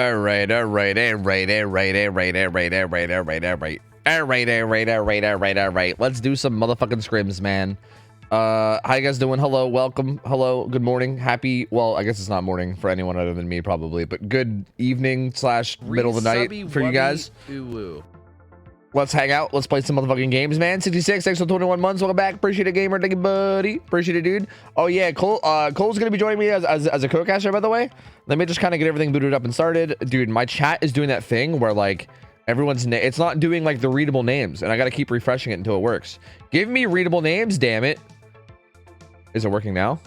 All right. Let's do some motherfucking scrims, man. How you guys doing? Hello, welcome. Hello, good morning. Happy, well, I guess it's not morning for anyone other than me probably, but good evening slash middle of the night for you guys. Let's hang out. Let's play some motherfucking games, man. 66, thanks for 21 months. Welcome back. Appreciate it, gamer. Thank you, buddy. Appreciate it, dude. Oh, yeah. Cole's going to be joining me as a co-caster, by the way. Let me just kind of get everything booted up and started. Dude, my chat is doing that thing where, like, everyone's name, it's not doing, like, the readable names, and I got to keep refreshing it until it works. Give me readable names, damn it. Is it working now?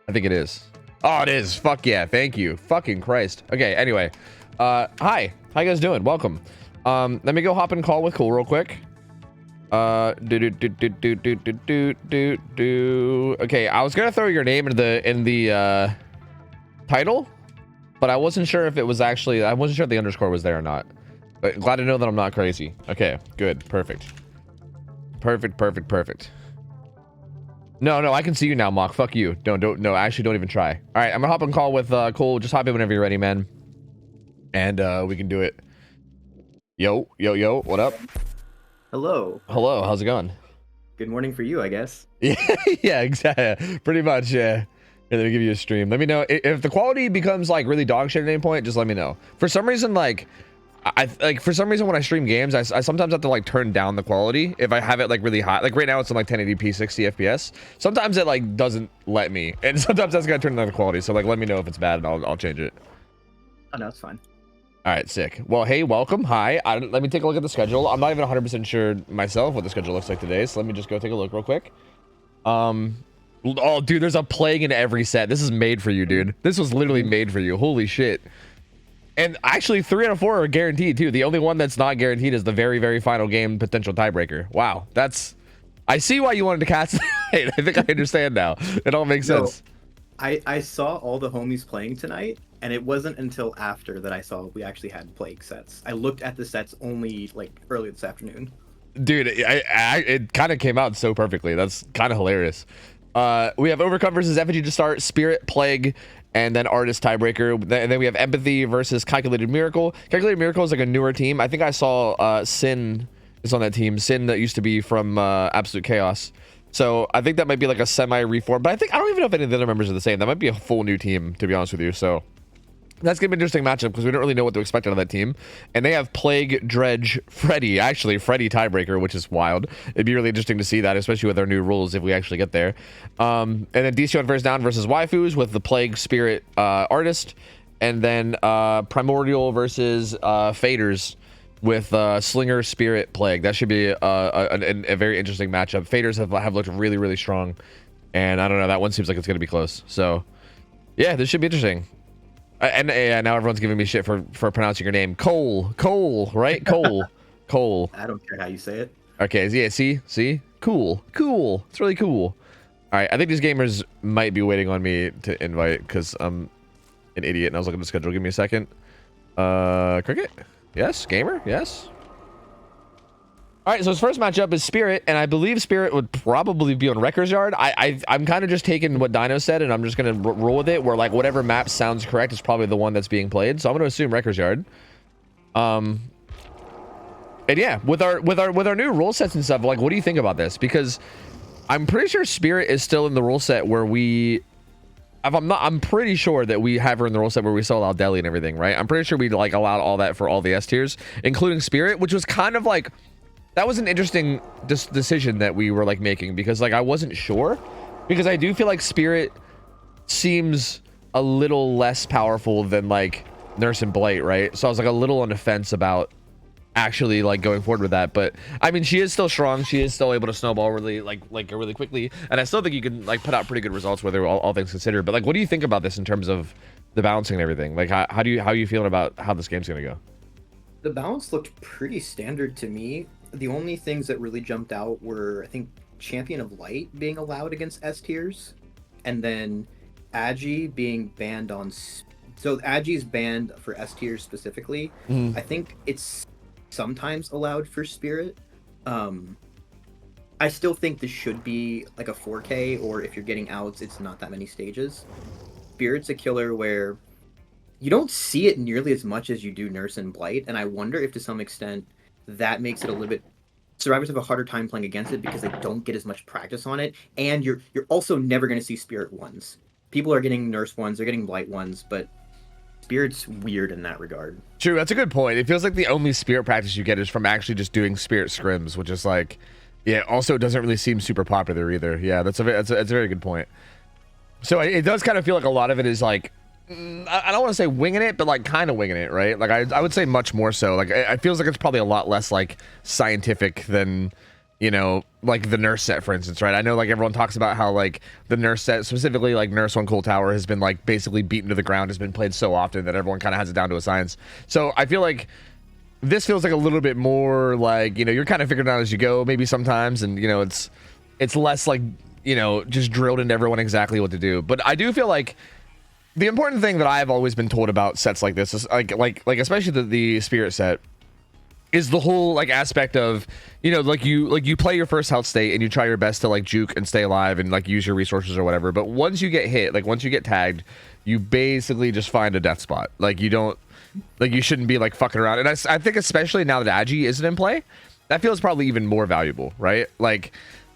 I think it is. Oh, it is. Fuck yeah. Thank you. Fucking Christ. Okay, anyway. Hi. How you guys doing? Welcome. Let me go hop and call with Cole real quick. Okay, I was gonna throw your name in the title, but I wasn't sure if it was actually, I wasn't sure if the underscore was there or not. But glad to know that I'm not crazy. Okay, good, perfect. Perfect. No, I can see you now, Mock. Fuck you. No, actually don't even try. All right, I'm gonna hop on call with Cole. Just hop in whenever you're ready, man. And we can do it. Yo, what up? Hello, how's it going? good morning for you, I guess. Yeah, exactly. Pretty much, yeah. Here, let me give you a stream. Let me know if the quality becomes like really dog shit at any point. Just let me know. For some reason, like, for some reason when I stream games, I sometimes have to like turn down the quality if I have it like really high. Like right now, it's in like 1080p, 60 FPS. Sometimes it like doesn't let me, and sometimes that's gotta turn down the quality. So like, let me know if it's bad, and I'll change it. Oh no, it's fine. All right, sick. Well, hey, welcome. Hi. Let me take a look at the schedule. I'm not even 100% sure myself what the schedule looks like today, so let me just go take a look real quick. Oh, dude, there's a plague in every set. This is made for you, dude. This was literally made for you. Holy shit. And actually, 3 out of 4 are guaranteed, too. The only one that's not guaranteed is the very, very final game potential tiebreaker. Wow, that's... I see why you wanted to cast it. I think I understand now. It all makes sense. I saw all the homies playing tonight, and it wasn't until after that I saw we actually had plague sets. I looked at the sets only like early this afternoon. Dude, it kind of came out so perfectly. That's kind of hilarious. We have Overcome versus Effigy to start, Spirit, Plague, and then Artist tiebreaker. And then we have Empathy versus Calculated Miracle. Calculated Miracle is like a newer team. I think I saw Sin is on that team. Sin that used to be from Absolute Chaos. So I think that might be like a semi-reform, but I don't even know if any of the other members are the same. That might be a full new team, to be honest with you. So that's gonna be an interesting matchup because we don't really know what to expect out of that team. And they have Plague, Dredge, Freddy. Actually, Freddy tiebreaker, which is wild. It'd be really interesting to see that, especially with our new rules if we actually get there. And then DC on First Down versus Waifus with the Plague, Spirit, Artist, and then Primordial versus Faders with Slinger, Spirit, Plague. That should be a very interesting matchup. Faders have looked really, really strong, and I don't know, that one seems like it's gonna be close. So yeah, this should be interesting. And now everyone's giving me shit for pronouncing your name. Cole, right? Cole. I don't care how you say it. Okay, yeah, see? Cool. It's really cool. All right, I think these gamers might be waiting on me to invite because I'm an idiot and I was looking at the schedule. Give me a second. Cricket? Yes. Gamer? Yes. All right, so his first matchup is Spirit, and I believe Spirit would probably be on Wrecker's Yard. I'm kind of just taking what Dino said, and I'm just going to roll with it, where like whatever map sounds correct is probably the one that's being played. So I'm going to assume Wrecker's Yard. And yeah, with our new rule sets and stuff, like, what do you think about this? Because I'm pretty sure Spirit is still in the rule set where we... I'm pretty sure that we have her in the rule set where we still allow Deli and everything, right? I'm pretty sure we like allowed all that for all the S tiers, including Spirit, which was kind of like... That was an interesting decision that we were like making because like I wasn't sure, because I do feel like Spirit seems a little less powerful than like Nurse and Blight, right? So I was like a little on the fence about actually like going forward with that. But I mean, she is still strong. She is still able to snowball really really quickly, and I still think you can like put out pretty good results whether all things considered. But like, what do you think about this in terms of the balancing and everything? Like, how are you feeling about how this game's gonna go? The balance looked pretty standard to me. The only things that really jumped out were, I think, Champion of Light being allowed against S tiers, and then Agi being banned on... So Agi's banned for S tiers specifically. I think it's sometimes allowed for Spirit. I still think this should be like a 4K, or if you're getting outs, it's not that many stages. Spirit's a killer where you don't see it nearly as much as you do Nurse and Blight, and I wonder if to some extent that makes it a little bit survivors have a harder time playing against it because they don't get as much practice on it, and you're also never going to see Spirit ones. People are getting Nurse ones, they're getting Blight ones, but Spirit's weird in that regard. True, that's a good point. It feels like the only Spirit practice you get is from actually just doing Spirit scrims, which is like, yeah, also doesn't really seem super popular either. Yeah, that's a very good point. So it does kind of feel like a lot of it is like, I don't want to say winging it, but like kind of winging it, right? Like I would say much more so. Like it feels like it's probably a lot less like scientific than, you know, like the Nurse set, for instance, right? I know like everyone talks about how like the Nurse set, specifically like Nurse on Cold Tower, has been like basically beaten to the ground, has been played so often that everyone kind of has it down to a science. So I feel like this feels like a little bit more like, you know, you're kind of figuring it out as you go, maybe sometimes, and you know, it's less like, you know, just drilled into everyone exactly what to do. But I do feel like the important thing that I've always been told about sets like this is like especially the Spirit set is the whole like aspect of, you know, like you play your first health state and you try your best to like juke and stay alive and like use your resources or whatever. But once you get hit, like once you get tagged, you basically just find a death spot. Like you don't, like you shouldn't be like fucking around. And I think especially now that Agi isn't in play, that feels probably even more valuable, right? Like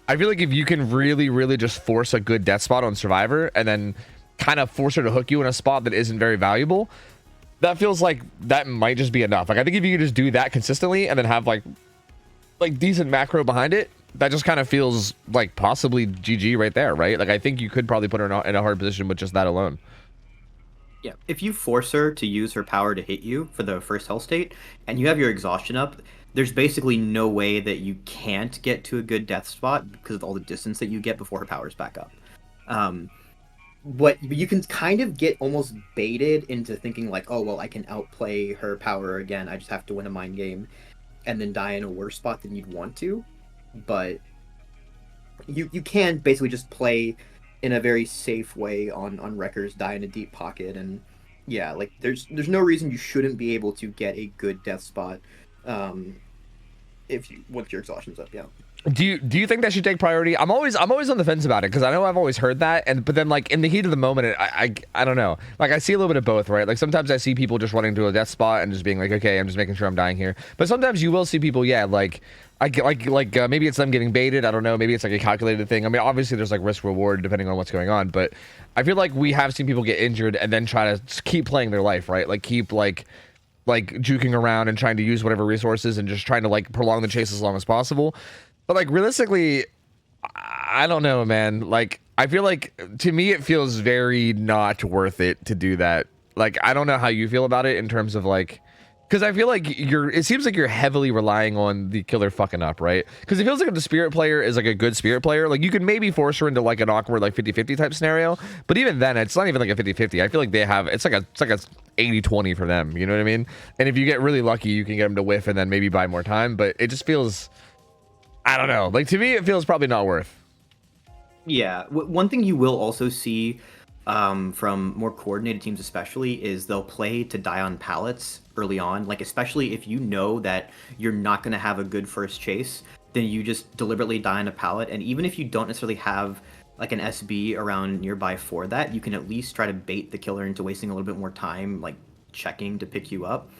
I feel like if you can really just force a good death spot on Survivor and then kind of force her to hook you in a spot that isn't very valuable, that feels like that might just be enough. Like I think if you could just do that consistently and then have like decent macro behind it, that just kind of feels like possibly GG right there, right? Like I think you could probably put her in a hard position with just that alone. Yeah, if you force her to use her power to hit you for the first health state, and you have your exhaustion up, there's basically no way that you can't get to a good death spot because of all the distance that you get before her power's back up. But you can kind of get almost baited into thinking like, oh well, I can outplay her power again. I just have to win a mind game, and then die in a worse spot than you'd want to. But you can basically just play in a very safe way on Wreckers, die in a deep pocket, and yeah, like there's no reason you shouldn't be able to get a good death spot, if you once your exhaustion's up. Yeah. Do you think that should take priority? I'm always on the fence about it because I know I've always heard that, but then like in the heat of the moment, I don't know. Like I see a little bit of both, right? Like sometimes I see people just running to a death spot and just being like, okay, I'm just making sure I'm dying here. But sometimes you will see people, yeah, like maybe it's them getting baited. I don't know. Maybe it's like a calculated thing. I mean, obviously there's like risk reward depending on what's going on, but I feel like we have seen people get injured and then try to keep playing their life, right? Like keep like juking around and trying to use whatever resources and just trying to like prolong the chase as long as possible. But like realistically, I don't know, man. Like I feel like to me it feels very not worth it to do that. Like I don't know how you feel about it in terms of like, because I feel like it seems like you're heavily relying on the killer fucking up, right? Because it feels like if the Spirit player is like a good Spirit player, like you can maybe force her into like an awkward like 50-50 type scenario, but even then it's not even like a 50-50. I feel like they have it's like a 80-20 for them, you know what I mean? And if you get really lucky, you can get them to whiff and then maybe buy more time, but it just feels, I don't know. Like to me, it feels probably not worth. Yeah, one thing you will also see from more coordinated teams, especially, is they'll play to die on pallets early on. Like especially if you know that you're not going to have a good first chase, then you just deliberately die on a pallet. And even if you don't necessarily have like an SB around nearby for that, you can at least try to bait the killer into wasting a little bit more time, like checking to pick you up.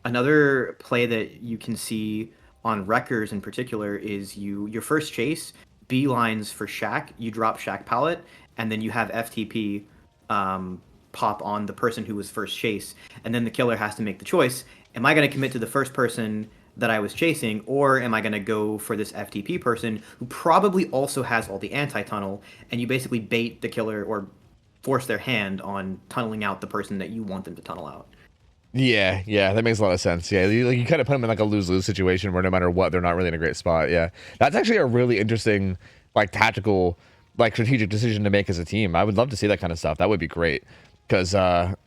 Another play that you can see on Wreckers in particular is your first chase beelines for Shack, you drop Shack pallet, and then you have FTP pop on the person who was first chase, and then the killer has to make the choice: am I going to commit to the first person that I was chasing, or am I going to go for this FTP person who probably also has all the anti-tunnel? And you basically bait the killer or force their hand on tunneling out the person that you want them to tunnel out. Yeah, that makes a lot of sense. Yeah, you kind of put them in like a lose-lose situation where no matter what, they're not really in a great spot. Yeah, that's actually a really interesting, like tactical, like strategic decision to make as a team. I would love to see that kind of stuff. That would be great because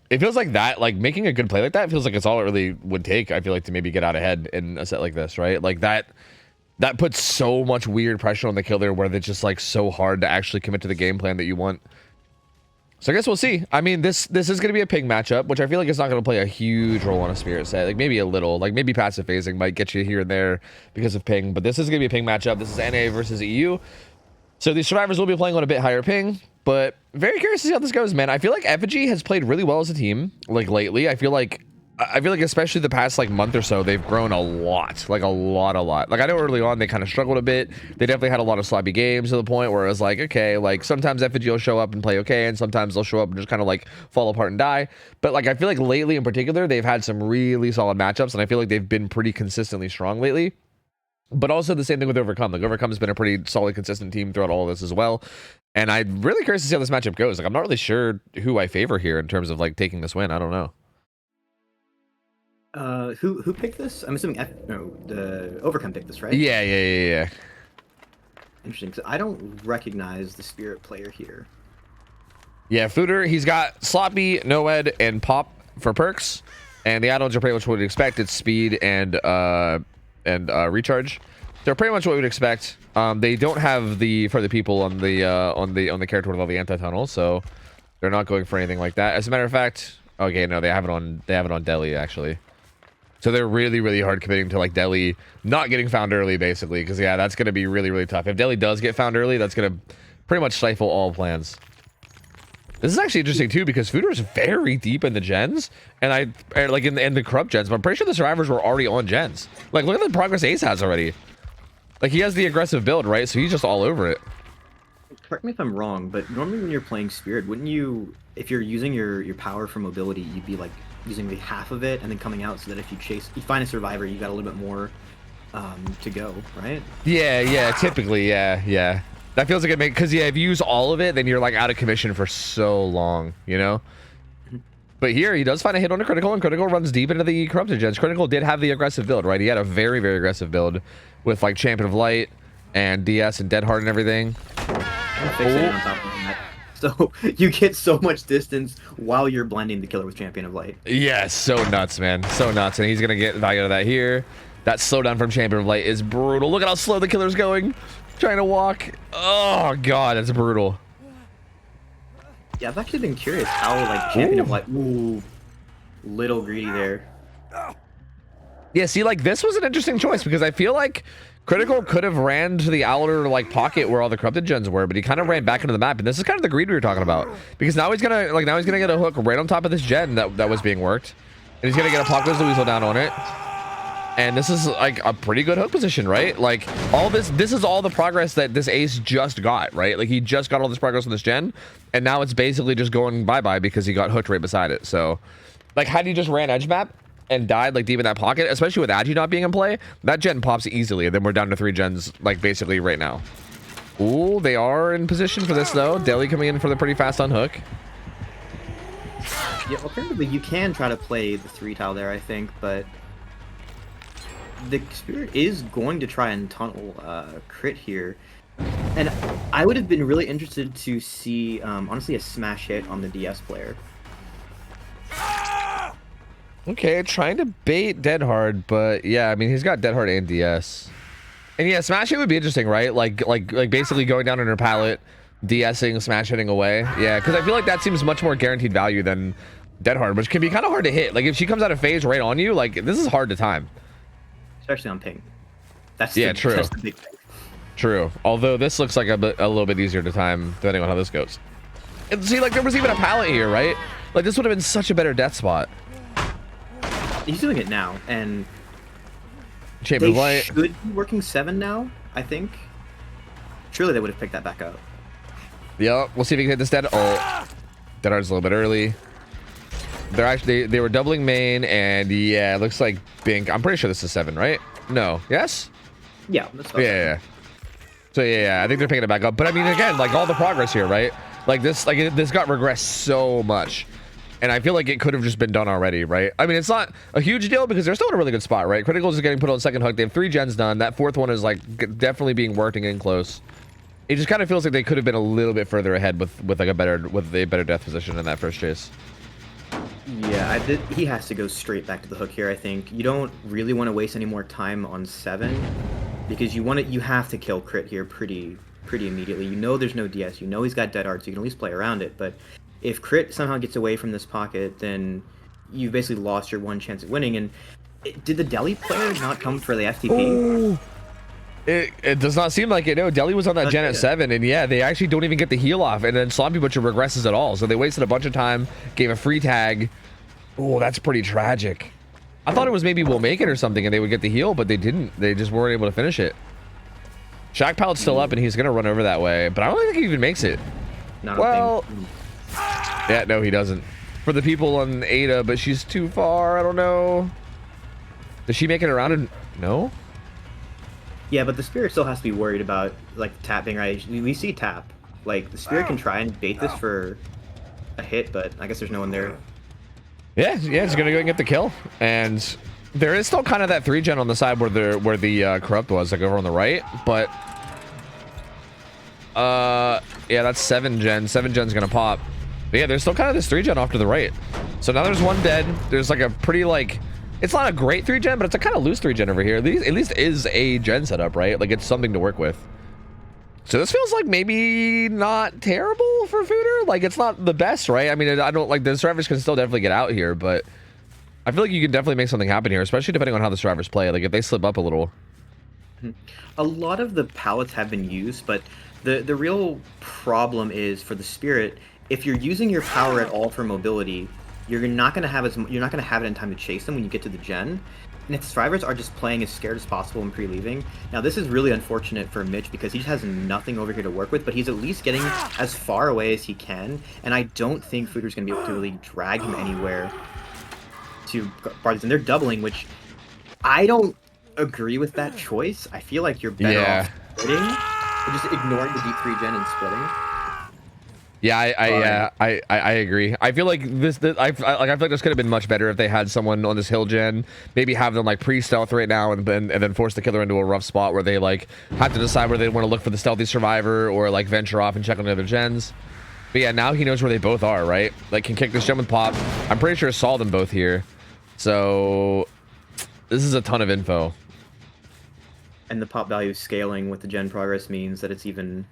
it feels like that, like making a good play like that feels like it's all it really would take. I feel like to maybe get out ahead in a set like this, right? Like that puts so much weird pressure on the killer where it's just like so hard to actually commit to the game plan that you want. So I guess we'll see. I mean, this is going to be a ping matchup, which I feel like it's not going to play a huge role on a Spirit set. Like maybe a little, like maybe passive phasing might get you here and there because of ping, but this is going to be a ping matchup. This is NA versus EU. So these survivors will be playing on a bit higher ping. But very curious to see how this goes, man. I feel like Effigy has played really well as a team, like lately. I feel like especially the past like month or so, they've grown a lot, like a lot. Like I know early on they kind of struggled a bit. They definitely had a lot of sloppy games to the point where it was like, okay, like sometimes Effigy will show up and play okay, and sometimes they'll show up and just kind of like fall apart and die. But like I feel like lately in particular, they've had some really solid matchups, and I feel like they've been pretty consistently strong lately. But also the same thing with Overcome. Like Overcome has been a pretty solid, consistent team throughout all of this as well. And I'm really curious to see how this matchup goes. Like I'm not really sure who I favor here in terms of like taking this win. I don't know. Who picked this? I'm assuming the Overcome picked this, right? Yeah. Interesting, because I don't recognize the Spirit player here. Yeah, Fooder, he's got Sloppy, Noed, and Pop for perks, and the add-ons are pretty much what we'd expect. It's speed and recharge. They're pretty much what we'd expect. They don't have the for the people on the character with all the anti-tunnel, so they're not going for anything like that. As a matter of fact, okay, no, they have it on Deli actually. So they're really hard committing to like Deli not getting found early, basically, because yeah, that's gonna be really tough. If Deli does get found early, that's gonna pretty much stifle all plans. This is actually interesting too, because Fooder is very deep in the gens, and like in the corrupt gens, but I'm pretty sure the survivors were already on gens. Like look at the progress Ace has already. Like he has the aggressive build, right? So he's just all over it. Correct me if I'm wrong, but normally when you're playing Spirit, wouldn't you, if you're using your power for mobility, you'd be like using the half of it and then coming out so that if you find a survivor, you got a little bit more to go, right? Yeah, typically, yeah. That feels like it makes, because yeah, if you use all of it, then you're like out of commission for so long, you know? But here he does find a hit on a critical, and critical runs deep into the corrupted gens. Critical did have the aggressive build, right? He had a very aggressive build with like Champion of Light and DS and Dead Hard and everything. Fixating on top of that. So you get so much distance while you're blending the killer with Champion of Light. Yeah, so nuts, man. So nuts. And he's going to get value out of that here. That slowdown from Champion of Light is brutal. Look at how slow the killer's going. Trying to walk. Oh, God, it's brutal. Yeah, I've actually been curious how, like, Champion of Light... Ooh, little greedy there. Yeah, see, like, this was an interesting choice, because I feel like Critical could have ran to the outer, like, pocket where all the corrupted gens were, but he kind of ran back into the map, and this is kind of the greed we were talking about. Because now he's gonna get a hook right on top of this gen that was being worked. And he's gonna get a Apocalypse Weasel down on it. And this is like a pretty good hook position, right? Like all this is all the progress that this Ace just got, right? Like he just got all this progress on this gen, and now it's basically just going bye-bye because he got hooked right beside it. So like had he just ran edge map and died like deep in that pocket, especially with Agi not being in play, that gen pops easily, and then we're down to 3 gens like basically right now. Ooh, they are in position for this though. Deli coming in for the pretty fast unhook. Yeah, alternatively you can try to play the 3 tile there, I think, but the Spirit is going to try and tunnel crit here, and I would have been really interested to see honestly a smash hit on the DS player. Okay, trying to bait Dead Hard, but yeah, I mean he's got Dead Hard and DS, and yeah, smash hit would be interesting, right? Like basically going down on her pallet, DSing, smash hitting away. Yeah, because I feel like that seems much more guaranteed value than Dead Hard, which can be kind of hard to hit. Like if she comes out of phase right on you, like this is hard to time. Especially on ping. That's true. That's the big thing. True. Although this looks like a little bit easier to time, depending on how this goes. And see, like there was even a pallet here, right? Like this would have been such a better death spot. He's doing it now, and Champion of they Light should be working 7 now, I think. Surely they would have picked that back up. Yeah, we'll see if he can hit this dead. Oh, Dead Hard's a little bit early. They're actually they were doubling main, and yeah, it looks like Bink. I'm pretty sure this is 7, right? No. Yes? Yeah. Yeah. So yeah, I think they're picking it back up. But I mean, again, like all the progress here, right? Like this got regressed so much, and I feel like it could have just been done already, right? I mean, it's not a huge deal because they're still in a really good spot, right? Criticals is getting put on second hook. They have 3 gens done. That 4th one is like definitely being worked and getting close. It just kind of feels like they could have been a little bit further ahead with a better death position in that first chase. Yeah, he has to go straight back to the hook here, I think. You don't really want to waste any more time on 7 because you have to kill crit here pretty immediately. You know there's no DS. You know he's got Dead Hard, so you can at least play around it. But if crit somehow gets away from this pocket, then you've basically lost your one chance at winning. And did the Deli player not come for the FTP? Ooh. It does not seem like it. No, Deli was on that gen at 7, and yeah, they actually don't even get the heal off, and then Sloppy Butcher regresses at all. So they wasted a bunch of time, gave a free tag. Oh, that's pretty tragic. I thought it was maybe we'll make it or something, and they would get the heal, but they didn't. They just weren't able to finish it. Shack Pallet's still up, and he's gonna run over that way, but I don't think he even makes it. Well, yeah, no, he doesn't. For the people on Ada, but she's too far. I don't know. Does she make it around? And no. Yeah, but the Spirit still has to be worried about like tap being right. We see tap. Like the Spirit can try and bait this for a hit, but I guess there's no one there. Yeah, he's gonna go and get the kill, and there is still kind of that 3-gen on the side where the corrupt was, like over on the right, but yeah, that's 7-gen. 7-gen's gonna pop. But yeah, there's still kind of this 3-gen off to the right. So now there's one dead. There's like a pretty like, it's not a great 3-gen, but it's a kind of loose 3-gen over here. At least is a gen setup, right? Like it's something to work with. So this feels like maybe not terrible for Fooder. Like it's not the best, right? I mean, I don't like the survivors can still definitely get out here, but I feel like you can definitely make something happen here, especially depending on how the survivors play. Like if they slip up a little. A lot of the pallets have been used, but the real problem is for the Spirit. If you're using your power at all for mobility, you're not going to have it in time to chase them when you get to the gen. And if the survivors are just playing as scared as possible and pre-leaving, now this is really unfortunate for Mitch because he just has nothing over here to work with, but he's at least getting as far away as he can, and I don't think Fooder's going to be able to really drag him anywhere to guard this. And they're doubling, which I don't agree with that choice. I feel like you're better off splitting. Or just ignoring the deep 3-gen and splitting. Yeah, I agree. I feel like I feel like this could have been much better if they had someone on this hill gen, maybe have them like pre-stealth right now and then force the killer into a rough spot where they like have to decide where they want to look for the stealthy survivor or like venture off and check on the other gens. But yeah, now he knows where they both are, right? Like can kick this gen with pop. I'm pretty sure saw them both here. So this is a ton of info. And the pop value scaling with the gen progress means that it's even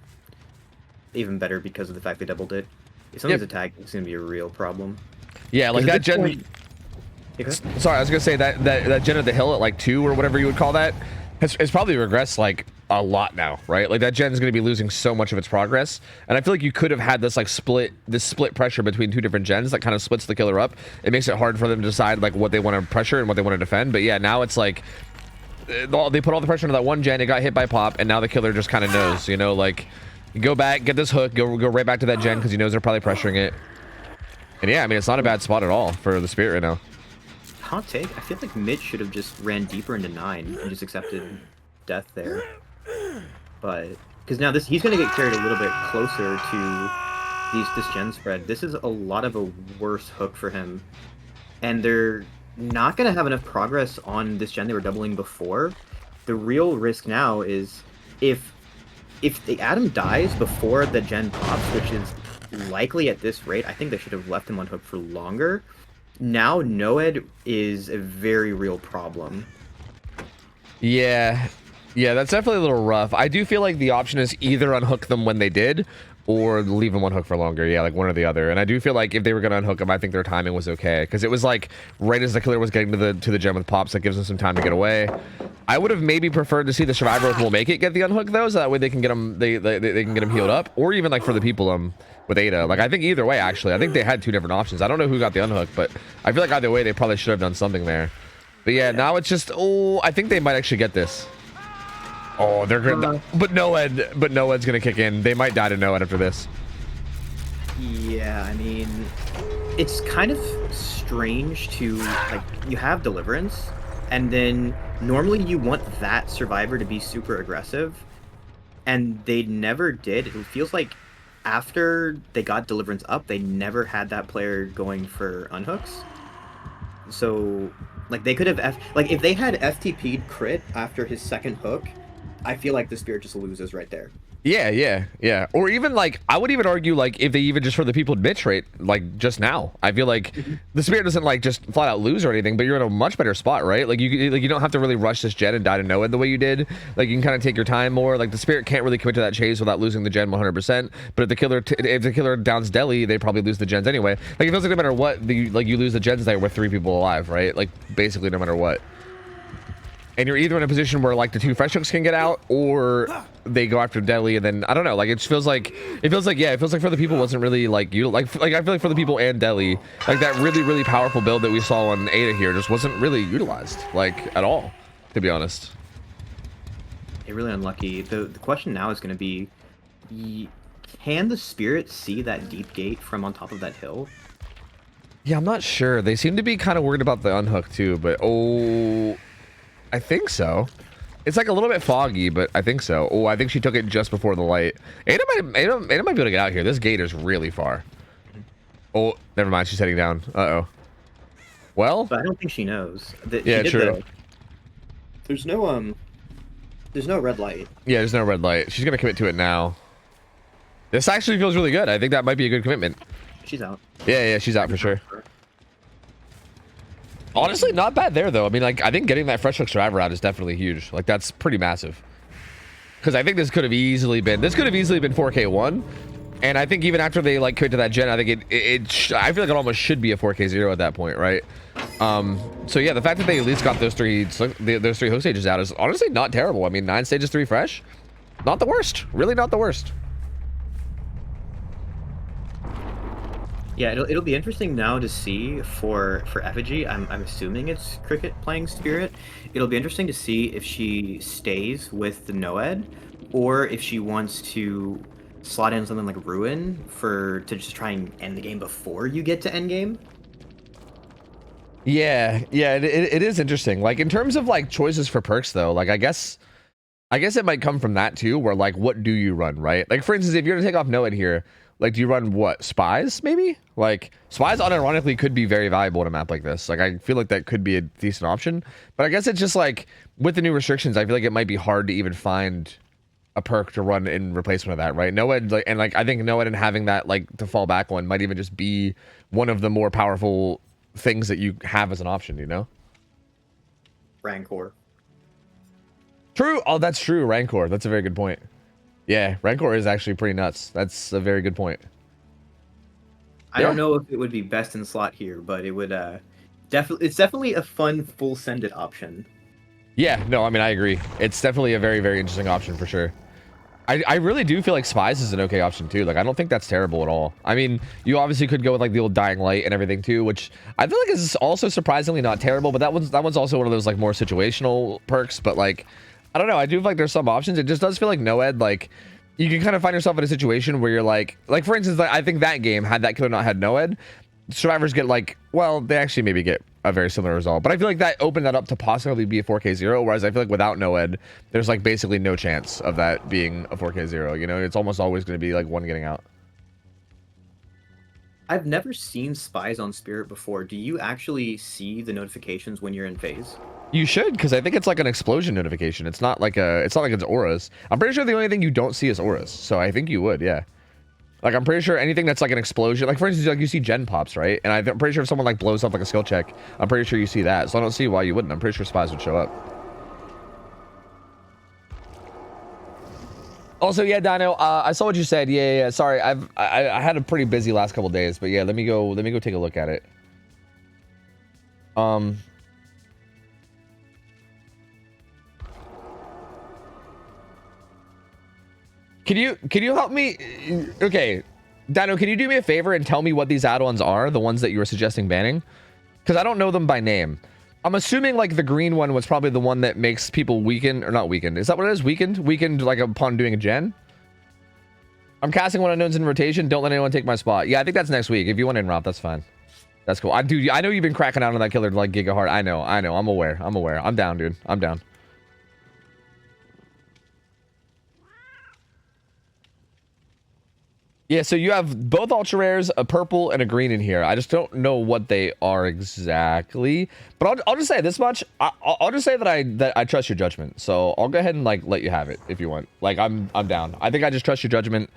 better because of the fact they doubled it. If something's attacked, it's going to be a real problem. Yeah, like that gen... Sorry, I was going to say that gen at the hill at like 2 or whatever you would call that has probably regressed like a lot now, right? Like that gen is going to be losing so much of its progress. And I feel like you could have had this like split pressure between 2 different gens that kind of splits the killer up. It makes it hard for them to decide like what they want to pressure and what they want to defend. But yeah, now it's like they put all the pressure into that one gen, it got hit by pop, and now the killer just kind of knows, you know, like go back, get this hook, go right back to that gen because he knows they're probably pressuring it. And yeah, I mean, it's not a bad spot at all for the Spirit right now. Hot take, I feel like Mitch should have just ran deeper into 9 and just accepted death there. But because now he's going to get carried a little bit closer to this gen spread. This is a lot of a worse hook for him. And they're not going to have enough progress on this gen they were doubling before. The real risk now is if the Adam dies before the gen pops, which is likely at this rate, I think they should have left him on hook for longer. Now Noed is a very real problem. Yeah, that's definitely a little rough. I do feel like the option is either unhook them when they did or leave them on hook for longer. Yeah, like one or the other. And I do feel like if they were going to unhook them, I think their timing was okay because it was like right as the killer was getting to the gen with pops, that gives them some time to get away. I would have maybe preferred to see the survivor with Will Make It get the unhook though, so that way they can get them they can get them healed up, or even like for the people with Ada. Like I think either way, actually, I think they had 2 different options. I don't know who got the unhook, but I feel like either way they probably should have done something there. But yeah, now it's just I think they might actually get this. Oh, they're gonna, but Noed's gonna kick in. They might die to Noed after this. Yeah, I mean, it's kind of strange to like you have Deliverance, and then normally you want that survivor to be super aggressive, and they never did. It feels like after they got Deliverance up, they never had that player going for unhooks. So like they could have like if they had FTP'd crit after his second hook, I feel like the Spirit just loses right there. Yeah. Or even like, I would even argue like if they even just for the people Mitch rate, like just now, I feel like the Spirit doesn't like just flat out lose or anything, but you're in a much better spot, right? Like you don't have to really rush this gen and die to Noed the way you did. Like you can kind of take your time more. Like the Spirit can't really commit to that chase without losing the gen 100%. But if the killer downs Deli, they probably lose the gens anyway. Like it feels like no matter what, you lose the gens there with 3 people alive, right? Like basically no matter what. and you're either in a position where like the 2 fresh hooks can get out, or they go after Deli, and then I don't know, like it feels like for the people wasn't really like you like I feel like for the people and Deli, like that really powerful build that we saw on Ada here just wasn't really utilized like at all, to be honest. They're really unlucky. The question now is going to be, can the Spirit see that deep gate from on top of that hill? Yeah, I'm not sure. They seem to be kind of worried about the unhook too, but oh, I think so. It's like a little bit foggy, but I think so. Oh, I think she took it just before the light. Ada might be able to get out here. This gate is really far. Oh, never mind. She's heading down. Uh-oh. Well, but I don't think she knows. Yeah, true. There's no red light. Yeah, there's no red light. She's gonna commit to it now. This actually feels really good. I think that might be a good commitment. She's out. Yeah, she's out for sure. Honestly, not bad there though. I mean, like I think getting that fresh hook survivor out is definitely huge. Like that's pretty massive. Because I think this could have easily been 4K1, and I think even after they like commit to that gen, I think I feel like it almost should be a 4K0 at that point, right? So yeah, the fact that they at least got those three hook stages out is honestly not terrible. I mean, 9 stages, 3 fresh, not the worst. Really, not the worst. Yeah, it'll be interesting now to see for Effigy. I'm assuming it's Cricket playing Spirit. It'll be interesting to see if she stays with the Noed, or if she wants to slot in something like Ruin to just try and end the game before you get to end game. Yeah, it is interesting. Like in terms of like choices for perks though, like I guess it might come from that too, where like what do you run, right? Like for instance, if you're gonna take off Noed here, like do you run what, Spies maybe? Like Spies unironically could be very valuable in a map like this. Like I feel like that could be a decent option, but I guess it's just like with the new restrictions, I feel like it might be hard to even find a perk to run in replacement of that, right? Noed, like, and like I think Noed and having that like to fall back on might even just be one of the more powerful things that you have as an option, you know? Rancor. True. Oh, that's true. Rancor. That's a very good point. Yeah, Rancor is actually pretty nuts. That's a very good point. I don't know if it would be best in slot here, but it would it's definitely a fun full sended option. Yeah, no, I mean I agree. It's definitely a very, very interesting option for sure. I really do feel like Spies is an okay option too. Like I don't think that's terrible at all. I mean, you obviously could go with like the old Dying Light and everything too, which I feel like is also surprisingly not terrible, but that one's also one of those like more situational perks, but like I don't know, I do feel like there's some options. It just does feel like Noed, like you can kind of find yourself in a situation where you're like for instance, like I think that game, had that killer not had Noed, survivors get like, well, they actually maybe get a very similar result, but I feel like that opened that up to possibly be a 4K0, whereas I feel like without Noed, there's like basically no chance of that being a 4K0, you know? It's almost always going to be like one getting out. I've never seen Spies on Spirit before. Do you actually see the notifications when you're in phase? You should, because I think it's like an explosion notification. It's not like it's auras. I'm pretty sure the only thing you don't see is auras, so I think you would, yeah. Like, I'm pretty sure anything that's like an explosion, like for instance, like you see gen pops, right? And I'm pretty sure if someone like blows up like a skill check, I'm pretty sure you see that. So I don't see why you wouldn't. I'm pretty sure Spies would show up. Also, yeah, Dino, I saw what you said. Yeah. Sorry, I had a pretty busy last couple days, but yeah, let me go take a look at it. Can you help me? Okay, Dino, can you do me a favor and tell me what these add-ons are, the ones that you were suggesting banning? Because I don't know them by name. I'm assuming like the green one was probably the one that makes people weaken, or not weakened. Is that what it is? Weakened like upon doing a gen? I'm casting one unknowns in rotation. Don't let anyone take my spot. Yeah, I think that's next week. If you want to interrupt, that's fine. That's cool. I know you've been cracking out on that killer like Giga hard. I know. I'm aware. I'm down, dude. I'm down. Yeah, so you have both ultra rares, a purple and a green in here. I just don't know what they are exactly, but I'll just say this much. I'll just say that I trust your judgment. So I'll go ahead and like let you have it if you want. Like I'm down. I think I just trust your judgment.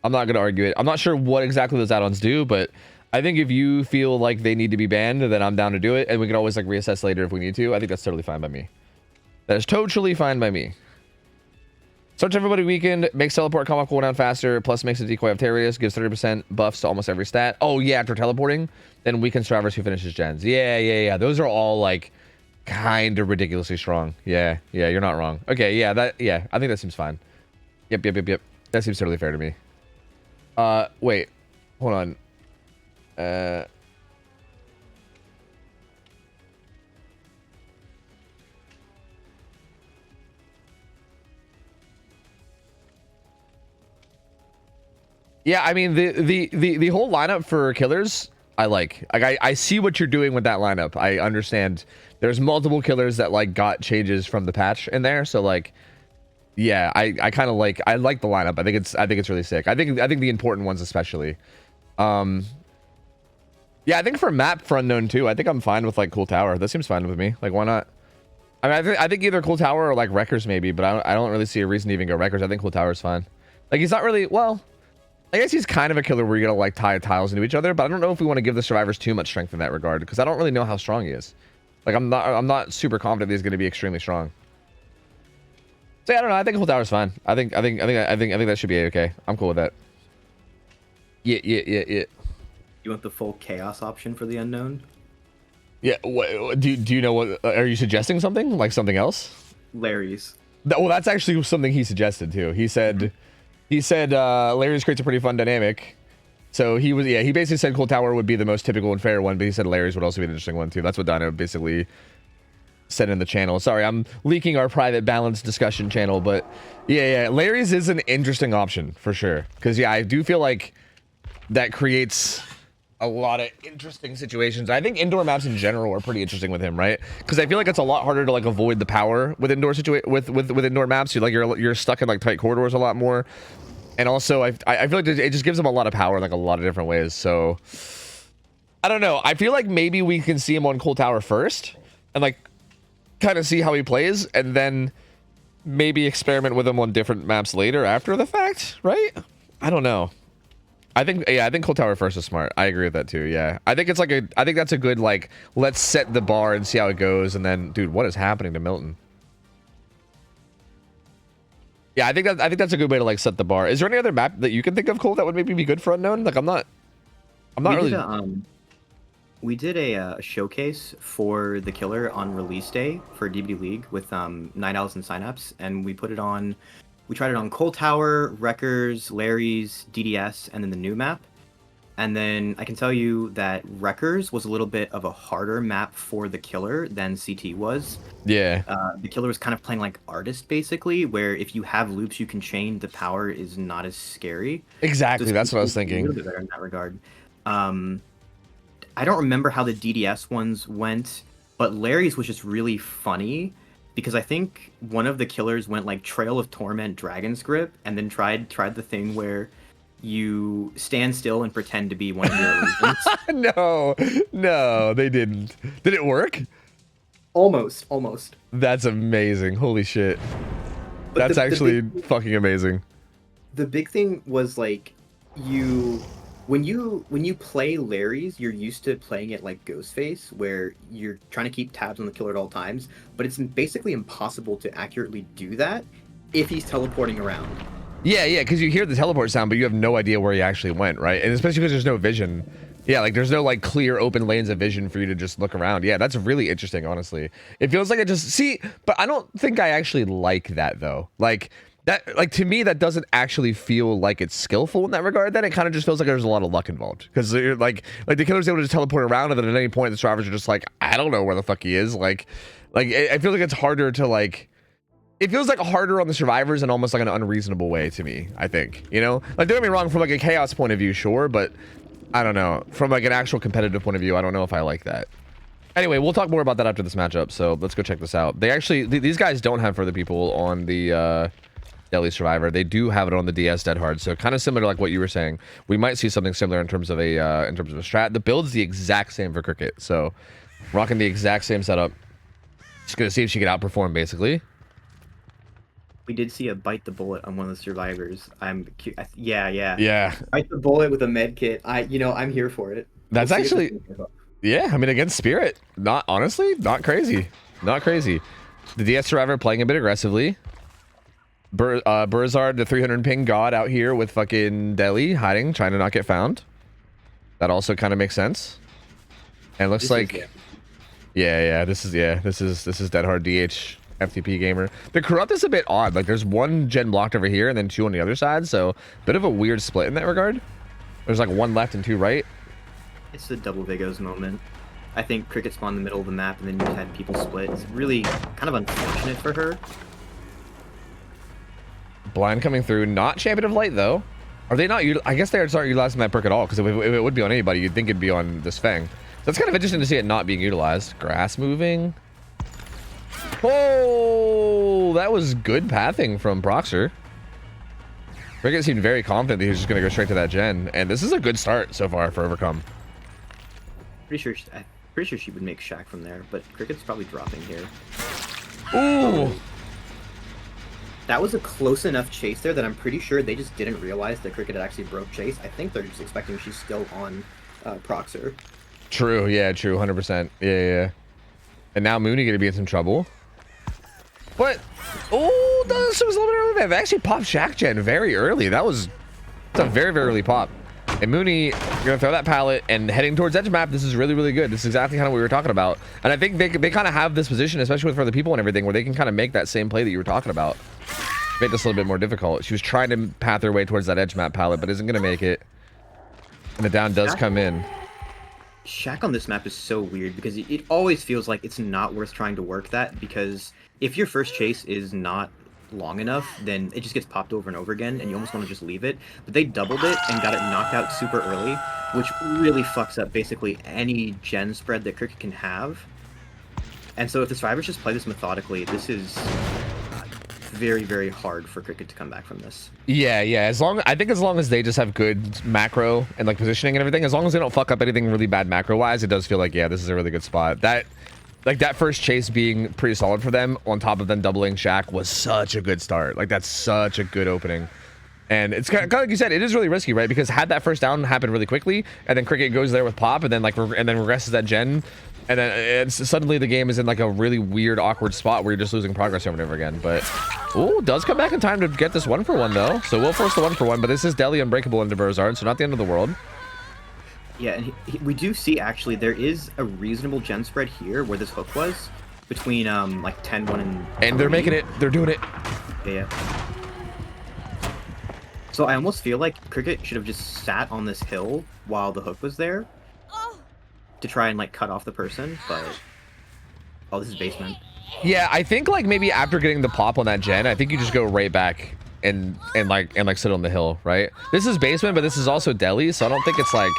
I'm not gonna argue it. I'm not sure what exactly those add-ons do, but I think if you feel like they need to be banned, then I'm down to do it, and we can always like reassess later if we need to. I think that's totally fine by me. That is totally fine by me. Search everybody weakened, makes teleport combat cooldown faster, plus makes a decoy of Terius, gives 30% buffs to almost every stat. Oh yeah, after teleporting, then weakens survivors who finishes gens. Yeah. Those are all like kind of ridiculously strong. Yeah, you're not wrong. Okay, yeah, I think that seems fine. Yep. That seems totally fair to me. Wait, hold on. Yeah, I mean the whole lineup for killers I like. I see what you're doing with that lineup. I understand there's multiple killers that like got changes from the patch in there, so like yeah, I kind of like the lineup. I think it's really sick. I think the important ones especially. Yeah, I think for map for unknown too, I think I'm fine with like Cool Tower. That seems fine with me. Like why not? I mean, I think either Cool Tower or like Wreckers maybe, but I don't really see a reason to even go Wreckers. I think Cool Tower is fine. Like he's not really, well, I guess he's kind of a killer where you're gonna like tie tiles into each other, but I don't know if we want to give the survivors too much strength in that regard because I don't really know how strong he is. Like I'm not super confident that he's gonna be extremely strong. So yeah, I don't know. I think Cool Tower's fine. I think that should be okay. I'm cool with that. Yeah. You want the full chaos option for the unknown? Yeah. What, do you know what? Are you suggesting something like something else? Larry's. Well, that's actually something he suggested too. He said Larry's creates a pretty fun dynamic. So he basically said Cool Tower would be the most typical and fair one, but he said Larry's would also be an interesting one too. That's what Dino basically said in the channel. Sorry, I'm leaking our private balance discussion channel, but yeah, Larry's is an interesting option for sure. Because yeah, I do feel like that creates a lot of interesting situations. I think indoor maps in general are pretty interesting with him, right? Because I feel like it's a lot harder to like avoid the power with indoor with indoor maps. You're stuck in like tight corridors a lot more, and also I feel like it just gives him a lot of power in like a lot of different ways. So I don't know. I feel like maybe we can see him on Cool Tower first, and like kind of see how he plays, and then maybe experiment with him on different maps later after the fact, right? I don't know. I think Cool Tower first is smart. I agree with that too. Yeah, I think that's a good like let's set the bar and see how it goes, and then dude, what is happening to Milton? Yeah, I think that's a good way to like set the bar. Is there any other map that you can think of, Cole, that would maybe be good for unknown? Like I'm not really. We did a showcase for the killer on release day for DBD League with Night Owls and Synapse, and we tried it on Coal Tower, Wreckers, Larry's, DDS, and then the new map. And then I can tell you that Wreckers was a little bit of a harder map for the killer than CT was. Yeah. The killer was kind of playing like artist basically, where if you have loops you can chain, the power is not as scary. Exactly, So that's what I was CT is thinking. A little bit better in that regard. I don't remember how the DDS ones went, but Larry's was just really funny because I think one of the killers went like Trail of Torment Dragon's Grip and then tried the thing where you stand still and pretend to be one of your illusions. No, they didn't. Did it work? Almost. That's amazing. Holy shit. But That's actually fucking amazing. The big thing was like when you play Larry's, you're used to playing it like Ghostface, where you're trying to keep tabs on the killer at all times, but it's basically impossible to accurately do that if he's teleporting around. Yeah, because you hear the teleport sound, but you have no idea where he actually went, right? And especially because there's no vision. Yeah, like there's no like clear open lanes of vision for you to just look around. Yeah, that's really interesting, honestly. It feels like but I don't think I actually like that though. Like that, like to me, that doesn't actually feel like it's skillful in that regard. Then it kind of just feels like there's a lot of luck involved because you're like the killer's able to just teleport around, and then at any point the survivors are just like, I don't know where the fuck he is. Like I feel like it's harder to like. It feels like harder on the survivors in almost like an unreasonable way to me. I think, you know, like don't get me wrong, from like a chaos point of view, sure, but I don't know, from like an actual competitive point of view, I don't know if I like that. Anyway, we'll talk more about that after this matchup. So let's go check this out. They actually, these guys don't have further people on the Delhi Survivor. They do have it on the DS Dead Hard. So kind of similar to like what you were saying. We might see something similar in terms of a strat. The build's the exact same for Cricket. So rocking the exact same setup. Just gonna see if she can outperform basically. We did see a bite the bullet on one of the survivors. Yeah. Bite the bullet with a med kit. I'm here for it. That's actually, yeah. I mean, against Spirit, not crazy. The DS Survivor playing a bit aggressively. Burzard, the 300 ping god out here with fucking Delhi hiding, trying to not get found. That also kind of makes sense. And looks like Yeah. This is dead hard DH FTP gamer. The corrupt is a bit odd. Like there's one gen blocked over here and then 2 on the other side. So bit of a weird split in that regard. There's like 1 left and 2 right. It's the double Vigos moment. I think Cricket spawned in the middle of the map and then you had people split. It's really kind of unfortunate for her. Blind coming through. Not Champion of Light though. Are they not? I guess they aren't utilizing that perk at all. Because if it would be on anybody, you'd think it'd be on this Fang. That's kind of interesting to see it not being utilized. Grass moving. Oh, that was good pathing from Proxer. Cricket seemed very confident that he was just going to go straight to that gen. And this is a good start so far for Overcome. I'm pretty sure she would make Shaq from there, but Cricket's probably dropping here. Ooh. That was a close enough chase there that I'm pretty sure they just didn't realize that Cricket had actually broke chase. I think they're just expecting she's still on Proxer. True. Yeah, true. 100%. Yeah. And now Mooney going to be in some trouble. But, oh, this was a little bit early. They've actually popped Shaq Gen very early. That's a very, very early pop. And Mooney, you're going to throw that pallet and heading towards edge map. This is really, really good. This is exactly kind of what we were talking about. And I think they kind of have this position, especially with other people and everything, where they can kind of make that same play that you were talking about. Make this a little bit more difficult. She was trying to path her way towards that edge map pallet, but isn't going to make it. And the down does come in. Shaq on this map is so weird because it always feels like it's not worth trying to work that, because if your first chase is not long enough, then it just gets popped over and over again and you almost want to just leave it. But they doubled it and got it knocked out super early, which really fucks up basically any gen spread that Cricket can have. And so if the survivors just play this methodically, this is very, very hard for Cricket to come back from this. Yeah. I think as long as they just have good macro and like positioning and everything, as long as they don't fuck up anything really bad macro wise, it does feel like, yeah, this is a really good spot. That first chase being pretty solid for them, on top of them doubling Shaq, was such a good start. Like, that's such a good opening. And it's kind of like you said, it is really risky, right? Because had that first down happen really quickly, and then Cricket goes there with pop, and then regresses that gen, and then suddenly the game is in like a really weird, awkward spot where you're just losing progress over and over again. But oh, does come back in time to get this 1-for-1 though. So we'll force the 1-for-1, but this is Deli Unbreakable into Berzard, so not the end of the world. Yeah, and we do see actually there is a reasonable gen spread here where this hook was between like 10-1 and 3. And they're making it. They're doing it. Yeah. So I almost feel like Cricket should have just sat on this hill while the hook was there to try and like cut off the person, but oh, this is basement. Yeah, I think like maybe after getting the pop on that gen, I think you just go right back and sit on the hill, right? This is basement, but this is also deli, so I don't think it's like.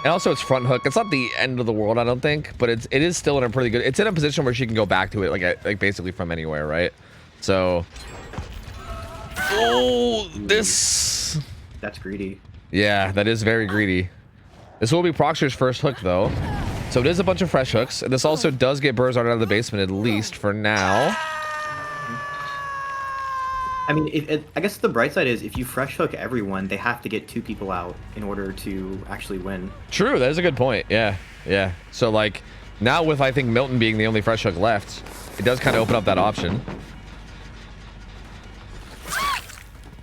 And also it's front hook. It's not the end of the world, I don't think, but it is still in a pretty good. It's in a position where she can go back to it like basically from anywhere, right? So. Oh, this. That's greedy. Yeah, that is very greedy. This will be Proxer's first hook though, so it is a bunch of fresh hooks. And this also does get Berzard out of the basement at least for now. I mean, I guess the bright side is if you fresh hook everyone, they have to get 2 people out in order to actually win. True, that is a good point. Yeah. So like now with I think Milton being the only fresh hook left, it does kind of open up that option.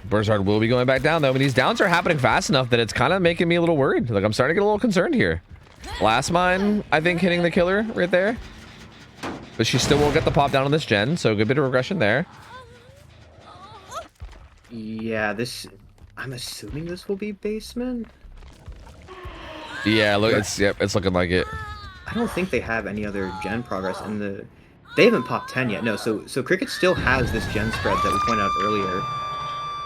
Berzard will be going back down though, but these downs are happening fast enough that it's kind of making me a little worried. Like I'm starting to get a little concerned here. Last mine, I think, hitting the killer right there, but she still will get the pop down on this gen, so a good bit of regression there. Yeah, I'm assuming this will be basement. Yeah, look, it's looking like it. I don't think they have any other gen progress, and they haven't popped 10 yet. No, so Cricket still has this gen spread that we pointed out earlier.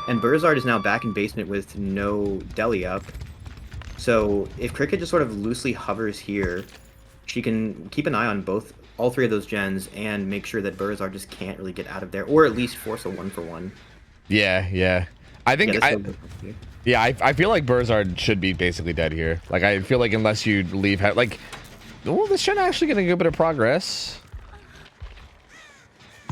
And Berzard is now back in basement with no deli up. So if Cricket just sort of loosely hovers here, she can keep an eye on all 3 of those gens and make sure that Berzard just can't really get out of there, or at least force a 1-for-1. Yeah. I think I feel like Berzard should be basically dead here. Like I feel like unless you leave, like, oh, this gen actually getting a good bit of progress.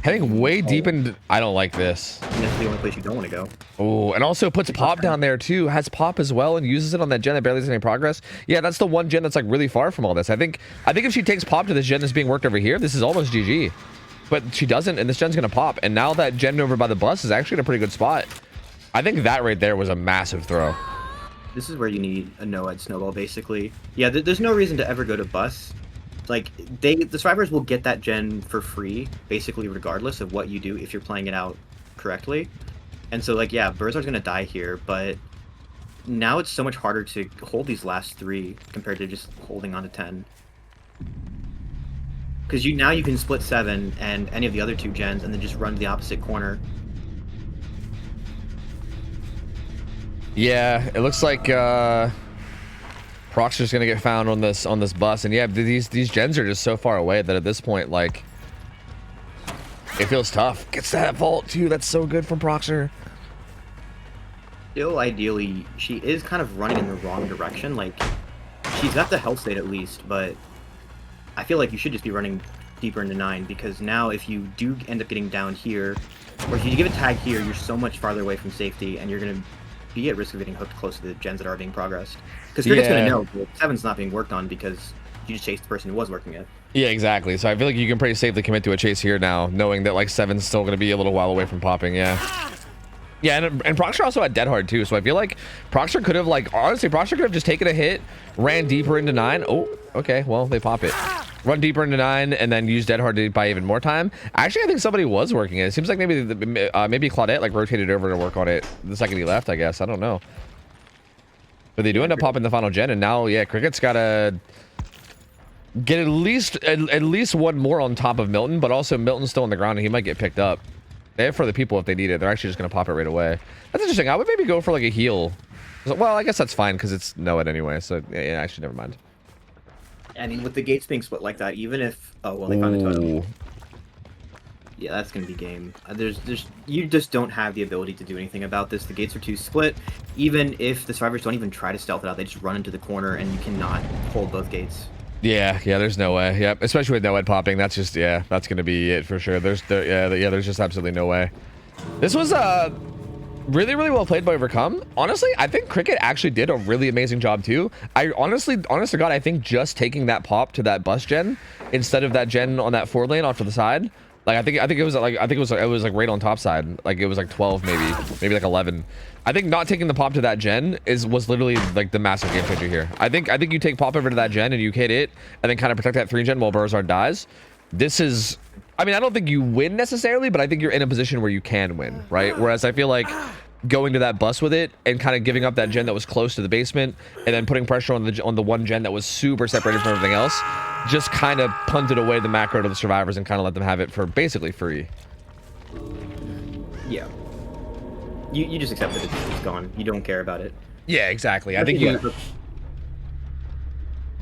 Heading way deep into... I don't like this. That's the only place you don't want to go. Oh, and also puts pop down there too. Has pop as well and uses it on that gen that barely has any progress. Yeah, that's the one gen that's like really far from all this. I think if she takes pop to this gen that's being worked over here, this is almost GG. But she doesn't, and this gen's going to pop. And now that gen over by the bus is actually in a pretty good spot. I think that right there was a massive throw. This is where you need a no-ed snowball, basically. Yeah, there's no reason to ever go to bus. like the survivors will get that gen for free, basically regardless of what you do if you're playing it out correctly. And so like yeah, Burzard's gonna die here, but now it's so much harder to hold these last 3 compared to just holding on to 10. Because now you can split 7 and any of the other 2 gens and then just run to the opposite corner. Yeah, it looks like Proxer's gonna get found on this bus, and yeah, these gens are just so far away that at this point, like, it feels tough. Gets that vault too. That's so good from Proxer. Still, ideally, she is kind of running in the wrong direction. Like, she's got the health state at least, but I feel like you should just be running deeper into 9, because now if you do end up getting down here, or if you give a tag here, you're so much farther away from safety, and you're going to be at risk of getting hooked close to the gens that are being progressed. Because Cricket's going to know that 7's not being worked on because you just chased the person who was working it. Yeah, exactly. So I feel like you can pretty safely commit to a chase here now, knowing that like 7's still going to be a little while away from popping. Yeah. Yeah, and Proxer also had Dead Hard too, so I feel like Proxer could have, like, honestly, Proxer could have just taken a hit, ran deeper into 9. Oh, okay, well, they pop it. Run deeper into 9, and then use Dead Hard to buy even more time. Actually, I think somebody was working it. It seems like maybe maybe Claudette, like, rotated over to work on it the second he left, I guess. I don't know. But they do end up popping the final gen, and now, yeah, Cricket's got to get at least one more on top of Milton, but also Milton's still on the ground, and he might get picked up. They have for the people if they need it. They're actually just going to pop it right away. That's interesting. I would maybe go for like a heal. Well, I guess that's fine because it's Noed anyway. So yeah, actually, never mind. I mean, with the gates being split like that, even if they found the totem. Yeah, that's going to be game. You just don't have the ability to do anything about this. The gates are too split. Even if the survivors don't even try to stealth it out, they just run into the corner and you cannot hold both gates. Yeah, there's no way. Yep, especially with Noed popping, that's just, yeah, that's gonna be it for sure. There's just absolutely no way. This was really well played by Overcome. Honestly, I think Cricket actually did a really amazing job too. Honest to God, I think just taking that pop to that bus gen instead of that gen on that 4 lane off to the side. Like I think it was like right on top side. Like it was like 12 maybe like 11. I think not taking the pop to that gen was literally like the massive game changer here. I think you take pop over to that gen and you hit it and then kind of protect that 3 gen while Burzard dies. This is, I mean, I don't think you win necessarily, but I think you're in a position where you can win, right? Whereas I feel like going to that bus with it and kind of giving up that gen that was close to the basement and then putting pressure on the one gen that was super separated from everything else just kind of punted away the macro to the survivors and kind of let them have it for basically free. Yeah. You just accept that it's gone. You don't care about it. Yeah, exactly. I think you...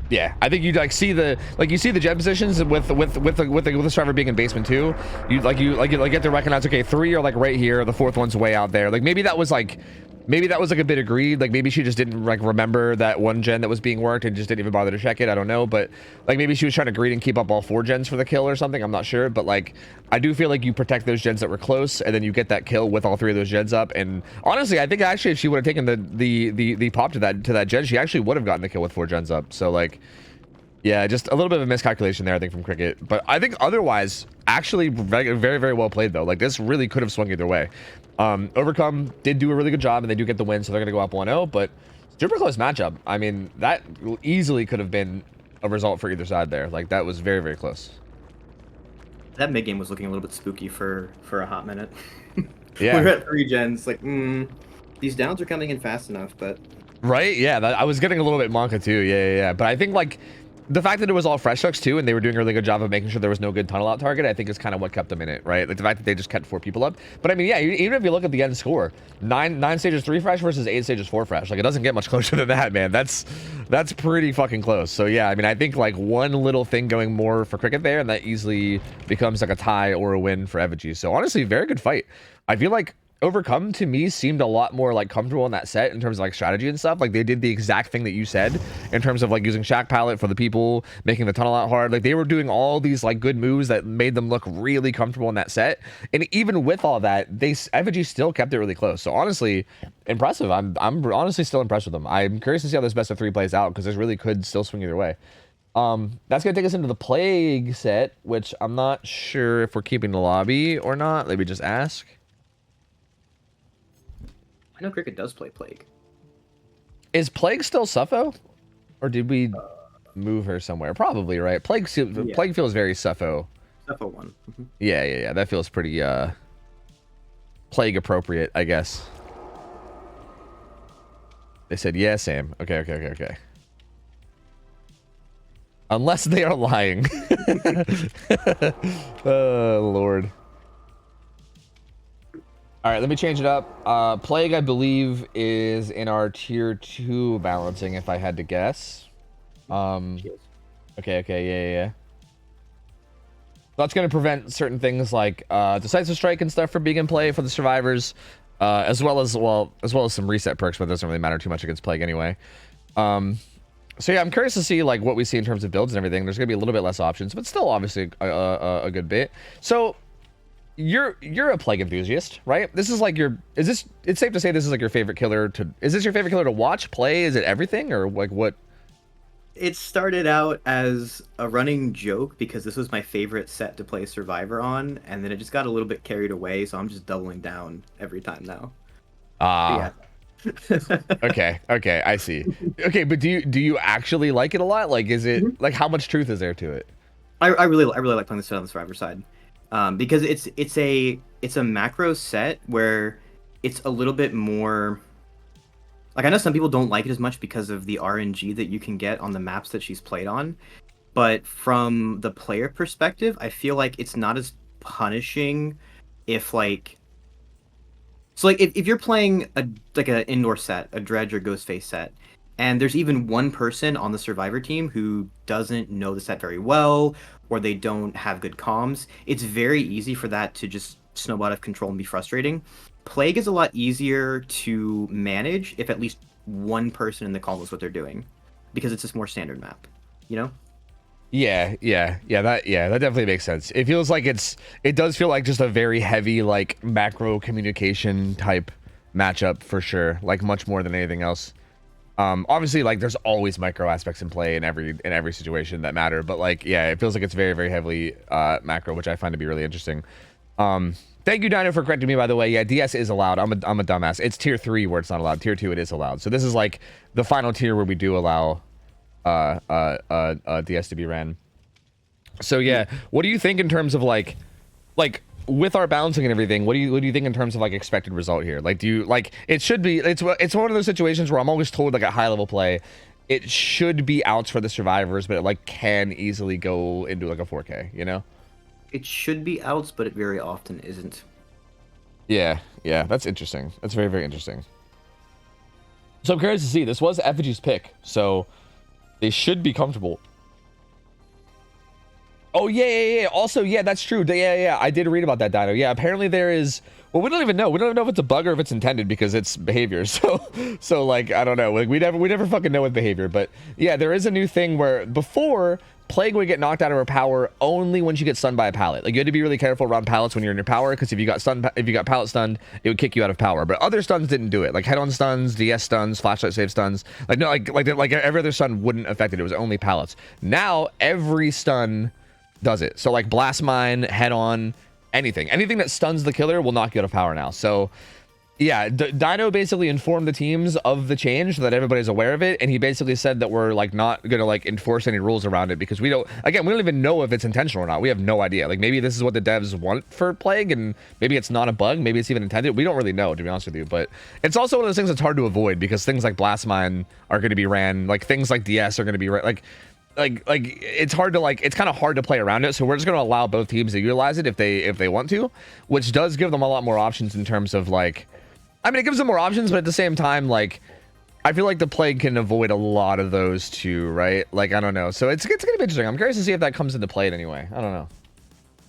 Yeah, I think you like see the gen positions with the survivor being in basement too. You get to recognize, okay, 3 are like right here, the 4th one's way out there. Like maybe that was like a bit agreed. Like maybe she just didn't like remember that one gen that was being worked and just didn't even bother to check it. I don't know, but like maybe she was trying to greed and keep up all 4 gens for the kill or something. I'm not sure, but like I do feel like you protect those gens that were close and then you get that kill with all 3 of those gens up. And honestly, I think actually if she would have taken the pop to that gen, she actually would have gotten the kill with 4 gens up. So like, yeah, just a little bit of a miscalculation there, I think, from Cricket. But I think otherwise, actually very well played though. Like this really could have swung either way. Overcome did do a really good job and they do get the win, so they're gonna go up 1-0, but super close matchup. I mean, that easily could have been a result for either side there. Like that was very close. That mid game was looking a little bit spooky for a hot minute. Yeah. We're at 3 gens, like, these downs are coming in fast enough, but right, yeah, I was getting a little bit monka too. Yeah. But I think like the fact that it was all fresh hooks too, and they were doing a really good job of making sure there was no good tunnel out target, I think is kind of what kept them in it, right? Like the fact that they just kept 4 people up. But I mean, yeah, even if you look at the end score, 9 stages 3 fresh versus 8 stages 4 fresh, like it doesn't get much closer than that, man. That's pretty fucking close. So yeah, I mean, I think like one little thing going more for Cricket there, and that easily becomes like a tie or a win for Effigy. So honestly, very good fight. I feel like Overcome to me seemed a lot more like comfortable in that set in terms of like strategy and stuff. Like they did the exact thing that you said in terms of like using Shack Palette for the people, making the tunnel out hard. Like they were doing all these like good moves that made them look really comfortable in that set. And even with all that, Effigy still kept it really close. So honestly, impressive. I'm honestly still impressed with them. I'm curious to see how this best of 3 plays out because this really could still swing either way. That's gonna take us into the Plague set, which I'm not sure if we're keeping the lobby or not. Let me just ask. I know Cricket does play Plague. Is Plague still Suffo? Or did we... move her somewhere. Probably, right? Plague feels very Cepho. Cepho one. Yeah. That feels pretty plague appropriate, I guess. They said, yeah, Sam. Okay. Unless they are lying. Oh, Lord. All right, let me change it up. Plague, I believe, is in our tier 2 balancing, if I had to guess. Okay, yeah. That's going to prevent certain things like decisive strike and stuff from being in play for the survivors, as well as some reset perks, but it doesn't really matter too much against Plague anyway. So yeah, I'm curious to see like what we see in terms of builds and everything. There's going to be a little bit less options, but still obviously a good bit. So you're a Plague enthusiast, right? This is like it's safe to say this is like your favorite killer is this your favorite killer to watch, play? Is it everything, or like what? It started out as a running joke because this was my favorite set to play Survivor on, and then it just got a little bit carried away, so I'm just doubling down every time now. Yeah. Okay, I see. Okay, but do you actually like it a lot? Like, is it like how much truth is there to it? I really like playing this set on the Survivor side, because it's a macro set where it's a little bit more. Like, I know some people don't like it as much because of the RNG that you can get on the maps that she's played on, but from the player perspective, I feel like it's not as punishing if like. So like if you're playing an indoor set, a Dredge or Ghostface set, and there's even one person on the Survivor team who doesn't know the set very well, or they don't have good comms, it's very easy for that to just snowball out of control and be frustrating. Plague is a lot easier to manage if at least one person in the call knows what they're doing, because it's just more standard map, you know? Yeah, that definitely makes sense. It feels like it does feel like just a very heavy like macro communication type matchup for sure, like much more than anything else. Obviously like there's always micro aspects in play in every situation that matter, but like yeah, it feels like it's very, very heavily macro, which I find to be really interesting. Thank you, Dino, for correcting me, by the way. Yeah, DS is allowed. I'm a dumbass. It's tier 3 where it's not allowed. Tier 2 it is allowed. So this is like the final tier where we do allow DS to be ran. So yeah, what do you think in terms of like with our balancing and everything? What do you think in terms of like expected result here? Like, do you like it should be? It's one of those situations where I'm always told like at high level play, it should be outs for the survivors, but it like can easily go into like a 4K. You know? It should be outs, but it very often isn't. Yeah, that's interesting. That's very, very interesting. So I'm curious to see. This was Effigy's pick, so they should be comfortable. Oh, yeah. Also, yeah, that's true. Yeah. I did read about that, Dino. Yeah, apparently there is... Well, we don't even know. We don't even know if it's a bug or if it's intended because it's behavior. So like, I don't know. Like, we never fucking know with behavior. But yeah, there is a new thing where before... Plague would get knocked out of her power only when she gets stunned by a pallet. Like you had to be really careful around pallets when you're in your power, because if you got pallet stunned, it would kick you out of power. But other stuns didn't do it. Like head-on stuns, DS stuns, flashlight save stuns. Like no, like every other stun wouldn't affect it. It was only pallets. Now every stun does it. So like blast mine, head-on, anything that stuns the killer will knock you out of power now. So yeah, Dino basically informed the teams of the change so that everybody's aware of it, and he basically said that we're like not gonna like enforce any rules around it because we don't even know if it's intentional or not. We have no idea. Like maybe this is what the devs want for Plague, and maybe it's not a bug, maybe it's even intended. We don't really know, to be honest with you. But it's also one of those things that's hard to avoid because things like Blast Mine are going to be ran, like things like DS are going to be like it's hard to like, it's kind of hard to play around it. So we're just going to allow both teams to utilize it if they want to, which does give them a lot more options in terms of like. I mean, it gives them more options, but at the same time, like, I feel like the Plague can avoid a lot of those too, right? Like, I don't know. So it's going to be interesting. I'm curious to see if that comes into play in any way. I don't know.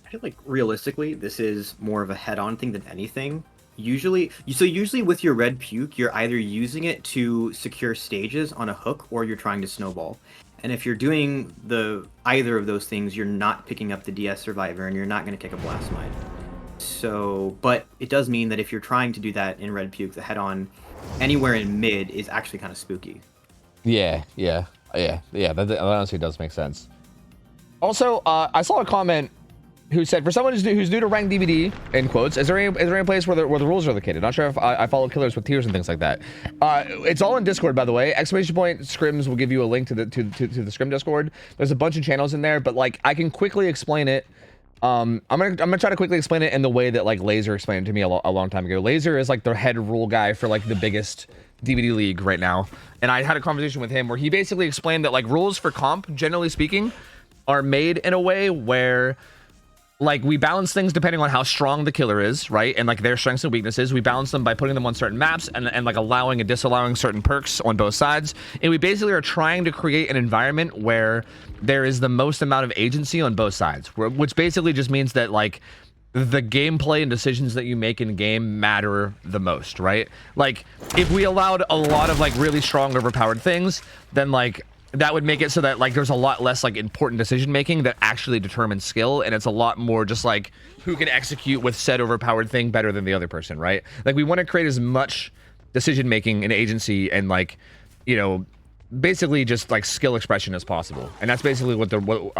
I feel like realistically, this is more of a head-on thing than anything. Usually with your red puke, you're either using it to secure stages on a hook or you're trying to snowball. And if you're doing either of those things, you're not picking up the DS survivor and you're not going to kick a blast mine. So, but it does mean that if you're trying to do that in red puke, the head-on anywhere in mid is actually kind of spooky. Yeah. That honestly does make sense. Also, I saw a comment who said, for someone who's new to ranked DVD, in quotes, is there any place where the rules are located? Not sure if I follow killers with tiers and things like that. It's all in Discord, by the way. Exclamation point scrims will give you a link to the scrim Discord. There's a bunch of channels in there, but like I can quickly explain it. I'm gonna try to quickly explain it in the way that like Laser explained it to me a long time ago. Laser is like the head rule guy for like the biggest DVD league right now, and I had a conversation with him where he basically explained that like rules for comp, generally speaking, are made in a way where like we balance things depending on how strong the killer is, right? And like their strengths and weaknesses. We balance them by putting them on certain maps and like allowing and disallowing certain perks on both sides. And we basically are trying to create an environment where there is the most amount of agency on both sides, which basically just means that like the gameplay and decisions that you make in game matter the most, right? Like if we allowed a lot of like really strong overpowered things, then like that would make it so that like there's a lot less like important decision making that actually determines skill, and it's a lot more just like who can execute with said overpowered thing better than the other person, right? Like we want to create as much decision making and agency and like, you know, basically just like skill expression as possible, and that's basically what the rules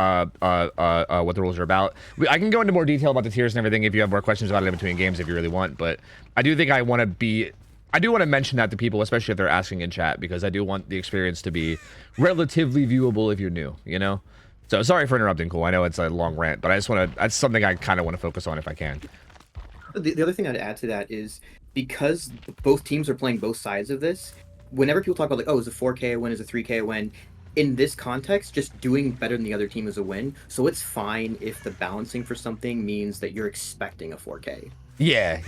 are about. I can go into more detail about the tiers and everything if you have more questions about it in between games if you really want, but I do think I want to mention that to people, especially if they're asking in chat, because I do want the experience to be relatively viewable if you're new, you know? So sorry for interrupting, Cole. I know it's a long rant, but I just want to, that's something I kind of want to focus on if I can. The other thing I'd add to that is because both teams are playing both sides of this, whenever people talk about like, oh, is a 4K a win, is a 3K a win, in this context, just doing better than the other team is a win. So it's fine if the balancing for something means that you're expecting a 4K. Yeah.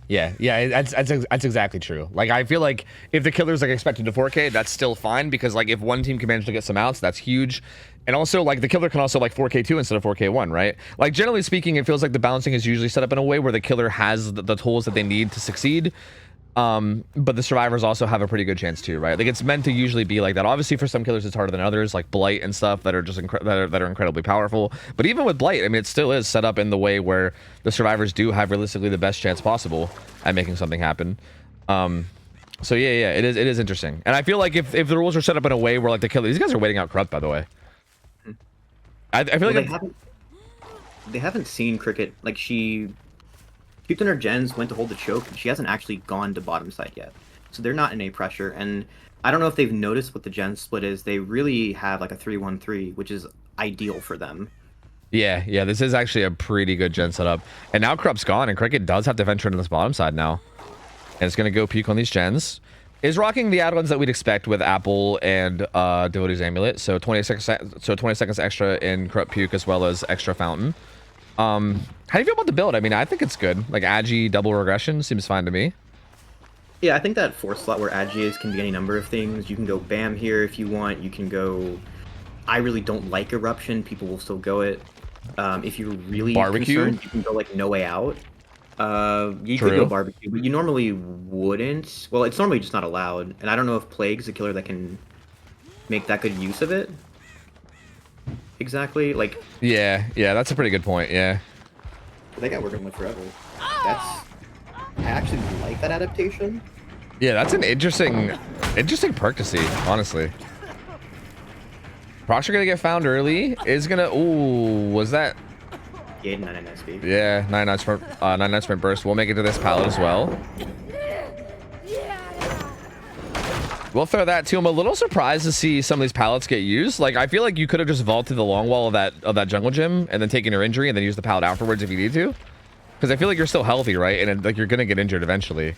That's exactly true. Like I feel like if the killer's like expected to 4K, that's still fine, because like if one team can manage to get some outs, that's huge. And also like the killer can also like 4K2 instead of 4K1, right? Like generally speaking, it feels like the balancing is usually set up in a way where the killer has the tools that they need to succeed. But the survivors also have a pretty good chance too, right? Like it's meant to usually be like that. Obviously for some killers it's harder than others, like Blight and stuff that are just that are incredibly powerful. But even with Blight, I mean, it still is set up in the way where the survivors do have realistically the best chance possible at making something happen. So yeah, it is interesting. And I feel like if the rules are set up in a way where like the killer, these guys are waiting out Corrupt, by the way. I feel like they haven't seen Cricket. Like she peeped in her gens, went to hold the choke, and she hasn't actually gone to bottom side yet. So they're not in a pressure, and I don't know if they've noticed what the gen split is. They really have like a 3-1-3, which is ideal for them. Yeah, this is actually a pretty good gen setup. And now Corrupt's gone, and Cricket does have to venture into this bottom side now. And it's going to go puke on these gens. Is rocking the add-ons that we'd expect with Apple and Devotee's Amulet. So 20 seconds extra in Corrupt Puke as well as extra Fountain. How do you feel about the build? I mean, I think it's good. Like Agi double regression seems fine to me. Yeah, I think that fourth slot where Agi is can be any number of things. You can go Bam here if you want. You can go... I really don't like Eruption. People will still go it. If you're really concerned, you can go like No Way Out. You could go Barbecue, but you normally wouldn't. Well, it's normally just not allowed. And I don't know if Plague's a killer that can make that good use of it. Exactly, like... Yeah, that's a pretty good point, yeah. They got working with forever. I actually like that adaptation. Yeah, that's an interesting perk to see, honestly. Procs are gonna get found early. Is gonna... Ooh, was that... Yeah, 99 SP. Yeah, 99 sprint burst. We'll make it to this pallet as well. We'll throw that too. I'm a little surprised to see some of these pallets get used. Like, I feel like you could have just vaulted the long wall of that jungle gym and then taken your injury and then use the pallet afterwards if you need to. Because I feel like you're still healthy, right? And like you're gonna get injured eventually.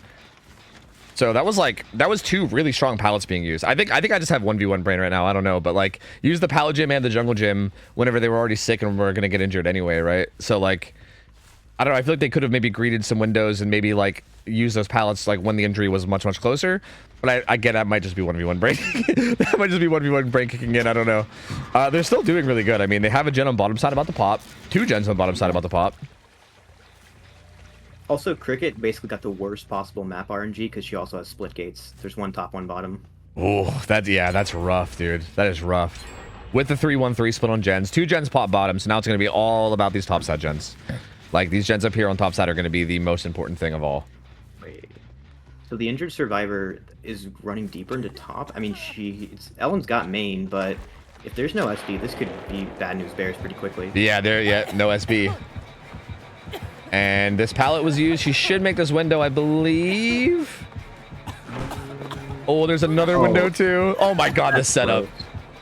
So that was two really strong pallets being used. I think I just have 1v1 brain right now. I don't know, but like use the pallet gym and the jungle gym whenever they were already sick and were gonna get injured anyway, right? So like, I don't know. I feel like they could have maybe greeted some windows and maybe like use those pallets like when the injury was much closer. But I get that might just be 1v1 brain. That might just be 1v1 brain kicking in. I don't know. They're still doing really good. I mean, they have a gen on bottom side about to pop. 2 gens on bottom side about to pop. Also, Cricket basically got the worst possible map RNG because she also has split gates. There's one top, one bottom. Oh, that's rough, dude. That is rough. With the 3-1-3 split on gens, 2 gens pop bottom, so now it's going to be all about these top side gens. Like, these gens up here on top side are going to be the most important thing of all. Wait. So the injured survivor is running deeper into top? I mean, Ellen's got main, but if there's no SB, this could be bad news bears pretty quickly. Yeah, no SB. And this pallet was used. She should make this window, I believe. Oh, there's another window too. Oh my god, this setup.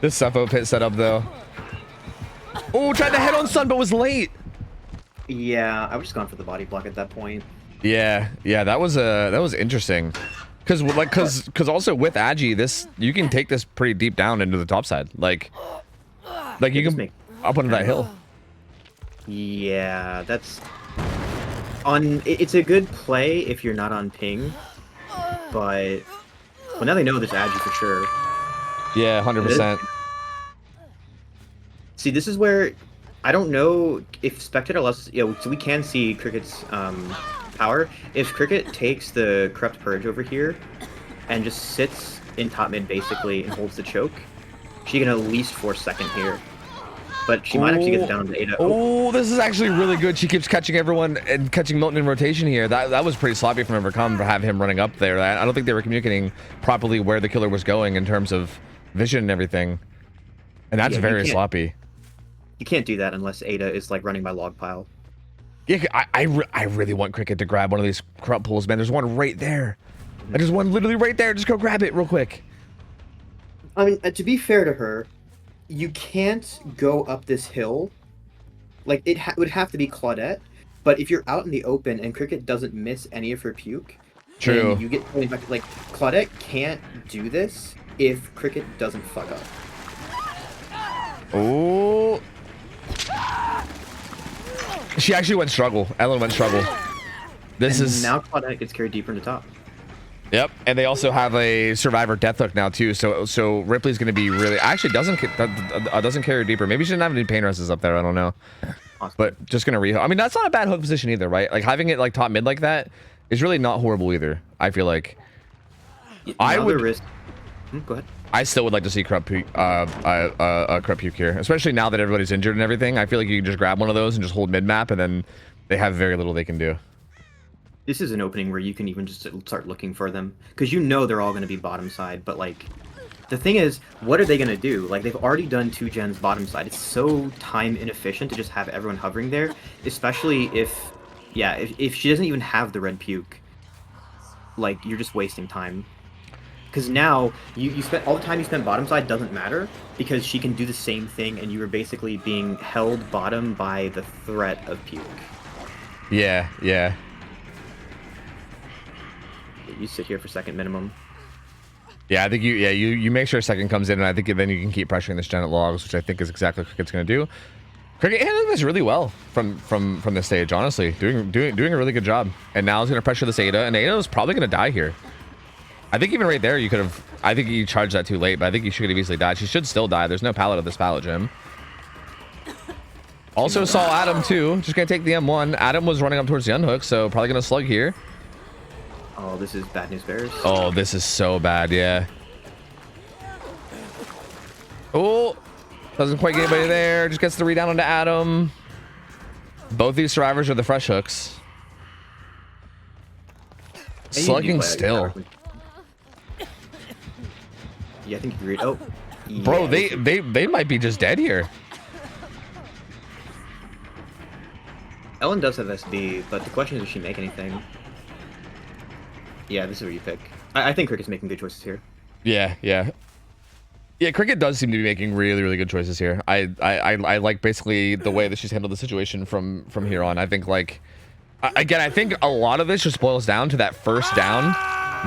This Cepho pit setup though. Oh, tried to head on Sun, but was late. Yeah, I was just gone for the body block at that point. Yeah, that was interesting. Cause also with Agi, this you can take this pretty deep down into the top side. Like you can make up onto that hill. Yeah, that's on. It's a good play if you're not on ping, but well, now they know there's Agi for sure. Yeah, 100%. See, this is where I don't know if Spectator lets, so we can see Cricket's power. If Cricket takes the Corrupt Purge over here and just sits in top mid basically and holds the choke, she can at least force second here. But she might actually get down to Ada. Oh, this is actually really good. She keeps catching everyone and catching Milton in rotation here. That was pretty sloppy from Overcome to have him running up there. I don't think they were communicating properly where the killer was going in terms of vision and everything. And that's very sloppy. You can't do that unless Ada is like running by log pile. Yeah, I really want Cricket to grab one of these corrupt pools, man. There's one right there. There's one literally right there. Just go grab it real quick. I mean, to be fair to her, you can't go up this hill. Like, it would have to be Claudette. But if you're out in the open and Cricket doesn't miss any of her puke, true, you get back. Like, Claudette can't do this if Cricket doesn't fuck up. Oh. She actually went struggle. Ellen went struggle. This is now Claudette gets carried deeper into top. Yep, and they also have a survivor death hook now too. So Ripley's going to be really actually doesn't carry deeper. Maybe she didn't have any pain resses up there. I don't know, awesome. But just gonna rehook. I mean, that's not a bad hook position either, right? Like having it like top mid like that is really not horrible either. I feel like I would risk. Go ahead. I still would like to see corrupt puke here, especially now that everybody's injured and everything. I feel like you can just grab one of those and just hold mid map, and then they have very little they can do. This is an opening where you can even just start looking for them, because you know they're all going to be bottom side, but like the thing is, what are they going to do? Like, they've already done 2 gens bottom side. It's so time inefficient to just have everyone hovering there, especially if she doesn't even have the red puke. Like, you're just wasting time. Because now you spent all the time you spent bottom side doesn't matter, because she can do the same thing, and you were basically being held bottom by the threat of puke. Yeah. You sit here for second minimum. Yeah, I think you make sure second comes in, and I think then you can keep pressuring this gen at logs, which I think is exactly what Cricket's going to do. Cricket handling this really well from this stage, honestly, doing a really good job. And now he's going to pressure this Ada, and Ada is probably going to die here. I think even right there you could have. I think you charged that too late, but I think you should have easily died. She should still die. There's no pallet of this pallet gym. Also saw Adam too. Just gonna take the M1. Adam was running up towards the unhook, so probably gonna slug here. Oh, this is bad news bears. Oh, this is so bad, yeah. Oh, doesn't quite get anybody there. Just gets the read down onto Adam. Both these survivors are the fresh hooks. Slugging still. Yeah, I think you agreed. Oh, yeah. Bro, they might be just dead here. Ellen does have SB, but the question is, does she make anything? Yeah, this is where you pick. I think Cricket's making good choices here. Yeah. Cricket does seem to be making really good choices here. I like basically the way that she's handled the situation from here on. I think like again, I think a lot of this just boils down to that first down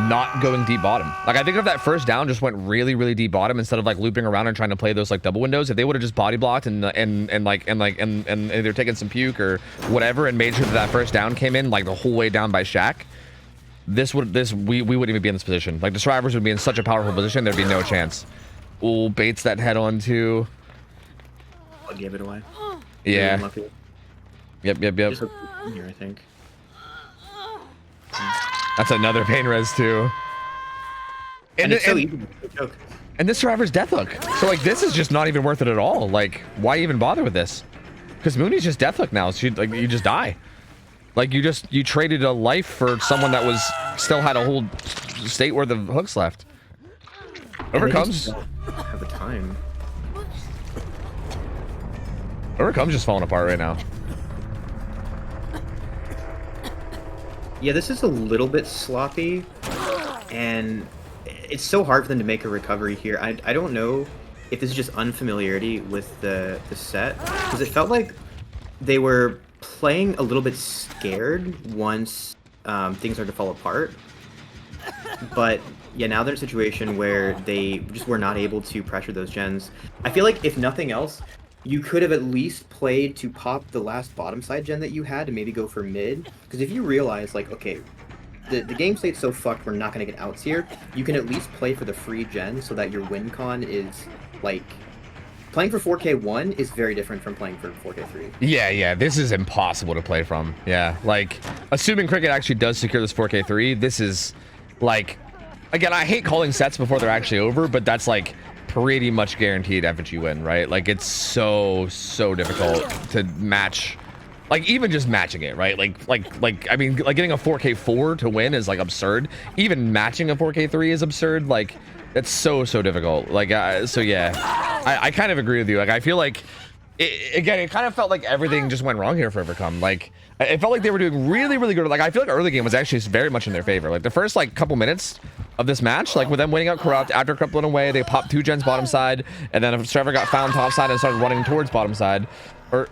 not going deep bottom. Like, I think if that first down just went really deep bottom instead of like looping around and trying to play those like double windows, if they would have just body blocked and they're taking some puke or whatever and made sure that first down came in like the whole way down by Shaq, we wouldn't even be in this position. Like, the survivors would be in such a powerful position, there'd be no chance. Ooh, baits that head on too. I gave it away. Yeah. Yep. Just here, I think. That's another pain res too. And this survivor's death hook. So like, this is just not even worth it at all. Like, why even bother with this? Because Mooney's just death hook now. So you just die. Like, you traded a life for someone that was still had a whole state worth of hooks left. Overcomes. Have the time. Overcomes just falling apart right now. Yeah, this is a little bit sloppy, and it's so hard for them to make a recovery here. I don't know if this is just unfamiliarity with the set, because it felt like they were playing a little bit scared once things started to fall apart. But yeah, now they're in a situation where they just were not able to pressure those gens. I feel like if nothing else, you could have at least played to pop the last bottom side gen that you had and maybe go for mid. Because if you realize, like, okay, the game state's so fucked we're not going to get outs here, you can at least play for the free gen so that your win con is, like... Playing for 4K1 is very different from playing for 4K3. Yeah, this is impossible to play from. Yeah, like, assuming Cricket actually does secure this 4K3, this is, like... Again, I hate calling sets before they're actually over, but that's, like, pretty much guaranteed effigy win, right? Like, it's so difficult to match... Like, even just matching it, right? Like, I mean, like, getting a 4K4 to win is, like, absurd. Even matching a 4K3 is absurd. Like, it's so difficult. Like, so yeah, I kind of agree with you. Like, I feel like, it kind of felt like everything just went wrong here for Overcome. Like, it felt like they were doing really good. Like, I feel like early game was actually very much in their favor. Like, the first, like, couple minutes of this match, like, with them winning out Corrupt, after Corrupt went away, they popped 2 gens bottom side, and then if Trevor got found top side and started running towards bottom side, and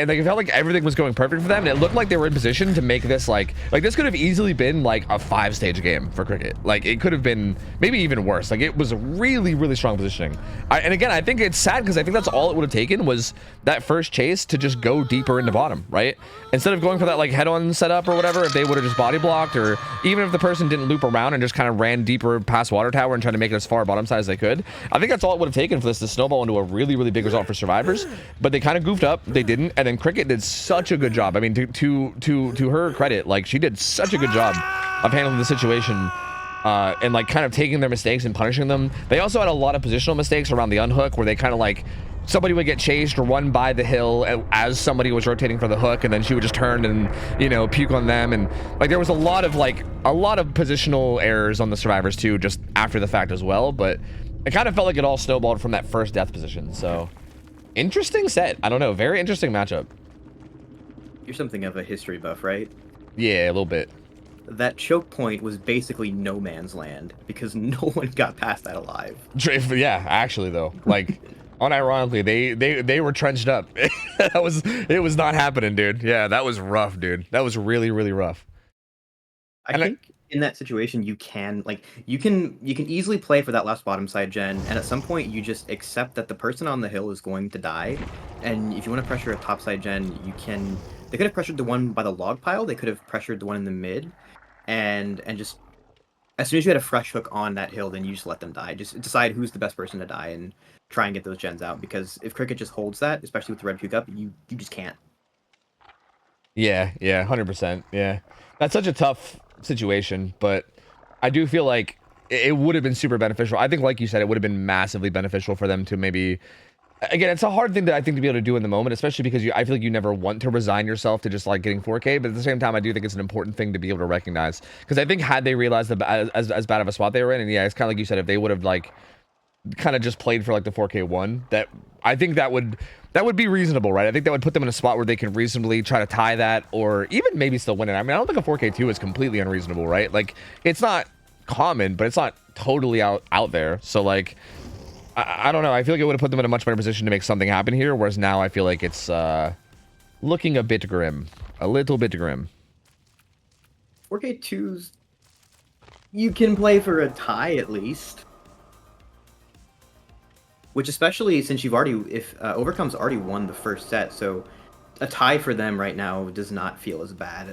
like, it felt like everything was going perfect for them, and it looked like they were in position to make this like this could have easily been like a 5-stage game for Cricket. Like, it could have been maybe even worse. Like, it was really strong positioning. And again, I think it's sad because I think that's all it would have taken was that first chase to just go deeper into bottom, right? Instead of going for that like head-on setup or whatever, if they would have just body blocked, or even if the person didn't loop around and just kind of ran deeper past water tower and tried to make it as far bottom side as they could. I think that's all it would have taken for this to snowball into a really big result for survivors. But they kind of goofed up. They didn't, and then Cricket did such a good job. I mean, to her credit, like, she did such a good job of handling the situation, and like kind of taking their mistakes and punishing them. They also had a lot of positional mistakes around the unhook, where they kind of like somebody would get chased or run by the hill as somebody was rotating for the hook, and then she would just turn and, you know, puke on them. And like, there was a lot of positional errors on the survivors too, just after the fact as well. But it kind of felt like it all snowballed from that first death position. So interesting set. I don't know, very interesting matchup. You're something of a history buff, right? Yeah, a little bit. That choke point was basically no man's land because no one got past that alive. Yeah, actually though, like, unironically, they were trenched up. It was not happening, dude. Yeah, that was rough, dude. That was really rough. I think in that situation you can easily play for that last bottom side gen, and at some point you just accept that the person on the hill is going to die, and if you want to pressure a top side gen, you can. They could have pressured the one by the log pile. They could have pressured the one in the mid, and just as soon as you had a fresh hook on that hill, then you just let them die. Just decide who's the best person to die and try and get those gens out, because if Cricket just holds that, especially with the red puke up, you just can't. Yeah, 100%. Yeah, that's such a tough situation, but I do feel like it would have been super beneficial. I think, like you said, it would have been massively beneficial for them to maybe. Again, it's a hard thing to be able to do in the moment, especially because I feel like you never want to resign yourself to just like getting 4K, but at the same time, I do think it's an important thing to be able to recognize, because I think had they realized as bad of a spot they were in, and yeah, it's kind of like you said, if they would have like kind of just played for like the 4K1, that I think that would be reasonable, right? I think that would put them in a spot where they can reasonably try to tie that, or even maybe still win it. I mean, I don't think a 4K2 is completely unreasonable, right? Like, it's not common, but it's not totally out there. So like, I don't know. I feel like it would have put them in a much better position to make something happen here, whereas now I feel like it's looking a bit grim. A little bit grim. 4K2s, you can play for a tie at least. Which, especially since you've already, if Overcome's already won the first set, so a tie for them right now does not feel as bad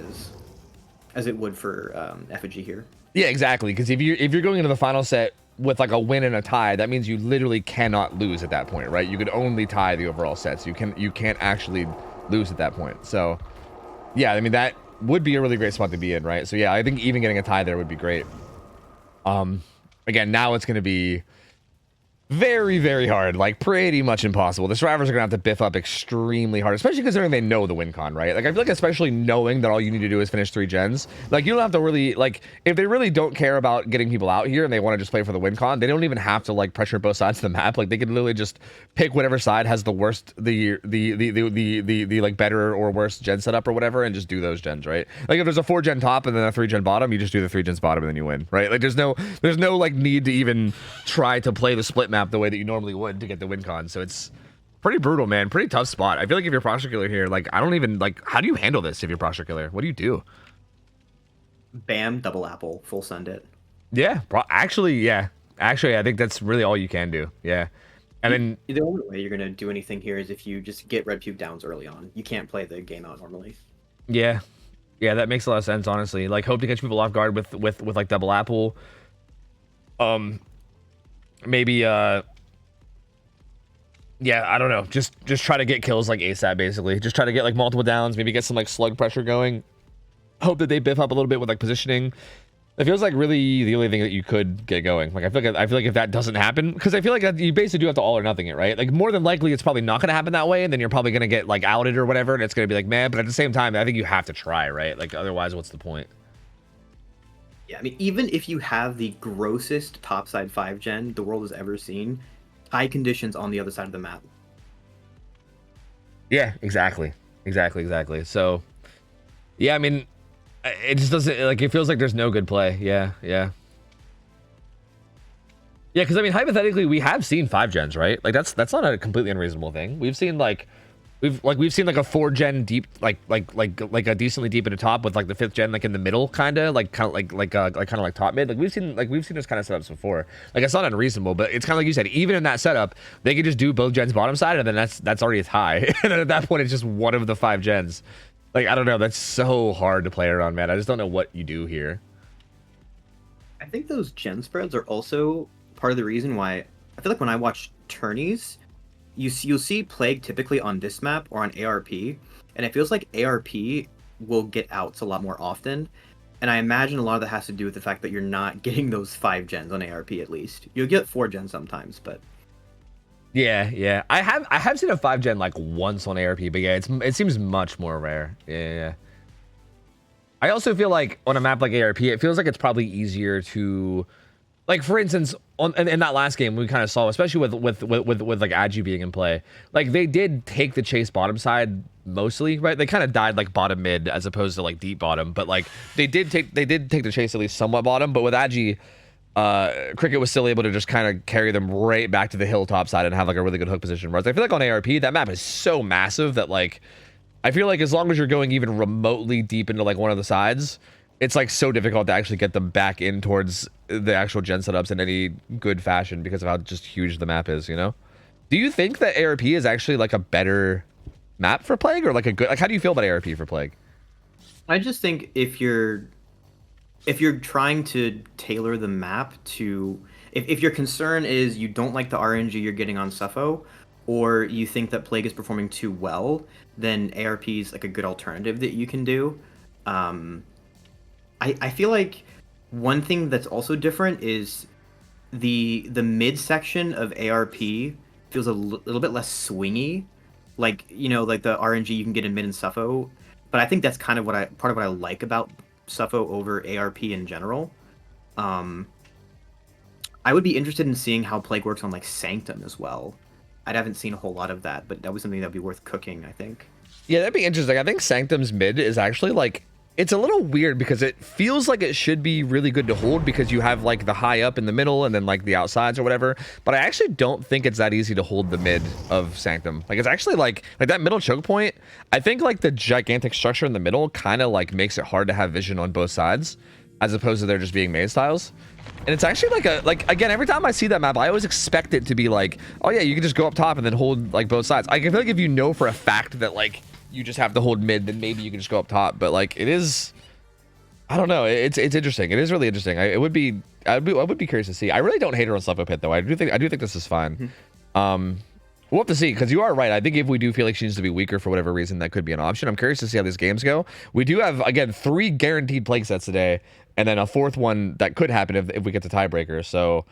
as it would for Effigy here. Yeah, exactly. Because if you're going into the final set with like a win and a tie, that means you literally cannot lose at that point, right? You could only tie the overall sets. You can't actually lose at that point. So yeah, I mean, that would be a really great spot to be in, right? So yeah, I think even getting a tie there would be great. Again, now it's going to be very, very hard, like pretty much impossible. The survivors are gonna have to biff up extremely hard, especially considering they know the win con, right? Like I feel like especially knowing that all you need to do is finish 3 gens, like you don't have to really, like if they really don't care about getting people out here and they want to just play for the win con, they don't even have to like pressure both sides of the map. Like they can literally just pick whatever side has the worst, the like better or worse gen setup or whatever, and just do those gens, right? Like if there's a 4 gen top and then a 3 gen bottom, you just do the 3 gens bottom and then you win, right? Like there's no like need to even try to play the split map the way that you normally would to get the win con. So it's pretty brutal, man. Pretty tough spot. I feel like if you're Posture Killer here, like I don't even like, how do you handle this if you're Posture Killer? What do you do? Bam, double apple, full send it. Yeah, actually, I think that's really all you can do. Yeah. And then The only way you're gonna do anything here is if you just get red pube downs early on. You can't play the game out normally. yeah, that makes a lot of sense, honestly. Like hope to catch people off guard with like double apple. Maybe yeah, I don't know. Just try to get kills like ASAP, basically. Just try to get like multiple downs, maybe get some like slug pressure going. Hope that they biff up a little bit with like positioning. It feels like really the only thing that you could get going. Like I feel like if that doesn't happen, because I feel like you basically do have to all or nothing it, right? Like more than likely it's probably not going to happen that way, and then you're probably going to get like outed or whatever, and it's going to be like, man. But at the same time, I think you have to try, right? Like otherwise, what's the point? Yeah, I mean, even if you have the grossest topside 5 gen the world has ever seen, high conditions on the other side of the map. Yeah, exactly. So, yeah, I mean, it just doesn't, like, it feels like there's no good play. Yeah. Because I mean, hypothetically, we have seen 5 gens, right? Like that's not a completely unreasonable thing. We've seen like we've seen like a 4 gen deep, like a decently deep in the top with like the 5th gen like in the middle, kind of like top mid. Like we've seen this kind of setups before. Like it's not unreasonable, but it's kind of like you said. Even in that setup, they could just do both gens bottom side, and then that's already a tie. And then at that point, it's just one of the 5 gens. Like I don't know. That's so hard to play around, man. I just don't know what you do here. I think those gen spreads are also part of the reason why I feel like when I watch tourneys, you'll see Plague typically on this map or on ARP, and it feels like ARP will get outs a lot more often. And I imagine a lot of that has to do with the fact that you're not getting those 5 gens on ARP at least. You'll get 4 gens sometimes, but yeah. I have seen a 5 gen like once on ARP, but yeah, it seems much more rare. Yeah. I also feel like on a map like ARP, it feels like it's probably easier to, like for instance, in that last game we kind of saw, especially with like Agi being in play, like they did take the chase bottom side mostly, right? They kind of died like bottom mid as opposed to like deep bottom, but like they did take the chase at least somewhat bottom. But with Agi, Cricket was still able to just kind of carry them right back to the hilltop side and have like a really good hook position. Whereas I feel like on ARP, that map is so massive that like I feel like as long as you're going even remotely deep into like one of the sides, it's like so difficult to actually get them back in towards the actual gen setups in any good fashion because of how just huge the map is, you know? Do you think that ARP is actually like a better map for Plague, or like a good, like how do you feel about ARP for Plague? I just think if you're trying to tailor the map to, if your concern is you don't like the RNG you're getting on Suffo, or you think that Plague is performing too well, then ARP is like a good alternative that you can do. I feel like one thing that's also different is the mid section of ARP feels a little bit less swingy, like like the RNG you can get in mid and Suffo. But I think that's kind of part of what I like about Suffo over ARP in general. I would be interested in seeing how Plague works on like Sanctum as well. I haven't seen a whole lot of that, but that was something that'd be worth cooking, I think. Yeah, that'd be interesting. I think Sanctum's mid is actually like, it's a little weird because it feels like it should be really good to hold because you have like the high up in the middle and then like the outsides or whatever. But I actually don't think it's that easy to hold the mid of Sanctum. Like it's actually like that middle choke point. I think like the gigantic structure in the middle kind of like makes it hard to have vision on both sides, as opposed to there just being maze tiles. And it's actually like again, every time I see that map, I always expect it to be like, oh yeah, you can just go up top and then hold like both sides. I feel like if you know for a fact that like you just have to hold mid, then maybe you can just go up top. But like it is, I don't know. It's interesting. It is really interesting. I would be curious to see. I really don't hate her on Sluffa Pit though. I do think this is fine. We'll have to see, because you are right. I think if we do feel like she needs to be weaker for whatever reason, that could be an option. I'm curious to see how these games go. We do have, again, 3 guaranteed Plague sets today, and then a 4th one that could happen if we get the tiebreaker. So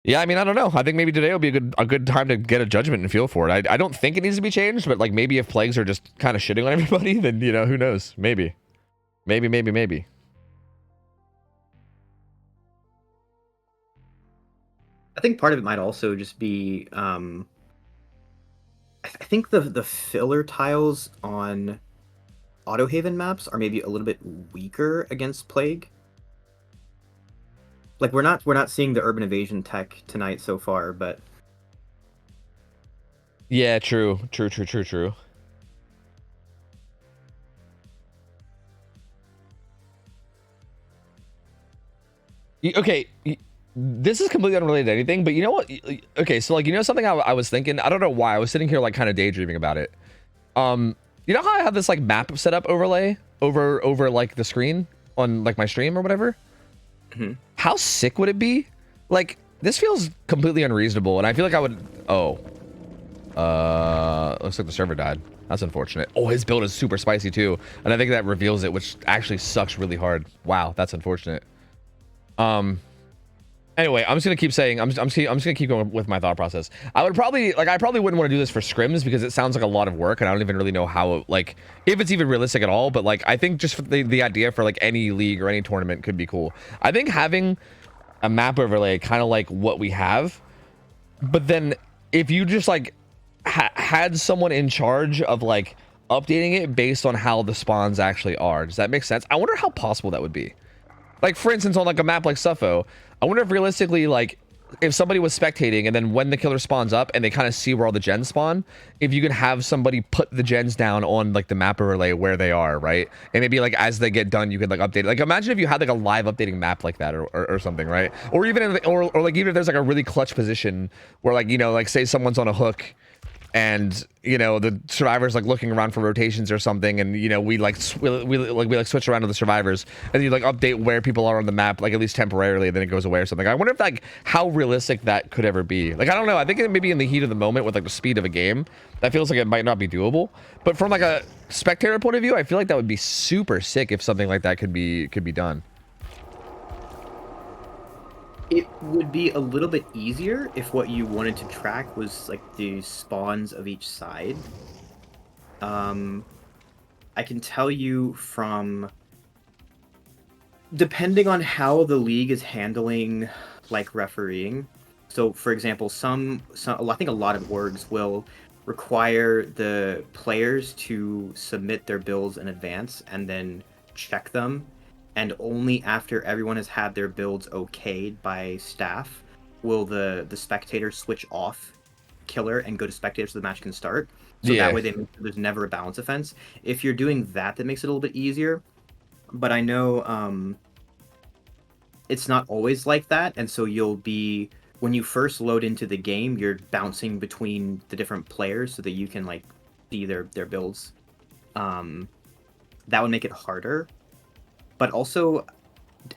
Yeah, I mean, I don't know. I think maybe today will be a good time to get a judgment and feel for it. I don't think it needs to be changed, but like maybe if plagues are just kind of shitting on everybody, then you know, who knows? Maybe. Maybe. I think part of it might also just be I think the filler tiles on AutoHaven maps are maybe a little bit weaker against Plague. Like we're not seeing the urban evasion tech tonight so far, but Yeah, true. Okay, this is completely unrelated to anything, but you know what? Okay, so like, you know something I was thinking? I don't know why. I was sitting here like kind of daydreaming about it. You know how I have this like map setup overlay over like the screen on like my stream or whatever? mm-hmm. How sick would it be? Like, this feels completely unreasonable, and I feel like I would... Oh. Looks like the server died. That's unfortunate. Oh, his build is super spicy too, and I think that reveals it, which actually sucks really hard. Wow, that's unfortunate. Anyway, I'm just gonna keep saying, I'm just gonna keep going with my thought process. I probably wouldn't want to do this for scrims because it sounds like a lot of work, and I don't even really know how, like, if it's even realistic at all. But like, I think just for the idea for like any league or any tournament could be cool. I think having a map overlay, kind of like what we have, but then if you just like had someone in charge of like updating it based on how the spawns actually are. Does that make sense? I wonder how possible that would be. Like, for instance, on like a map like Suffo, I wonder if realistically, like, if somebody was spectating and then when the killer spawns up and they kind of see where all the gens spawn, if you can have somebody put the gens down on like the map overlay where they are, right? And maybe like as they get done, you could like update it. Like, imagine if you had like a live updating map like that or something, right? Or even in the, or like even if there's like a really clutch position where like, you know, like say someone's on a hook and you know the survivors like looking around for rotations or something, and you know we switch around to the survivors, and you like update where people are on the map, like at least temporarily, and then it goes away or something. I wonder if like how realistic that could ever be. Like, I don't know, I think it maybe in the heat of the moment with like the speed of a game, that feels like it might not be doable, but from like a spectator point of view, I feel like that would be super sick if something like that could be done. It would be a little bit easier if what you wanted to track was like the spawns of each side. I can tell you from depending on how the league is handling like refereeing. So for example, some I think a lot of orgs will require the players to submit their builds in advance and then check them, and only after everyone has had their builds okayed by staff will the spectator switch off killer and go to spectator so the match can start. So that way there's never a balance offense. If you're doing that, that makes it a little bit easier. But I know it's not always like that, and so you'll be, when you first load into the game, you're bouncing between the different players so that you can like see their builds. That would make it harder. But also,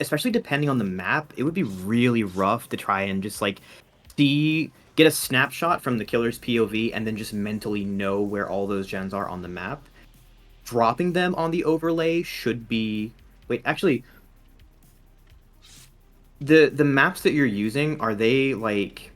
especially depending on the map, it would be really rough to try and just like get a snapshot from the killer's POV and then just mentally know where all those gens are on the map. Dropping them on the overlay should be... Wait, actually, the maps that you're using, are they like...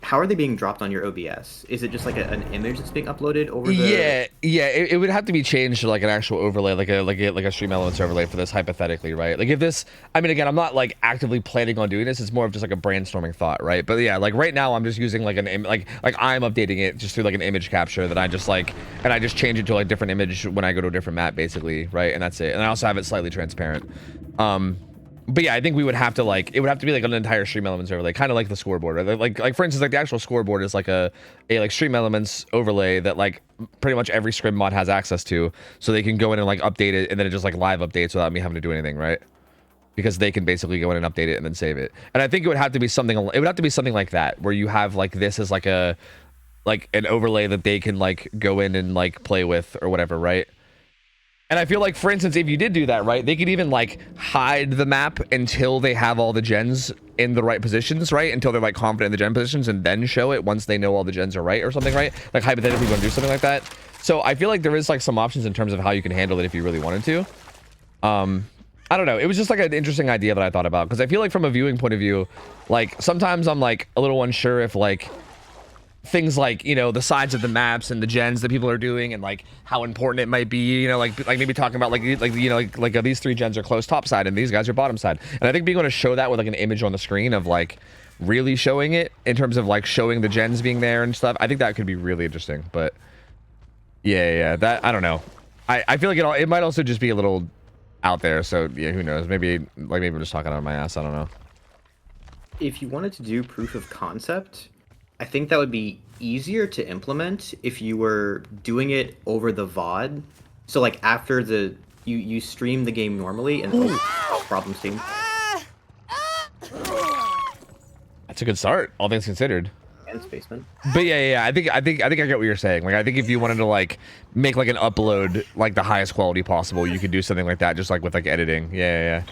How are they being dropped on your OBS? Is it just like an image that's being uploaded over the... Yeah. It would have to be changed to like an actual overlay, like a stream elements overlay for this, hypothetically, right? Like if this, I mean, again, I'm not like actively planning on doing this. It's more of just like a brainstorming thought, right? But yeah, like right now, I'm just using like like I'm updating it just through like an image capture that I just like, and I just change it to like a different image when I go to a different map, basically, right? And that's it. And I also have it slightly transparent. But yeah, I think we would have to like, it would have to be like an entire stream elements overlay, kind of like the scoreboard. Right? Like for instance, like the actual scoreboard is like a like stream elements overlay that like pretty much every scrim mod has access to, so they can go in and like update it, and then it just like live updates without me having to do anything, right? Because they can basically go in and update it and then save it. And I think it would have to be something like that, where you have like this as like an overlay that they can like go in and like play with or whatever, right? And I feel like, for instance, if you did do that, right, they could even like hide the map until they have all the gens in the right positions, right? Until they're like confident in the gen positions, and then show it once they know all the gens are right or something, right? Like hypothetically, you want to do something like that. So I feel like there is like some options in terms of how you can handle it if you really wanted to. I don't know. It was just like an interesting idea that I thought about, because I feel like from a viewing point of view, like sometimes I'm like a little unsure if like things like, you know, the sides of the maps and the gens that people are doing and like how important it might be, you know, like maybe talking about like you know like these 3 gens are close top side and these guys are bottom side. And I think being able to show that with like an image on the screen of like really showing it in terms of like showing the gens being there and stuff, I think that could be really interesting. But yeah, that I don't know. I feel like it might also just be a little out there, so yeah, who knows? Maybe I'm just talking out of my ass. I don't know. If you wanted to do proof of concept, I think that would be easier to implement if you were doing it over the VOD. So like after you stream the game normally and problem team. That's a good start, all things considered. And it's basement. But yeah, I think I get what you're saying. Like I think if you wanted to like make like an upload like the highest quality possible, you could do something like that, just like with like editing. Yeah,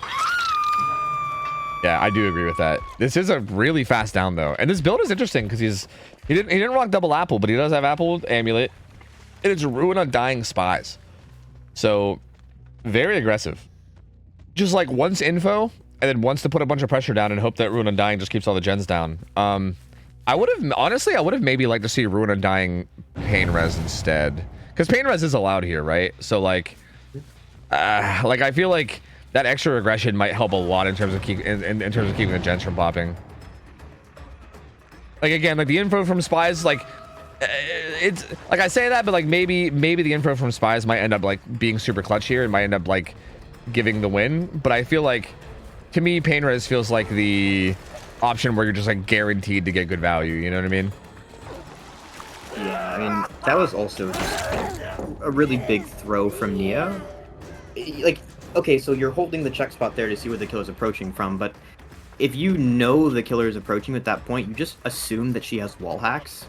I do agree with that. This is a really fast down though, and this build is interesting because he didn't rock double apple, but he does have apple amulet, and it's ruin undying spies. So very aggressive. Just like once info, and then once to put a bunch of pressure down and hope that ruin undying just keeps all the gens down. I would have maybe liked to see Ruin Undying Pain Res instead, because Pain Res is allowed here, right? So like I feel like that extra aggression might help a lot in terms of keeping the gens from popping. Like again, like the info from spies, like it's like I say that, but like maybe the info from spies might end up like being super clutch here and might end up like giving the win. But I feel like, to me, Pain Res feels like the option where you're just like guaranteed to get good value, you know what I mean? Yeah, I mean that was also just a really big throw from Nia. Like, okay, so you're holding the check spot there to see where the killer's approaching from, but if you know the killer is approaching at that point, you just assume that she has wall hacks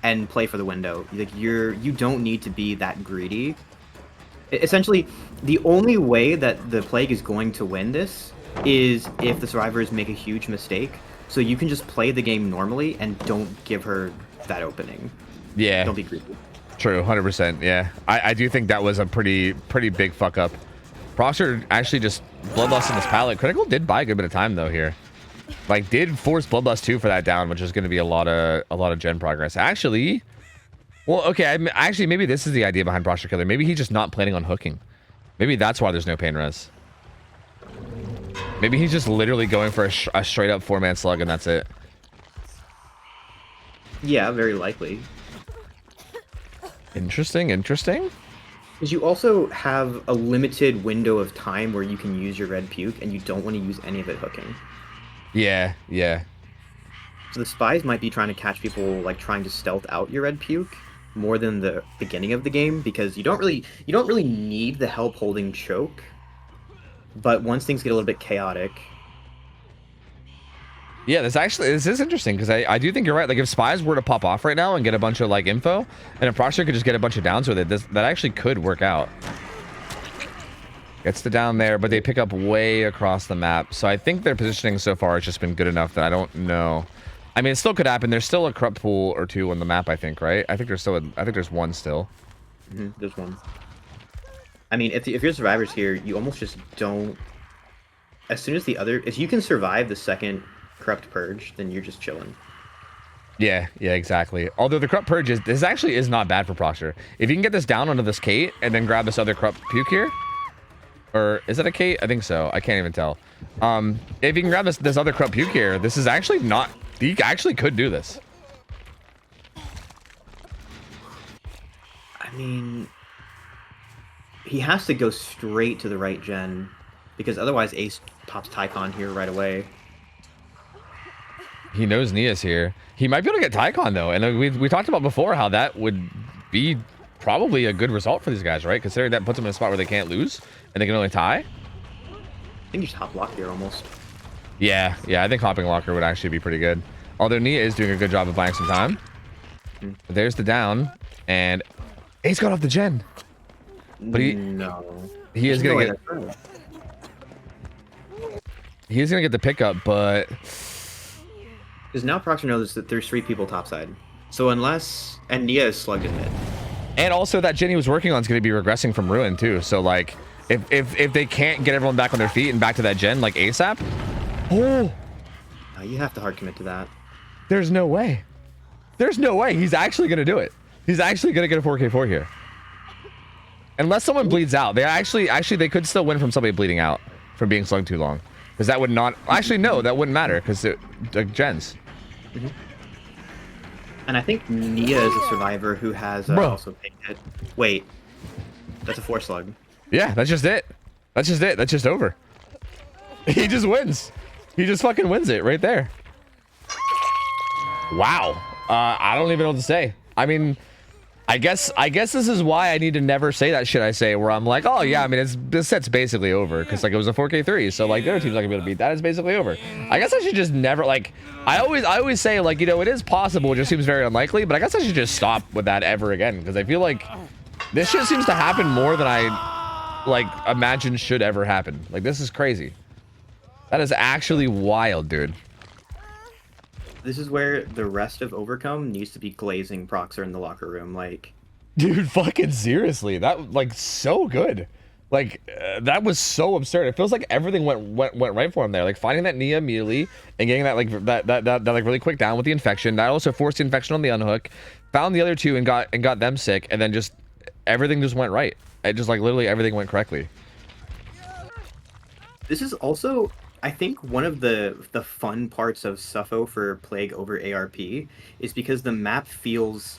and play for the window. Like you don't need to be that greedy. Essentially, the only way that the Plague is going to win this is if the survivors make a huge mistake. So you can just play the game normally and don't give her that opening. Yeah. Don't be greedy. True, 100%. Yeah, I do think that was a pretty big fuck up. Proxer actually just bloodlust in this pallet. Critical did buy a good bit of time though here. Like did force bloodlust 2 for that down, which is going to be a lot of gen progress. Actually, well, okay, actually maybe this is the idea behind Proxer Killer. Maybe he's just not planning on hooking. Maybe that's why there's no pain res. Maybe he's just literally going for a straight up 4-man slug and that's it. Yeah, very likely. Interesting. Because you also have a limited window of time where you can use your red puke, and you don't want to use any of it hooking. Yeah. So the spies might be trying to catch people like trying to stealth out your red puke more than the beginning of the game, because you don't really need the help holding choke. But once things get a little bit chaotic. Yeah, this is interesting, because I do think you're right. Like if spies were to pop off right now and get a bunch of like info, and if Proxer could just get a bunch of downs with it, that actually could work out. Gets the down there, but they pick up way across the map. So I think their positioning so far has just been good enough that I don't know. I mean, it still could happen. There's still a corrupt pool or 2 on the map, I think, right? I think there's 1 still. There's 1. I mean, if you're survivors here, you almost just don't. As soon as if you can survive the second corrupt purge, then you're just chilling. Yeah, exactly. Although the corrupt purge this actually is not bad for Proxer. If you can get this down onto this Kate and then grab this other corrupt puke here, or is it a Kate? I think so. I can't even tell. If you can grab this other corrupt puke here, this is actually not. You actually could do this. I mean, he has to go straight to the right gen, because otherwise Ace pops Tycon here right away. He knows Nia's here. He might be able to get Tycon though, and we talked about before how that would be probably a good result for these guys, right? Considering that puts them in a spot where they can't lose and they can only tie. I think you just hop lock here almost. Yeah, I think hopping locker would actually be pretty good. Although Nia is doing a good job of buying some time. There's the down, and Ace got off the gen. But he is gonna get. He is gonna get the pickup, but because now Proxer knows that there's 3 people topside. So and Nia is slugged in mid. And also that gen he was working on is going to be regressing from Ruin too. So like, If they can't get everyone back on their feet and back to that gen like ASAP, oh, You have to hard commit to that. there's no way. There's no way he's actually gonna do it. He's actually gonna get a 4K4 here. Unless someone bleeds out, they actually they could still win from somebody bleeding out from being slung too long, because that would not actually no, that wouldn't matter because like gens. Mm-hmm. And I think Nia is a survivor who has also picked it. Wait, that's a 4 slug. Yeah, that's just it. That's just it. That's just over. He just wins. He just fucking wins it right there. Wow. I don't even know what to say. I mean, I guess this is why I need to never say that shit I say where I'm like, oh yeah, I mean, this set's basically over because like it was a 4K3, so like the other team's not gonna be able to beat that. It's basically over. I guess I should just never like. I always say like, you know, it is possible. It just seems very unlikely, but I guess I should just stop with that ever again because I feel like this shit seems to happen more than I like imagine should ever happen. Like this is crazy. That is actually wild, dude. This is where the rest of Overcome needs to be glazing Proxer in the locker room. Like, dude, fucking seriously, that like so good. Like that was so absurd. It feels like everything went right for him there. Like finding that Nia immediately and getting that like that like really quick down with the infection. That also forced the infection on the unhook. Found the other two and got them sick, and then just everything just went right. It just like literally everything went correctly. this is also, I think, one of the fun parts of Suffo for Plague over ARP is because the map feels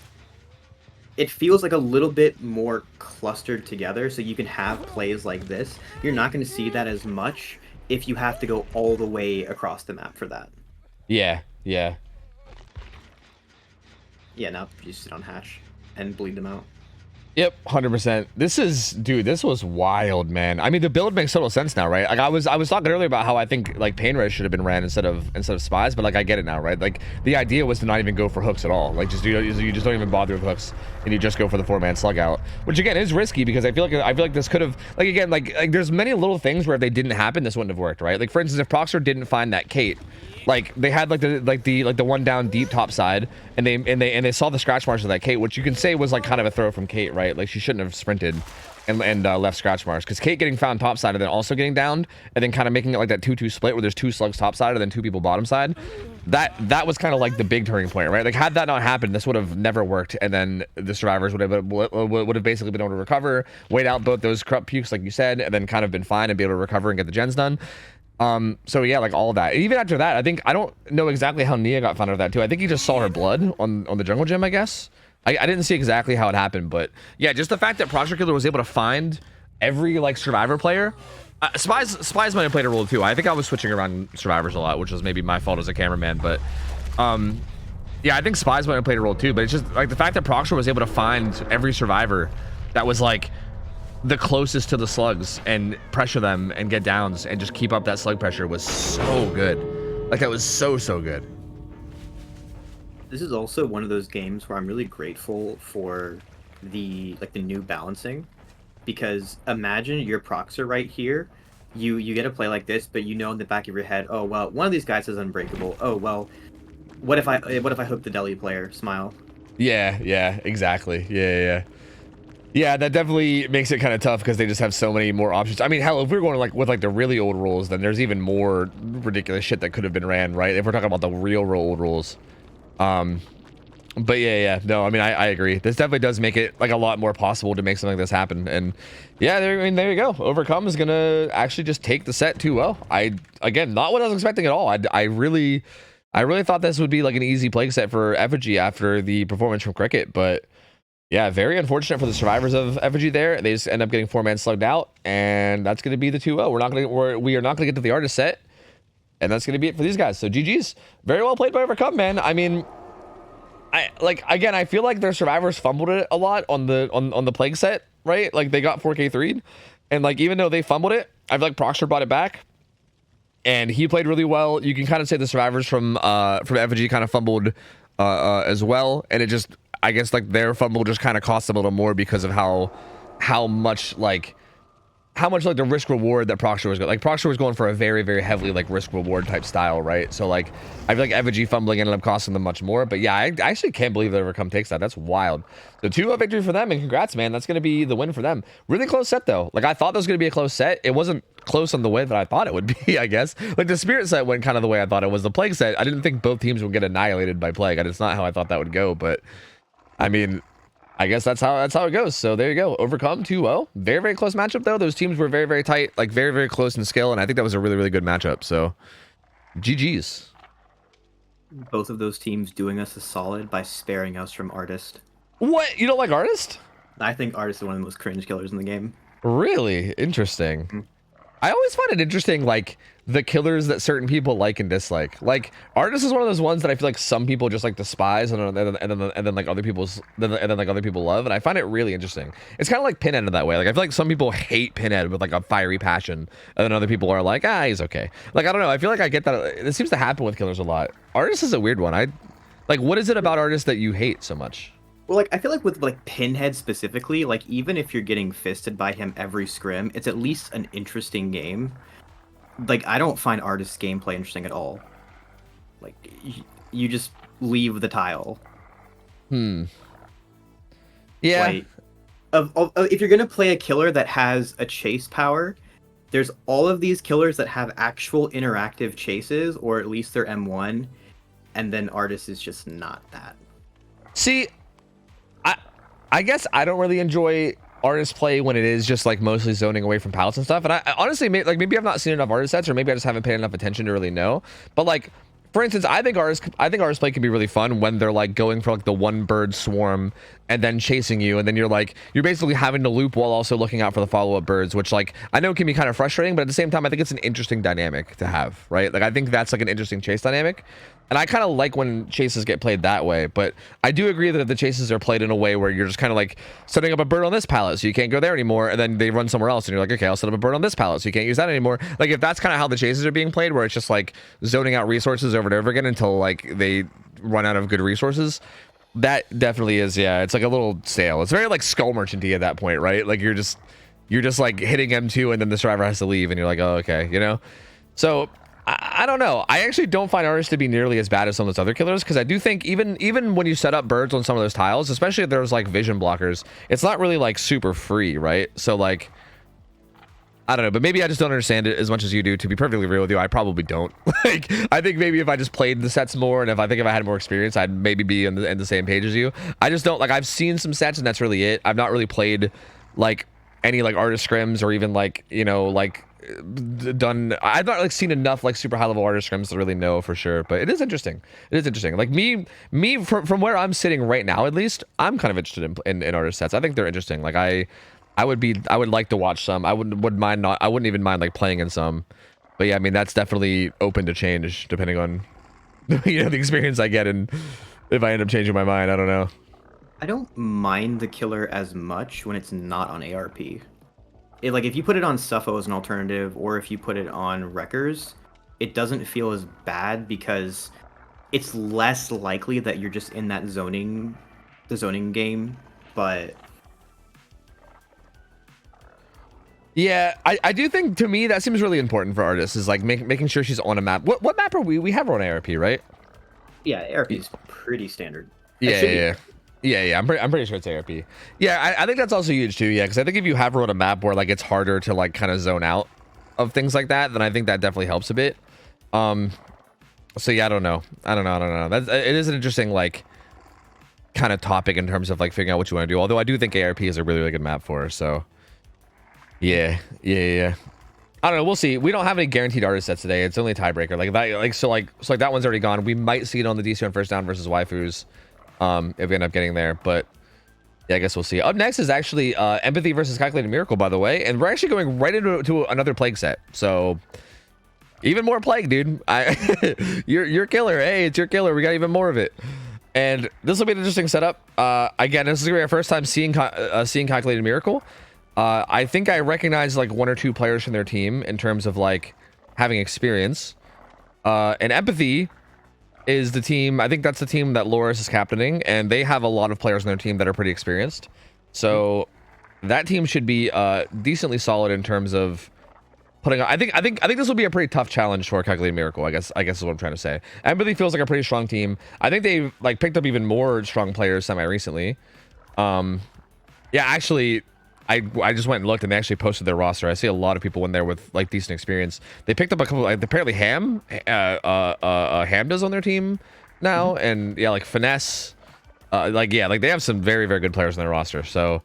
like a little bit more clustered together, so you can have plays like this. You're not going to see that as much if you have to go all the way across the map for that. Yeah. Yeah, now you sit on hatch and bleed them out. Yep, 100%. This was wild, man. I mean, the build makes total sense now, right? Like I was talking earlier about how I think like pain res should have been ran instead of spies, but like I get it now, right? Like the idea was to not even go for hooks at all. Like just you just don't even bother with hooks, and you just go for the 4-man slug out, which again is risky because I feel like this could have like again like there's many little things where if they didn't happen, this wouldn't have worked, right? Like for instance, if Proxer didn't find that Kate. Like they had like the one down deep top side, and they saw the scratch marks of that Kate, which you can say was like kind of a throw from Kate, right? Like she shouldn't have sprinted and left scratch marks, because Kate getting found top side and then also getting downed and then kind of making it like that 2-2 split where there's 2 slugs top side and then 2 people bottom side. That was kind of like the big turning point, right? Like had that not happened, this would have never worked, and then the survivors would have basically been able to recover, wait out both those corrupt pukes like you said, and then kind of been fine and be able to recover and get the gens done. So yeah, like all of that. Even after that, I don't know exactly how Nia got found out of that too. I think he just saw her blood on the jungle gym, I guess. I didn't see exactly how it happened, but yeah, just the fact that Project Killer was able to find every like survivor player. Spies might have played a role too. I think I was switching around survivors a lot, which was maybe my fault as a cameraman, but yeah, I think Spies might have played a role too, but it's just like the fact that Proxer was able to find every survivor that was like the closest to the slugs and pressure them and get downs and just keep up that slug pressure was so good. Like that was so good. This is also one of those games where I'm really grateful for the new balancing, because imagine you're Proxer right here, you get a play like this, but you know in the back of your head, oh well, one of these guys is unbreakable. Oh well, what if I hook the deli player? Smile. Yeah, exactly. Yeah, that definitely makes it kind of tough because they just have so many more options. I mean, hell, if we're going like with like the really old rules, then there's even more ridiculous shit that could have been ran, right? If we're talking about the real old rules. But yeah, no, I mean, I agree. This definitely does make it like a lot more possible to make something like this happen. And yeah, there you go. Overcome is gonna actually just take the set 2-0. Again, not what I was expecting at all. I really thought this would be like an easy plague set for Effigy after the performance from Cricket, but yeah, very unfortunate for the survivors of Effigy there. They just end up getting 4-man slugged out, and that's going to be the 2-0. We are not going to get to the artist set, and that's going to be it for these guys. So GG's. Very well played by Overcome, man. I mean, I feel like their survivors fumbled it a lot on the plague set, right? Like they got 4K3'd, and like even though they fumbled it, I feel like Proxer brought it back, and he played really well. You can kind of say the survivors from Effigy kind of fumbled as well, and it just, I guess like their fumble just kind of cost them a little more because of how much like how much like the risk reward that Proxter was going. Like Proxter was going for a very, very heavily like risk reward type style, right? So like I feel like Effigy fumbling ended up costing them much more. But yeah, I actually can't believe they overcome takes that. That's wild. So 2-0 victory for them, and congrats, man. That's gonna be the win for them. Really close set though. Like I thought that was gonna be a close set. It wasn't close on the way that I thought it would be, I guess. Like the Spirit set went kind of the way I thought it was. The Plague set, I didn't think both teams would get annihilated by Plague. It's not how I thought that would go, but I mean, I guess that's how it goes. So there you go. Overcome 2-0. Very, very close matchup though. Those teams were very, very tight, like very, very close in skill, and I think that was a really, really good matchup. So GG's. Both of those teams doing us a solid by sparing us from Artist. What? You don't like Artist? I think Artist is one of the most cringe killers in the game. Really? Interesting. Mm. I always find it interesting, like the killers that certain people like and dislike. Like Artist is one of those ones that I feel like some people just like despise, and then like other people's, and then like other people love, and I find it really interesting. It's kind of like Pinhead in that way. Like I feel like some people hate Pinhead with like a fiery passion, and then other people are like, he's okay. Like I don't know. I feel like I get that. It seems to happen with killers a lot. Artist is a weird one. Like, what is it about Artist that you hate so much? Well, like I feel like with like Pinhead specifically, like even if you're getting fisted by him every scrim, it's at least an interesting game. Like I don't find Artist's gameplay interesting at all. Like you just leave the tile. Yeah. Like, if you're gonna play a killer that has a chase power, there's all of these killers that have actual interactive chases, or at least they're M1, and then Artist is just not that. See, I guess I don't really enjoy Artist play when it is just like mostly zoning away from palettes and stuff. And I honestly, maybe I've not seen enough Artist sets, or maybe I just haven't paid enough attention to really know. But like, for instance, I think Artist play can be really fun when they're like going for like the one bird swarm and then chasing you, and then you're basically having to loop while also looking out for the follow-up birds, which like I know can be kind of frustrating, but at the same time I think it's an interesting dynamic to have, right? Like I think that's like an interesting chase dynamic, and I kind of like when chases get played that way. But I do agree that the chases are played in a way where you're just kind of like setting up a bird on this pallet so you can't go there anymore, and then they run somewhere else and you're like, okay, I'll set up a bird on this pallet so you can't use that anymore. Like if that's kind of how the chases are being played, where it's just like zoning out resources over and over again until like they run out of good resources, that definitely is, yeah, it's like a little stale. It's very like Skull Merchant-y at that point, right? Like you're just like hitting M2 and then the survivor has to leave and you're like, oh, okay, you know? So I don't know. I actually don't find Artist to be nearly as bad as some of those other killers, because I do think even when you set up birds on some of those tiles, especially if there's like vision blockers, it's not really like super free, right? So like, I don't know, but maybe I just don't understand it as much as you do. To be perfectly real with you, I probably don't. Like, I think maybe if I just played the sets more, and if I had more experience, I'd maybe be in the same page as you. I just don't, like, I've seen some sets and that's really it. I've not really played like any like Artist scrims, or even like, you know, like done. I've not like seen enough like super high level Artist scrims to really know for sure. But it is interesting. It is interesting. Like me from where I'm sitting right now, at least, I'm kind of interested in Artist sets. I think they're interesting. Like I would like to watch some. I wouldn't even mind like playing in some. But yeah, I mean, that's definitely open to change depending on you know, the experience I get, and if I end up changing my mind. I don't know. I don't mind the killer as much when it's not on ARP. Like if you put it on Suffo as an alternative, or if you put it on Wreckers, it doesn't feel as bad because it's less likely that you're just in that zoning game. But yeah, I do think, to me, that seems really important for Artists, is like making sure she's on a map. What map are we? We have her on ARP, right? yeah, ARP is pretty standard. Yeah. I'm pretty sure it's ARP. Yeah, I think that's also huge too. Yeah, because I think if you have her on a map where like it's harder to like kind of zone out of things like that, then I think that definitely helps a bit. So yeah, I don't know. It is an interesting like kind of topic in terms of like figuring out what you want to do. Although I do think ARP is a really, really good map for her. So yeah. I don't know. We'll see. We don't have any guaranteed Artist sets today. It's only a tiebreaker. So that one's already gone. We might see it on the DC on First Down versus Waifus, if we end up getting there. But yeah, I guess we'll see. Up next is actually Empathy versus Calculated Miracle, by the way, and we're actually going right into another Plague set. So even more Plague, dude. Your killer. Hey, it's your killer. We got even more of it. And this will be an interesting setup. Again, this is gonna be our first time seeing Calculated Miracle. I think I recognize like one or two players from their team in terms of like having experience. And Empathy is the team. I think that's the team that Loris is captaining, and they have a lot of players on their team that are pretty experienced. So that team should be decently solid in terms of putting on. I think this will be a pretty tough challenge for Calculated Miracle. I guess is what I'm trying to say. Empathy feels like a pretty strong team. I think they've like picked up even more strong players semi recently. Yeah, actually, I just went and looked and they actually posted their roster. I see a lot of people in there with like decent experience. They picked up a couple. Like, apparently Ham does on their team now, and yeah, like Finesse. Like they have some very good players on their roster. So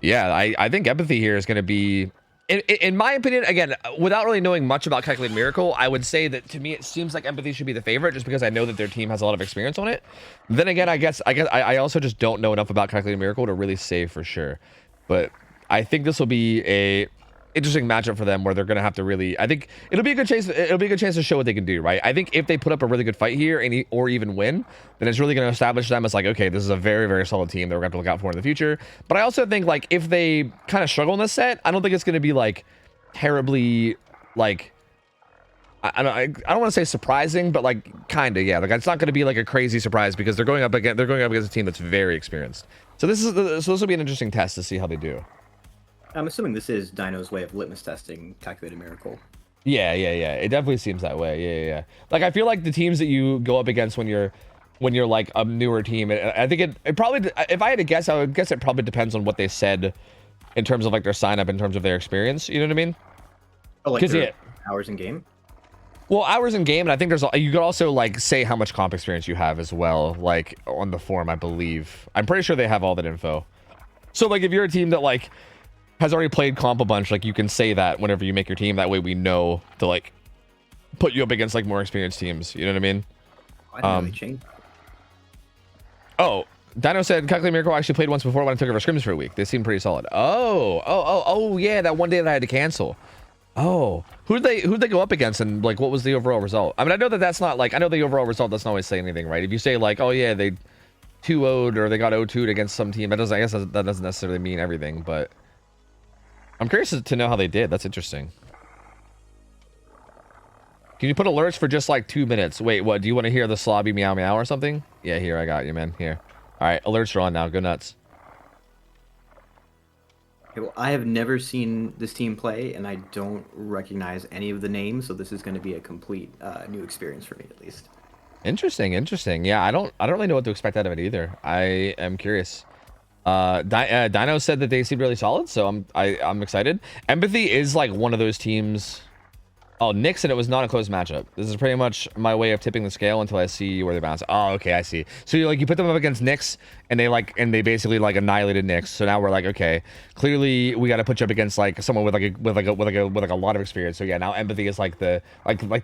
yeah, I think Empathy here is going to be. In my opinion, again, without really knowing much about Calculated Miracle, I would say that to me it seems like Empathy should be the favorite just because I know that their team has a lot of experience on it. Then again, I also just don't know enough about Calculated Miracle to really say for sure. But I think this will be a interesting matchup for them where they're going to have to really. I think it'll be a good chance. It'll be a good chance to show what they can do, right? I think if they put up a really good fight here or even win, then it's really going to establish them as like, okay, this is a very solid team that we're going to have to look out for in the future. But I also think like if they kind of struggle in this set, I don't think it's going to be like terribly like. I don't want to say surprising, but like kind of, yeah. Like it's not going to be like a crazy surprise because they're going up against a team that's very experienced. So this will be an interesting test to see how they do. I'm assuming this is Dino's way of litmus testing Calculated Miracle. Yeah. It definitely seems that way. Yeah. Like I feel like the teams that you go up against when you're like a newer team, I think it probably, if I had to guess, I would guess it probably depends on what they said in terms of like their sign up, in terms of their experience. You know what I mean? Oh, like their hours in game. Well, hours in game, and I think you could also like say how much comp experience you have as well, like on the form, I believe. I'm pretty sure they have all that info. So like if you're a team that like has already played comp a bunch, like you can say that whenever you make your team. That way we know to like put you up against like more experienced teams. You know what I mean? I didn't really change. Oh, Dino said Calculated Miracle actually played once before when I took over scrims for a week. They seemed pretty solid. Oh yeah, that one day that I had to cancel. Oh, who'd they go up against, and like what was the overall result? I mean, I know that's not like, I know the overall result doesn't always say anything, right? If you say like, oh yeah, they 2-0'd or they got 0-2'd against some team, I guess that doesn't necessarily mean everything, but I'm curious to know how they did. That's interesting. Can you put alerts for just like 2 minutes? Wait, what? Do you want to hear the slobby meow meow or something? Yeah, here, I got you, man. Here. All right, alerts are on now. Go nuts. Okay, well, I have never seen this team play, and I don't recognize any of the names, so this is going to be a complete new experience for me, at least. Interesting. Yeah, I don't really know what to expect out of it either. I am curious. Dino said that they seemed really solid, so I'm excited. Empathy is like one of those teams. Oh, Nick said it was not a close matchup. This is pretty much my way of tipping the scale until I see where they bounce. Oh, okay, I see. So you put them up against Nyx, and they basically like annihilated Nyx. So now we're like, okay, clearly we got to put you up against like someone with a lot of experience. So yeah, now Empathy is like the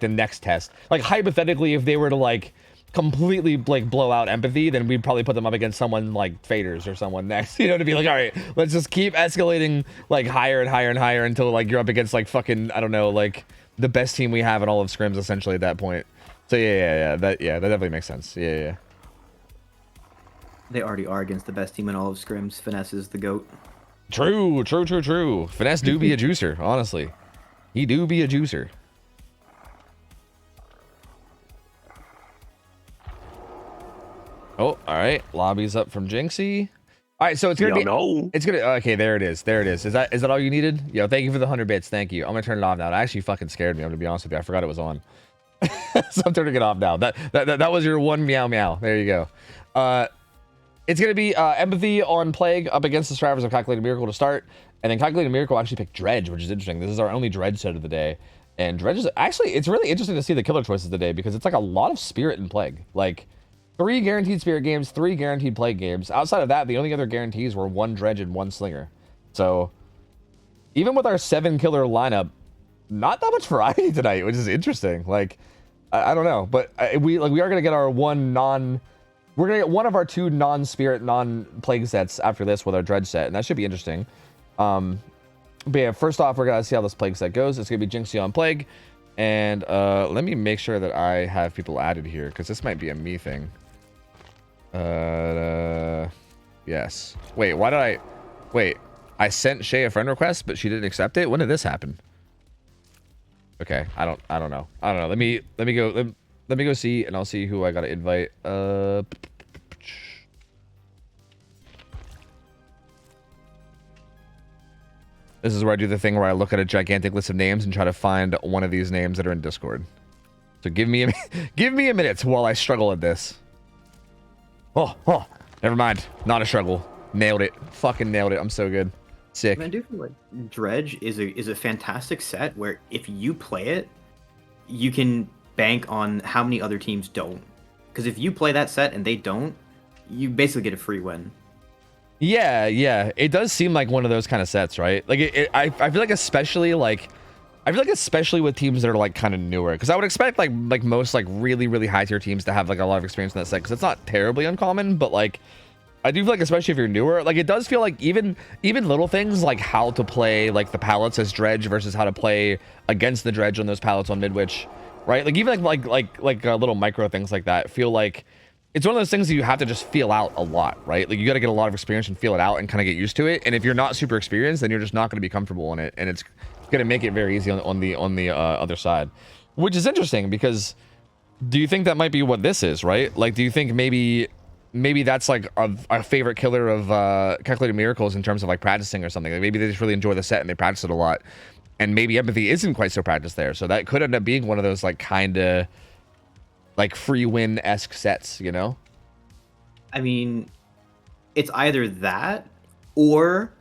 next test. Like hypothetically, if they were to like completely like blow out Empathy, then we'd probably put them up against someone like Faders or someone next, you know, to be like, all right, let's just keep escalating like higher and higher and higher until like you're up against like fucking, I don't know, like the best team we have in all of scrims essentially at that point. So that definitely makes sense. Yeah. They already are against the best team in all of scrims. Finesse is the GOAT. True. Finesse do be a juicer, honestly. He do be a juicer. Oh, all right. Lobby's up from Jinxie. All right, so it's gonna okay, there it is. Is that all you needed? Yo, thank you for the 100 bits. Thank you. I'm gonna turn it off now. It actually fucking scared me. I'm gonna be honest with you. I forgot it was on. So I'm turning it off now. That was your one meow meow. There you go. It's gonna be Empathy on Plague up against the survivors of Calculated Miracle to start, and then Calculated Miracle actually picked Dredge, which is interesting. This is our only Dredge set of the day, and Dredge is actually, it's really interesting to see the killer choices today because it's like a lot of Spirit and Plague, like 3 guaranteed Spirit games, 3 guaranteed Plague games. Outside of that, the only other guarantees were 1 Dredge and 1 Slinger. So even with our 7 killer lineup, not that much variety tonight, which is interesting. Like I don't know, but we are gonna get our we're gonna get one of our 2 non-Spirit, non-Plague sets after this with our Dredge set, and that should be interesting. But yeah, first off, we're gonna see how this Plague set goes. It's gonna be Jinxie on Plague, and let me make sure that I have people added here because this might be a me thing. Yes. Wait, why did I sent Shay a friend request, but she didn't accept it? When did this happen? Okay, I don't know. Let me go see, and I'll see who I gotta invite. This is where I do the thing where I look at a gigantic list of names and try to find one of these names that are in Discord. So give me a give me a minute while I struggle at this. Oh, never mind. Not a struggle. Nailed it. Fucking nailed it. I'm so good. Sick. I do feel like Dredge is a fantastic set where if you play it, you can bank on how many other teams don't. Because if you play that set and they don't, you basically get a free win. Yeah, it does seem like one of those kind of sets, right? Like I feel like especially with teams that are like kind of newer, because I would expect like most like really high tier teams to have like a lot of experience in that set, because it's not terribly uncommon, but like I do feel like especially if you're newer, like it does feel like even little things like how to play like the pallets as Dredge versus how to play against the Dredge on those pallets on Midwich, right? Like even like little micro things like that feel like it's one of those things that you have to just feel out a lot, right? Like you got to get a lot of experience and feel it out and kind of get used to it. And if you're not super experienced, then you're just not going to be comfortable in it, and it's going to make it very easy on the other side, which is interesting. Because do you think that might be what this is, right? Like, do you think maybe that's like a favorite killer of Calculated Miracles in terms of like practicing or something? Like maybe they just really enjoy the set and they practice it a lot, and maybe Empathy isn't quite so practiced there, so that could end up being one of those like kind of like free win-esque sets, you know? I mean, it's either that or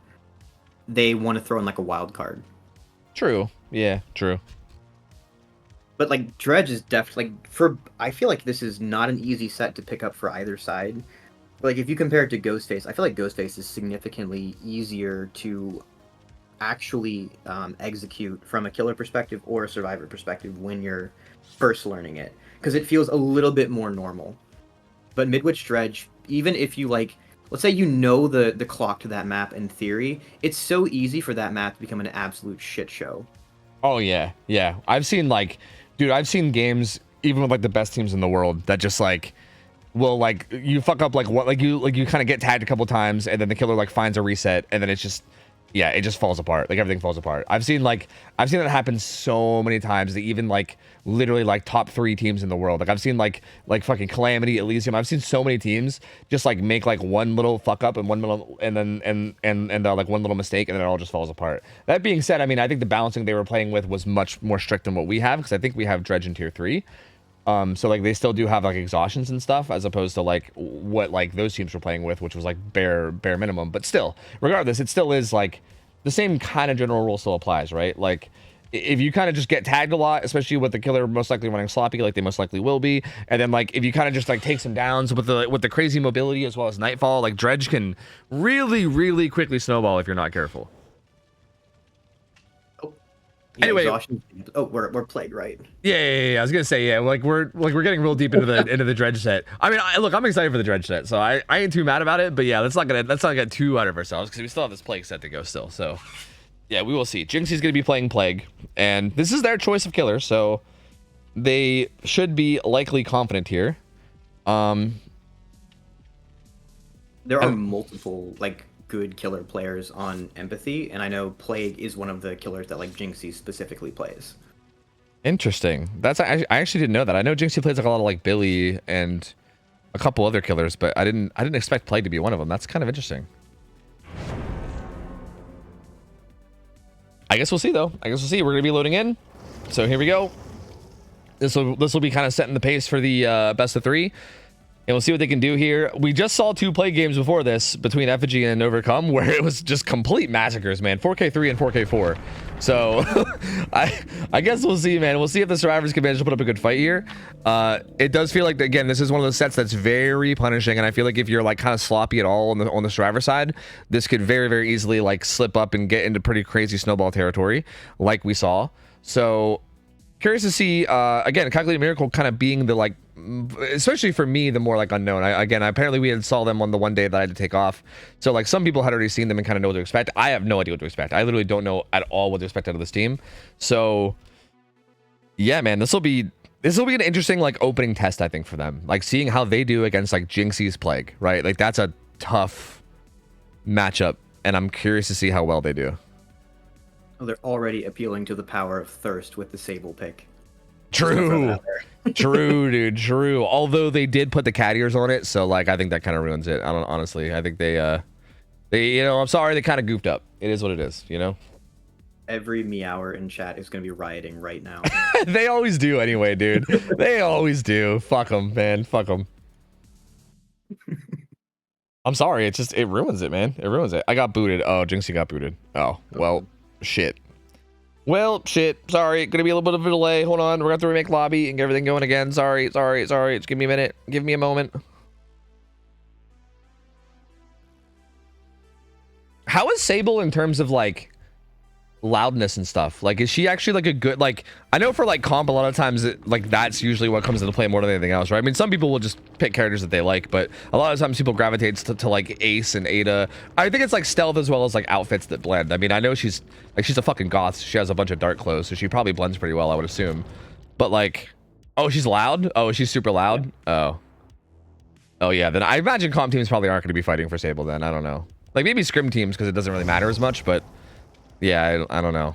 they want to throw in like a wild card. True. Yeah, true. But like Dredge is definitely I feel like this is not an easy set to pick up for either side. But like if you compare it to Ghostface, I feel like Ghostface is significantly easier to actually execute from a killer perspective or a survivor perspective when you're first learning it, because it feels a little bit more normal. But Midwich Dredge, even if you like, let's say you know the clock to that map in theory, it's so easy for that map to become an absolute shit show. Oh yeah. I've seen games even with like the best teams in the world that just like will like you fuck up like what like you kind of get tagged a couple times, and then the killer like finds a reset, and then it's just it just falls apart. Like everything falls apart. I've seen that happen so many times that even like literally like top 3 teams in the world. Like I've seen like fucking Calamity, Elysium. I've seen so many teams just like make like one little fuck up and one little like one little mistake, and then it all just falls apart. That being said, I mean, I think the balancing they were playing with was much more strict than what we have, because I think we have Dredge in tier 3. So like they still do have like exhaustions and stuff, as opposed to like what like those teams were playing with, which was like bare minimum. But still, regardless, it still is like the same kind of general rule still applies, right? Like if you kind of just get tagged a lot, especially with the killer most likely running sloppy, like they most likely will be, and then like if you kind of just like take some downs with the crazy mobility as well as Nightfall, like Dredge can really quickly snowball if you're not careful. Yeah, anyway, exhaustion. Oh, we're played, right? Yeah. I was gonna say, like we're getting real deep into the Dredge set. I mean, look, I'm excited for the Dredge set, so I ain't too mad about it. But yeah, let's not get too out of ourselves, because we still have this Plague set to go still. So yeah, we will see. Jinxie's gonna be playing Plague, and this is their choice of killer, so they should be likely confident here. There are multiple like good killer players on Empathy, and I know Plague is one of the killers that like Jinxie specifically plays. Interesting. I actually didn't know that. I know Jinxie plays like a lot of like Billy and a couple other killers, but I didn't expect Plague to be one of them. That's kind of interesting. I guess we'll see though. We're gonna be loading in. So here we go. This will be kind of setting the pace for the best of 3. And we'll see what they can do here. We just saw 2 Plague games before this between Effigy and Overcome, where it was just complete massacres, man. 4K3 and 4K4. So I guess we'll see, man. We'll see if the survivors can manage to put up a good fight here. It does feel like, again, this is one of those sets that's very punishing, and I feel like if you're like kind of sloppy at all on the survivor side, this could very easily like slip up and get into pretty crazy snowball territory, like we saw. So curious to see, again, Calculated Miracle kind of being the like, especially for me, the more like unknown. Apparently we had saw them on the one day that I had to take off, so like some people had already seen them and kind of know what to expect. I have no idea what to expect. I literally don't know at all what to expect out of this team. So yeah, man, this will be an interesting like opening test, I think, for them, like seeing how they do against like Jinxie's Plague, right? Like that's a tough matchup, and I'm curious to see how well they do. Oh, they're already appealing to the power of Thirst with the Sable pick. True. True, dude. True. Although they did put the cat ears on it, so like I think that kind of ruins it. I think they I'm sorry, they kind of goofed up. It is what it is, you know. Every meower in chat is gonna be rioting right now. They always do anyway, dude. They always do. Fuck them, man. Fuck them. I'm sorry. It ruins it, man. It ruins it. I got booted. Oh, Jinxie got booted. Oh, well, shit. Well, shit. Sorry. Gonna be a little bit of a delay. Hold on. We're gonna have to remake lobby and get everything going again. Sorry. Just give me a minute. Give me a moment. How is Sable in terms of like loudness and stuff? Like, is she actually like a good, like, I know for like comp a lot of times like that's usually what comes into play more than anything else, right? I mean, some people will just pick characters that they like, but a lot of times people gravitate to like Ace and Ada. I think it's like stealth as well as like outfits that blend. I mean, I know she's a fucking goth. She has a bunch of dark clothes, so she probably blends pretty well, I would assume. But like, oh, she's loud. Oh, she's super loud. Oh yeah, then I imagine comp teams probably aren't going to be fighting for Sable then. I don't know, like maybe scrim teams because it doesn't really matter as much, but yeah, I don't know.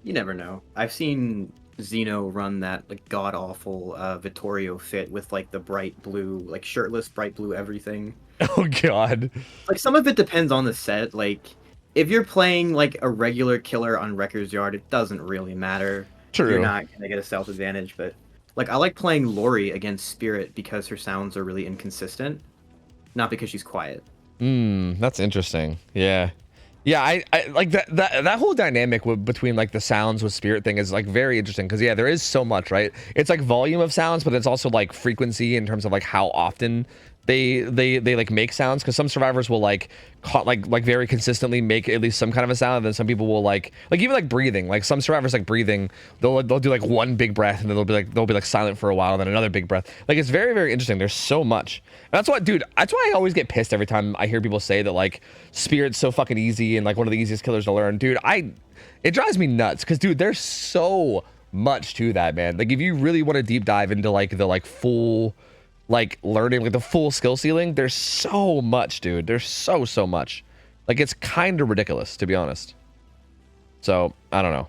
You never know. I've seen Xeno run that like god awful Vittorio fit with like the bright blue, like shirtless, bright blue everything. Oh god. Like some of it depends on the set. Like if you're playing like a regular killer on Wrecker's Yard, it doesn't really matter. True. You're not gonna get a stealth advantage, but like I like playing Lori against Spirit because her sounds are really inconsistent, not because she's quiet. That's interesting. Yeah. Yeah, I like that whole dynamic between like the sounds with Spirit thing is like very interesting because yeah, there is so much, right? It's like volume of sounds, but it's also like frequency in terms of like how often they like make sounds, because some survivors will like very consistently make at least some kind of a sound, and then some people will like even like breathing. Like some survivors like breathing, they'll do like one big breath and then they'll be like silent for a while and then another big breath. Like it's very, very interesting. There's so much. And that's why, dude, that's why I always get pissed every time I hear people say that like Spirit's so fucking easy and like one of the easiest killers to learn. Dude, it drives me nuts because dude, there's so much to that, man. Like if you really want to deep dive into like the like full like learning, like the full skill ceiling, there's so much, dude. There's so much. Like it's kind of ridiculous, to be honest. So I don't know.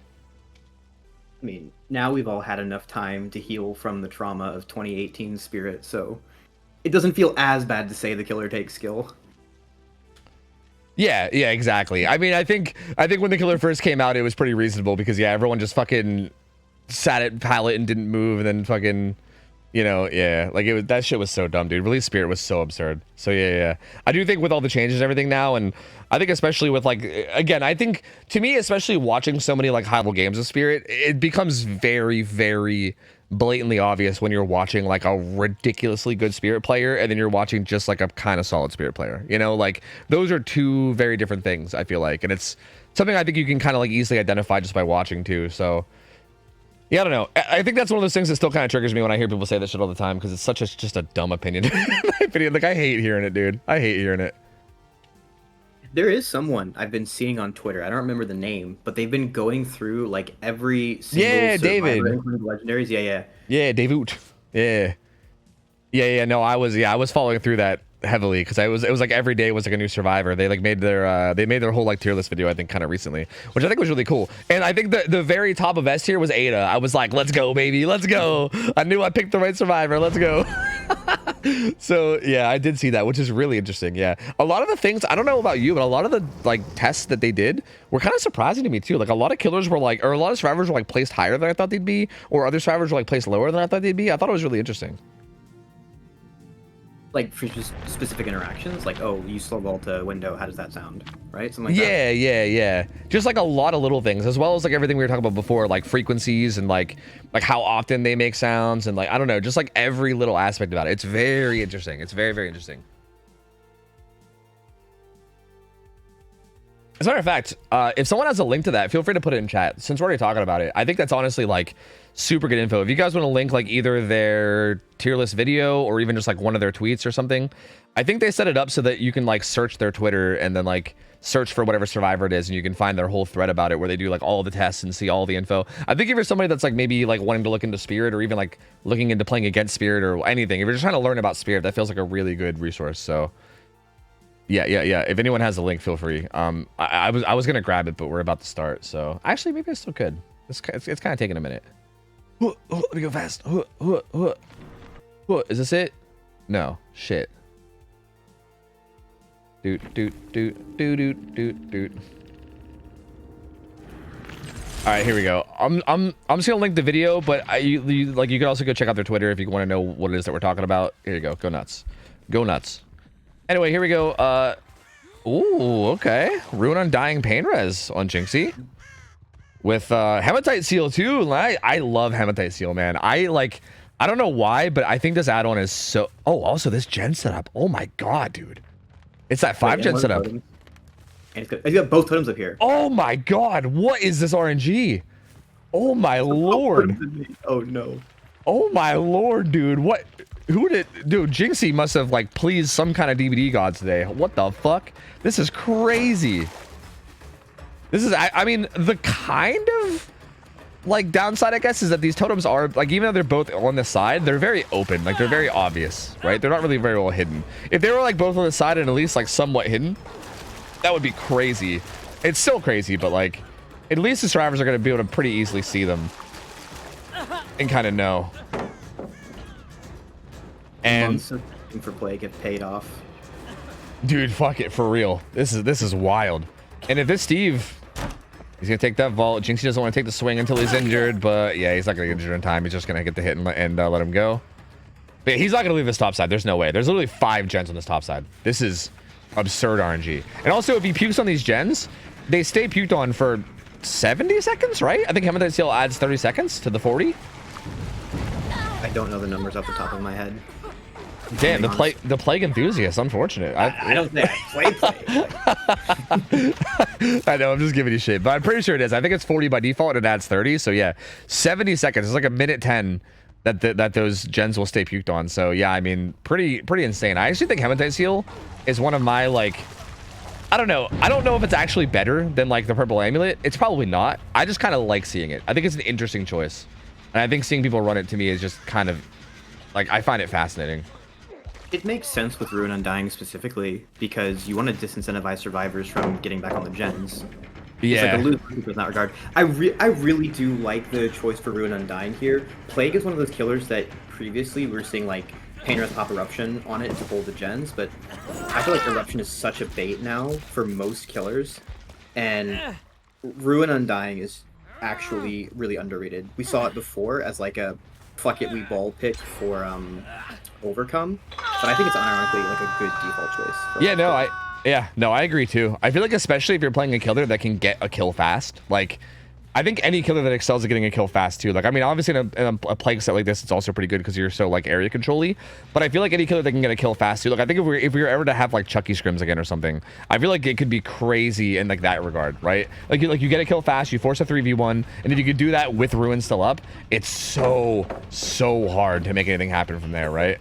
I mean, now we've all had enough time to heal from the trauma of 2018 Spirit, so it doesn't feel as bad to say the killer takes skill. Yeah, exactly. I mean, I think when the killer first came out, it was pretty reasonable because yeah, everyone just fucking sat at pallet and didn't move, and then fucking, you know, yeah, like that shit was so dumb, dude. Release Spirit was so absurd. So yeah. I do think with all the changes and everything now, and I think especially with like, again, I think to me, especially watching so many like high level games of Spirit, it becomes very, very blatantly obvious when you're watching like a ridiculously good Spirit player and then you're watching just like a kind of solid Spirit player. You know, like those are two very different things, I feel like, and it's something I think you can kind of like easily identify just by watching too. So yeah, I don't know. I think that's one of those things that still kind of triggers me when I hear people say that shit all the time, because it's such just a dumb opinion. In my opinion, like I hate hearing it, dude. I hate hearing it. There is someone I've been seeing on Twitter. I don't remember the name, but they've been going through like every single David, including legendaries. Yeah, David. Yeah. No, I was following through that heavily because it was like every day was like a new survivor. They like made their whole like tier list video, I think, kind of recently, which I think was really cool. And I think the very top of S tier was Ada. I was like, let's go, baby, let's go. I knew I picked the right survivor. Let's go. So yeah, I did see that, which is really interesting. Yeah, a lot of the things, I don't know about you, but a lot of the like tests that they did were kind of surprising to me too. Like a lot of killers were like, or a lot of survivors were like placed higher than I thought they'd be, or other survivors were like placed lower than I thought they'd be. I thought it was really interesting. Like for just specific interactions, like, oh, you slow vault a window, how does that sound, right? Something like that. Yeah. Just like a lot of little things, as well as like everything we were talking about before, like frequencies and like how often they make sounds, and like I don't know, just like every little aspect about it. It's very interesting. It's very, very interesting. As a matter of fact, if someone has a link to that, feel free to put it in chat, since we're already talking about it. I think that's honestly like super good info. If you guys want to link like either their tier list video or even just like one of their tweets or something, I think they set it up so that you can like search their Twitter and then like search for whatever survivor it is, and you can find their whole thread about it where they do like all the tests and see all the info. I think if you're somebody that's like maybe like wanting to look into Spirit, or even like looking into playing against Spirit or anything, if you're just trying to learn about Spirit, that feels like a really good resource. So yeah. If anyone has a link, feel free. I was gonna grab it, but we're about to start. So actually, maybe I still could. It's kind of taking a minute. Let me go fast. Is this it? No. Shit. Doot. All right, here we go. I'm just gonna link the video, but you can also go check out their Twitter if you want to know what it is that we're talking about. Here you go. Go nuts. Go nuts. Anyway, here we go. Ooh, okay. Ruin Undying Pain Res on Jinxie. With Hematite Seal too. I love Hematite Seal, man. I don't know why, but I think this add-on is so... Oh, also this gen setup. Oh my god, dude. It's that 5-gen setup. And it's got both totems up here. Oh my god, what is this RNG? Oh my lord. Oh no. Oh my lord, dude. What? Dude, Jinxie must have like pleased some kind of DVD god today. What the fuck? This is crazy. This is, I mean, the kind of like downside, I guess, is that these totems are like, even though they're both on the side, they're very open. Like they're very obvious, right? They're not really very well hidden. If they were like both on the side and at least like somewhat hidden, that would be crazy. It's still crazy, but like at least the survivors are going to be able to pretty easily see them and kind of know. And for play get paid off. Dude, fuck it, for real. This is wild. And if this Steve, he's gonna take that vault. Jinxie doesn't want to take the swing until he's injured, but yeah, he's not gonna get injured in time. He's just gonna get the hit and let him go. But he's not gonna leave this top side. There's no way. There's literally 5 gens on this top side. This is absurd RNG. And also, if he pukes on these gens, they stay puked on for 70 seconds, right? I think Hematite Seal adds 30 seconds to the 40. I don't know the numbers off the top of my head. Damn, the plague enthusiast. Unfortunate. I don't think I play. I know, I'm just giving you shit, but I'm pretty sure it is. I think it's 40 by default and it adds 30. So yeah, 70 seconds. It's like a minute 10 that those gens will stay puked on. So yeah, I mean, pretty insane. I actually think Hematite Seal is one of my like, I don't know if it's actually better than like the purple amulet. It's probably not. I just kind of like seeing it. I think it's an interesting choice, and I think seeing people run it to me is just kind of like, I find it fascinating. It makes sense with Ruin Undying specifically because you want to disincentivize survivors from getting back on the gens. Yeah. It's like a lose in that regard. I really do like the choice for Ruin Undying here. Plague is one of those killers that previously we were seeing like Pain Res pop Eruption on it to hold the gens, but I feel like Eruption is such a bait now for most killers, and Ruin Undying is actually really underrated. We saw it before as like a fuck it we ball pick for Overcome, but I think it's unironically like a good default choice. Yeah, no, I agree too. I feel like especially if you're playing a killer that can get a kill fast, like I think any killer that excels at getting a kill fast too. Like, I mean, obviously in a plague set like this, it's also pretty good because you're so like area control-y. But I feel like any killer that can get a kill fast too. Like, I think if we were ever to have like Chucky scrims again or something, I feel like it could be crazy in like that regard, right? Like you get a kill fast, you force a 3v1, and if you could do that with Ruin still up, it's so hard to make anything happen from there, right?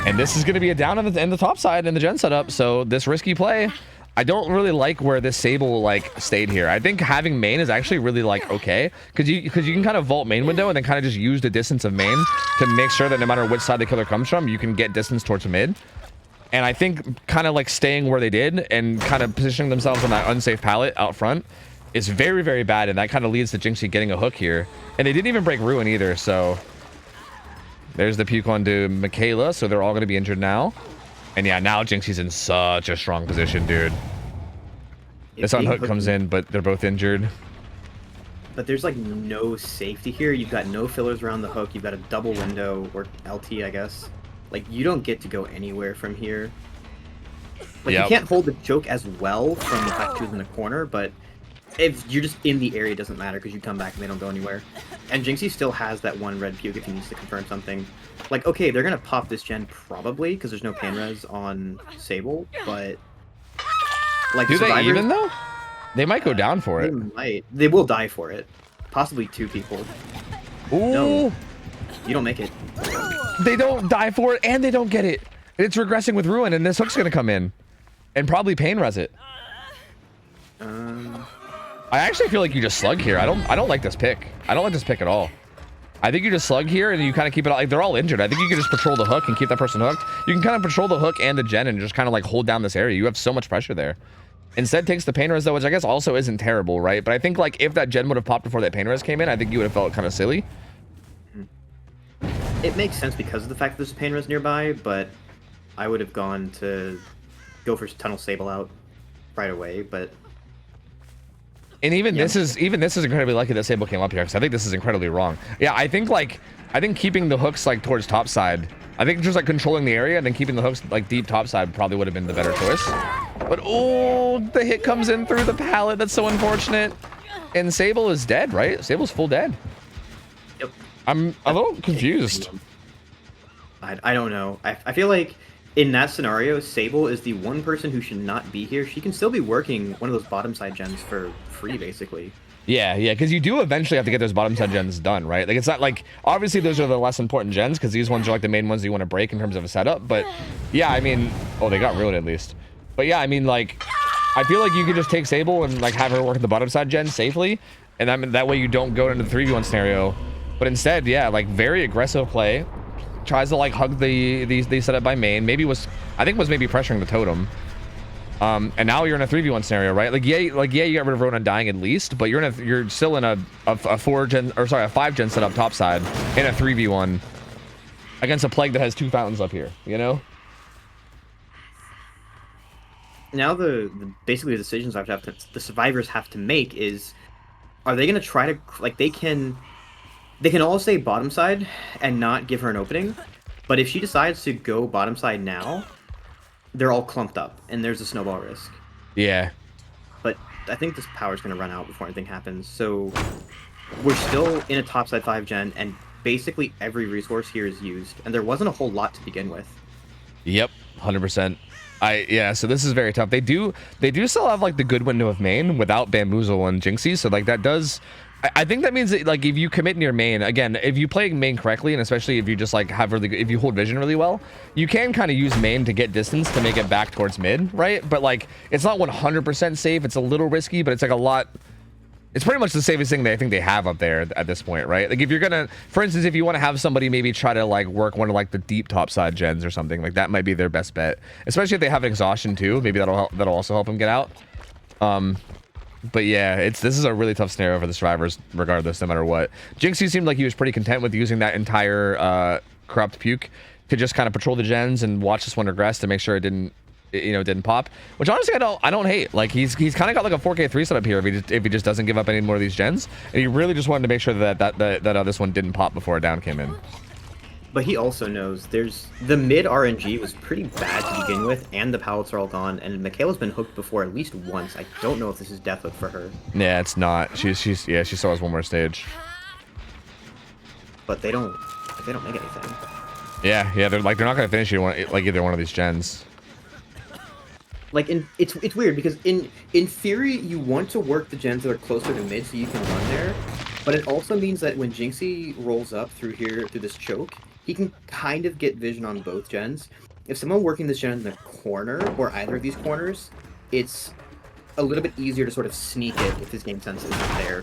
And this is going to be a down in the top side in the gen setup. So this risky play, I don't really like where this Sable like stayed here. I think having main is actually really like okay, because you can kind of vault main window and then kind of just use the distance of main to make sure that no matter which side the killer comes from, you can get distance towards mid. And I think kind of like staying where they did and kind of positioning themselves on that unsafe pallet out front is very, very bad, and that kind of leads to Jinxie getting a hook here. And they didn't even break Ruin either, so there's the puke onto Michaela, so they're all going to be injured now. And yeah, now Jinxie's in such a strong position, dude. This unhook comes in, but they're both injured. But there's like no safety here. You've got no fillers around the hook. You've got a double window, or LT, I guess. Like, you don't get to go anywhere from here. Like, you can't hold the choke as well from the fact who's in the corner, but if you're just in the area, it doesn't matter because you come back and they don't go anywhere. And Jinxie still has that one red puke if he needs to confirm something. Like, okay, they're going to pop this gen probably because there's no pain res on Sable, but like, do they even though? They might go down for it. They will die for it. Possibly 2 people. Ooh. No, you don't make it. They don't die for it and they don't get it. It's regressing with Ruin, and this hook's going to come in and probably pain res it. I actually feel like you just slug here. I don't like this pick. I don't like this pick at all. I think you just slug here and you kind of keep it like they're all injured. I think you can just patrol the hook and keep that person hooked. You can kind of patrol the hook and the gen and just kind of like hold down this area. You have so much pressure there. Instead takes the pain res though, which I guess also isn't terrible, right? But I think like if that gen would have popped before that pain res came in, I think you would have felt kind of silly. It makes sense because of the fact that there's a pain res nearby, but I would have gone to go for Tunnel Sable out right away, but And even Yeah. this is incredibly lucky that Sable came up here, because I think this is incredibly wrong. Yeah, I think keeping the hooks like towards top side, I think just like controlling the area and then keeping the hooks like deep top side probably would have been the better choice. But oh, the hit comes in through the pallet. That's so unfortunate. And Sable is dead, right? Sable's full dead. Yep. I'm a little confused. I don't know. I feel like in that scenario, Sable is the one person who should not be here. She can still be working one of those bottom side gens for free, basically. Yeah, because you do eventually have to get those bottom side gens done, right? Like, it's not like, obviously those are the less important gens, because these ones are like the main ones you want to break in terms of a setup. But yeah, I mean, oh, they got ruined at least. But yeah, I mean, like, I feel like you could just take Sable and like have her work the bottom side gen safely, and I mean, that way you don't go into the 3v1 scenario. But instead, yeah, like very aggressive play. Tries to like hug the setup by main. Maybe I think was maybe pressuring the totem. And now you're in a 3v1 scenario, right? Like yeah, you got rid of Ronan dying at least, but you're still in a 5 gen setup top side in a 3v1 against a plague that has 2 fountains up here, you know? Now basically the decisions the survivors have to make is, are they going to try to, like, they can all stay bottom side and not give her an opening, but if she decides to go bottom side now, they're all clumped up and there's a snowball risk. Yeah. But I think this power's going to run out before anything happens, so we're still in a top side 5 gen and basically every resource here is used, and there wasn't a whole lot to begin with. Yep, 100%. Yeah, so this is very tough. They do still have like the good window of main without Bamboozle and Jinxie, so like that does, I think that means that like if you commit in your main, again, if you play main correctly, and especially if you just like have really good, if you hold vision really well, you can kind of use main to get distance to make it back towards mid, right? But like it's not 100% safe. It's a little risky, but it's like a lot. It's pretty much the safest thing that I think they have up there at this point, right? Like if you're gonna, for instance, if you want to have somebody maybe try to like work one of like the deep top side gens or something, like that might be their best bet. Especially if they have exhaustion too. Maybe that'll also help them get out. But yeah, this is a really tough scenario for the survivors, regardless, no matter what. Jinxie seemed like he was pretty content with using that entire corrupt puke to just kind of patrol the gens and watch this one regress to make sure it didn't pop, which honestly I don't hate. Like he's kind of got like a 4K3 setup here if he just doesn't give up any more of these gens, and he really just wanted to make sure that this one didn't pop before a down came in. But he also knows the mid RNG was pretty bad to begin with, and the pallets are all gone, and Michaela's been hooked before at least once. I don't know if this is death hook for her. Yeah, it's not. She still has one more stage. But they don't make anything. Yeah, they're not gonna finish either one of these gens. Like it's weird because in theory you want to work the gens that are closer to mid so you can run there, but it also means that when Jinxie rolls up through this choke, he can kind of get vision on both gens. If someone working this gen in the corner or either of these corners, it's a little bit easier to sort of sneak it if his game sense isn't there.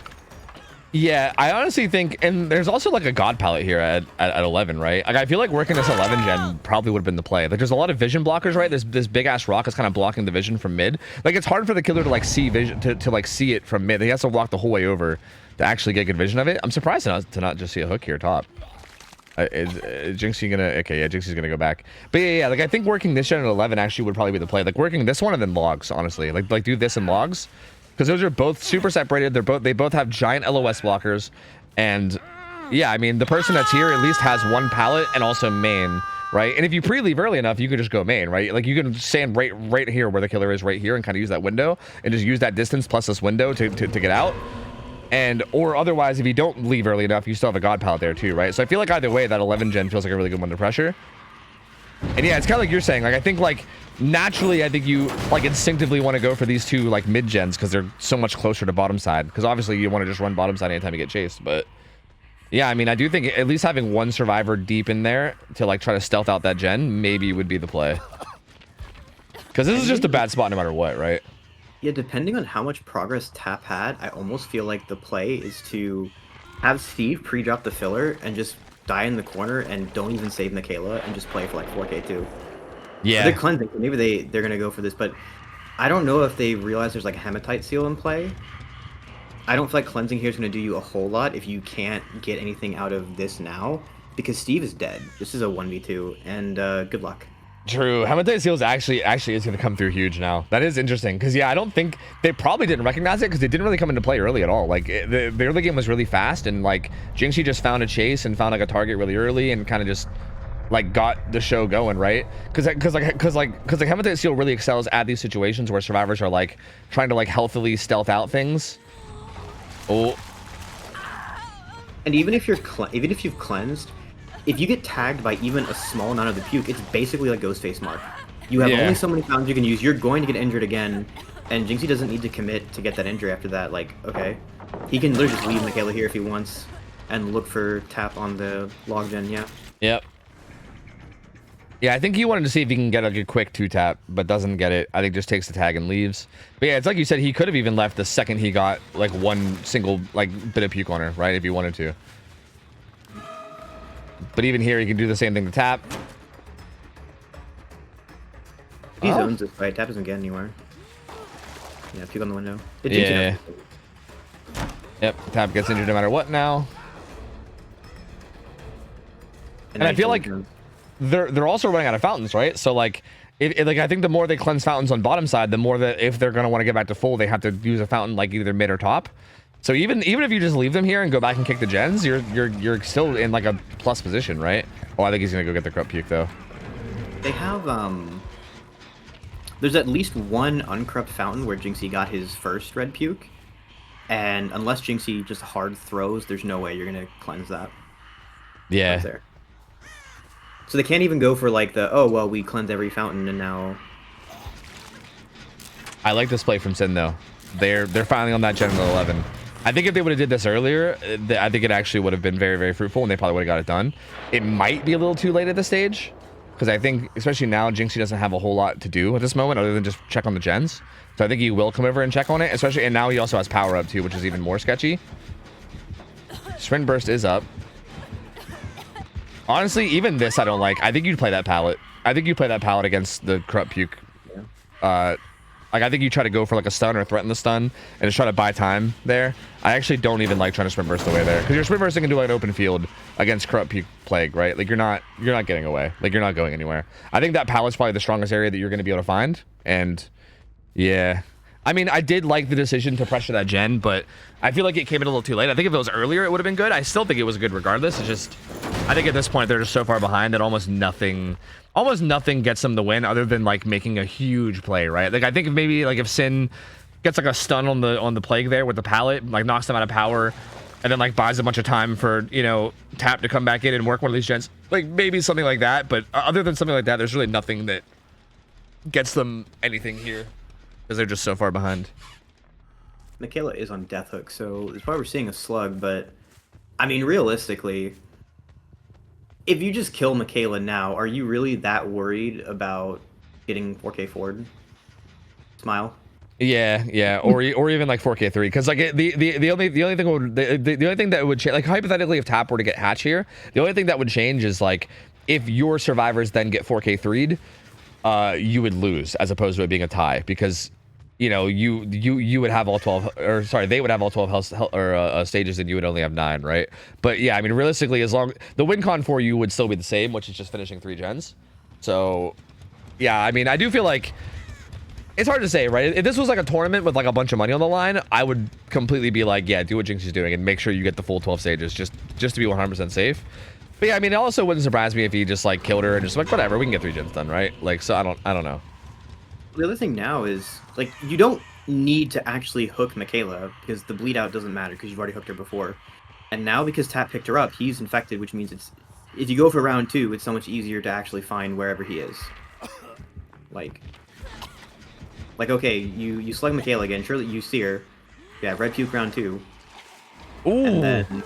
Yeah, I honestly think, and there's also like a god palette here at 11, right? Like I feel like working this 11 gen probably would have been the play. Like there's a lot of vision blockers, right? This big ass rock is kind of blocking the vision from mid. Like it's hard for the killer to like see vision to like see it from mid. He has to walk the whole way over to actually get good vision of it. I'm surprised to not just see a hook here top. Is Jinxie gonna? Okay, yeah, Jinxie's gonna go back. But yeah, like I think working this gen at 11 actually would probably be the play. Like working this one and then logs, honestly. Like do this and logs. Because those are both super separated. They both have giant LOS blockers, and yeah, I mean the person that's here at least has one pallet and also main, right? And if you pre-leave early enough, you can just go main, right? Like you can stand right here where the killer is, right here, and kind of use that window and just use that distance plus this window to get out. Or otherwise, if you don't leave early enough, you still have a god pallet there too, right? So I feel like either way, that 11 gen feels like a really good one to pressure. And yeah, it's kind of like you're saying. Like I think like naturally, I think you like instinctively want to go for these two like mid gens because they're so much closer to bottom side. Because obviously you want to just run bottom side anytime you get chased. But yeah, I mean, I do think at least having one survivor deep in there to like try to stealth out that gen maybe would be the play. Because this is just a bad spot no matter what, right? Yeah, depending on how much progress Tap had, I almost feel like the play is to have Steve pre-drop the filler and just die in the corner and don't even save Michaela and just play for like 4K2. Yeah. They're cleansing. Maybe they're gonna go for this, but I don't know if they realize there's like a hematite seal in play. I don't feel like cleansing here is gonna do you a whole lot if you can't get anything out of this now, because Steve is dead. This is a 1v2, and good luck. True. Hamate Seals actually is going to come through huge now. That is interesting because yeah, I don't think they probably didn't recognize it because it didn't really come into play early at all. Like the early game was really fast and like Jinxie just found a chase and found like a target really early and kind of just like got the show going, right? Because Hamate Seal really excels at these situations where survivors are like trying to like healthily stealth out things. Oh. And even if you've cleansed, if you get tagged by even a small amount of the puke, it's basically like Ghostface Mark. You have only so many pounds you can use. You're going to get injured again, and Jinxie doesn't need to commit to get that injury after that. Like, okay, he can literally just leave Michaela here if he wants, and look for tap on the log gen. Yeah. Yep. Yeah, I think he wanted to see if he can get like a quick 2-tap, but doesn't get it. I think just takes the tag and leaves. But yeah, it's like you said, he could have even left the second he got like one single like bit of puke on her, right? If he wanted to. But even here, he can do the same thing to tap. He zones this fight. Tap doesn't get anywhere. Yeah, puke on the window. Yeah. Yep, tap gets injured no matter what now. And I feel like they're also running out of fountains, right? So like, I think the more they cleanse fountains on bottom side, the more that if they're gonna want to get back to full, they have to use a fountain like either mid or top. So even if you just leave them here and go back and kick the gens, you're still in like a plus position, right? Oh, I think he's gonna go get the corrupt puke though. They have there's at least one uncorrupt fountain where Jinxie got his first red puke, and unless Jinxie just hard throws, there's no way you're gonna cleanse that. Yeah. Right there. So they can't even go for like the we cleanse every fountain and now. I like this play from Sin though. They're finally on that gen 11. I think if they would have did this earlier, I think it actually would have been very, very fruitful and they probably would have got it done. It might be a little too late at this stage because I think, especially now, Jinxie doesn't have a whole lot to do at this moment other than just check on the gens. So I think he will come over and check on it, especially, and now he also has power up too, which is even more sketchy. Sprint burst is up. Honestly, even this I don't like. I think you'd play that pallet. I think you play that pallet against the corrupt puke. Like, I think you try to go for like a stun or threaten the stun and just try to buy time there. I actually don't even like trying to sprint burst away there because your sprint bursting can do like an open field against corrupt puke plague, right? Like you're not getting away. Like you're not going anywhere. I think that pallet's probably the strongest area that you're going to be able to find. And yeah, I mean, I did like the decision to pressure that gen, but I feel like it came in a little too late. I think if it was earlier, it would have been good. I still think it was good regardless. It's just, I think at this point they're just so far behind that almost nothing gets them the win other than like making a huge play, right? Like I think if maybe like if Sin gets like a stun on the plague there with the pallet, like knocks them out of power, and then like buys a bunch of time for, you know, tap to come back in and work one of these gens, like maybe something like that. But other than something like that, there's really nothing that gets them anything here because they're just so far behind. Michaela is on death hook, so that's why we're seeing a slug. But I mean, realistically, if you just kill Michaela now, are you really that worried about getting 4K forward? Smile. Yeah, or even like 4K3, because like the only thing that would change, like hypothetically, if tap were to get hatch here, the only thing that would change is like if your survivors then get 4K3'd, you would lose as opposed to it being a tie because, you know, you would have all 12, or sorry, they would have all 12 health or stages and you would only have 9, right? But yeah, I mean, realistically, as long the win con for you would still be the same, which is just finishing 3 gens. So yeah, I mean, I do feel like it's hard to say, right? If this was like a tournament with like a bunch of money on the line, I would completely be like, yeah, do what Jinxie's doing and make sure you get the full 12 stages just to be 100% safe. But yeah, I mean, it also wouldn't surprise me if he just like killed her and just like, whatever, we can get 3 gens done, right? Like, so I don't know. The other thing now is, like, you don't need to actually hook Michaela because the bleed out doesn't matter because you've already hooked her before. And now because Tap picked her up, he's infected, which means it's, if you go for round 2, it's so much easier to actually find wherever he is. Like okay, you slug Michaela again, surely you see her. Yeah, red puke round 2. Ooh. And then...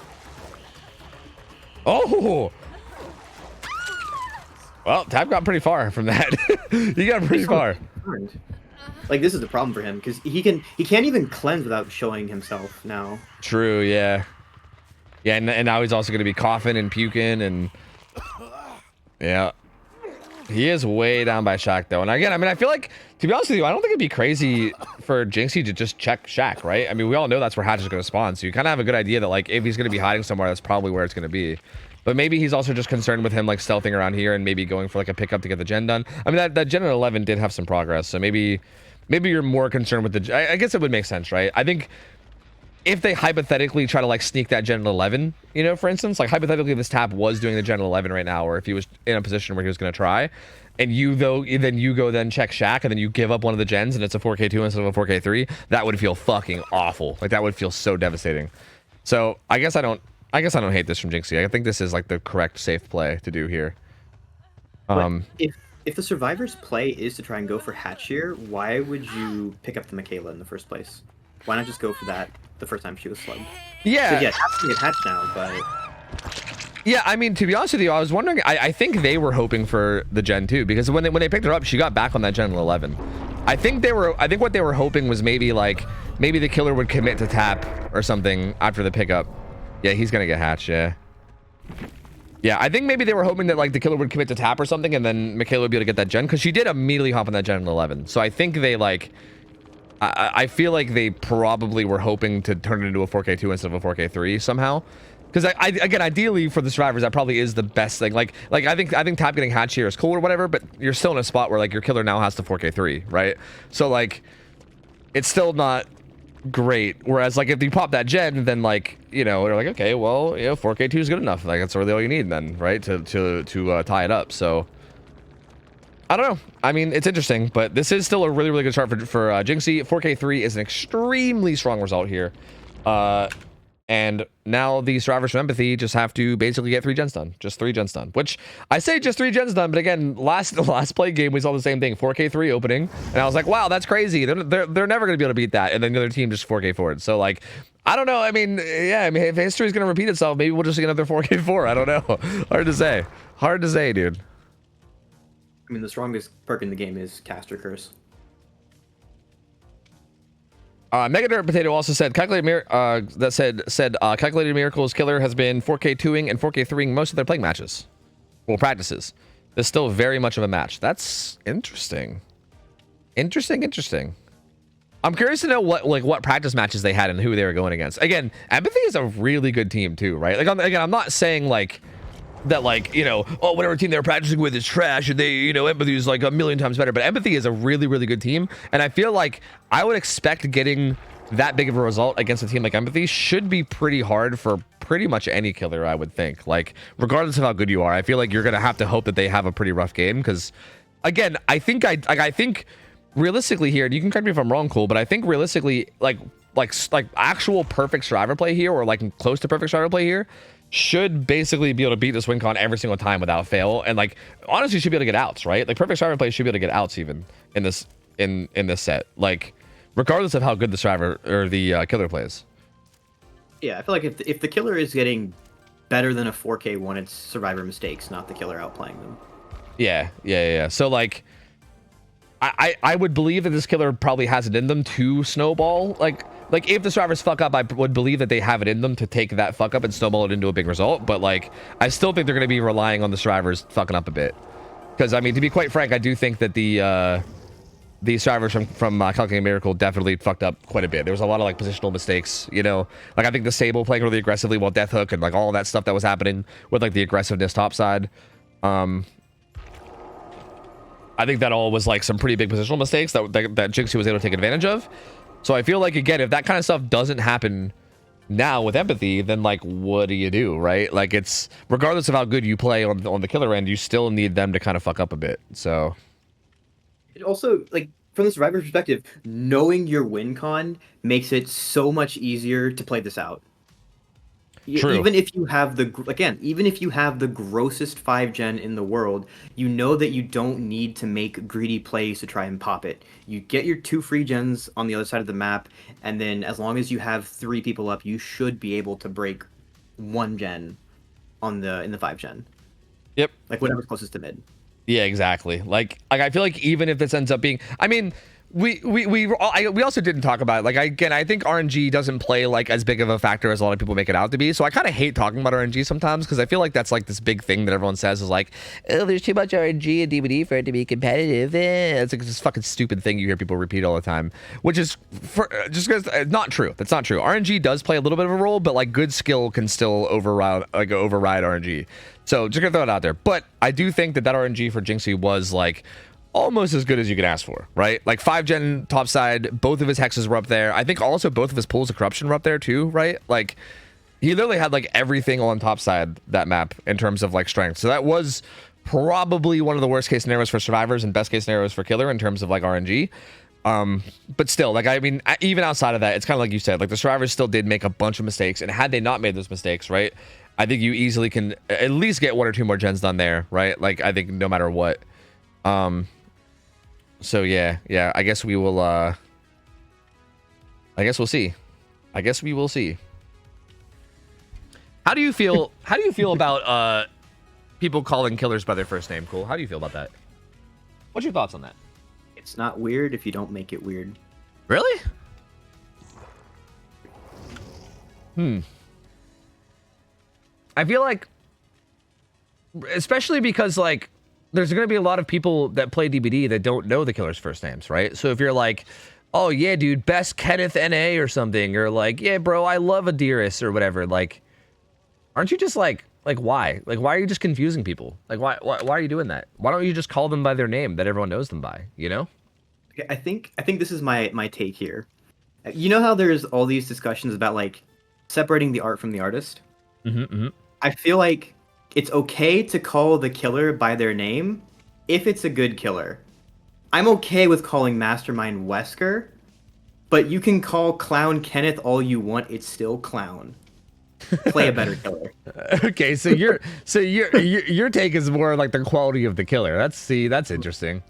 Oh! Well, Tap got pretty far from that. He got pretty far. Like, this is the problem for him because he can't even cleanse without showing himself now. True, yeah. Yeah, and now he's also going to be coughing and puking and yeah. He is way down by Shaq though. And again, I mean, I feel like, to be honest with you, I don't think it'd be crazy for Jinxie to just check Shaq, right? I mean, we all know that's where Hatch is going to spawn, so you kind of have a good idea that like if he's going to be hiding somewhere, that's probably where it's going to be. But maybe he's also just concerned with him like stealthing around here and maybe going for like a pickup to get the gen done. I mean, that gen at 11 did have some progress, so maybe you're more concerned with the. I guess it would make sense, right? I think if they hypothetically try to like sneak that gen at 11, you know, for instance, like hypothetically this tap was doing the gen at 11 right now, or if he was in a position where he was going to try, and you then check Shaq and then you give up one of the gens and it's a 4K2 instead of a 4K3, that would feel fucking awful. Like that would feel so devastating. So I guess I don't hate this from Jinxie. I think this is like the correct safe play to do here. If the survivor's play is to try and go for hatch here, why would you pick up the Michaela in the first place? Why not just go for that the first time she was slugged? Yeah. Yeah, Tap's gonna get hatched now, but yeah, I mean, to be honest with you, I was wondering. I think they were hoping for the gen too, because when they picked her up, she got back on that gen at 11. I think what they were hoping was maybe the killer would commit to tap or something after the pickup. Yeah, he's gonna get hatched. Yeah. Yeah, I think maybe they were hoping that like the killer would commit to tap or something, and then Michaela would be able to get that gen, because she did immediately hop on that gen at 11. So I think they like. I feel like they probably were hoping to turn it into a 4K2 instead of a 4K3 somehow. Because again, ideally for the survivors, that probably is the best thing. Like I think tap getting hatched here is cool or whatever, but you're still in a spot where like your killer now has to 4K3, right? So like, it's still not great. Whereas like if you pop that gen, then like, you know, they're like, okay, well, you know, 4K2 is good enough. Like that's really all you need then, right? To tie it up. So I don't know. I mean, it's interesting, but this is still a really good start for Jinxie. 4K3 is an extremely strong result here. And now the survivors from Empathy just have to basically get 3 gens done. Just 3 gens done. Which, I say just 3 gens done, but again, the last play game, we saw the same thing. 4K3 opening, and I was like, wow, that's crazy. They're never going to be able to beat that. And then the other team just 4K forward. So, like, I don't know. I mean, yeah, I mean, if history is going to repeat itself, maybe we'll just see another 4K4. I don't know. Hard to say. Hard to say, dude. I mean, the strongest perk in the game is Caster Curse. Megadurt Potato also said calculated miracles killer has been 4K2ing and 4K3ing most of their playing matches, well, practices. There's still very much of a match. That's interesting. Interesting. I'm curious to know what practice matches they had and who they were going against. Again, Empathy is a really good team too, right? Like again, I'm not saying like that, like, you know, oh, whatever team they're practicing with is trash and they, you know, Empathy is like a million times better, but Empathy is a really good team, and I feel like I would expect getting that big of a result against a team like Empathy should be pretty hard for pretty much any killer, I would think. Like, regardless of how good you are, I feel like you're gonna have to hope that they have a pretty rough game, because again, I think realistically here, and you can correct me if I'm wrong, Cool, but I think realistically, like actual perfect survivor play here, or like close to perfect survivor play here, should basically be able to beat this win con every single time without fail, and like honestly should be able to get outs, right? Like perfect survivor play should be able to get outs even in this set, like regardless of how good the survivor or the killer plays. Yeah, I feel like if the killer is getting better than a 4K1, it's survivor mistakes, not the killer outplaying them. Yeah. So like I would believe that this killer probably has it in them to snowball. Like if the survivors fuck up, I would believe that they have it in them to take that fuck up and snowball it into a big result. But like, I still think they're going to be relying on the survivors fucking up a bit. Because I mean, to be quite frank, I do think that the survivors from Calculating Miracle definitely fucked up quite a bit. There was a lot of like positional mistakes, you know. Like I think the Sable playing really aggressively while Death Hook and like all that stuff that was happening with like the aggressiveness topside. I think that all was like some pretty big positional mistakes that Jinxie was able to take advantage of. So I feel like, again, if that kind of stuff doesn't happen now with Empathy, then like, what do you do, right? Like, it's regardless of how good you play on the killer end, you still need them to kind of fuck up a bit. So it also, like, from the survivor perspective, knowing your win con makes it so much easier to play this out. True. Even if you have the grossest 5 gen in the world, you know that you don't need to make greedy plays to try and pop it. You get your 2 free gens on the other side of the map, and then as long as you have 3 people up, you should be able to break 1 gen in the 5 gen. Yep. Like whatever's closest to mid. Yeah, exactly. Like I feel like even if this ends up being, I mean, we also didn't talk about it. Like, I think RNG doesn't play like as big of a factor as a lot of people make it out to be. So I kind of hate talking about RNG sometimes because I feel like that's like this big thing that everyone says is like, oh, there's too much RNG in DBD for it to be competitive. It's like this fucking stupid thing you hear people repeat all the time, which is just because it's not true. That's not true. RNG does play a little bit of a role, but like good skill can still override RNG. So just gonna throw it out there. But I do think that RNG for Jinxie was like almost as good as you could ask for, right? Like 5-gen topside, both of his hexes were up there. I think also both of his pools of corruption were up there too, right? Like he literally had like everything on topside that map in terms of like strength. So that was probably one of the worst case scenarios for survivors and best case scenarios for killer in terms of like RNG. But still, like, I mean, even outside of that, it's kind of like you said, like the survivors still did make a bunch of mistakes, and had they not made those mistakes, right, I think you easily can at least get 1 or 2 more gens done there, right? Like I think no matter what. So yeah, I guess we will, I guess we'll see. I guess we will see. How do you feel about, people calling killers by their first name? Cool. How do you feel about that? What's your thoughts on that? It's not weird if you don't make it weird. Really? I feel like, especially because like, there's going to be a lot of people that play DBD that don't know the killer's first names, right? So if you're like, oh yeah, dude, best Kenneth NA or something, or like, yeah, bro, I love Adiris or whatever, like, aren't you just like why? Like, why are you just confusing people? Like, why are you doing that? Why don't you just call them by their name that everyone knows them by, you know? Okay, I think this is my take here. You know how there's all these discussions about like separating the art from the artist? I feel like it's okay to call the killer by their name if it's a good killer. I'm okay with calling Mastermind Wesker, but you can call Clown Kenneth all you want, it's still Clown. Play a better killer. Okay, so your take is more like the quality of the killer. That's interesting.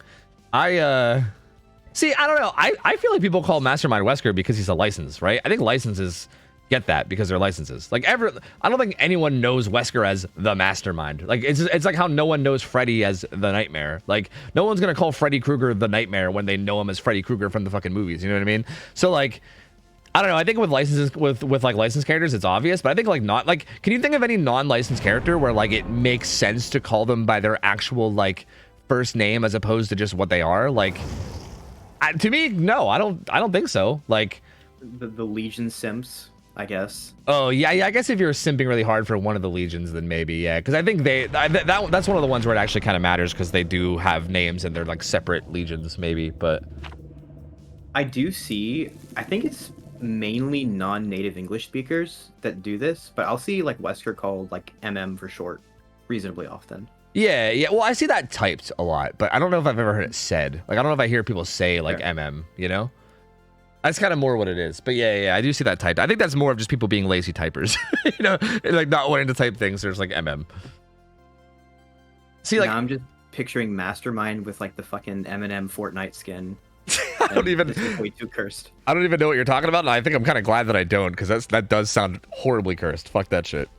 I don't know. I feel like people call Mastermind Wesker because he's a license, right? I think licenses get that because they're licenses. Like I don't think anyone knows Wesker as the Mastermind. Like it's like how no one knows Freddy as the Nightmare. Like no one's gonna call Freddy Krueger the Nightmare when they know him as Freddy Krueger from the fucking movies. You know what I mean? So like, I don't know. I think with licenses, with like licensed characters, it's obvious. But I think like not like, can you think of any non-licensed character where like it makes sense to call them by their actual like first name as opposed to just what they are? Like, to me, no, I don't think so. Like the Legion simps, I guess. Oh yeah, I guess if you're simping really hard for one of the legions, then maybe, yeah. Because I think that's one of the ones where it actually kind of matters because they do have names and they're like separate legions, maybe. But I do see. I think it's mainly non-native English speakers that do this, but I'll see like Wesker called like MM for short reasonably often. Yeah. Well, I see that typed a lot, but I don't know if I've ever heard it said. Like, I don't know if I hear people say like MM, you know? That's kind of more what it is. But yeah, I do see that typed. I think that's more of just people being lazy typers, you know, like not wanting to type things. There's like MM. See, like, now I'm just picturing Mastermind with like the fucking Eminem Fortnite skin. I don't even. This is way too cursed. I don't even know what you're talking about, and I think I'm kind of glad that I don't, because that does sound horribly cursed. Fuck that shit.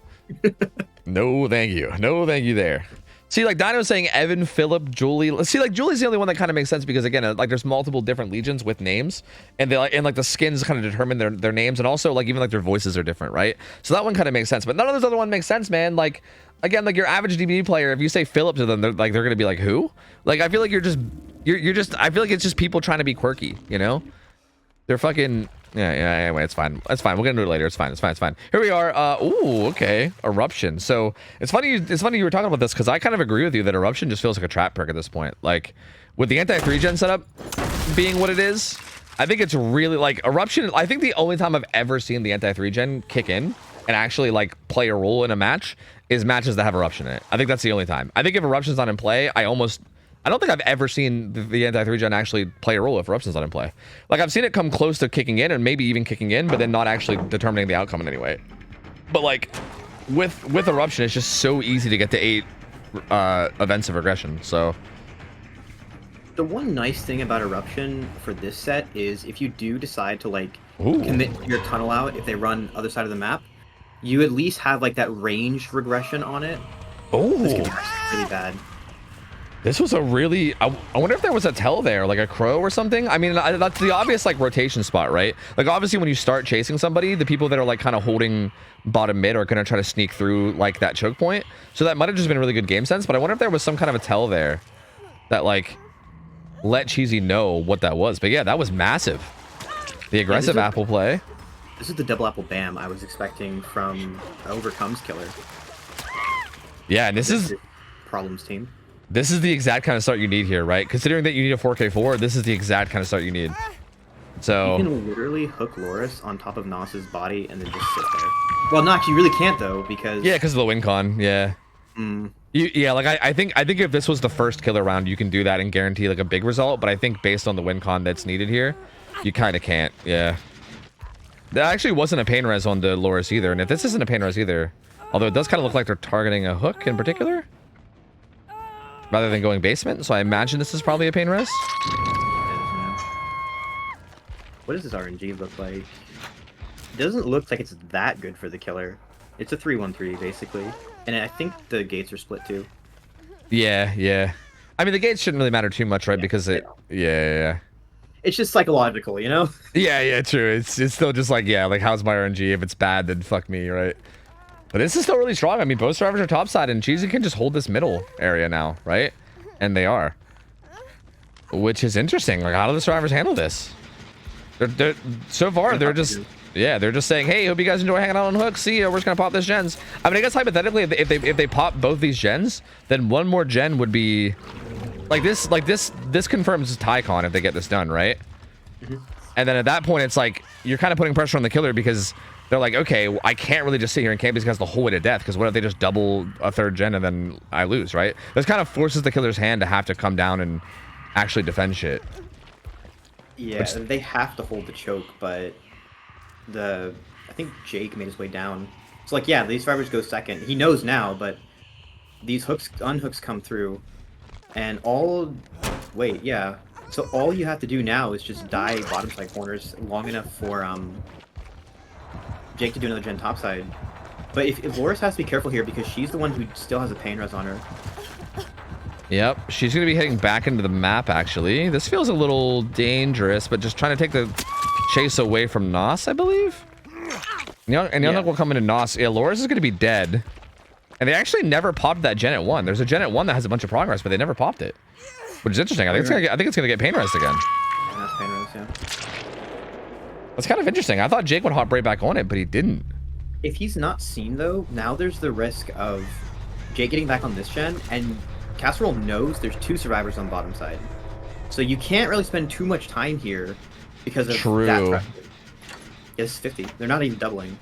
No, thank you. No, thank you there. See, like Dino's saying Evan, Philip, Julie. See, like Julie's the only one that kind of makes sense because again, like there's multiple different legions with names, and they like the skins kind of determine their names, and also like even like their voices are different, right? So that one kind of makes sense, but none of those other one makes sense, man. Like again, like your average DBD player, if you say Philip to them, they're gonna be like, who? Like I feel like you're just I feel like it's just people trying to be quirky, you know? They're fucking yeah. Anyway, it's fine. That's fine. We'll get into it later. It's fine. Here we are. Ooh, okay. Eruption. So it's funny you were talking about this because I kind of agree with you that Eruption just feels like a trap perk at this point. Like with the anti 3-gen setup being what it is, I think it's really like Eruption. I think the only time I've ever seen the anti 3-gen kick in and actually like play a role in a match is matches that have Eruption in it. I think that's the only time. I think if Eruption's not in play, I don't think I've ever seen the anti 3-gen actually play a role if Eruption's not in play. Like I've seen it come close to kicking in and maybe even kicking in, but then not actually determining the outcome in any way. But like with Eruption, it's just so easy to get to 8 events of regression. So the one nice thing about Eruption for this set is if you do decide to like commit your tunnel out, if they run other side of the map, you at least have like that ranged regression on it. Oh, this can be really bad. This was a really... I wonder if there was a tell there, like a crow or something. I mean, that's the obvious, like, rotation spot, right? Like, obviously, when you start chasing somebody, the people that are, like, kind of holding bottom mid are going to try to sneak through, like, that choke point. So that might have just been really good game sense, but I wonder if there was some kind of a tell there that, like, let Cheesy know what that was. But, yeah, that was massive. The aggressive apple play. This is the double apple bam I was expecting from Overcome's killer. Yeah, and this is... Problems team. This is the exact kind of start you need here, right? Considering that you need a 4K4, this is the exact kind of start you need. So... You can literally hook Loris on top of Nos's body and then just sit there. Well, no, actually, you really can't, though, because... Yeah, because of the win con, yeah. Yeah, like, I think if this was the first killer round, you can do that and guarantee, like, a big result, but I think based on the win con that's needed here, you kind of can't, yeah. That actually wasn't a pain res on the Loris either, and if this isn't a pain res either, although it does kind of look like they're targeting a hook in particular, rather than going basement, so I imagine this is probably a pain res. What does this RNG look like? It doesn't look like it's that good for the killer. It's a 3-1-3, basically. And I think the gates are split, too. Yeah. I mean, the gates shouldn't really matter too much, right? Because it... Yeah. It's just psychological, you know? Yeah, true. It's still just like, yeah, like, how's my RNG? If it's bad, then fuck me, right? But this is still really strong. I mean, both survivors are topside, and Cheesy can just hold this middle area now, right? And they are. Which is interesting. Like, how do the survivors handle this? They're so far, they're just... Yeah, they're just saying, hey, hope you guys enjoy hanging out on Hook. See ya, we're just gonna pop this gens. I mean, I guess hypothetically, if they pop both these gens, then one more gen would be... This confirms Tycon if they get this done, right? And then at that point, it's like, you're kind of putting pressure on the killer because they're like, okay, I can't really just sit here and camp these guys the whole way to death, because what if they just double a third gen and then I lose, right? This kind of forces the killer's hand to have to come down and actually defend shit. Yeah, they have to hold the choke, but I think Jake made his way down. It's like, yeah, these survivors go second. He knows now, but these unhooks come through, and so all you have to do now is just die bottom side corners long enough for Jake to do another gen top side. But if Loris has to be careful here because she's the one who still has a pain res on her. Yep, she's going to be heading back into the map, actually. This feels a little dangerous, but just trying to take the chase away from Nos, I believe? And Young will come into Nos. Yeah, Loris is going to be dead. And they actually never popped that gen at 1. There's a gen at 1 that has a bunch of progress, but they never popped it. Which is interesting. I think it's gonna get pain res again. And that's pain res, yeah. That's kind of interesting. I thought Jake would hop right back on it, but he didn't. If he's not seen, though, now there's the risk of Jake getting back on this gen, and Casserole knows there's 2 survivors on bottom side. So you can't really spend too much time here because of that pressure. Yes, 50. They're not even doubling.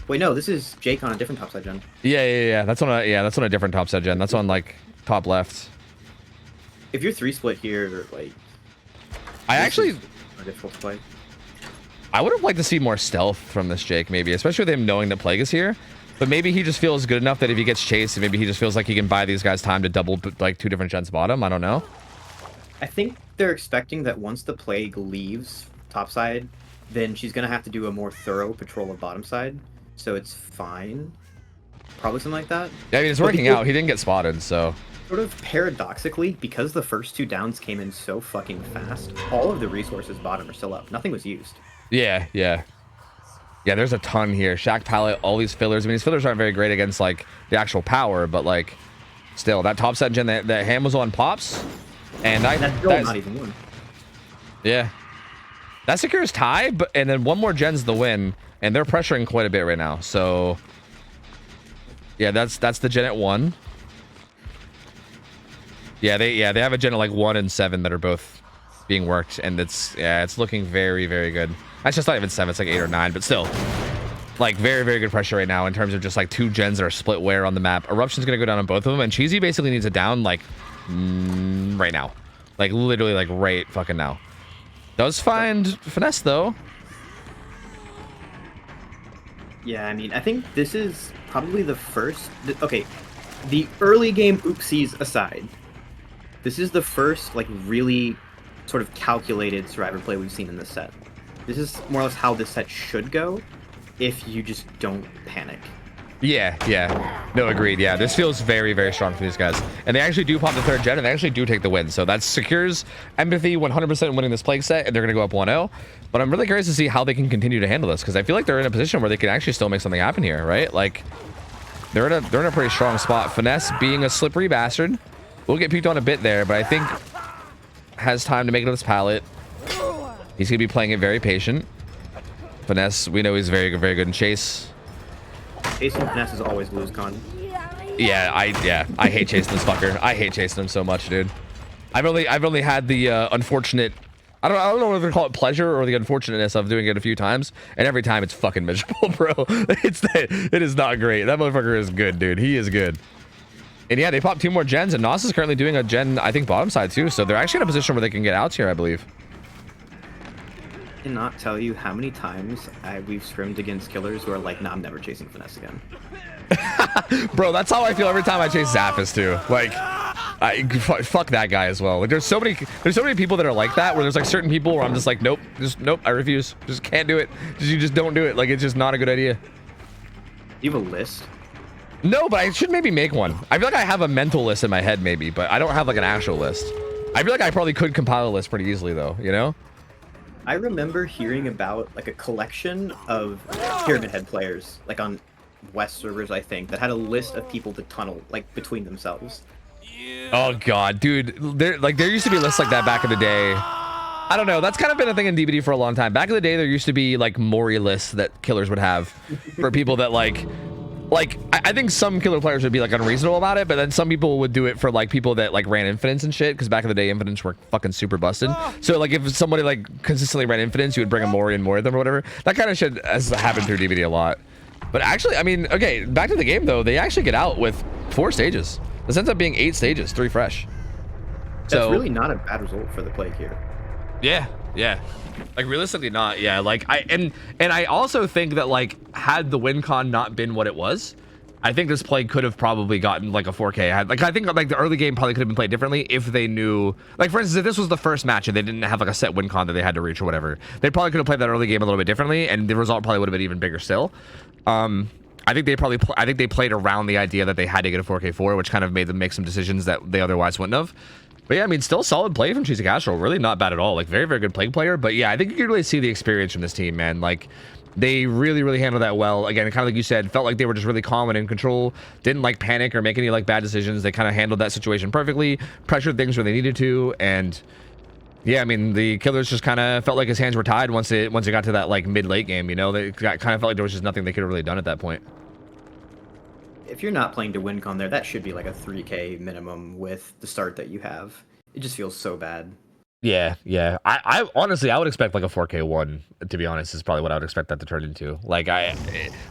Wait, no, this is Jake on a different topside gen. Yeah. That's on a different topside gen. That's on, like, top left. If you're 3-split here, like... I actually... More difficult to play. I would have liked to see more stealth from this Jake, maybe. Especially with him knowing that Plague is here. But maybe he just feels good enough that if he gets chased, maybe he just feels like he can buy these guys time to double, like, 2 different gens bottom. I don't know. I think they're expecting that once the Plague leaves topside, then she's going to have to do a more thorough patrol of bottom side. So it's fine. Probably something like that. Yeah, I mean, it's working out. He didn't get spotted, so... Sort of paradoxically, because the first 2 downs came in so fucking fast, all of the resources bottom are still up. Nothing was used. Yeah, there's a ton here. Shack pallet, all these fillers. I mean, these fillers aren't very great against, like, the actual power, but, like, still, that top set gen that Ham was on pops, and that's still not even one. Yeah. That secures tie, and then one more gen's the win, and they're pressuring quite a bit right now, so... Yeah, that's the gen at 1. Yeah, they have a gen at, like, 1 and 7 that are both being worked, and it's looking very, very good. That's just not even 7, it's like 8 or 9, but still, like, very, very good pressure right now in terms of just, like, 2 gens that are split where on the map. Eruption's gonna go down on both of them, and Cheesy basically needs a down, like, right now. Like, literally, like, right fucking now. Does find Finesse, though. Yeah, I mean, I think this is probably the first... Okay, the early game oopsies aside, this is the first, like, really sort of calculated survivor play we've seen in this set. This is more or less how this set should go if you just don't panic. Yeah, yeah. No, agreed. Yeah, this feels very, very strong for these guys. And they actually do pop the 3rd gen, and they actually do take the win. So that secures Empathy 100% winning this plague set, and they're going to go up 1-0. But I'm really curious to see how they can continue to handle this, because I feel like they're in a position where they can actually still make something happen here, right? Like, they're in a pretty strong spot. Finesse, being a slippery bastard, will get peeked on a bit there, but I think has time to make it on this pallet. He's going to be playing it very patient. Finesse, we know he's very, very good in chase. Chasing Finesse is always lose con. Yeah, I hate chasing this fucker. I hate chasing him so much, dude. I've only had the unfortunate, I don't know whether to call it pleasure or the unfortunateness of doing it a few times, and every time it's fucking miserable, bro. It is not great. That motherfucker is good, dude. He is good. And yeah, they popped 2 more gens, and Nos is currently doing a gen, I think, bottom side too. So they're actually in a position where they can get outs here, I believe. I cannot tell you how many times we've scrimmed against killers who are like, nah, I'm never chasing Finesse again. Bro, that's how I feel every time I chase Zappis too. Like, fuck that guy as well. Like, there's so many people that are like that, where there's like certain people where I'm just like, nope, I refuse. Just can't do it. You just don't do it. Like, it's just not a good idea. You have a list? No, but I should maybe make one. I feel like I have a mental list in my head maybe, but I don't have like an actual list. I feel like I probably could compile a list pretty easily though, you know? I remember hearing about like a collection of Pyramid Head players, like on West servers, I think, that had a list of people to tunnel like between themselves. Oh god, dude, there used to be lists like that back in the day. I don't know, that's kind of been a thing in DBD for a long time. Back in the day, there used to be like Mori lists that killers would have for people that like I think some killer players would be like unreasonable about it, but then some people would do it for like people that like ran infinites and shit, because back in the day infinites were fucking super busted. So like if somebody like consistently ran infinites, you would bring a Mori and more of them or whatever. That kind of shit has happened through DBD a lot. But actually, I mean, okay, back to the game though, they actually get out with 4 stages. This ends up being 8 stages, 3 fresh. That's really not a bad result for the plague here. Yeah, yeah. Like realistically not, yeah. Like I also think that like had the win con not been what it was, I think this play could have probably gotten like a 4K. Like I think like the early game probably could have been played differently if they knew, like for instance, if this was the first match and they didn't have like a set win con that they had to reach or whatever, they probably could have played that early game a little bit differently, and the result probably would have been even bigger still. I think they played around the idea that they had to get a 4K4, which kind of made them make some decisions that they otherwise wouldn't have. But yeah, I mean, still solid play from Cheesy Castro. Really not bad at all. Like, very, very good plague player. But yeah, I think you can really see the experience from this team, man. Like, they really, really handled that well. Again, kind of like you said, felt like they were just really calm and in control. Didn't, like, panic or make any, like, bad decisions. They kind of handled that situation perfectly. Pressured things where they needed to. And yeah, I mean, the killers just kind of felt like his hands were tied once it got to that, like, mid-late game, you know? They kind of felt like there was just nothing they could have really done at that point. If you're not playing to win con there, that should be like a 3K minimum with the start that you have. It just feels so bad. Yeah. I honestly, I would expect like a 4K1, to be honest, is probably what I would expect that to turn into. Like,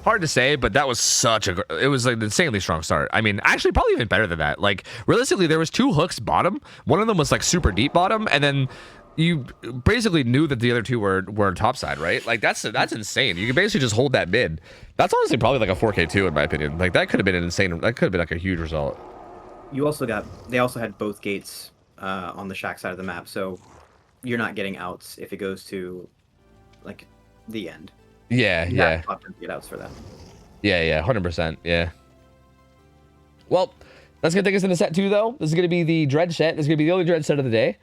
hard to say, but that was it was like an insanely strong start. I mean, actually, probably even better than that. Like, realistically, there was 2 hooks bottom. One of them was like super deep bottom, and then you basically knew that the other 2 were top side, right? Like, that's insane. You can basically just hold that mid. That's honestly probably like a 4K2 in my opinion. Like, that could have been an insane. That could have been like a huge result. They also had both gates on the shack side of the map, so you're not getting outs if it goes to like the end. Yeah. Get outs for that. Yeah, 100%. Yeah. Well, that's gonna take us into set 2 though. This is gonna be the Dredge set. This is gonna be the only Dredge set of the day.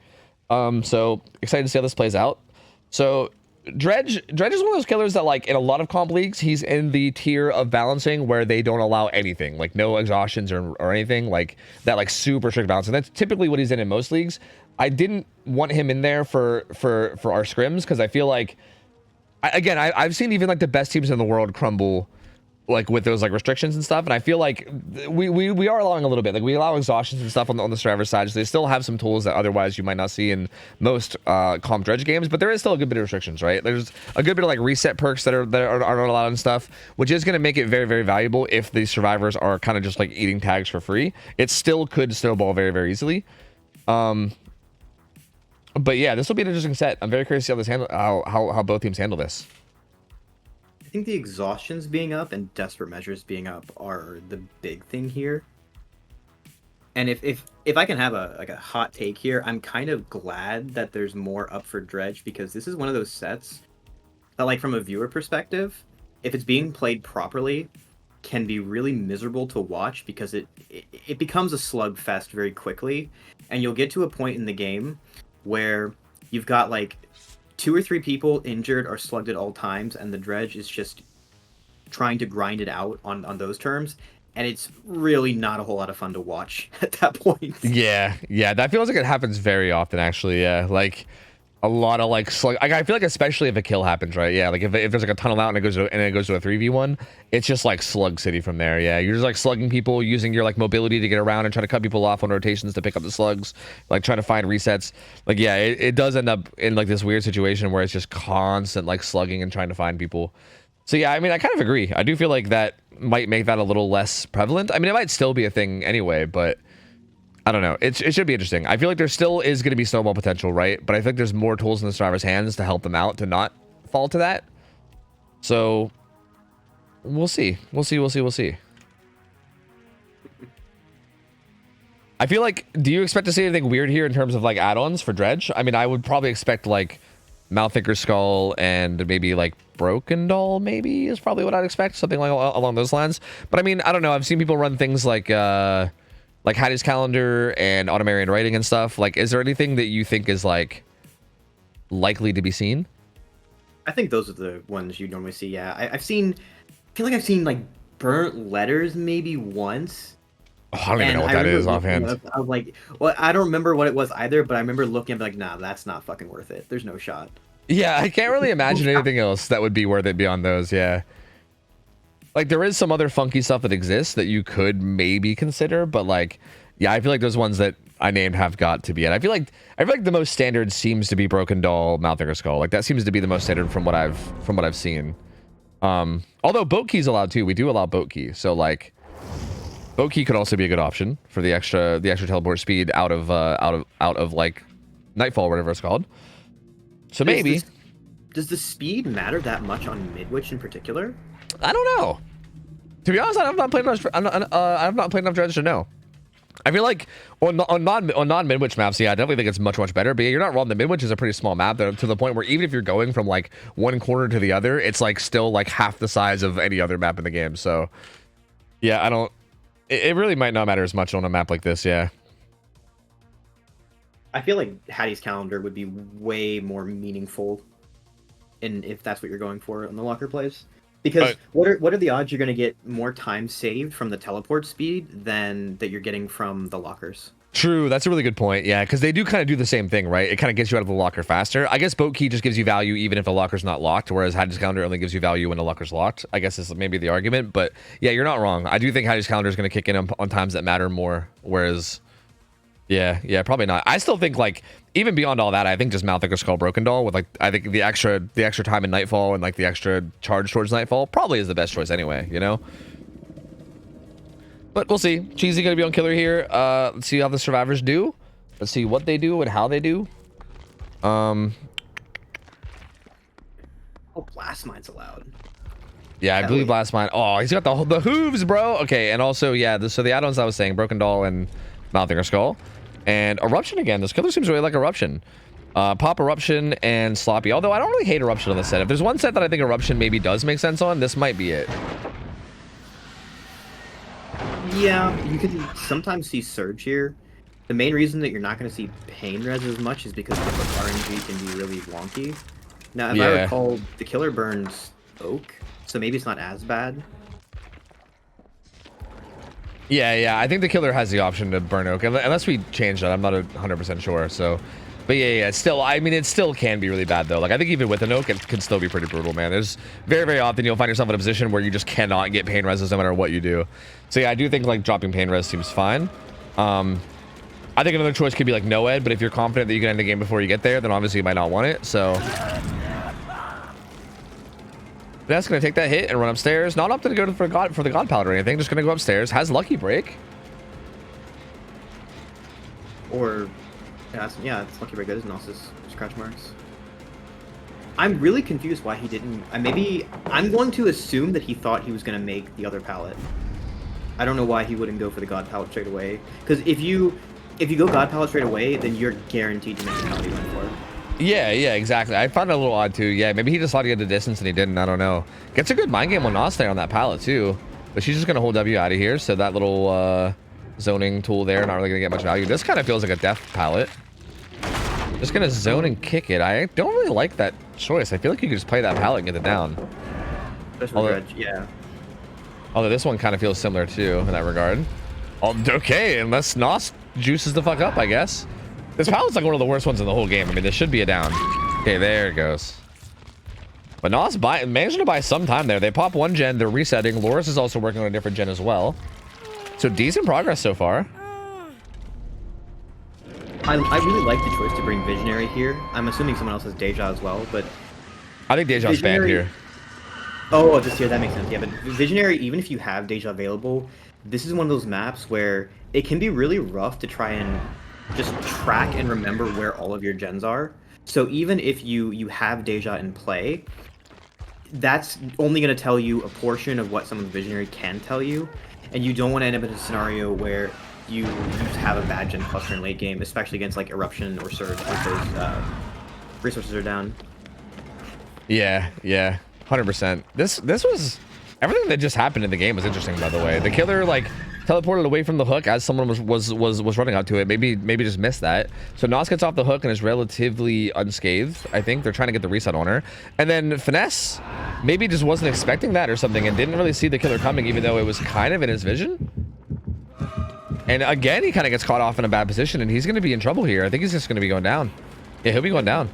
So excited to see how this plays out. So Dredge is one of those killers that, like, in a lot of comp leagues, he's in the tier of balancing where they don't allow anything, like no exhaustions or anything like that, like super strict balancing. That's typically what he's in most leagues. I didn't want him in there for our scrims because I feel like, I've seen even like the best teams in the world crumble like with those like restrictions and stuff, and I feel like we are allowing a little bit, like we allow exhaustions and stuff on the survivor side, so they still have some tools that otherwise you might not see in most comp Dredge games, but there is still a good bit of restrictions, right? There's a good bit of like reset perks that aren't allowed and stuff, which is going to make it very, very valuable if the survivors are kind of just like eating tags for free. It still could snowball very, very easily. But yeah, this will be an interesting set. I'm very curious to see how both teams handle this. I think the exhaustions being up and desperate measures being up are the big thing here. And if I can have a hot take here, I'm kind of glad that there's more up for Dredge, because this is one of those sets that, like, from a viewer perspective, if it's being played properly, can be really miserable to watch because it becomes a slugfest very quickly, and you'll get to a point in the game where you've got like 2 or 3 people injured or slugged at all times, and the dredge is just trying to grind it out on those terms, and it's really not a whole lot of fun to watch at that point. Yeah, that feels like it happens very often, actually. Yeah, like a lot of like slug. I feel like especially if a kill happens, right? Yeah, like if there's like a tunnel out and it goes to a 3v1, it's just like slug city from there. Yeah, you're just like slugging people, using your like mobility to get around and try to cut people off on rotations to pick up the slugs, like trying to find resets. Like yeah, it does end up in like this weird situation where it's just constant like slugging and trying to find people. So yeah, I mean, I kind of agree. I do feel like that might make that a little less prevalent. I mean, it might still be a thing anyway, but I don't know. It should be interesting. I feel like there still is going to be snowball potential, right? But I think there's more tools in the survivor's hands to help them out to not fall to that. So we'll see. We'll see. I feel like, do you expect to see anything weird here in terms of like add-ons for Dredge? I mean, I would probably expect like Mouththinker's Skull and maybe like Broken Doll, maybe is probably what I'd expect, something like along those lines. But I mean, I don't know. I've seen people run things like Hattie's Calendar and Automarian Writing and stuff. Like, is there anything that you think is like likely to be seen? I think those are the ones you normally see. Yeah, I feel like I've seen like burnt letters maybe once. Oh, I don't even know what that is offhand. I was like, well, I don't remember what it was either, but I remember looking and be like, nah, that's not fucking worth it. There's no shot. Yeah, I can't really imagine anything else that would be worth it beyond those. Yeah. Like, there is some other funky stuff that exists that you could maybe consider, but like, yeah, I feel like those ones that I named have got to be it. I feel like the most standard seems to be Broken Doll, Mouththinker's Skull. Like, that seems to be the most standard from what I've seen. Although boat key's allowed too. We do allow boat key, so like, boat key could also be a good option for the extra teleport speed out of like Nightfall or whatever it's called. So maybe. Does the speed matter that much on Midwich in particular? I don't know. To be honest, I've not played enough Dredge to know. I feel like on non-Midwich maps, yeah, I definitely think it's much better. But yeah, you're not wrong. The Midwich is a pretty small map, to the point where even if you're going from like one corner to the other, it's like still like half the size of any other map in the game. So yeah, it really might not matter as much on a map like this. Yeah. I feel like Hattie's Calendar would be way more meaningful, if that's what you're going for on the locker plays. Because what are the odds you're going to get more time saved from the teleport speed than that you're getting from the lockers? True, that's a really good point. Yeah, because they do kind of do the same thing, right? It kind of gets you out of the locker faster. I guess boat key just gives you value even if the locker's not locked, whereas Hattie's Calendar only gives you value when the locker's locked. I guess is maybe the argument, but yeah, you're not wrong. I do think Hattie's Calendar is going to kick in on times that matter more, whereas yeah, probably not. I still think like even beyond all that, I think just Mouththinker's Skull, Broken Doll with like I think the extra time in Nightfall and like the extra charge towards Nightfall probably is the best choice anyway, you know? But we'll see. Cheesy gonna be on killer here. Let's see how the survivors do. Let's see what they do and how they do. Oh, Blast Mine's allowed. Yeah, I believe Blast Mine. Oh, he's got the hooves, bro. Okay, and also yeah, so the add-ons I was saying, Broken Doll and Mouththinker's Skull. And Eruption again. This killer seems really like Eruption. Pop, Eruption, and Sloppy. Although I don't really hate Eruption on this set. If there's one set that I think Eruption maybe does make sense on, this might be it. Yeah, you can sometimes see Surge here. The main reason that you're not going to see Pain Res as much is because the RNG can be really wonky. Now, if I recall, the killer burns Oak, so maybe it's not as bad. Yeah, I think the killer has the option to burn Oak, unless we change that. I'm not 100% sure, so... But yeah, still, I mean, it still can be really bad, though. Like, I think even with an Oak, it can still be pretty brutal, man. There's very often you'll find yourself in a position where you just cannot get Pain Reses no matter what you do. So yeah, I do think, like, dropping Pain Res seems fine. I think another choice could be, like, No-Ed, but if you're confident that you can end the game before you get there, then obviously you might not want it, so... That's gonna take that hit and run upstairs. Not opting to go for the God Palette or anything. Just gonna go upstairs. Has Lucky Break. Or, yeah, it's Lucky Break. That is Gnosis scratch marks. I'm really confused why he didn't. Maybe I'm going to assume that he thought he was gonna make the other palette. I don't know why he wouldn't go for the God Palette straight away. Because if you go God Palette straight away, then you're guaranteed to make the palette he went for. Yeah, exactly. I found it a little odd too. Yeah, maybe he just thought he had the distance and he didn't. I don't know. Gets a good mind game on Nos there on that palette too. But she's just going to hold W out of here. So that little zoning tool there, not really going to get much value. This kind of feels like a death palette. Just going to zone and kick it. I don't really like that choice. I feel like you could just play that palette and get it down. Yeah. Although this one kind of feels similar too in that regard. Okay, unless Nos juices the fuck up, I guess. This palette's like one of the worst ones in the whole game. I mean, this should be a down. Okay, there it goes. But Nos managed to buy some time there. They pop one gen, they're resetting. Loris is also working on a different gen as well. So decent progress so far. I really like the choice to bring Visionary here. I'm assuming someone else has Deja as well, but... I think Deja's banned here. Oh, just here, that makes sense. Yeah, but Visionary, even if you have Deja available, this is one of those maps where it can be really rough to try and just track and remember where all of your gens are. So even if you have Deja in play, that's only going to tell you a portion of what some of the Visionary can tell you, and you don't want to end up in a scenario where you just have a bad gen cluster in late game, especially against like Eruption or Surge, once those resources are down. Yeah, 100%. This was everything that just happened in the game was interesting, by the way. The killer like teleported away from the hook as someone was running up to it. Maybe just missed that. So Nos gets off the hook and is relatively unscathed. I think they're trying to get the reset on her. And then Finesse maybe just wasn't expecting that or something and didn't really see the killer coming, even though it was kind of in his vision. And again, he kind of gets caught off in a bad position, and he's going to be in trouble here. I think he's just going to be going down. Yeah, he'll be going down.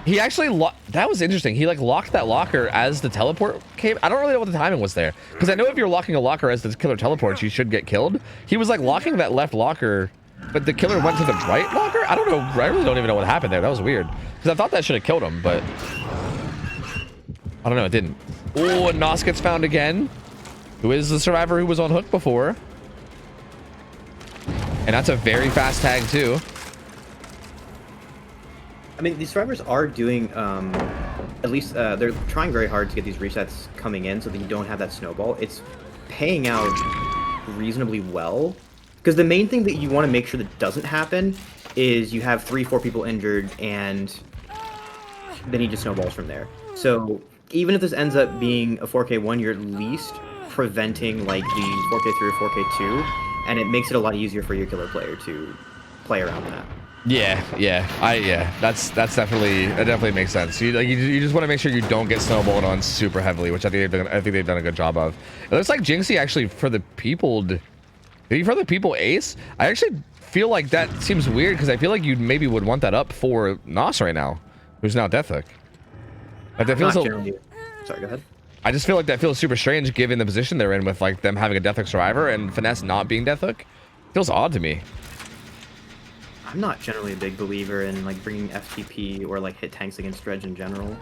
He actually that was interesting. He like locked that locker as the teleport came. I don't really know what the timing was there, because I know if you're locking a locker as the killer teleports, you should get killed. He was like locking that left locker, but the killer went to the right locker. I don't know. I really don't even know what happened there. That was weird, because I thought that should have killed him, but I don't know. It didn't. Oh, and Nos gets found again, who is the survivor who was on hook before, and that's a very fast tag too. I mean, these survivors are doing, at least they're trying very hard to get these resets coming in so that you don't have that snowball. It's paying out reasonably well, because the main thing that you want to make sure that doesn't happen is you have 3-4 people injured, and then he just snowballs from there. So even if this ends up being a 4K1, you're at least preventing like the 4K3 or 4K2, and it makes it a lot easier for your killer player to play around that. Yeah, that's definitely makes sense. You just want to make sure you don't get snowballed on super heavily, which I think they've done a good job of. It looks like Jinxie actually for the people ace. I actually feel like that seems weird, because I feel like you maybe would want that up for Nos right now, who's now Deathhook. Like that feels Sorry, go ahead. I just feel like that feels super strange given the position they're in with like them having a Deathhook survivor and Finesse not being Deathhook. Feels odd to me. I'm not generally a big believer in like bringing FTP or like hit tanks against Dredge in general,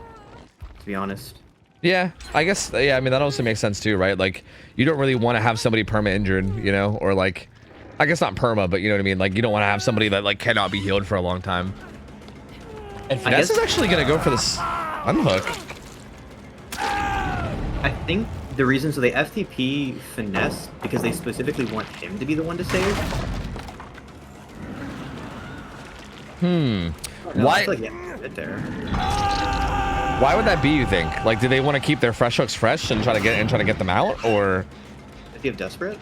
to be honest. Yeah, I guess, yeah, I mean, that also makes sense too, right? Like, you don't really want to have somebody perma injured, you know, or like, I guess not perma, but you know what I mean? Like, you don't want to have somebody that like cannot be healed for a long time. And Finesse is actually going to go for this unhook. I think the reason, so they FTP Finesse because they specifically want him to be the one to save. No, why? I feel like there. Why would that be, you think? Like, do they want to keep their fresh hooks fresh and try to get them out, or? Does he have Desperate?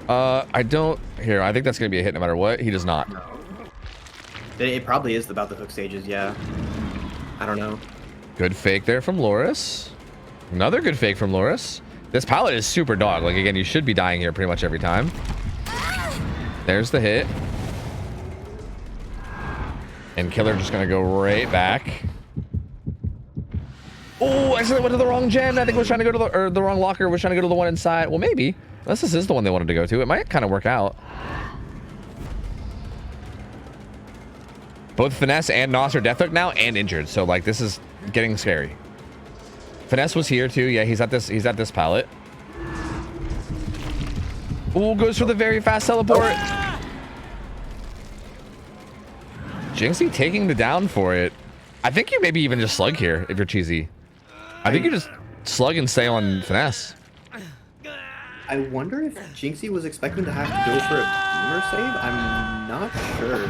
I don't. Here, I think that's gonna be a hit no matter what. He does not. No. It probably is about the hook stages, yeah. I don't know. Good fake there from Loris. Another good fake from Loris. This palette is super dog. Like, again, you should be dying here pretty much every time. There's the hit. And Killer just gonna go right back. Oh, I went to the wrong gen. I think I was trying to go to the wrong locker. Was trying to go to the one inside. Well, maybe. Unless this is the one they wanted to go to. It might kind of work out. Both Finesse and Nos are Deathhook now and injured. So, like, this is getting scary. Finesse was here, too. Yeah, he's at this pallet. Ooh, goes for the very fast teleport. Jinxie taking the down for it. I think you maybe even just slug here if you're cheesy. I think you just slug and stay on Finesse. I wonder if Jinxie was expecting to have to go for a Beamer save? I'm not sure.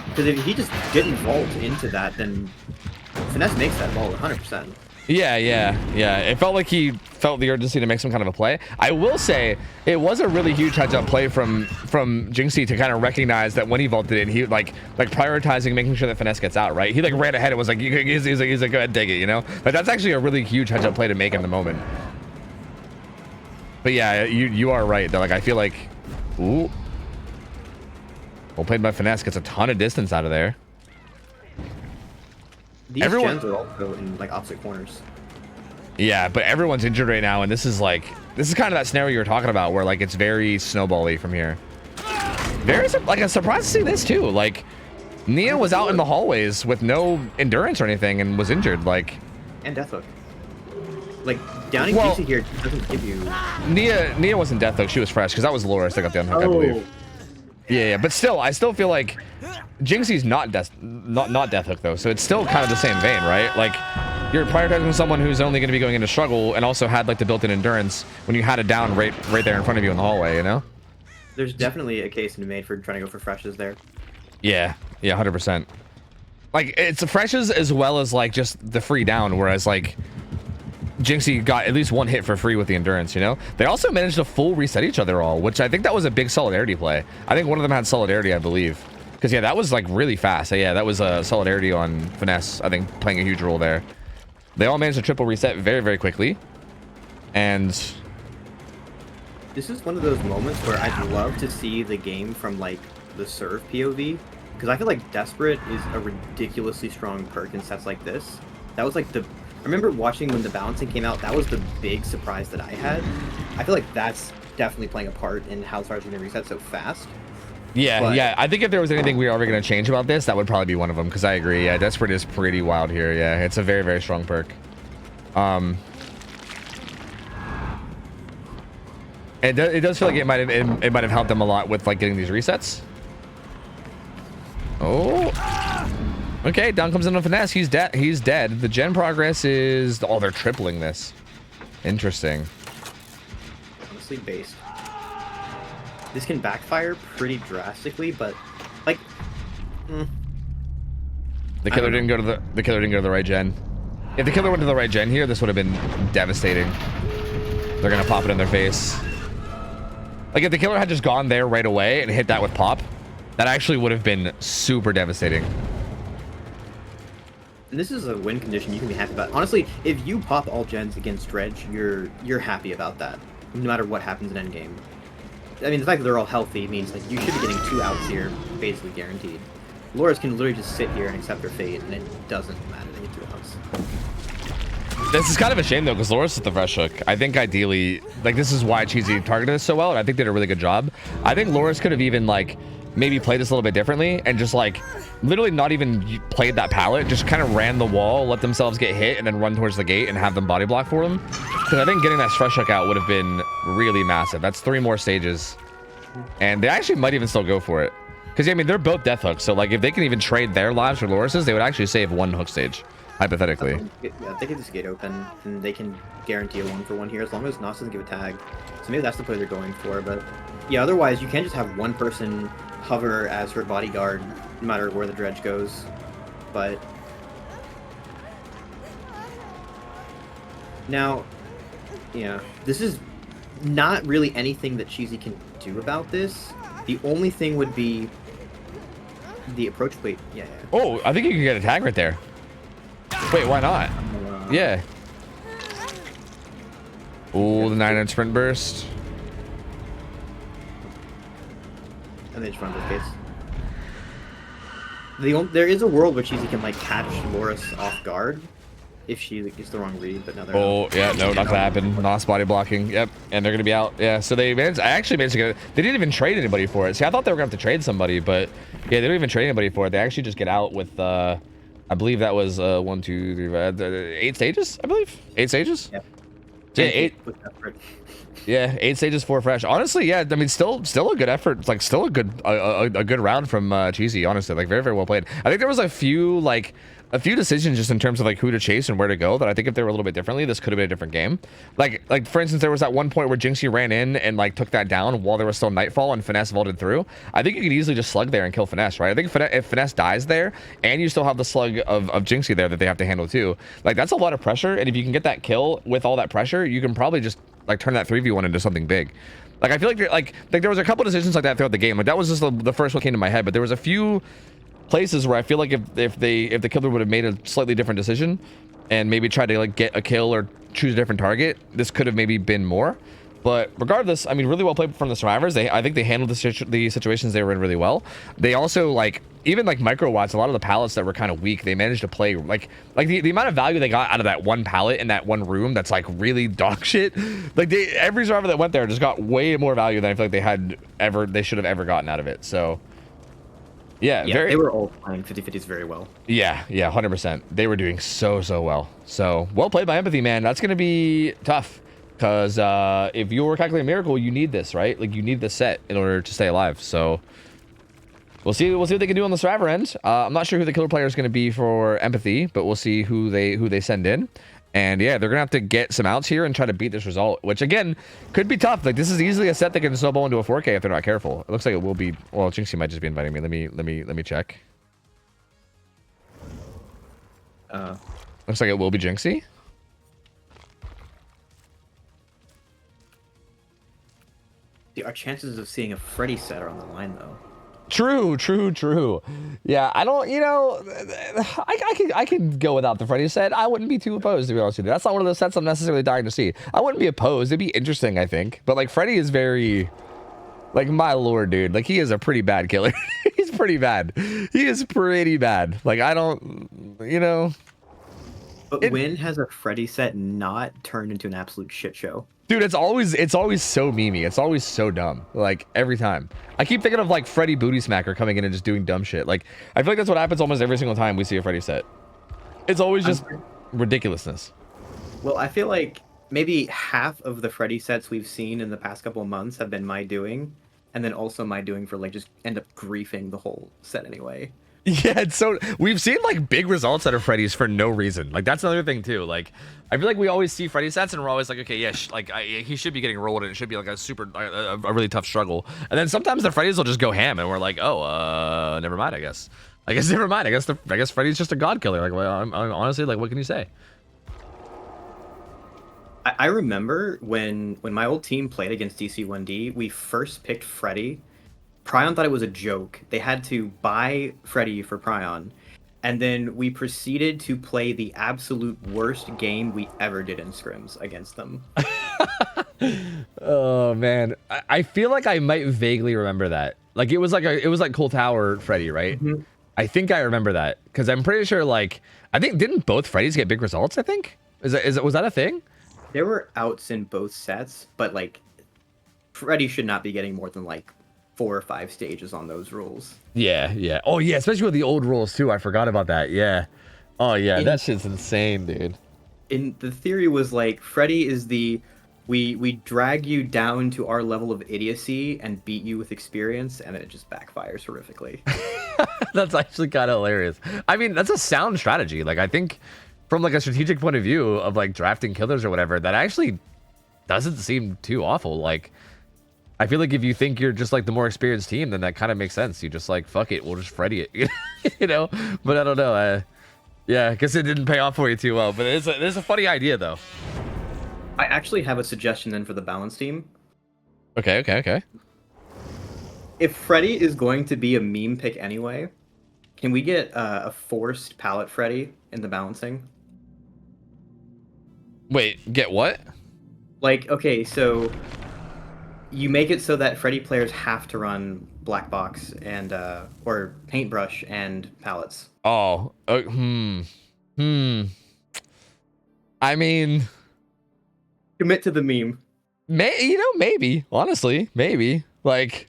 Because if he just didn't vault into that, then Finesse makes that vault 100%. Yeah. It felt like he felt the urgency to make some kind of a play. I will say it was a really huge heads-up play from Jinxie to kind of recognize that when he vaulted in, he like prioritizing making sure that finesse gets out, right? He like ran ahead and was like, he's like, go ahead, take it, you know? But that's actually a really huge heads-up play to make in the moment. But yeah, you are right though. Like I feel like, ooh, well played by finesse, gets a ton of distance out of there. These gens are also in like opposite corners. Yeah, but everyone's injured right now, and this is kind of that scenario you were talking about, where like it's very snowbally from here. There's like a surprise to see this too. Like Nia was out in the hallways with no endurance or anything, and was injured. Like and death hook. Like downing Casey here doesn't give you. Nia wasn't death hook. She was fresh because that was Loris that got the unhook, I believe. Yeah, but still, I still feel like Jinxie's not death hook though, so it's still kind of the same vein, right? Like you're prioritizing someone who's only going to be going into struggle and also had like the built-in endurance when you had it down right there in front of you in the hallway, you know? There's definitely a case to be made for trying to go for freshes there. Yeah, 100%. Like it's the freshes as well as like just the free down, whereas like Jinxie got at least one hit for free with the endurance, you know? They also managed to full reset each other all, which I think that was a big solidarity play. I think one of them had solidarity, I believe. Because, yeah, that was, like, really fast. Yeah, that was solidarity on finesse, I think, playing a huge role there. They all managed to triple reset very, very quickly. And this is one of those moments where I'd love to see the game from, like, the serve POV. Because I feel like Desperate is a ridiculously strong perk in sets like this. That was, like, I remember watching when the balancing came out, that was the big surprise that I had. I feel like that's definitely playing a part in how Sarge going to reset so fast. Yeah. I think if there was anything we were ever going to change about this, that would probably be one of them, because I agree. Yeah, Desperate is pretty wild here. Yeah, it's a very, very strong perk. It does feel like it might have helped them a lot with like getting these resets. Oh. Okay, down comes in a finesse. He's dead. The gen progress is... Oh, they're tripling this. Interesting. Honestly based. This can backfire pretty drastically, but like... The killer didn't go to the right gen. If the killer went to the right gen here, this would have been devastating. They're gonna pop it in their face. Like if the killer had just gone there right away and hit that with pop, that actually would have been super devastating. And this is a win condition you can be happy about. Honestly, if you pop all gens against Dredge, you're happy about that, no matter what happens in endgame. I mean, the fact that they're all healthy means like you should be getting 2 outs here, basically guaranteed. Loris can literally just sit here and accept her fate, and it doesn't matter to get 2 outs. This is kind of a shame though, because Loris is the fresh hook. I think ideally, like this is why Cheesy targeted this so well, and I think they did a really good job. I think Loris could have even like maybe played this a little bit differently and just like literally not even played that pallet, just kind of ran the wall, let themselves get hit, and then run towards the gate and have them body block for them. Because I think getting that fresh hook out would have been really massive. That's 3 more stages, and they actually might even still go for it. Because I mean, they're both death hooks, so like if they can even trade their lives for Loris's, they would actually save 1 hook stage, hypothetically. Yeah, if they get this gate open, then they can guarantee a 1-for-1 here as long as Nos doesn't give a tag. So maybe that's the play they're going for. But yeah, otherwise you can't just have one person hover as her bodyguard no matter where the Dredge goes. But now, yeah, this is not really anything that Cheesy can do about this. The only thing would be the approach. Wait, yeah. Oh, I think you can get a tag right there. Wait, why not? Yeah. Oh, the 9-inch sprint burst. And they just run this case. There is a world where Cheesy can like catch Loris off guard if she gets the wrong read, but no, they're not. Yeah, no, not gonna happen. Nos body blocking. Yep, and they're gonna be out. Yeah, so I actually managed to get it. They didn't even trade anybody for it. See, I thought they were gonna have to trade somebody, but yeah, they don't even trade anybody for it. They actually just get out with I believe that was 1, 2, 3, 8 stages. I believe 8 stages. Yep. Yeah, 8. Yeah, 8 stages, 4 fresh. Honestly, yeah, I mean, still a good effort. It's like still a good round from Cheesy. Honestly, like very, very well played. I think there was a few like a few decisions just in terms of like who to chase and where to go that I think if they were a little bit differently, this could have been a different game. Like for instance, there was that one point where Jinxie ran in and like took that down while there was still Nightfall and Finesse vaulted through. I think you could easily just slug there and kill Finesse, right? I think if Finesse dies there and you still have the slug of Jinxie there that they have to handle too, like that's a lot of pressure. And if you can get that kill with all that pressure, you can probably just like turn that 3v1 into something big. Like I feel like there was a couple decisions like that throughout the game. Like that was just the first one came to my head, but there was a few places where I feel like if the killer would have made a slightly different decision and maybe tried to like get a kill or choose a different target, this could have maybe been more. But regardless, I mean, really well played from the survivors. I think they handled the situations they were in really well. They also like even like microwatts, a lot of the pallets that were kind of weak, they managed to play like the amount of value they got out of that one pallet in that one room that's like really dog shit. Like every survivor that went there just got way more value than I feel like they should have ever gotten out of it. So yeah, they were all playing 50-50s very well. Yeah, 100%. They were doing so well. So well played by Empathy, man. That's gonna be tough because if you were calculating Miracle, you need this, right? Like you need this set in order to stay alive. So we'll see what they can do on the survivor end. I'm not sure who the killer player is going to be for Empathy, but we'll see who they send in. And yeah, they're gonna have to get some outs here and try to beat this result, which again could be tough. Like this is easily a set that can snowball into a 4K if they're not careful. It looks like it will be. Well, Jinxie might just be inviting me. Let me check. Looks like it will be Jinxie. Our chances of seeing a Freddy set are on the line though. True. Yeah, I don't, I can go without the Freddy set. I wouldn't be too opposed, to be honest with you. That's not one of those sets I'm necessarily dying to see. I wouldn't be opposed. It'd be interesting, I think. But like Freddy is very, like, my lord, dude. Like he is a pretty bad killer. He's pretty bad. He is pretty bad. Like I don't, But when has a Freddy set not turned into an absolute shit show? Dude, it's always so memey. It's always so dumb. Like every time. I keep thinking of like Freddy Booty Smacker coming in and just doing dumb shit. Like I feel like that's what happens almost every single time we see a Freddy set. It's always just ridiculousness. Well, I feel like maybe half of the Freddy sets we've seen in the past couple of months have been my doing, and then also my doing for like just end up griefing the whole set anyway. Yeah, it's so we've seen like big results out of Freddy's for no reason. Like that's another thing too. Like I feel like we always see Freddy sets and we're always like, okay, yeah, he should be getting rolled and it should be like a really tough struggle. And then sometimes the Freddy's will just go ham and we're like, oh, never mind. I guess never mind. I guess Freddy's just a god killer. Like, well, I'm honestly, like, what can you say? I remember when my old team played against DC1D, we first picked Freddy. Pryon thought it was a joke. They had to buy Freddy for Pryon. And then we proceeded to play the absolute worst game we ever did in scrims against them. Oh man. I feel like I might vaguely remember that. Like it was like Cold Tower Freddy, right? Mm-hmm. I think I remember that. Because I'm pretty sure like didn't both Freddys get big results, I think? Was that a thing? There were outs in both sets, but like Freddy should not be getting more than like 4 or 5 stages on those rules. Yeah. Oh yeah, especially with the old rules too. I forgot about that. Yeah. Oh yeah, that shit's insane, dude. In the theory was like Freddy is we drag you down to our level of idiocy and beat you with experience, and it just backfires horrifically. That's actually kind of hilarious. I mean, that's a sound strategy. Like I think from like a strategic point of view of like drafting killers or whatever, that actually doesn't seem too awful. Like I feel like if you think you're just like the more experienced team, then that kind of makes sense. You just like, fuck it, we'll just Freddy it, But I don't know. Yeah, I guess it didn't pay off for you too well. But it's a funny idea though. I actually have a suggestion then for the balance team. Okay. If Freddy is going to be a meme pick anyway, can we get a forced pallet Freddy in the balancing? Wait, get what? Like, okay, so you make it so that Freddy players have to run black box and or paintbrush and pallets. Oh, I mean, commit to the meme. Maybe. Honestly, maybe. Like,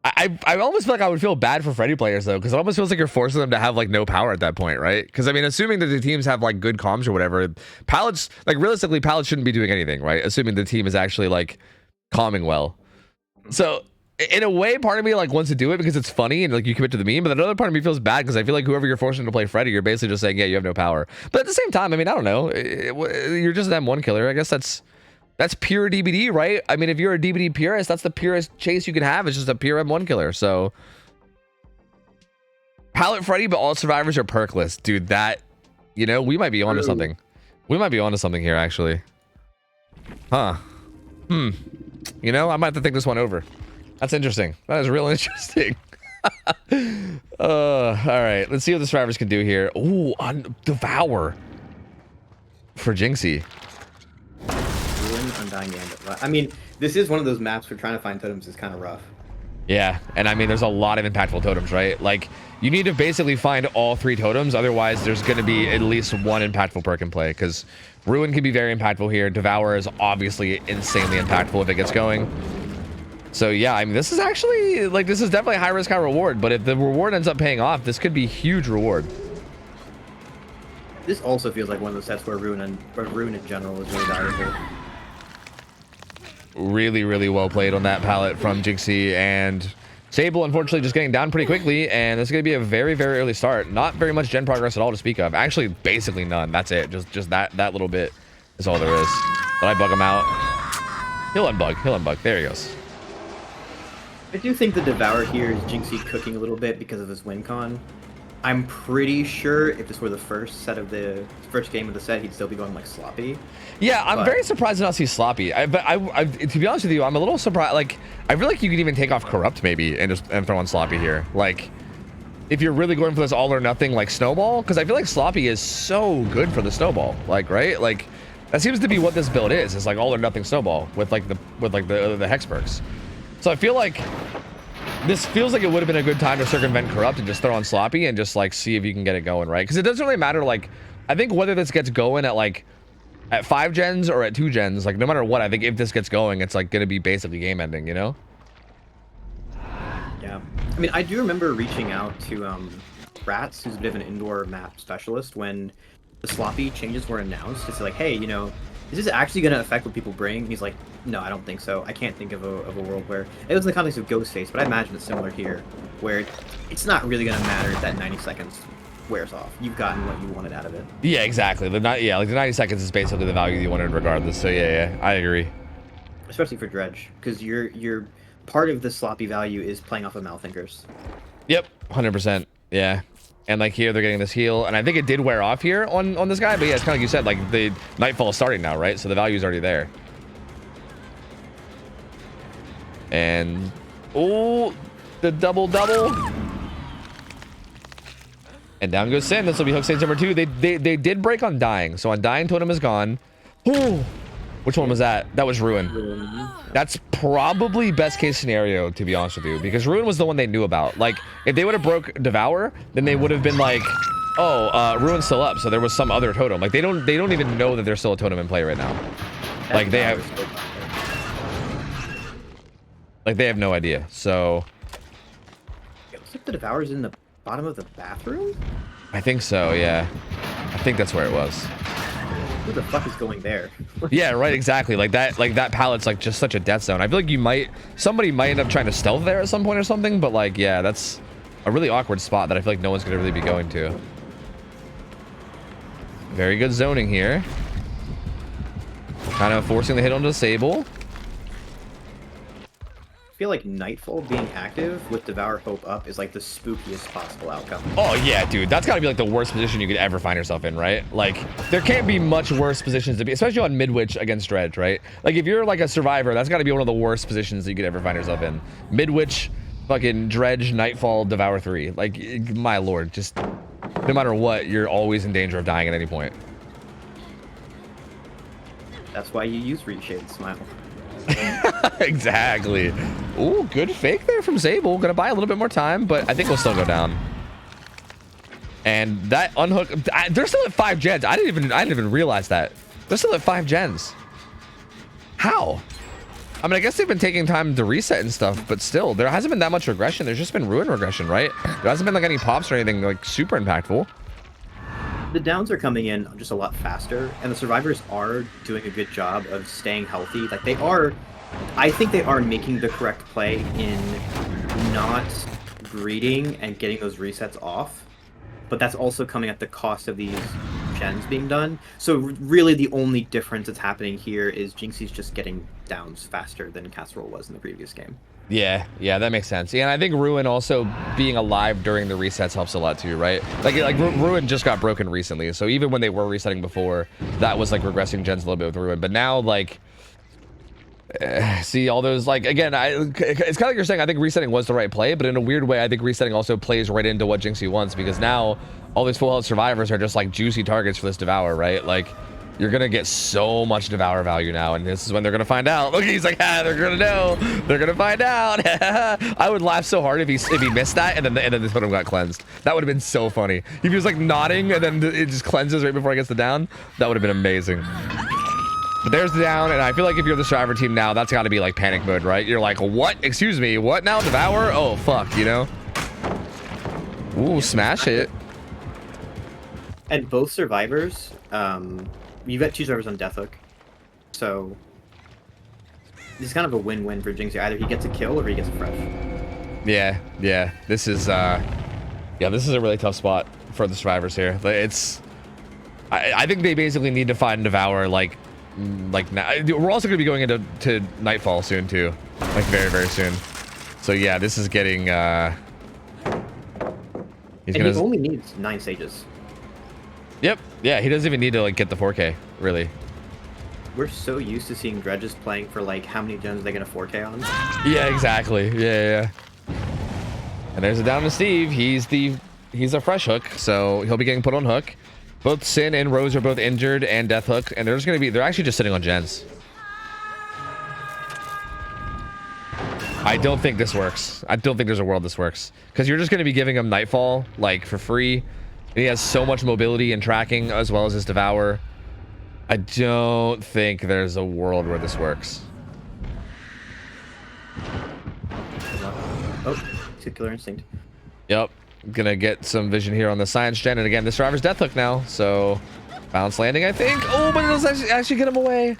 I almost feel like I would feel bad for Freddy players though, because it almost feels like you're forcing them to have like no power at that point, right? Because I mean, assuming that the teams have like good comms or whatever, pallets, like realistically, pallets shouldn't be doing anything, right? Assuming the team is actually like calming well. So in a way, part of me like wants to do it because it's funny and like you commit to the meme, but another part of me feels bad because I feel like whoever you're forcing to play Freddy, you're basically just saying, yeah, you have no power. But at the same time, I mean, I don't know. You're just an M1 killer. I guess that's pure DBD, right? I mean, if you're a DBD purist, that's the purest chase you can have. It's just a pure M1 killer. So Palette Freddy, but all survivors are perkless, dude. That, you know, we might be onto something. We might be onto something here, actually. Huh. You know, I might have to think this one over. That's interesting. That is real interesting. All right, let's see what the survivors can do here. Ooh, on Devour for Jinxie. Ruin, Undying, and I mean, this is one of those maps where trying to find totems is kind of rough. Yeah, and I mean, there's a lot of impactful totems, right? Like, you need to basically find all 3 totems, otherwise there's going to be at least one impactful perk in play, because Ruin can be very impactful here. Devour is obviously insanely impactful if it gets going. So yeah, I mean, this is actually, like, this is definitely high risk, high reward, but if the reward ends up paying off, this could be huge reward. This also feels like one of those sets where Ruin in general is really valuable. Really, really well played on that palette from Jinxie, and Sable unfortunately just getting down pretty quickly, and this is going to be a very, very early start. Not very much gen progress at all to speak of. Actually, basically none. That's it. Just that little bit is all there is. But I bug him out. He'll unbug. He'll unbug. There he goes. I do think the Devour here is Jinxie cooking a little bit because of his win con. I'm pretty sure if this were the first game of the set, he'd still be going like sloppy. Yeah, I'm very surprised to not see sloppy. But to be honest with you, I'm a little surprised. Like, I feel like you could even take off corrupt maybe and throw on sloppy here. Like, if you're really going for this all or nothing like snowball, because I feel like sloppy is so good for the snowball. Like, right? Like, that seems to be what this build is. It's like all or nothing snowball with the hex perks. So I feel like this feels like it would have been a good time to circumvent corrupt and just throw on sloppy and just like see if you can get it going, right? Because it doesn't really matter. Like, I think whether this gets going at 5 gens or at 2 gens, like no matter what, I think if this gets going, it's like gonna be basically game ending, you know? Yeah, I mean, I do remember reaching out to Rats, who's a bit of an indoor map specialist, when the sloppy changes were announced. To say like, hey, you know, is this actually going to affect what people bring? And he's like, no, I don't think so. I can't think of a world where... It was in the context of Ghostface, but I imagine it's similar here, where it's not really going to matter if that 90 seconds wears off. You've gotten what you wanted out of it. Yeah, exactly. Like the 90 seconds is basically the value you wanted regardless. So yeah, I agree. Especially for Dredge, because you're part of the sloppy value is playing off of Malthinkers. Yep, 100%. Yeah. And like here, they're getting this heal, and I think it did wear off here on this guy, but yeah, it's kind of like you said, like the Nightfall is starting now, right? So the value is already there. And oh, the double. And down goes Sin. This will be hook stage number 2. They did break on dying, so Undying totem is gone. Oh, which one was that? That was Ruin. That's probably best case scenario, to be honest with you, because Ruin was the one they knew about. Like, if they would have broke Devour, then they would have been like, oh, Ruin's still up, so there was some other totem. Like, they don't even know that there's still a totem in play right now. Like, they have no idea. So It looks like the Devour's in the bottom of the bathroom? I think so, yeah. I think that's where it was. Who the fuck is going there? Yeah, right, exactly. Like that palette's like just such a death zone. I feel like somebody might end up trying to stealth there at some point or something, but like, yeah, that's a really awkward spot that I feel like no one's gonna really be going to. Very good zoning here. Kind of forcing the hit onto Sable. I feel like Nightfall being active with Devour Hope up is like the spookiest possible outcome. Oh yeah, dude, that's gotta be like the worst position you could ever find yourself in, right? Like, there can't be much worse positions to be, especially on Midwich against Dredge, right? Like, if you're like a survivor, that's gotta be one of the worst positions that you could ever find yourself in. Midwich, fucking Dredge, Nightfall, Devour 3. Like, my lord, just no matter what, you're always in danger of dying at any point. That's why you use Reshade Smile. Exactly. Ooh, good fake there from Sable. Gonna buy a little bit more time, but I think we'll still go down. And that unhook, they're still at 5 gens. I didn't even realize that. They're still at 5 gens. How? I mean, I guess they've been taking time to reset and stuff, but still, there hasn't been that much regression. There's just been Ruin regression, right? There hasn't been like any pops or anything like super impactful. The downs are coming in just a lot faster, and the survivors are doing a good job of staying healthy. Like, they are I think they are making the correct play in not greeting and getting those resets off, but that's also coming at the cost of these gens being done. So really the only difference that's happening here is Jinxie's just getting downs faster than Casserole was in the previous game. Yeah, that makes sense. Yeah, and I think Ruin also being alive during the resets helps a lot too, right? Like Ruin just got broken recently, so even when they were resetting before, that was like regressing gens a little bit with Ruin. But now, like, see all those, like, again, it's kind of like you're saying, I think resetting was the right play, but in a weird way, I think resetting also plays right into what Jinxie wants, because now all these full health survivors are just like juicy targets for this Devour, right? Like, you're gonna get so much Devour value now, and this is when they're gonna find out. Look, he's like, they're gonna know. They're gonna find out. I would laugh so hard if he missed that, and then this totem got cleansed. That would have been so funny. If he was like nodding, and then it just cleanses right before it gets the down. That would have been amazing. But there's the down, and I feel like if you're the survivor team now, that's got to be like panic mode, right? You're like, what? Excuse me, what now? Devour? Oh, fuck, you know? Ooh, smash it. And both survivors, you've got 2 survivors on Death Hook, so it's kind of a win-win for Jinxie. Either he gets a kill or he gets a fresh. Yeah. This is a really tough spot for the survivors here. I think they basically need to find Devour like now. We're also going to be going into Nightfall soon too, like very, very soon. So yeah, this is getting. He only needs 9 stages. Yep. Yeah, he doesn't even need to like get the 4K really. We're so used to seeing Dredges playing for like how many gens they get a 4K on. Yeah, exactly. Yeah. And there's a down to Steve. He's a fresh hook, so he'll be getting put on hook. Both Sin and Rose are both injured and Death Hook, and they're actually just sitting on gens. I don't think this works. I don't think there's a world this works, because you're just going to be giving him Nightfall like for free. And he has so much mobility and tracking as well as his Devour. I don't think there's a world where this works. Oh, Killer Instinct. Yep. Gonna get some vision here on the science gen, and again, this driver's Death Hook now, so bounce landing, I think. Oh, but it does actually get him away.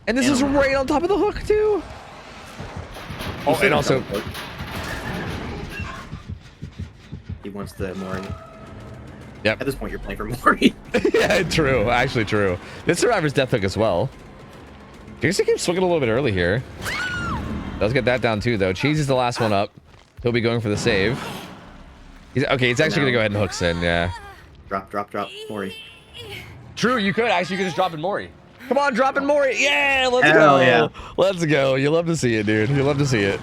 And this is right on top of the hook too. Oh, and also he wants the Mori. Yep. At this point, you're playing for Mori. Yeah, true. Actually, true. This survivor's Death Hook as well. I guess he keeps swinging a little bit early here. Does get that down too, though. Cheesy's the last one up. He'll be going for the save. He's actually gonna go ahead and hook Sin, yeah. Drop, Mori. True, you could just drop in Mori. Come on, drop in Mori. Yeah, let's Hell go. yeah. Let's go. You love to see it, dude. You love to see it.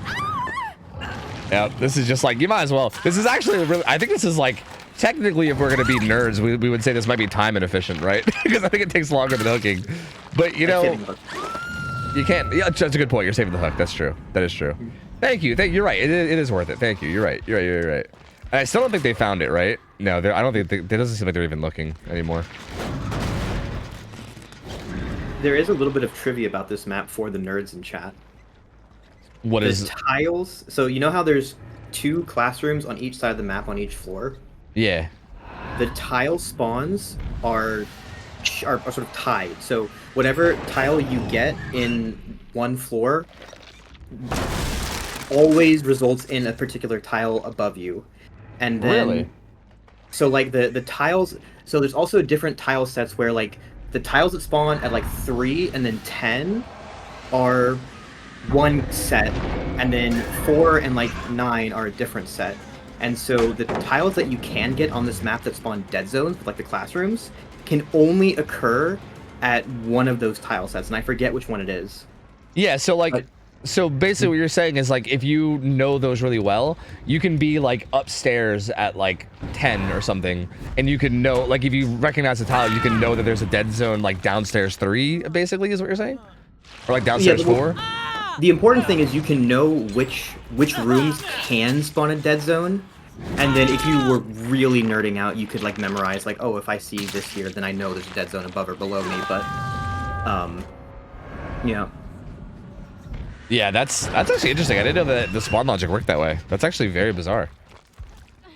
Yeah, this is just like, you might as well. This is actually really, I think this is like, technically, if we're gonna be nerds, we would say this might be time inefficient, right? Because I think it takes longer than hooking. But you know, you can't. Yeah, that's a good point. You're saving the hook. That's true. That is true. Thank you. You're right. It is worth it. Thank you. You're right. You're right. And I still don't think they found it, right? No, I don't think it doesn't seem like they're even looking anymore. There is a little bit of trivia about this map for the nerds in chat. What is tiles? So you know how there's 2 classrooms on each side of the map on each floor? Yeah. The tile spawns are sort of tied. So whatever tile you get in one floor always results in a particular tile above you. And then really? So like the tiles, so there's also different tile sets where like the tiles that spawn at like 3 and then 10 are one set, and then 4 and like 9 are a different set. And so the tiles that you can get on this map that spawn dead zones, like the classrooms, can only occur at one of those tile sets, and I forget which one it is. Yeah, so like, so basically what you're saying is like, if you know those really well, you can be like upstairs at like 10 or something, and you can know, like if you recognize the tile, you can know that there's a dead zone like downstairs 3, basically, is what you're saying? Or like downstairs 4? The important thing is you can know which rooms can spawn a dead zone, and then if you were really nerding out, you could like memorize like, oh, if I see this here, then I know there's a dead zone above or below me. But, yeah. Yeah, that's actually interesting. I didn't know that the spawn logic worked that way. That's actually very bizarre.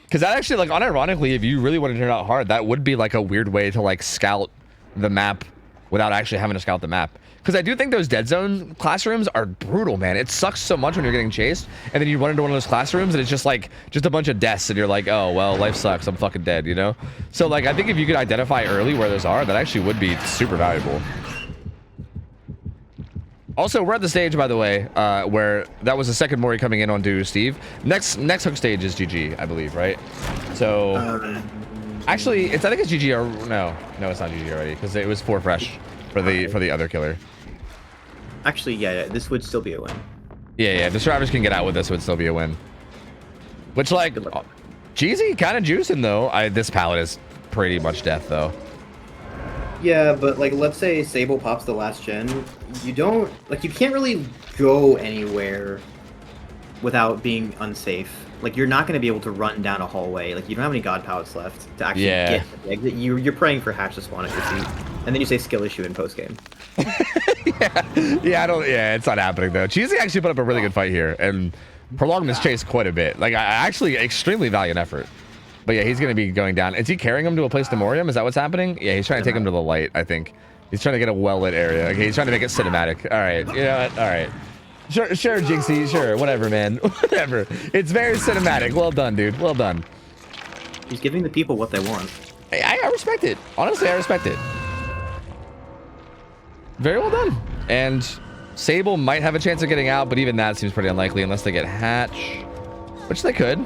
Because that actually, like, unironically, if you really want to turn out hard, that would be like a weird way to like scout the map without actually having to scout the map. Because I do think those dead zone classrooms are brutal, man. It sucks so much when you're getting chased, and then you run into one of those classrooms, and it's just like, just a bunch of deaths, and you're like, oh, well, life sucks. I'm fucking dead, you know? So, like, I think if you could identify early where those are, that actually would be super valuable. Also, we're at the stage, by the way, where that was the second Mori coming in onto Steve. Next hook stage is GG, I believe, right? So, actually, I think it's GG, or no, it's not GG already, because it was 4 fresh for the other killer. Actually, yeah, this would still be a win. Yeah, the survivors can get out with this, would still be a win. Which, like, Jeezy kind of juicing, though. This pallet is pretty much death, though. Yeah, but like, let's say Sable pops the last gen, you can't really go anywhere Without being unsafe. Like, you're not going to be able to run down a hallway. Like, you don't have any god pallets left to actually get to the exit. You're praying for Hatch to spawn at your seat. And then you say skill issue in post-game. Yeah, it's not happening, though. Cheesy actually put up a really good fight here and prolonged this chase quite a bit. Like, I actually extremely valiant effort. But yeah, he's going to be going down. Is he carrying him to a place to Morium? Is that what's happening? Yeah, he's trying to take him to the light, I think. He's trying to get a well-lit area. Okay, he's trying to make it cinematic. All right, you know what? All right. Sure, Jinxie. Sure, whatever, man. Whatever. It's very cinematic. Well done, dude. Well done. He's giving the people what they want. Hey, I respect it. Honestly, I respect it. Very well done. And Sable might have a chance of getting out, but even that seems pretty unlikely unless they get Hatch, which they could.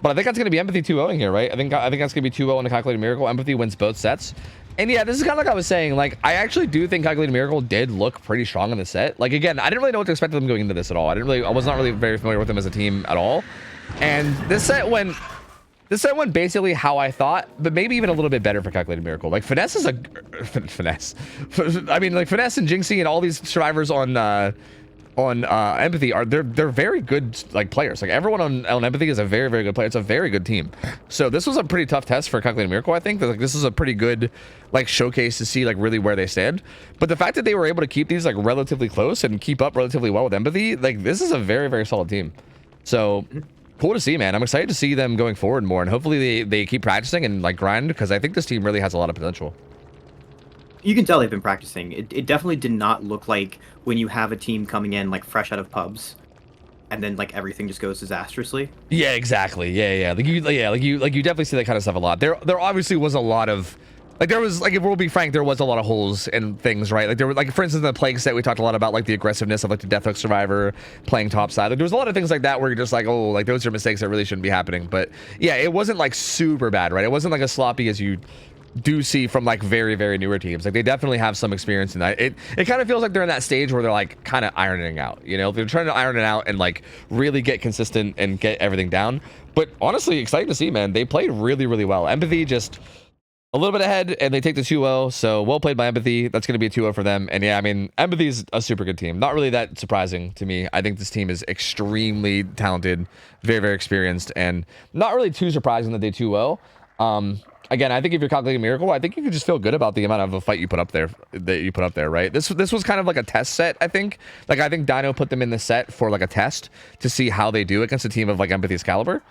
But I think that's going to be Empathy 2-0ing here, right? I think that's going to be 2-0 in the Calculated Miracle. Empathy wins both sets. And yeah, this is kind of like I was saying. Like, I actually do think Calculated Miracle did look pretty strong in the set. Like, again, I didn't really know what to expect of them going into this at all. I was not really very familiar with them as a team at all. And this set went basically how I thought, but maybe even a little bit better for Calculated Miracle. Like, Finesse is Finesse. I mean, like, Finesse and Jinxie and all these survivors on Empathy they're very good, like, players. Like, everyone on Empathy is a very, very good player. It's a very good team. So this was a pretty tough test for Calculated Miracle, I think. Like, this is a pretty good, like, showcase to see, like, really where they stand. But the fact that they were able to keep these, like, relatively close and keep up relatively well with Empathy, like, this is a very, very solid team. So cool to see, man. I'm excited to see them going forward more, and hopefully they keep practicing and, like, grind, because I think this team really has a lot of potential. You can tell they've been practicing. It definitely did not look like when you have a team coming in, like, fresh out of pubs, and then, like, everything just goes disastrously. Yeah, exactly. Yeah. Like you definitely see that kind of stuff a lot. There obviously was a lot of, like, there was, like, if we'll be frank, there was a lot of holes and things, right? Like, there were, like, for instance, in the Plague set, we talked a lot about, like, the aggressiveness of, like, the Death Hook survivor playing topside. Like, there was a lot of things like that where you're just like, oh, like, those are mistakes that really shouldn't be happening. But yeah, it wasn't, like, super bad, right? It wasn't, like, as sloppy as you do see from, like, very, very newer teams. Like, they definitely have some experience in that. It kind of feels like they're in that stage where they're, like, kind of ironing out, you know? They're trying to iron it out and, like, really get consistent and get everything down. But honestly, exciting to see, man. They played really, really well. Empathy just a little bit ahead, and they take the 2-0. So well played by Empathy. That's going to be a 2-0 for them. And yeah, I mean, Empathy's a super good team. Not really that surprising to me. I think this team is extremely talented, very, very experienced, and not really too surprising that they 2-0. Again, I think if you're Calculating Miracle, I think you can just feel good about the amount of a fight you put up there, right? This was kind of like a test set, I think. Like, I think Dino put them in the set for, like, a test to see how they do against a team of, like, Empathy's caliber.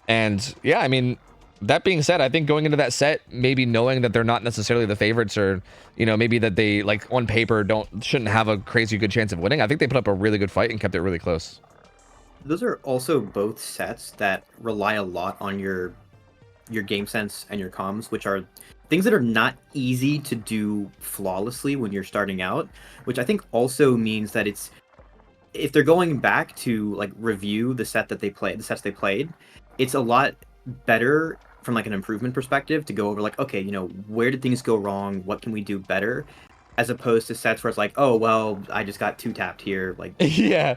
And yeah, I mean, that being said, I think going into that set, maybe knowing that they're not necessarily the favorites, or, you know, maybe that they, like, on paper shouldn't have a crazy good chance of winning, I think they put up a really good fight and kept it really close. Those are also both sets that rely a lot on your game sense and your comms, which are things that are not easy to do flawlessly when you're starting out, which I think also means that if they're going back to, like, review the sets they played, it's a lot better from, like, an improvement perspective to go over, like, okay, you know, where did things go wrong? What can we do better? As opposed to sets where it's like, oh, well, I just got 2-tapped here. Like, yeah,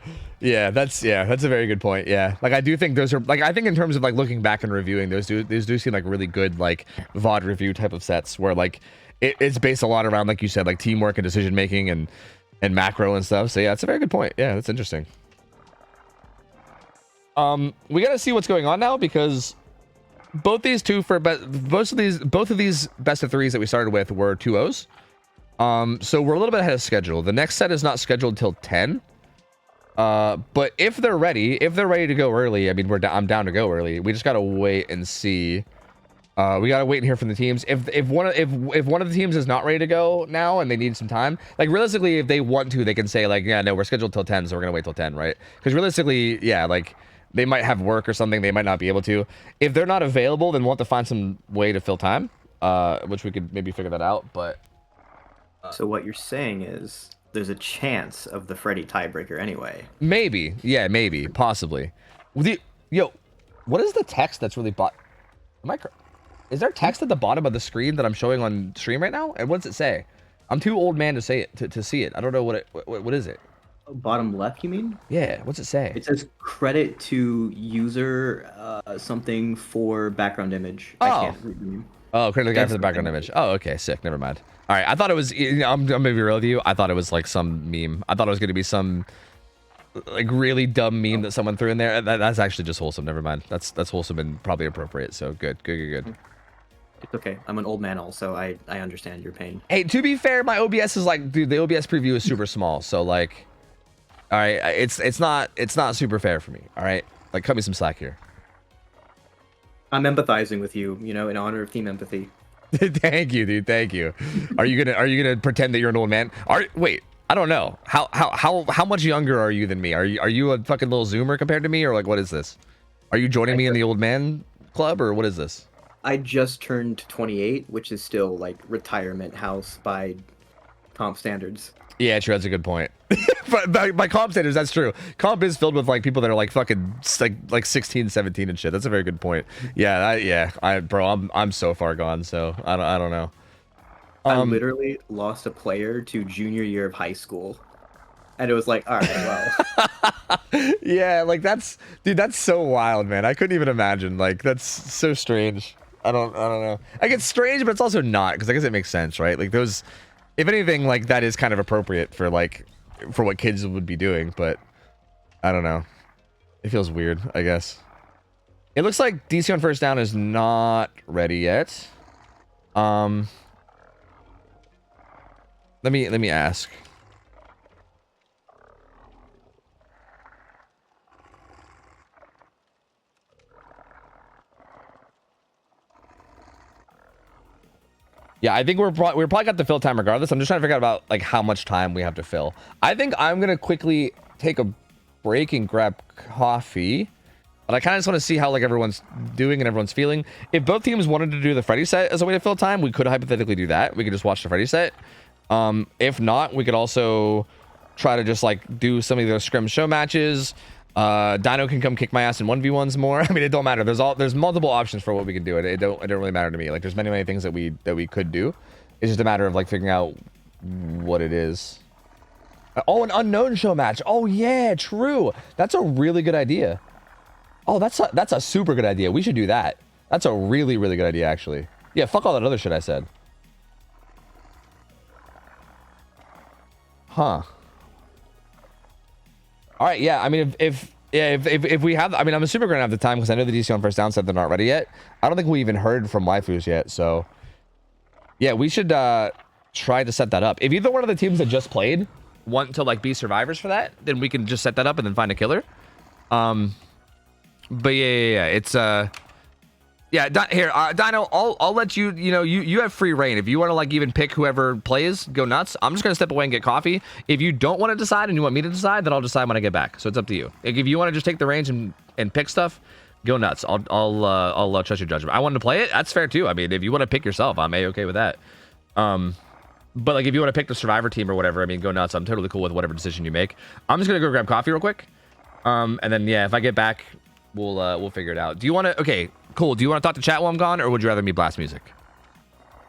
that's a very good point. Yeah, like, I do think those are, like, I think in terms of, like, looking back and reviewing, those do seem like really good, like, VOD review type of sets where, like, it's based a lot around, like you said, like, teamwork and decision making and macro and stuff. So yeah, it's a very good point. Yeah, that's interesting. We got to see what's going on now, because both of these best of threes that we started with were 2-0s. So we're a little bit ahead of schedule. The next set is not scheduled till 10. But if they're ready to go early, I mean, I'm down to go early. We just gotta wait and see. We gotta wait and hear from the teams. If one of the teams is not ready to go now and they need some time, like realistically, if they want to, they can say like, yeah, no, we're scheduled till 10, so we're gonna wait till 10, right? Because realistically, yeah, like they might have work or something, they might not be able to. If they're not available, then we'll have to find some way to fill time, which we could maybe figure that out. But So what you're saying is there's a chance of the Freddy tiebreaker anyway. maybe, yeah, maybe, possibly. Yo, what is the text that's really Is there text at the bottom of the screen that I'm showing on stream right now? And what does it say? I'm too old man to say it to see it. I don't know what is it. Bottom left, you mean? Yeah, what's it say? It says credit to user something for background image. Oh. I can't read the name. Oh, credit the guy That's for the background the thing. image. Oh, okay, sick. Never mind. All right, I thought it was. I'm gonna be real with you. I thought it was like some meme. I thought it was gonna be some like really dumb meme that someone threw in there. That's actually just wholesome. Never mind. That's wholesome and probably appropriate. So good. It's okay. I'm an old man also. I understand your pain. Hey, to be fair, my OBS is like, dude, the OBS preview is super small. So like, all right, it's not super fair for me. All right, like cut me some slack here. I'm empathizing with you, you know, in honor of team empathy. Thank you, dude. Thank you. Are you gonna pretend that you're an old man? Wait, I don't know. How much younger are you than me? Are you a fucking little zoomer compared to me, or like what is this? Are you joining me in the old man club, or what is this? I just turned 28, which is still like retirement house by comp standards. Yeah, true. That's a good point. But by comp standards, that's true. Comp is filled with like people that are like fucking like 16, 17 and shit. That's a very good point. Yeah, I'm so far gone. So I don't know. I literally lost a player to junior year of high school, and it was like, all right, well. Yeah, like that's so wild, man. I couldn't even imagine. Like that's so strange. I don't know. Like it's strange, but it's also not, because I guess it makes sense, right? Like those, if anything, like that is kind of appropriate for what kids would be doing, but I don't know. It feels weird, I guess. It looks like DC on first down is not ready yet. Let me ask. Yeah, I think we're probably got the fill time regardless. I'm just trying to figure out about like how much time we have to fill. I think I'm gonna quickly take a break and grab coffee, but I kind of just want to see how like everyone's doing and everyone's feeling. If both teams wanted to do the Freddy set as a way to fill time, we could hypothetically do that. We could just watch the Freddy set. If not, we could also try to just like do some of the SCRIMS show matches. Dino can come kick my ass in 1v1s more. I mean, it don't matter. There's multiple options for what we can do. It don't really matter to me. Like there's many things that we could do. It's just a matter of like figuring out what it is. Oh, an unknown show match. Oh yeah, true. That's a really good idea. Oh, that's a super good idea. We should do that. That's a really good idea actually. Yeah, fuck all that other shit I said. Huh. All right, yeah. I mean, if we have, I mean, I'm assuming we're gonna have the time because I know the DC on first down said they're not ready yet. I don't think we even heard from waifus yet, so yeah, we should try to set that up. If either one of the teams that just played want to like be survivors for that, then we can just set that up and then find a killer. But yeah, it's yeah, here, Dino, I'll let you, you have free reign. If you want to like even pick whoever plays, go nuts. I'm just going to step away and get coffee. If you don't want to decide and you want me to decide, then I'll decide when I get back. So it's up to you. Like, if you want to just take the reins and pick stuff, go nuts. I'll trust your judgment. I wanted to play it. That's fair too. I mean, if you want to pick yourself, I'm A-okay with that. But like, if you want to pick the survivor team or whatever, I mean, go nuts. I'm totally cool with whatever decision you make. I'm just going to go grab coffee real quick. And then, yeah, if I get back, we'll figure it out. Do you want to, okay, cool. Do you want to talk to chat while I'm gone, or would you rather me blast music?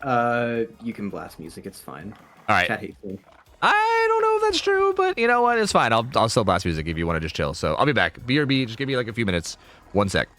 You can blast music. It's fine. All right. Chat hates me. I don't know if that's true, but you know what? It's fine. I'll still blast music if you want to just chill. So I'll be back. BRB, just give me like a few minutes. 1 sec.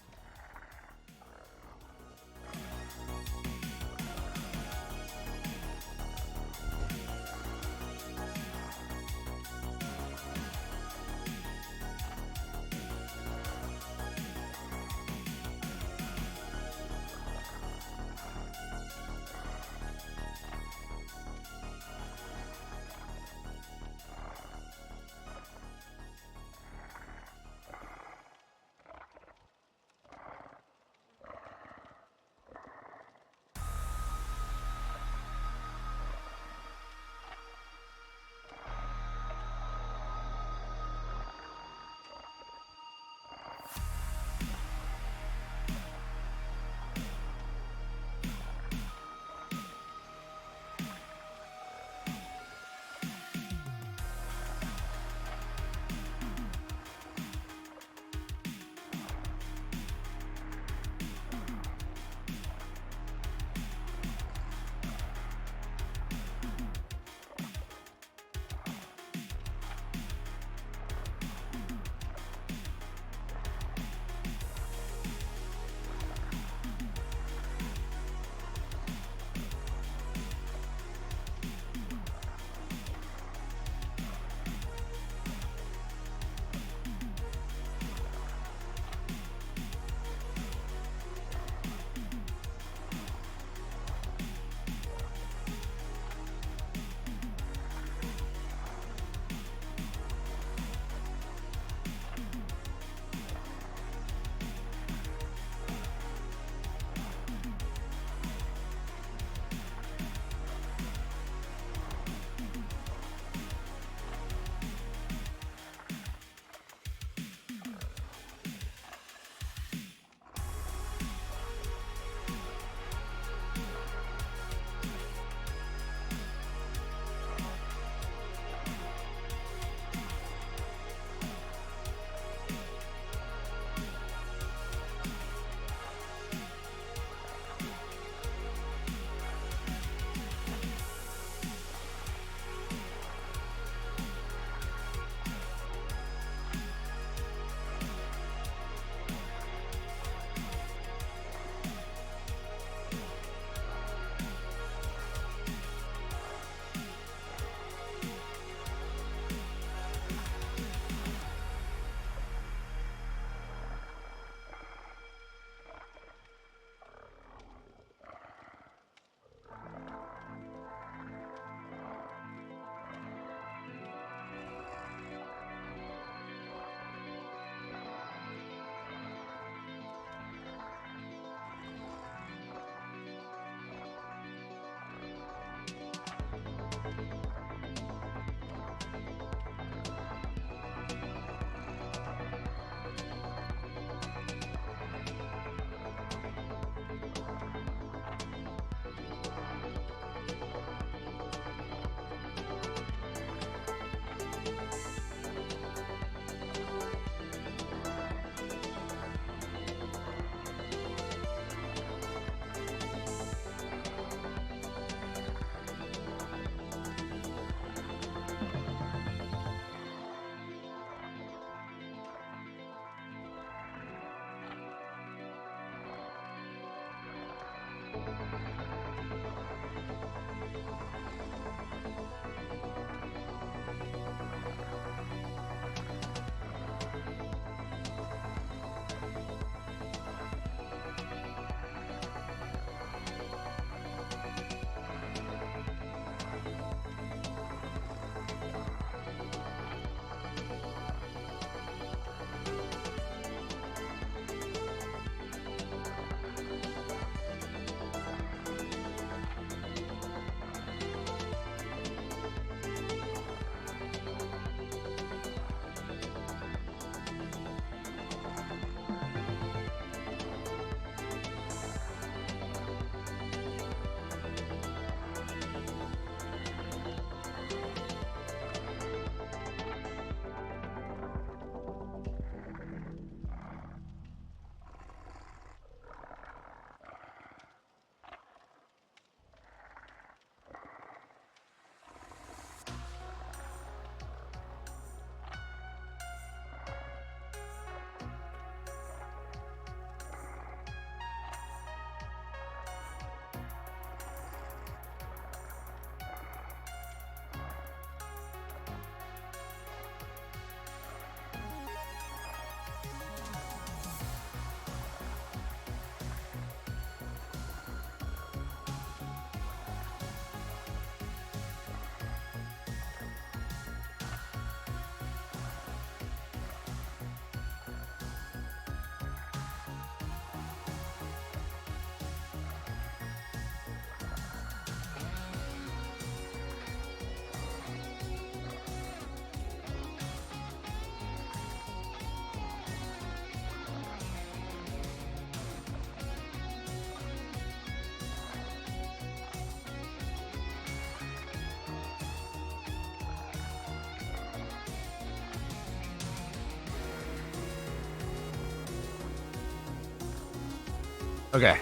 Okay.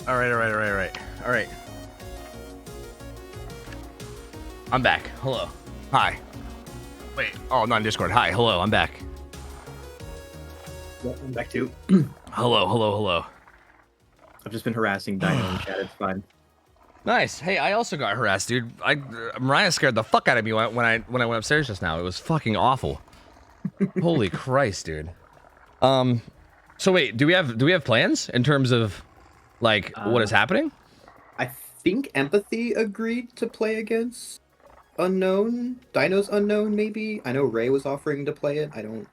All right. I'm back. Hello. Hi. Wait. Oh, not in Discord. Hi. Hello. I'm back. Yeah, I'm back too. Hello. I've just been harassing Dino in chat. It's fine. Nice. Hey, I also got harassed, dude. Mariah scared the fuck out of me when I went upstairs just now. It was fucking awful. Holy Christ, dude. So wait, do we have plans in terms of like what is happening? I think Empathy agreed to play against Unknown. Dino's Unknown, maybe? I know Ray was offering to play it. I don't...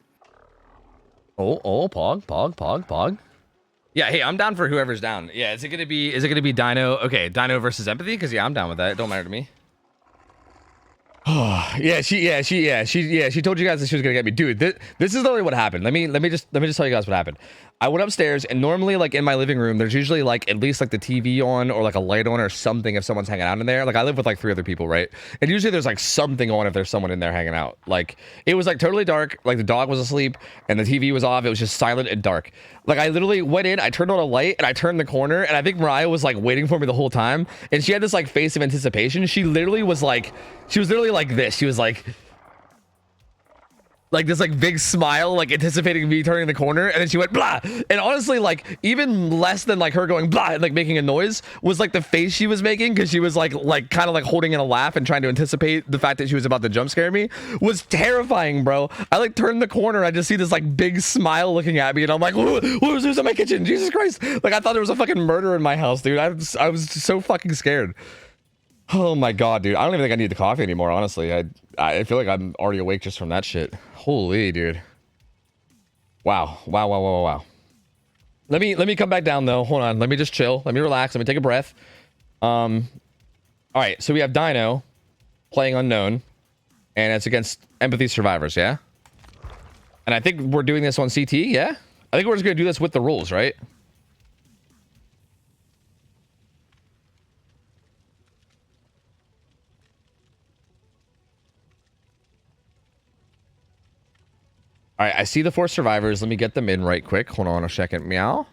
Pog. Yeah, hey, I'm down for whoever's down. Yeah, is it gonna be Dino? Okay, Dino versus Empathy? Because yeah, I'm down with that. It don't matter to me. She told you guys that she was gonna get me, dude. This is literally what happened. Let me just tell you guys what happened. I went upstairs, and normally, like in my living room, there's usually like at least like the TV on or like a light on or something if someone's hanging out in there. Like I live with like 3 other people, right? And usually there's like something on if there's someone in there hanging out. Like it was like totally dark, like the dog was asleep and the TV was off. It was just silent and dark. Like I literally went in, I turned on a light and I turned the corner, and I think Mariah was like waiting for me the whole time, and she had this like face of anticipation. She was literally like this. She was like this like big smile, like anticipating me turning the corner, and then she went blah. And honestly, like even less than like her going blah and like making a noise was like the face she was making, because she was like kind of like holding in a laugh and trying to anticipate the fact that she was about to jump scare me, was terrifying, bro. I like turned the corner, I just see this like big smile looking at me, and I'm like, who's in my kitchen? Jesus Christ! Like I thought there was a fucking murder in my house, dude. I was so fucking scared. Oh my god, dude. I don't even think I need the coffee anymore, honestly. I feel like I'm already awake just from that shit. Holy, dude. Wow. Let me come back down though. Hold on. Let me just chill. Let me relax. Let me take a breath. All right. So we have Dino playing Unknown, and it's against Empathy Survivors, yeah? And I think we're doing this on CT, yeah? I think we're just gonna do this with the rules, right? All right, I see the 4 survivors. Let me get them in right quick. Hold on a second. Meow.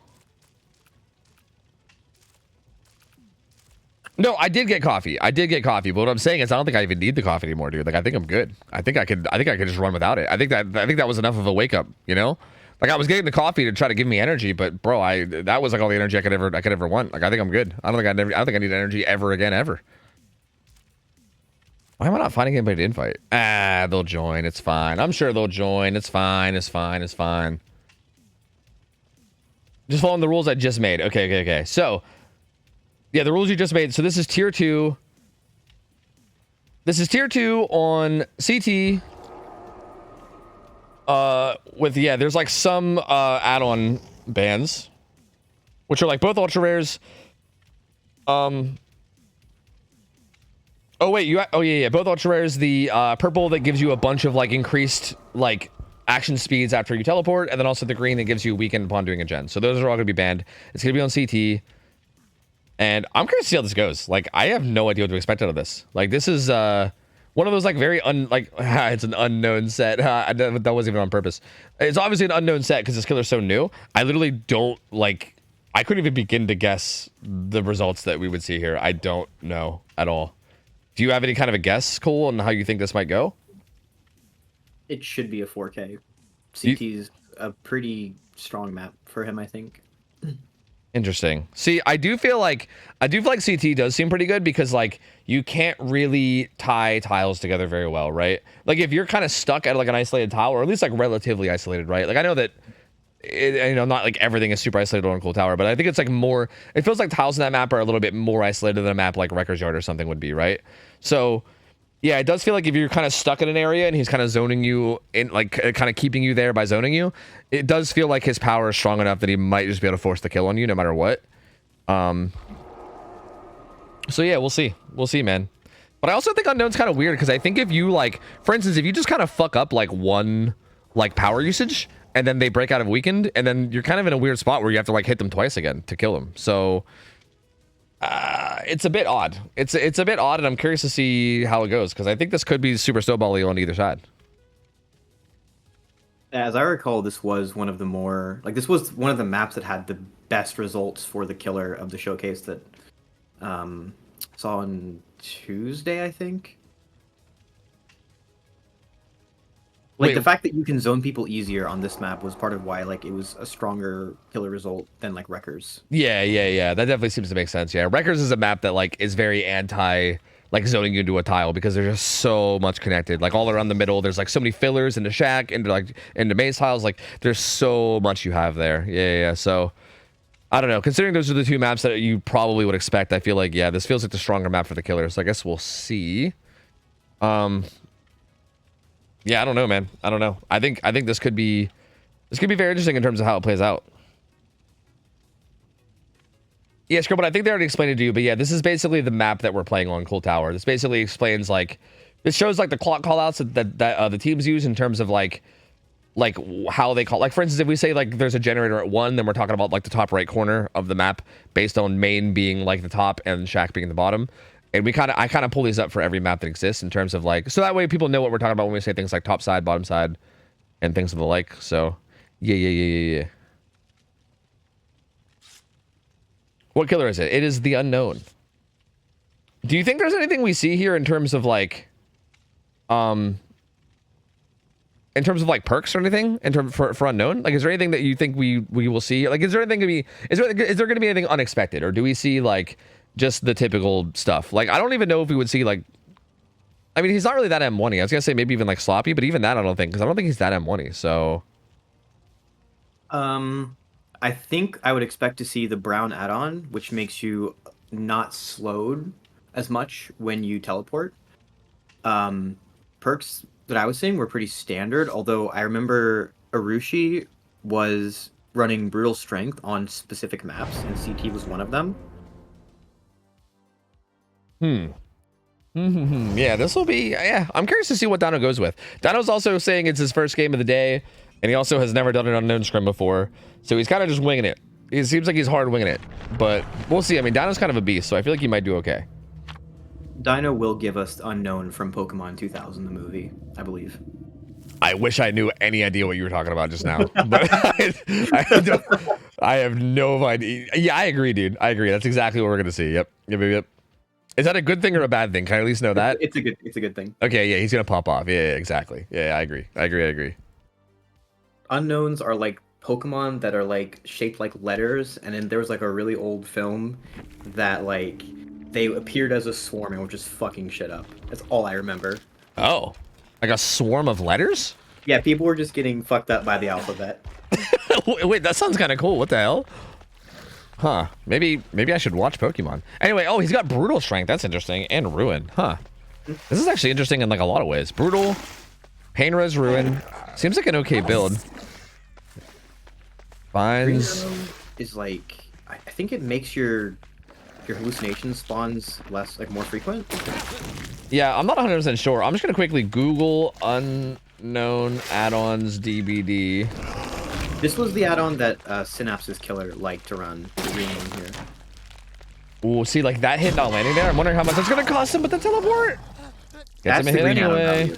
No, I did get coffee. But what I'm saying is I don't think I even need the coffee anymore, dude. Like I think I'm good. I think I could just run without it. I think that was enough of a wake up, you know? Like I was getting the coffee to try to give me energy, but bro, that was like all the energy I could ever want. Like I think I'm good. I don't think I need energy ever again ever. Why am I not finding anybody to invite? Ah, they'll join. It's fine. I'm sure they'll join. It's fine. Just following the rules I just made. Okay. So, yeah, the rules you just made. So this is tier 2. This is tier 2 on CT. There's like some add-on bands, which are like both ultra rares. Oh wait, both ultra rares. The purple that gives you a bunch of like increased like action speeds after you teleport, and then also the green that gives you a weakened upon doing a gen. So those are all gonna be banned. It's gonna be on CT, and I'm curious to see how this goes. Like I have no idea what to expect out of this. Like this is one of those like very it's an unknown set. That wasn't even on purpose. It's obviously an unknown set because this killer's so new. I literally don't like. I couldn't even begin to guess the results that we would see here. I don't know at all. Do you have any kind of a guess, Cole, on how you think this might go? It should be a 4K. CT's a pretty strong map for him, I think. Interesting. See, I do feel like CT does seem pretty good because like you can't really tie tiles together very well, right? Like if you're kind of stuck at like an isolated tile, or at least like relatively isolated, right? Like I know that not like everything is super isolated on Cool Tower, but I think it's like more. It feels like tiles in that map are a little bit more isolated than a map like Wrecker's Yard or something would be, right? So, yeah, it does feel like if you're kind of stuck in an area and he's kind of zoning you in, like kind of keeping you there by zoning you, it does feel like his power is strong enough that he might just be able to force the kill on you no matter what. So yeah, we'll see, man. But I also think Unknown's kind of weird because I think if you like, for instance, if you just kind of fuck up like one like power usage, and then they break out of weakened, and then you're kind of in a weird spot where you have to like hit them twice again to kill them. So it's a bit odd. It's a bit odd, and I'm curious to see how it goes because I think this could be super snowbally on either side. As I recall, this was one of the more this was one of the maps that had the best results for the killer of the showcase that saw on Tuesday, I think. Like Wait. the fact that you can zone people easier on this map was part of why like it was a stronger killer result than like Wreckers. Yeah. That definitely seems to make sense. Yeah, Wreckers is a map that like is very anti like zoning you into a tile because there's just so much connected. Like all around the middle, there's like so many fillers into shack, into maze tiles. Like there's so much you have there. Yeah. So I don't know. Considering those are the two maps that you probably would expect, I feel like yeah, this feels like the stronger map for the killer. So I guess we'll see. Yeah, I don't know, man. I don't know. I think this could be very interesting in terms of how it plays out. Yeah, Scribble, I think they already explained it to you, but yeah, this is basically the map that we're playing on Cool Tower. This basically explains like this shows like the clock callouts that the teams use in terms of like how they call, like for instance, if we say like there's a generator at 1, then we're talking about like the top right corner of the map based on main being like the top and shack being the bottom. And I kind of pull these up for every map that exists in terms of like, so that way people know what we're talking about when we say things like top side, bottom side, and things of the like. So, yeah. What killer is it? It is the unknown. Do you think there's anything we see here in terms of like, in terms of like perks or anything in terms for unknown? Like, is there anything that you think we will see? Like, is there anything is there going to be anything unexpected, or do we see like just the typical stuff? Like, I don't even know if we would see like, I mean, he's not really that M1-y. I was gonna say maybe even like sloppy, but even that I don't think, because I don't think he's that M1-y. So, I think I would expect to see the brown add-on, which makes you not slowed as much when you teleport. Perks that I was seeing were pretty standard, although I remember Arushi was running brutal strength on specific maps, and CT was one of them. Yeah, this will be, yeah, I'm curious to see what Dino goes with. Dino's also saying it's his first game of the day, and he also has never done an unknown scrim before, so he's kind of just winging it. It seems like he's hard winging it, but we'll see. I mean, Dino's kind of a beast, so I feel like he might do okay. Dino will give us Unknown from Pokemon 2000, the movie, I believe. I wish I knew any idea what you were talking about just now, but I have no idea. Yeah, I agree, dude. I agree. That's exactly what we're gonna see. Yep. Is that a good thing or a bad thing? Can I at least know that? It's a good thing. Okay, yeah, he's gonna pop off. Yeah, exactly. Yeah, I agree. Unknowns are like Pokemon that are like shaped like letters, and then there was like a really old film that like they appeared as a swarm and were just fucking shit up. That's all I remember. Oh, like a swarm of letters? Yeah, people were just getting fucked up by the alphabet. Wait, that sounds kind of cool. What the hell? Huh. Maybe I should watch Pokemon. Anyway, oh, he's got brutal strength. That's interesting. And ruin. Huh. This is actually interesting in like a lot of ways. Brutal, pain res, ruin. Seems like an okay build. Finds is like I think it makes your hallucination spawns less like more frequent. Yeah, I'm not 100% sure. I'm just gonna quickly Google unknown add-ons DBD. This was the add-on that Synapse's killer liked to run. Here. Ooh, see, like that hit not landing there. I'm wondering how much that's gonna cost him with the teleport. Gets him a hit anyway.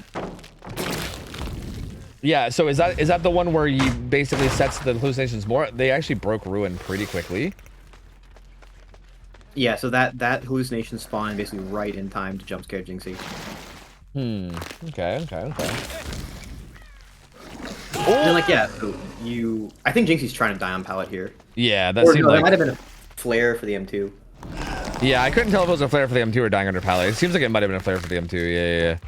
Yeah, so is that the one where he basically sets the hallucinations more? They actually broke ruin pretty quickly. Yeah, so that hallucination spawned basically right in time to jump scare Jinxie. Okay. Then, like, yeah, so I think Jinxie's trying to die on pallet here. Yeah, that seemed no, like... it might have been a flare for the M2. Yeah, I couldn't tell if it was a flare for the M2 or dying under pallet. It seems like it might have been a flare for the M2, yeah.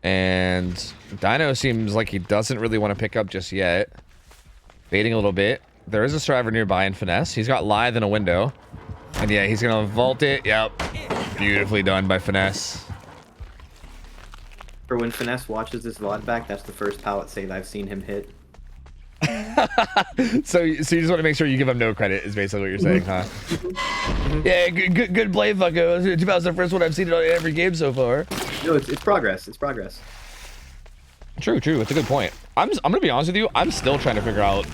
And Dino seems like he doesn't really want to pick up just yet. Baiting a little bit. There is a striver nearby in Finesse. He's got Lithe in a window. And yeah, he's going to vault it. Yep. Beautifully done by Finesse. For when Finesse watches this VOD back, that's the first pallet save I've seen him hit. So you just want to make sure you give him no credit is basically what you're saying, huh? Yeah, good play, fucko. 2001st one I've seen it on every game so far. No, it's progress. It's progress. True. It's a good point. I'm gonna be honest with you. I'm still trying to figure out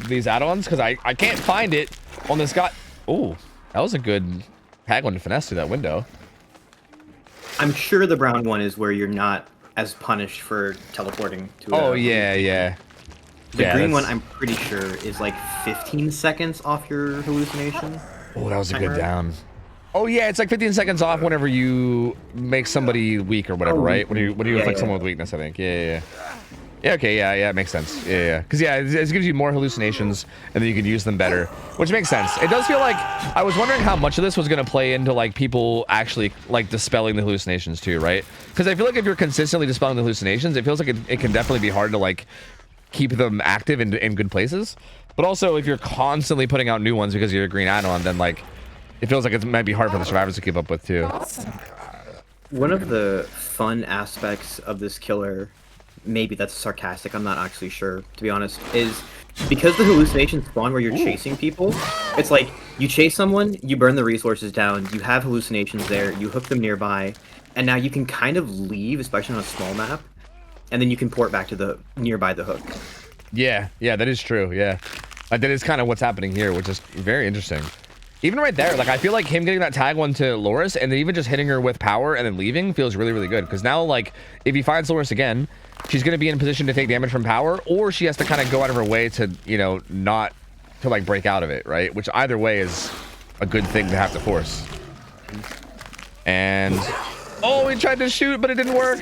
these add-ons because I can't find it on this guy. Oh, that was a good tag one to Finesse through that window. I'm sure the brown one is where you're not as punished for teleporting to yeah. The Yeah, green one, that's- I'm pretty sure, is like 15 seconds off your hallucination. Oh, that was a good Timer. down. Oh yeah, it's like 15 seconds off whenever you make somebody weak or whatever, Oh, right? When you yeah, affect yeah. someone with weakness, I think. Yeah. Yeah, okay, yeah, it makes sense. Yeah. Because, yeah, it gives you more hallucinations, and then you can use them better, which makes sense. It does feel like, I was wondering how much of this was going to play into, like, people actually, like, dispelling the hallucinations, too, right? Because I feel like if you're consistently dispelling the hallucinations, it feels like it can definitely be hard to, like, keep them active in good places. But also, if you're constantly putting out new ones because you're a green add-on, then, like, it feels like it might be hard for the survivors to keep up with, too. One of the fun aspects of this killer, maybe that's sarcastic, I'm not actually sure, to be honest, is because the hallucinations spawn where you're chasing people, it's like, you chase someone, you burn the resources down, you have hallucinations there, you hook them nearby, and now you can kind of leave, especially on a small map, and then you can port back to the nearby the hook. Yeah, that is true, yeah. That is kind of what's happening here, which is very interesting. Even right there, like, I feel like him getting that tag one to Loris and then even just hitting her with power and then leaving feels really, really good. Because now, like, if he finds Loris again, she's going to be in a position to take damage from power, or she has to kind of go out of her way to, you know, not to, like, break out of it, right? Which either way is a good thing to have to force. And, oh, he tried to shoot, but it didn't work.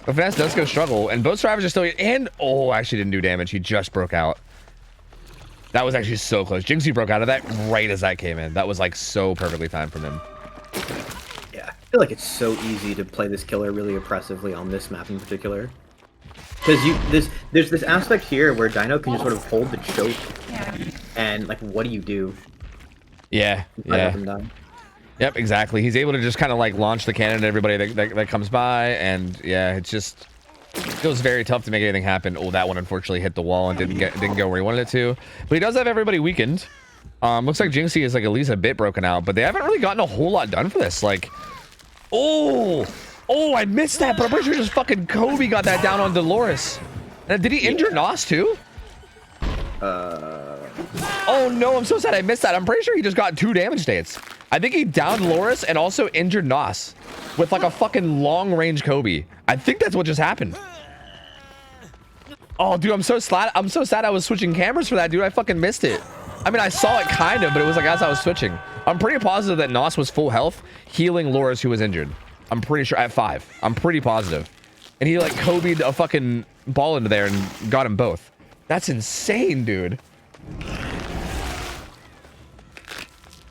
But Finesse does go struggle, and both survivors are still, and, oh, actually didn't do damage. He just broke out. That was actually so close. Jinxie broke out of that right as that came in. That was like so perfectly timed from him. Yeah, I feel like it's so easy to play this killer really oppressively on this map in particular. Because there's this aspect here where Dino can just sort of hold the choke, and like, what do you do? Yeah. Let them die. Yep, exactly. He's able to just kind of like launch the cannon at everybody that comes by, and yeah, it feels very tough to make anything happen. Oh, that one unfortunately hit the wall and didn't go where he wanted it to. But he does have everybody weakened. Looks like Jinxie is like at least a bit broken out, but they haven't really gotten a whole lot done for this. Like, oh, I missed that, but I'm pretty sure just fucking Kobe got that down on Dolores. And did he injure Nos too? Oh no, I'm so sad I missed that. I'm pretty sure he just got 2 damage states. I think he downed Loris and also injured Nos with like a fucking long range Kobe. I think that's what just happened. Oh, dude, I'm so sad I was switching cameras for that, dude. I fucking missed it. I mean, I saw it kind of, but it was like as I was switching. I'm pretty positive that Nos was full health, healing Loris, who was injured. I'm pretty sure at 5. I'm pretty positive. And he like Kobe'd a fucking ball into there and got them both. That's insane, dude.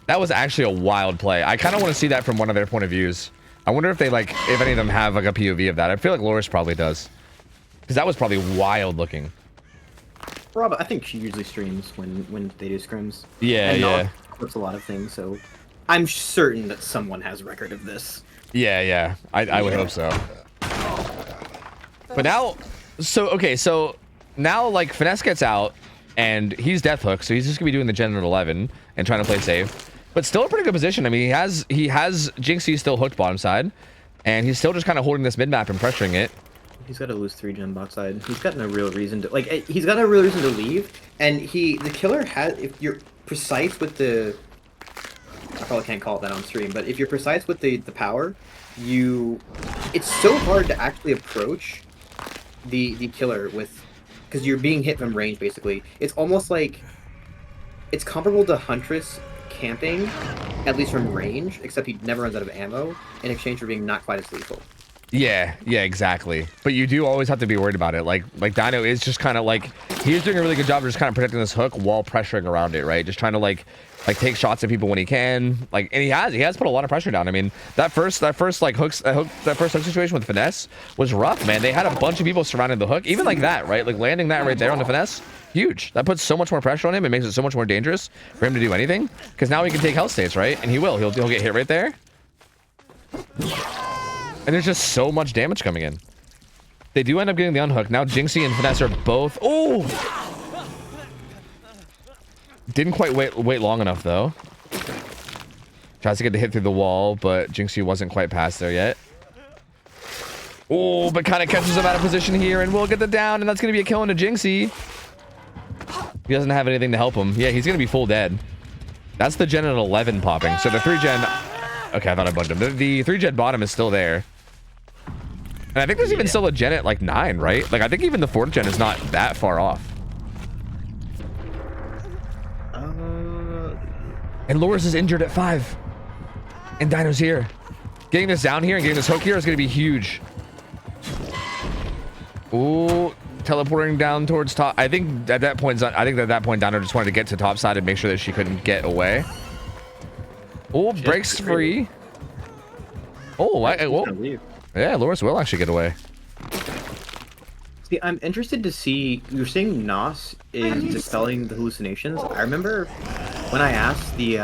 That was actually a wild play. I kind of want to see that from one of their point of views. I wonder if they like, if any of them have like a POV of that. I feel like Loris probably does. Because that was probably wild looking. Rob, I think she usually streams when they do scrims. Yeah, and yeah. Clips a lot of things, so I'm certain that someone has record of this. Yeah. I would hope so. But now, so now like Finesse gets out and he's death hook, so he's just gonna be doing the Gen at 11 and trying to play safe. But still a pretty good position. I mean, he has Jinxie still hooked bottom side, and he's still just kind of holding this mid map and pressuring it. He's got to lose 3 gen bot side. He's got no real reason to he's got no real reason to leave. And the killer has, if you're precise with the, I probably can't call it that on stream, but if you're precise with the power, it's so hard to actually approach the killer with, because you're being hit from range basically. It's almost like it's comparable to Huntress camping, at least from range, except he never runs out of ammo in exchange for being not quite as lethal. Yeah, exactly. But you do always have to be worried about it. Like Dino is just kind of like, he's doing a really good job of just kind of protecting this hook while pressuring around it, right? Just trying to like take shots at people when he can. Like, and he has put a lot of pressure down. I mean, that first hook situation with Finesse was rough, man. They had a bunch of people surrounding the hook, even like that, right? Like landing that right there on the Finesse, huge. That puts so much more pressure on him. It makes it so much more dangerous for him to do anything, because now he can take health states, right? And he will. He'll get hit right there. And there's just so much damage coming in. They do end up getting the unhook. Now Jinxie and Finesse are both... Oh! Didn't quite wait long enough, though. Tries to get the hit through the wall, but Jinxie wasn't quite past there yet. Oh, but kind of catches him out of position here, and we'll get the down, and that's going to be a kill into Jinxie. He doesn't have anything to help him. Yeah, he's going to be full dead. That's the gen at 11 popping. So the 3 gen... Okay, I thought I bugged him. The 3 gen bottom is still there. And I think there's even still a gen at like 9, right? Like, I think even the 4th gen is not that far off. And Loris is injured at 5. And Dino's here. Getting this down here and getting this hook here is going to be huge. Ooh, teleporting down towards top. I think at that point Dino just wanted to get to top side and make sure that she couldn't get away. Oh, breaks free. Oh, yeah, Loris will actually get away. See, I'm interested to see. You're saying Nos is dispelling the hallucinations. I remember when I asked the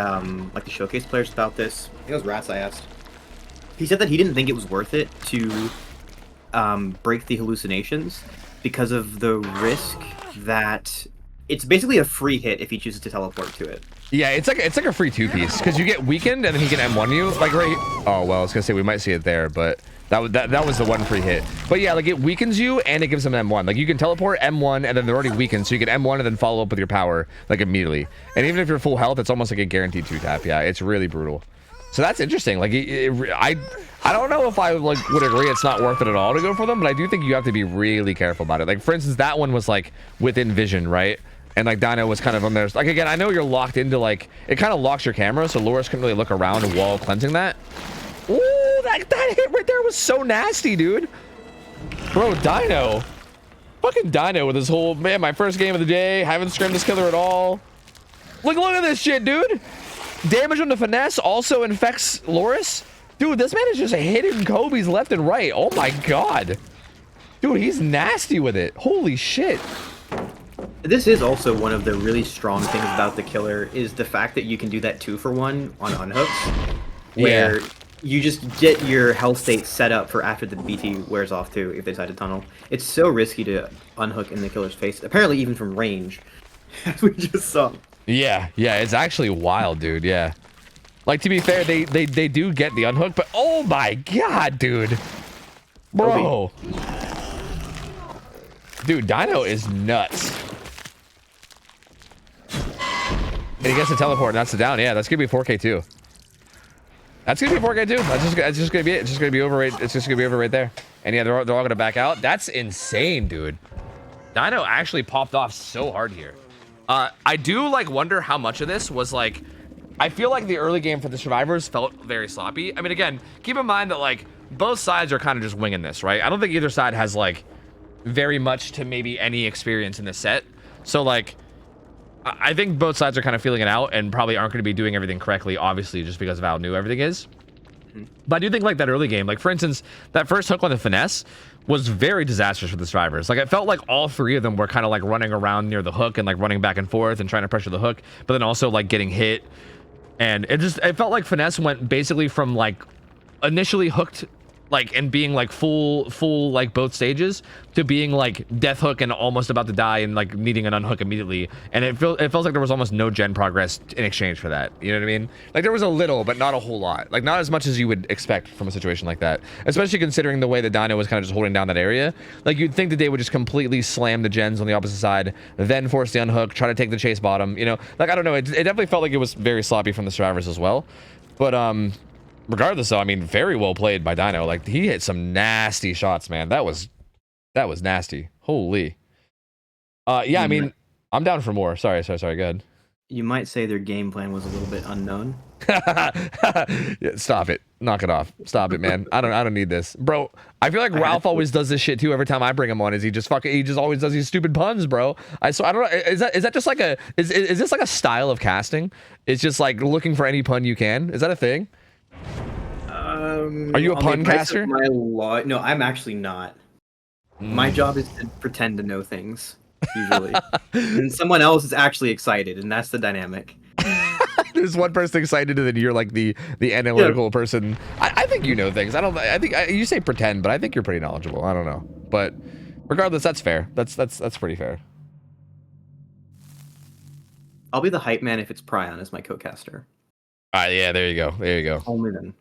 like the showcase players about this. It was Rats I asked. He said that he didn't think it was worth it to break the hallucinations because of the risk that it's basically a free hit if he chooses to teleport to it. Yeah, it's like a free 2-piece because you get weakened and then he can M1 you like right. Oh well, I was gonna say we might see it there, but that was the one free hit. But yeah, like it weakens you and it gives them M1. Like you can teleport M1 and then they're already weakened, so you can M1 and then follow up with your power like immediately. And even if you're full health, it's almost like a guaranteed 2-tap. Yeah, it's really brutal. So that's interesting. Like I don't know if I like would agree it's not worth it at all to go for them, but I do think you have to be really careful about it. Like for instance, that one was like within vision, right? And like Dino was kind of on there. Like again, I know you're locked into like it kind of locks your camera, so Loris couldn't really look around while cleansing that. Ooh, that hit right there was so nasty, dude. Bro, Dino. Fucking Dino with his whole man, my first game of the day, haven't scrimmed this killer at all. Look at this shit, dude. Damage on the finesse also infects Loris. Dude, this man is just hitting Kobe's left and right. Oh my god. Dude, he's nasty with it. Holy shit. This is also one of the really strong things about the killer is the fact that you can do that 2-for-1 on unhooks, where you just get your health state set up for after the BT wears off too, if they decide to tunnel. It's so risky to unhook in the killer's face, apparently even from range, as we just saw. Yeah, it's actually wild, dude. Yeah. Like to be fair, they do get the unhook, but oh my god, dude. Bro. Dude, Dino is nuts. And he gets the teleport, and that's the down. Yeah, that's gonna be 4K too. That's gonna be 4K too. That's just gonna be it. It's just gonna be over right. It's just gonna be over right there. And yeah, they're all gonna back out. That's insane, dude. Dino actually popped off so hard here. I do like wonder how much of this was like. I feel like the early game for the survivors felt very sloppy. I mean, again, keep in mind that like both sides are kind of just winging this, right? I don't think either side has like very much to maybe any experience in the set. So like. I think both sides are kind of feeling it out and probably aren't going to be doing everything correctly, obviously, just because of how new everything is. But I do think like that early game, like for instance, that first hook on the finesse was very disastrous for the survivors. Like it felt like all 3 of them were kind of like running around near the hook and like running back and forth and trying to pressure the hook, but then also like getting hit. And it felt like finesse went basically from like initially hooked like and being like full like both stages to being like death hook and almost about to die and like needing an unhook immediately. And it feels like there was almost no gen progress in exchange for that. You know what I mean? Like there was a little, but not a whole lot. Like not as much as you would expect from a situation like that, especially considering the way that Dino was kind of just holding down that area. Like you'd think that they would just completely slam the gens on the opposite side, then force the unhook, try to take the chase bottom. You know, like I don't know. It definitely felt like it was very sloppy from the survivors as well. But regardless though, I mean, very well played by Dino. Like he hit some nasty shots, man. That was nasty. Holy. Yeah, I mean, I'm down for more. Sorry. Go ahead. You might say their game plan was a little bit unknown. Yeah, stop it. Knock it off. Stop it, man. I don't need this. Bro, I feel like Ralph always does this shit too every time I bring him on. He just always does these stupid puns, bro. So I don't know. Is that just like is this like a style of casting? It's just like looking for any pun you can. Is that a thing? Are you a pun caster? No, I'm actually not. My job is to pretend to know things, usually. And someone else is actually excited, and that's the dynamic. There's one person excited, and then you're like the analytical person. I think you know things. I think you say pretend, but I think you're pretty knowledgeable. I don't know. But regardless, that's fair. That's pretty fair. I'll be the hype man if it's Prion as my co-caster. All right, yeah, there you go. Only then.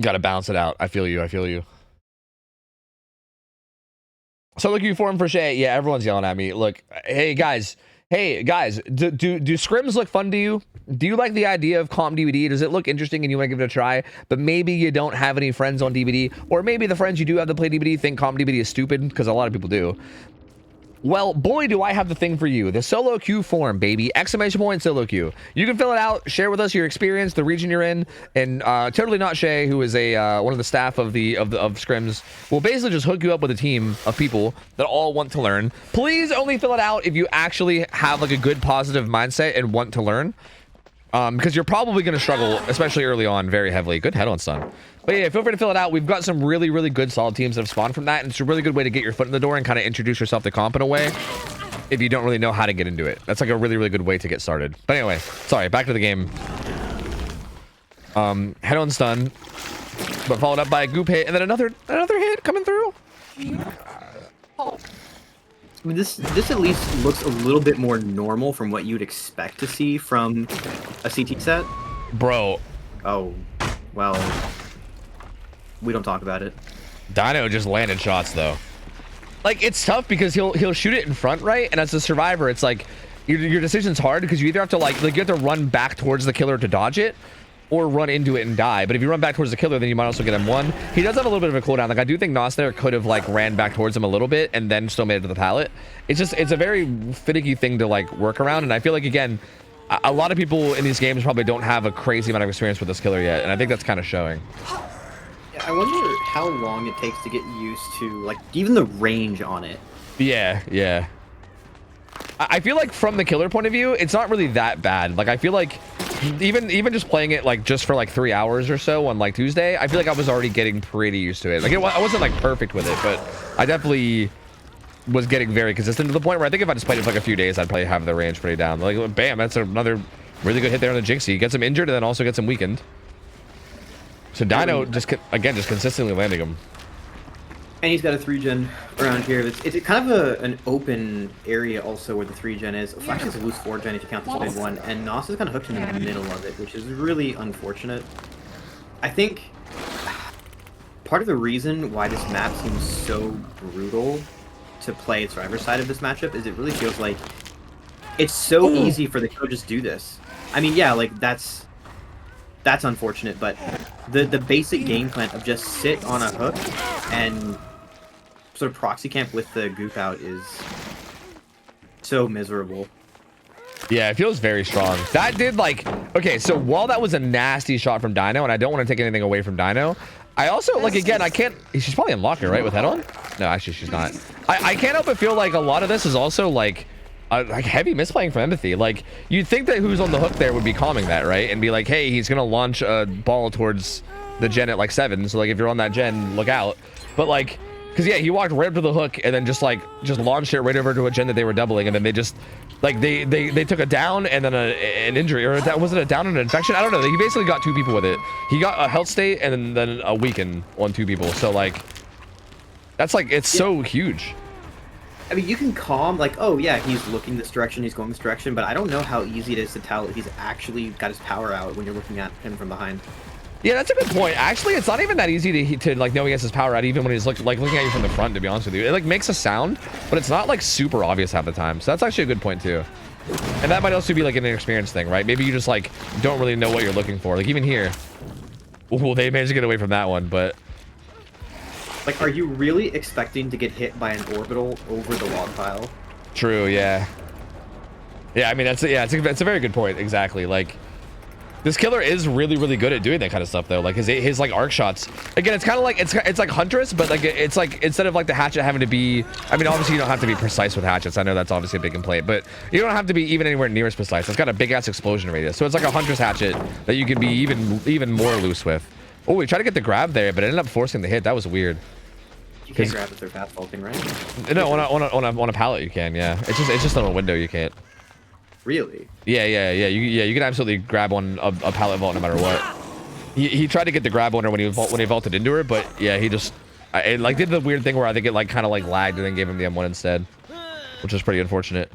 Got to balance it out. I feel you. So looking for him for Shay. Yeah, everyone's yelling at me. Look, hey guys, do scrims look fun to you? Do you like the idea of comp DVD? Does it look interesting and you want to give it a try, but maybe you don't have any friends on DVD, or maybe the friends you do have to play DVD think comp DVD is stupid, because a lot of people do. Well, boy, do I have the thing for you. The solo queue form, baby. Exclamation point solo queue. You can fill it out, share with us your experience, the region you're in, and totally not Shay, who is a one of the staff of SCRIMS, will basically just hook you up with a team of people that all want to learn. Please only fill it out if you actually have like a good positive mindset and want to learn. Because you're probably going to struggle, especially early on, very heavily. Good head-on stun. But yeah, feel free to fill it out. We've got some really, really good solid teams that have spawned from that, and it's a really good way to get your foot in the door and kind of introduce yourself to comp in a way if you don't really know how to get into it. That's like a really, really good way to get started. But anyway, sorry, back to the game. Head-on stun, but followed up by a goop hit, and then another hit coming through. I mean, this at least looks a little bit more normal from what you'd expect to see from a CT set. Bro. Oh, well, we don't talk about it. Dino just landed shots though. Like, it's tough because he'll shoot it in front, right? And as a survivor, it's like your decision's hard because you either have to like you have to run back towards the killer to dodge it, or run into it and die. But if you run back towards the killer, then you might also get M1. He does have a little bit of a cooldown. Like, I do think Nos there could have like ran back towards him a little bit and then still made it to the pallet. It's a very finicky thing to like work around. And I feel like, again, a lot of people in these games probably don't have a crazy amount of experience with this killer yet. And I think that's kind of showing. Yeah, I wonder how long it takes to get used to like even the range on it. Yeah, yeah. I feel like from the killer point of view, it's not really that bad. Like, I feel like even just playing it like just for like 3 hours or so on like Tuesday, I feel like I was already getting pretty used to it. Like, I wasn't like perfect with it, but I definitely was getting very consistent to the point where I think if I just played it for like a few days, I'd probably have the range pretty down. Like, bam, that's another really good hit there on the Jinxie. Gets him injured and then also gets him weakened. So Dino just consistently landing him. And he's got a 3-gen around here. It's kind of an open area also where the 3-gen is. Well, actually, it's a loose 4-gen if you count this big one. And Nos is kind of hooked in the middle of it, which is really unfortunate. I think part of the reason why this map seems so brutal to play its driver's side of this matchup is it really feels like it's so easy for the killer to just do this. I mean, yeah, like that's unfortunate, but the basic game plan of just sit on a hook and sort of proxy camp with the goop out is so miserable. Yeah, it feels very strong. That did like, okay, so while that was a nasty shot from Dino, and I don't want to take anything away from Dino, I also, like, again, I can't, she's probably unlocked her, right, with head on? No, actually, she's not. I can't help but feel like a lot of this is also like heavy misplaying from empathy. Like, you'd think that who's on the hook there would be calming that, right? And be like, hey, he's gonna launch a ball towards the gen at like 7, so like if you're on that gen, look out. But like, because yeah, he walked right up to the hook and then just launched it right over to a gen that they were doubling, and then they just like they took a down and then an injury, or that was it, a down and an infection? I don't know. He basically got 2 people with it. He got a health state and then a weaken on 2 people. So like, that's like, it's so huge. I mean, you can calm, like, oh yeah, he's looking this direction, he's going this direction, but I don't know how easy it is to tell if he's actually got his power out when you're looking at him from behind. Yeah, that's a good point. Actually, it's not even that easy to like know he has his power out, even when he's looking at you from the front, to be honest with you. It like makes a sound, but it's not like super obvious half the time. So that's actually a good point too. And that might also be like an inexperienced thing, right? Maybe you just like don't really know what you're looking for. Like even here, well, they managed to get away from that one, but like, are you really expecting to get hit by an orbital over the log pile? True, yeah. Yeah, I mean, it's a very good point. Exactly. Like, this killer is really, really good at doing that kind of stuff, though. Like his like arc shots. Again, it's kind of like it's like Huntress, but like it's like instead of like the hatchet having to be. I mean, obviously you don't have to be precise with hatchets. I know that's obviously a big complaint, but you don't have to be even anywhere near as precise. It's got a big ass explosion radius, so it's like a Huntress hatchet that you can be even more loose with. Oh, we tried to get the grab there, but it ended up forcing the hit. That was weird. You can't grab if they're path faulting, right? No, on a pallet you can. Yeah, it's just on a window you can't. Really? Yeah. You can absolutely grab on a pallet vault no matter what. He tried to get the grab on her when he vaulted into her, but yeah, he just like did the weird thing where I think it like kind of like lagged and then gave him the M1 instead, which was pretty unfortunate.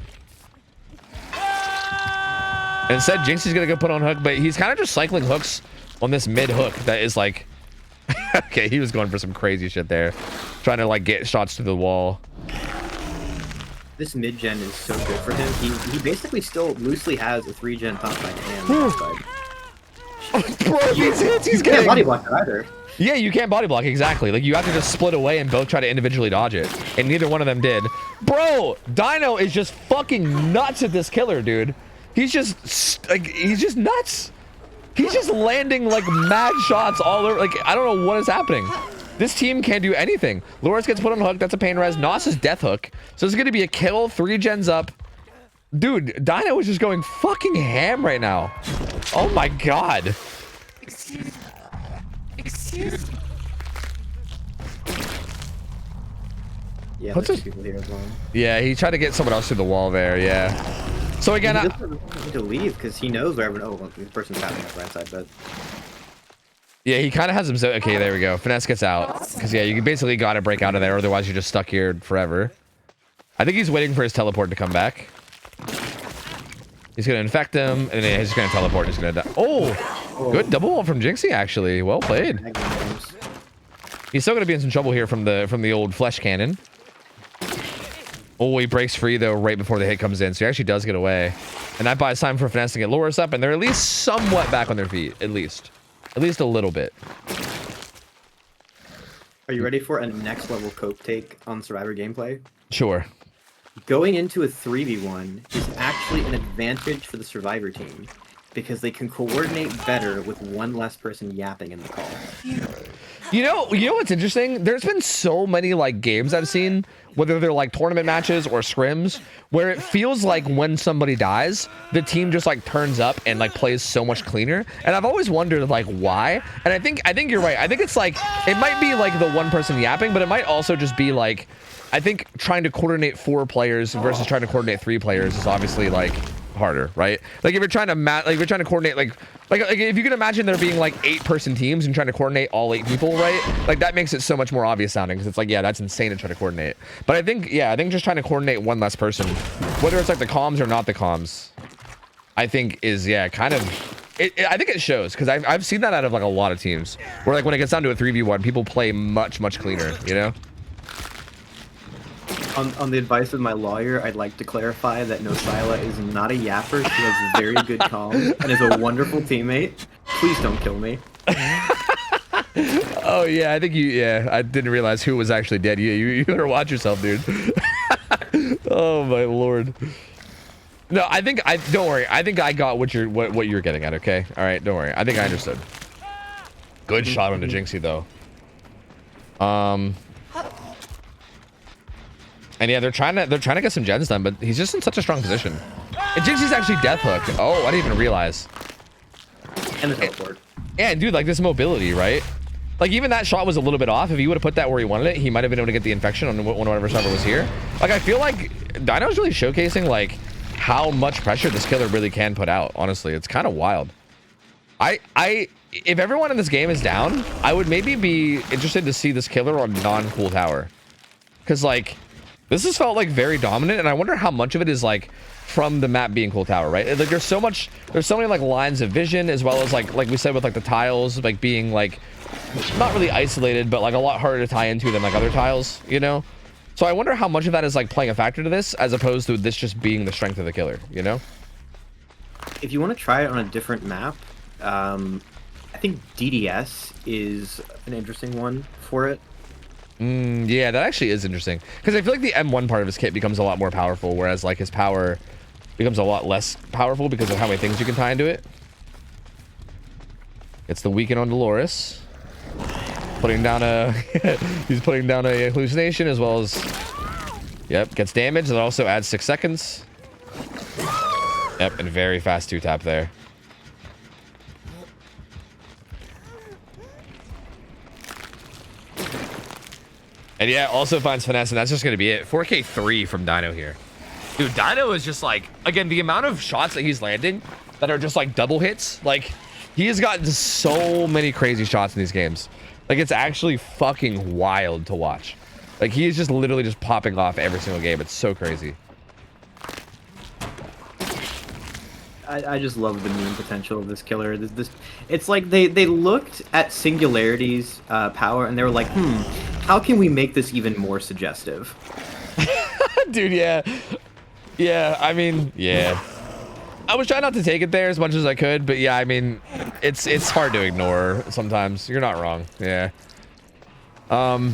And instead, Jinxie's gonna go put on hook, but he's kind of just cycling hooks on this mid hook that is like. Okay, he was going for some crazy shit there, trying to like get shots to the wall. This mid-gen is so good for him. He basically still loosely has a 3-gen top side and Bro, these hits he's getting. Can't body block that either. Yeah, you can't body block, exactly. Like, you have to just split away and both try to individually dodge it. And neither one of them did. Bro, Dino is just fucking nuts at this killer, dude. He's just, like, he's just nuts. He's just landing, like, mad shots all over. Like, I don't know what is happening. This team can't do anything. Loris gets put on hook. That's a pain res. Nos is death hook. So it's going to be a kill. 3 gens up. Dude, Dino is just going fucking ham right now. Oh, my God. Excuse me. Yeah, What's there's it? people here as well. Yeah, he tried to get someone else through the wall there. Yeah. So again, He doesn't need to leave because he knows where everyone. Oh, the person's tapping up right side, but yeah, he kind of has him. So okay, there we go. Finesse gets out because yeah, you basically got to break out of there, otherwise you're just stuck here forever. I think he's waiting for his teleport to come back. He's gonna infect him, and then he's just gonna teleport. And he's gonna die. Oh, good double ult from Jinxie actually. Well played. He's still gonna be in some trouble here from the old flesh cannon. Oh, he breaks free though right before the hit comes in, so he actually does get away, and that buys time for Finesse to get Loris up, and they're at least somewhat back on their feet, at least a little bit. are you ready for a next level cope take on Survivor gameplay? Sure. Going into a 3v1 is actually an advantage for the Survivor team because they can coordinate better with one less person yapping in the call. You know what's interesting? There's been so many like games I've seen, whether they're like tournament matches or scrims, where it feels like when somebody dies, the team just like turns up and like plays so much cleaner. And I've always wondered like why. And I think you're right. I think it's like it might be like the one person yapping, but it might also just be like I think trying to coordinate 4 players versus trying to coordinate 3 players is obviously like harder, right? Like if you're trying to coordinate like if you can imagine there being like 8-person teams and trying to coordinate all 8 people, right? Like that makes it so much more obvious sounding because it's like, yeah, that's insane to try to coordinate. But I think just trying to coordinate one less person, whether it's like the comms or not the comms, I think is kind of I think it shows because I've seen that out of like a lot of teams where like when it gets down to a 3v1, people play much cleaner, you know? On the advice of my lawyer, I'd like to clarify that Nosila is not a yapper. She has very good calls and is a wonderful teammate. Please don't kill me. Oh yeah, I think I didn't realize who was actually dead. You better watch yourself, dude. Oh my lord. No, don't worry. I think I got what you're getting at, okay? All right, don't worry. I think I understood. Good shot on the Jinxie though. And yeah, they're trying to get some gens done, but he's just in such a strong position. And Jinxie's actually death hook. Oh, I didn't even realize. And the teleport. Yeah, and dude, like this mobility, right? Like even that shot was a little bit off. If he would have put that where he wanted it, he might have been able to get the infection on whatever server was here. Like I feel like Dino's really showcasing like how much pressure this killer really can put out. Honestly, it's kind of wild. If everyone in this game is down, I would maybe be interested to see this killer on non-cool tower, because like this has felt like very dominant, and I wonder how much of it is like from the map being cool tower, right? Like there's so many like lines of vision, as well as like we said with like the tiles like being like not really isolated, but like a lot harder to tie into than like other tiles, you know? So I wonder how much of that is like playing a factor to this, as opposed to this just being the strength of the killer, you know? If you want to try it on a different map, I think DDS is an interesting one for it. Yeah, that actually is interesting, because I feel like the M1 part of his kit becomes a lot more powerful, whereas like his power becomes a lot less powerful because of how many things you can tie into it. It's the weaken on Dolores, putting down a he's putting down a hallucination, as well as gets damage. That also adds 6 seconds. Yep, and very fast 2-tap there. And yeah, also finds finesse, and that's just gonna be it. 4K3 from Dino here. Dude, Dino is just like, again, the amount of shots that he's landing that are just like double hits, like he has gotten so many crazy shots in these games. Like it's actually fucking wild to watch. Like he is just literally just popping off every single game. It's so crazy. I just love the meme potential of this killer. It's like they looked at Singularity's power and they were like, how can we make this even more suggestive? Dude, yeah. Yeah, I mean, yeah. I was trying not to take it there as much as I could, but yeah, I mean, it's hard to ignore sometimes. You're not wrong. Yeah. Oh,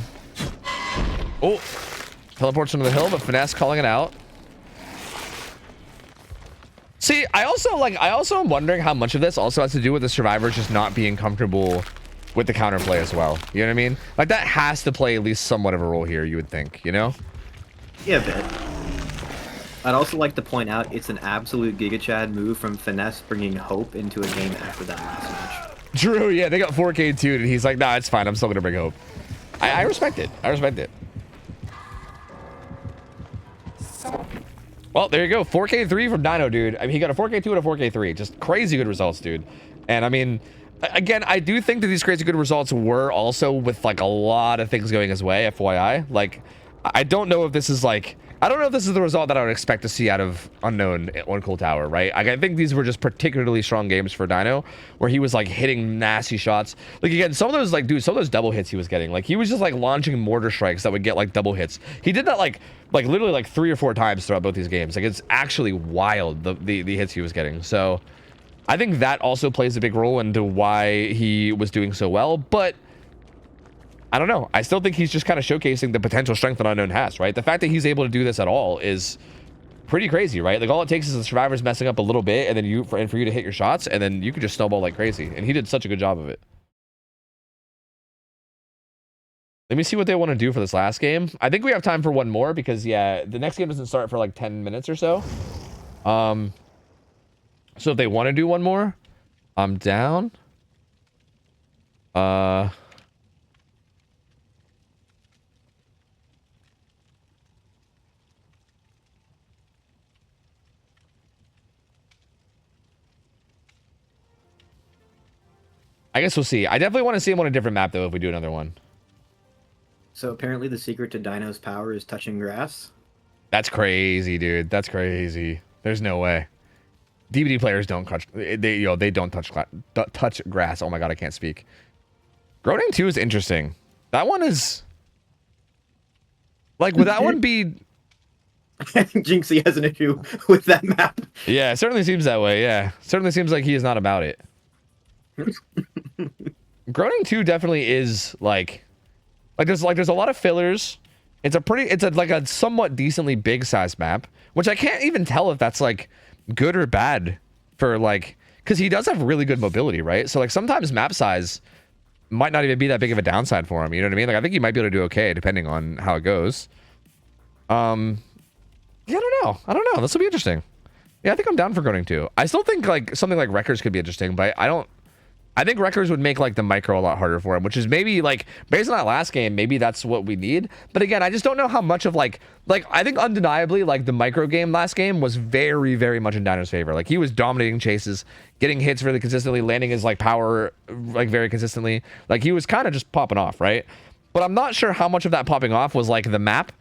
teleports into the hill, but Finesse calling it out. See, I also am wondering how much of this also has to do with the survivors just not being comfortable with the counterplay as well. You know what I mean? Like, that has to play at least somewhat of a role here, you would think, you know? Yeah, a bit. I'd also like to point out it's an absolute Giga Chad move from Finesse bringing Hope into a game after that last match. True, yeah, they got 4K too, and he's like, nah, it's fine, I'm still gonna bring Hope. I respect it. I respect it. Well, there you go. 4K3 from Dino, dude. I mean, he got a 4K2 and a 4K3. Just crazy good results, dude. And I mean, again, I do think that these crazy good results were also with like a lot of things going his way, FYI. Like, I don't know if this is like, I don't know if this is the result that I would expect to see out of Unknown on Cool Tower, right? I think these were just particularly strong games for Dino, where he was like hitting nasty shots. Like, again, some of those, like, dude, some of those double hits he was getting, like, he was just like launching mortar strikes that would get like double hits. He did that like literally like 3 or 4 times throughout both these games. Like, it's actually wild, the hits he was getting. So I think that also plays a big role into why he was doing so well, but I don't know. I still think he's just kind of showcasing the potential strength that Unknown has, right? The fact that he's able to do this at all is pretty crazy, right? Like, all it takes is the survivors messing up a little bit, and then for you to hit your shots, and then you could just snowball like crazy. And he did such a good job of it. Let me see what they want to do for this last game. I think we have time for one more because, yeah, the next game doesn't start for like 10 minutes or so. So if they want to do one more, I'm down. I guess we'll see. I definitely want to see him on a different map, though, if we do another one. So apparently the secret to Dino's power is touching grass. That's crazy, dude. That's crazy. There's no way. DVD players don't touch. They don't touch grass. Oh my god, I can't speak. Groaning 2 is interesting. That one is like, would that one be? I think Jinxie has an issue with that map. Yeah, it certainly seems that way. Yeah, certainly seems like he is not about it. Groaning 2 definitely is like there's a lot of fillers. It's like a somewhat decently big size map, which I can't even tell if that's like good or bad for like, because he does have really good mobility, right? So like sometimes map size might not even be that big of a downside for him. You know what I mean? Like, I think he might be able to do okay depending on how it goes. Yeah, I don't know. This will be interesting. Yeah, I think I'm down for Groaning 2. I still think like something like Wreckers could be interesting, but I think Wreckers would make like the micro a lot harder for him, which is maybe like based on that last game, maybe that's what we need. But again, I just don't know how much of like I think undeniably like the micro game last game was very, very much in Dino's favor. Like, he was dominating chases, getting hits really consistently, landing his like power like very consistently. Like, he was kind of just popping off, right? But I'm not sure how much of that popping off was like the map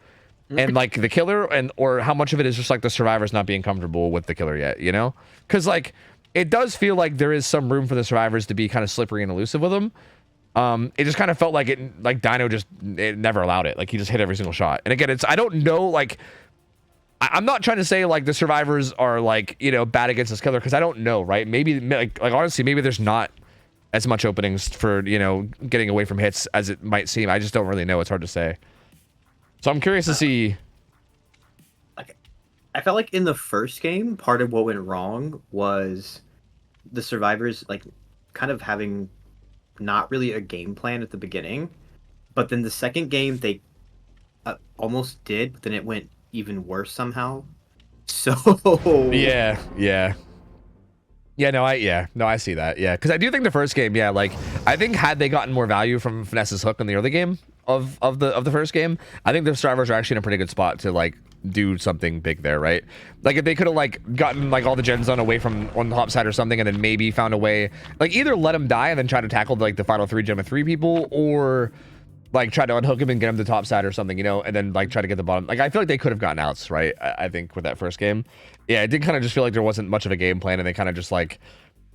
and like the killer, or how much of it is just like the survivors not being comfortable with the killer yet, you know? Because like, it does feel like there is some room for the survivors to be kind of slippery and elusive with him. It just kind of felt like Dino it never allowed it. Like, he just hit every single shot. And again, I don't know, like, I'm not trying to say like the survivors are like, you know, bad against this killer, because I don't know, right? Maybe like honestly, maybe there's not as much openings for, you know, getting away from hits as it might seem. I just don't really know. It's hard to say. So I'm curious to see. I felt like in the first game, part of what went wrong was the survivors like kind of having not really a game plan at the beginning, but then the second game they almost did, but then it went even worse somehow. So no, I see that. Yeah, because I do think the first game, yeah, like, I think had they gotten more value from Finesse's hook in the early game of the first game, I think the survivors are actually in a pretty good spot to like do something big there, right? Like, if they could have like gotten like all the gens on away from on the top side or something, and then maybe found a way, like, either let him die and then try to tackle like the final 3 gen with 3 people, or like try to unhook him and get him to the top side or something, you know, and then like try to get the bottom. Like, I feel like they could have gotten outs, right? I think with that first game, yeah, it did kind of just feel like there wasn't much of a game plan, and they kind of just like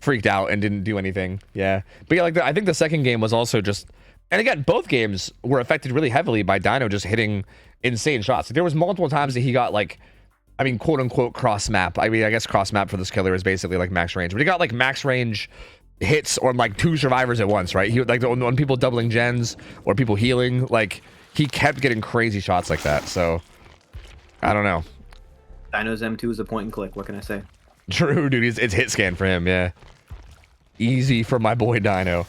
freaked out and didn't do anything. Yeah, but yeah, like I think the second game was also just, and again, both games were affected really heavily by Dino just hitting insane shots. Like, there was multiple times that he got like I mean, quote unquote cross map. I mean, I guess cross map for this killer is basically like max range, but he got like max range hits on like 2 survivors at once, right? He like on people doubling gens or people healing, like he kept getting crazy shots like that. So I don't know. Dino's M2 is a point and click. What can I say? True, dude. It's hit scan for him. Yeah, easy for my boy Dino.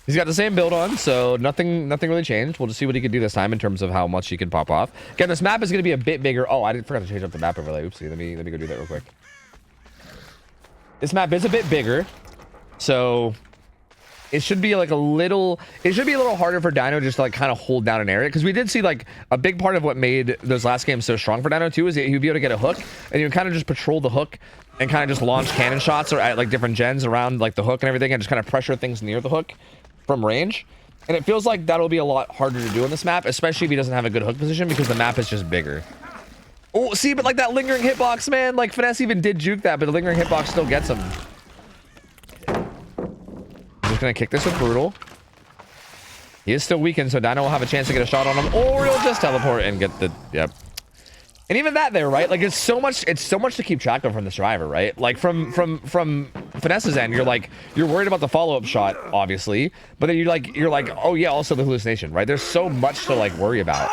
He's got the same build on, so nothing really changed. We'll just see what he can do this time in terms of how much he can pop off. Again, this map is going to be a bit bigger. Oh, I forgot to change up the map overlay. Oopsie. Let me go do that real quick. This map is a bit bigger, so it should be like a little harder for Dino just to like kind of hold down an area, because we did see like a big part of what made those last games so strong for Dino too is that he would be able to get a hook and you would kind of just patrol the hook and kind of just launch cannon shots or at like different gens around like the hook and everything and just kind of pressure things near the hook from range. And it feels like that'll be a lot harder to do on this map, especially if he doesn't have a good hook position, because the map is just bigger. Oh, see, but like that lingering hitbox, man, like Finesse even did juke that, but the lingering hitbox still gets him. I'm just gonna kick this with Brutal. He is still weakened, so Dino will have a chance to get a shot on him, or he'll just teleport and get the, yep. And even that there, right? Like it's so much to keep track of from the survivor, right? Like from Finesse's end, you're worried about the follow-up shot, obviously, but then you're like, oh yeah, also the hallucination, right? There's so much to like worry about.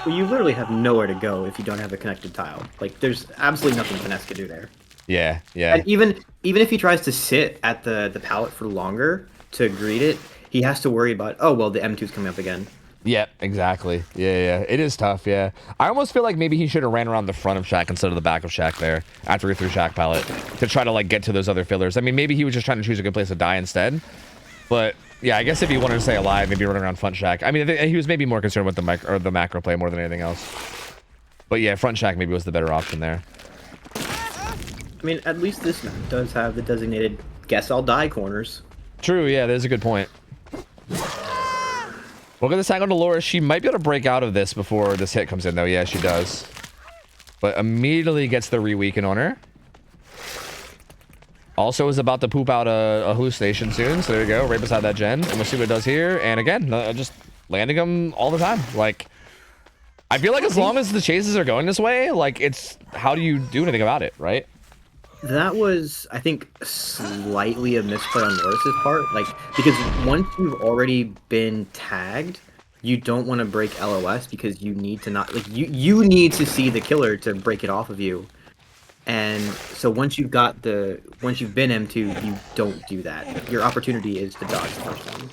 Well, you literally have nowhere to go if you don't have a connected tile. Like there's absolutely nothing Finesse can do there. Yeah, yeah. And even if he tries to sit at the pallet for longer to greet it, he has to worry about, oh well, the M2's coming up again. Yeah, exactly. Yeah. It is tough, yeah. I almost feel like maybe he should have ran around the front of Shaq instead of the back of Shaq there after he threw Shaq pallet to try to like get to those other fillers. I mean, maybe he was just trying to choose a good place to die instead. But yeah, I guess if he wanted to stay alive, maybe running around front Shaq. I mean, he was maybe more concerned with the macro play more than anything else. But yeah, front Shaq maybe was the better option there. I mean, at least this map does have the designated guess I'll die corners. True, yeah, there's a good point. Look at this angle to Laura. She might be able to break out of this before this hit comes in, though. Yeah, she does. But immediately gets the re-weaken on her. Also is about to poop out a hallucination soon. So there you go, right beside that gen. And we'll see what it does here. And again, just landing them all the time. Like, I feel like as long as the chases are going this way, like, it's how do you do anything about it, right? That was, I think, slightly a misplay on Norris's part. Like, because once you've already been tagged, you don't want to break LOS because you need to not, like, you need to see the killer to break it off of you. And so once you've been M2, you don't do that. Your opportunity is to dodge the first one.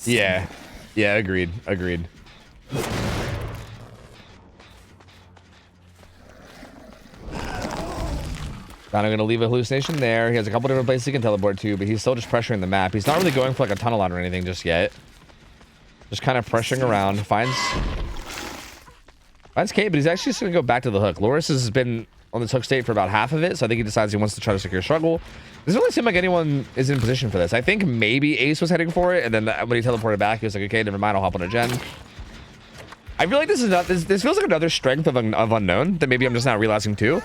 Yeah, agreed. Now I'm going to leave a hallucination there. He has a couple different places he can teleport to, but he's still just pressuring the map. He's not really going for like a tunnel line or anything just yet. Just kind of pressuring around. Finds Kate, but he's actually just going to go back to the hook. Loris has been on this hook state for about half of it, so I think he decides he wants to try to secure struggle. It doesn't really seem like anyone is in position for this. I think maybe Ace was heading for it, and then when he teleported back, he was like, okay, never mind, I'll hop on a gen. I feel like this feels like another strength of Unknown that maybe I'm just not realizing too.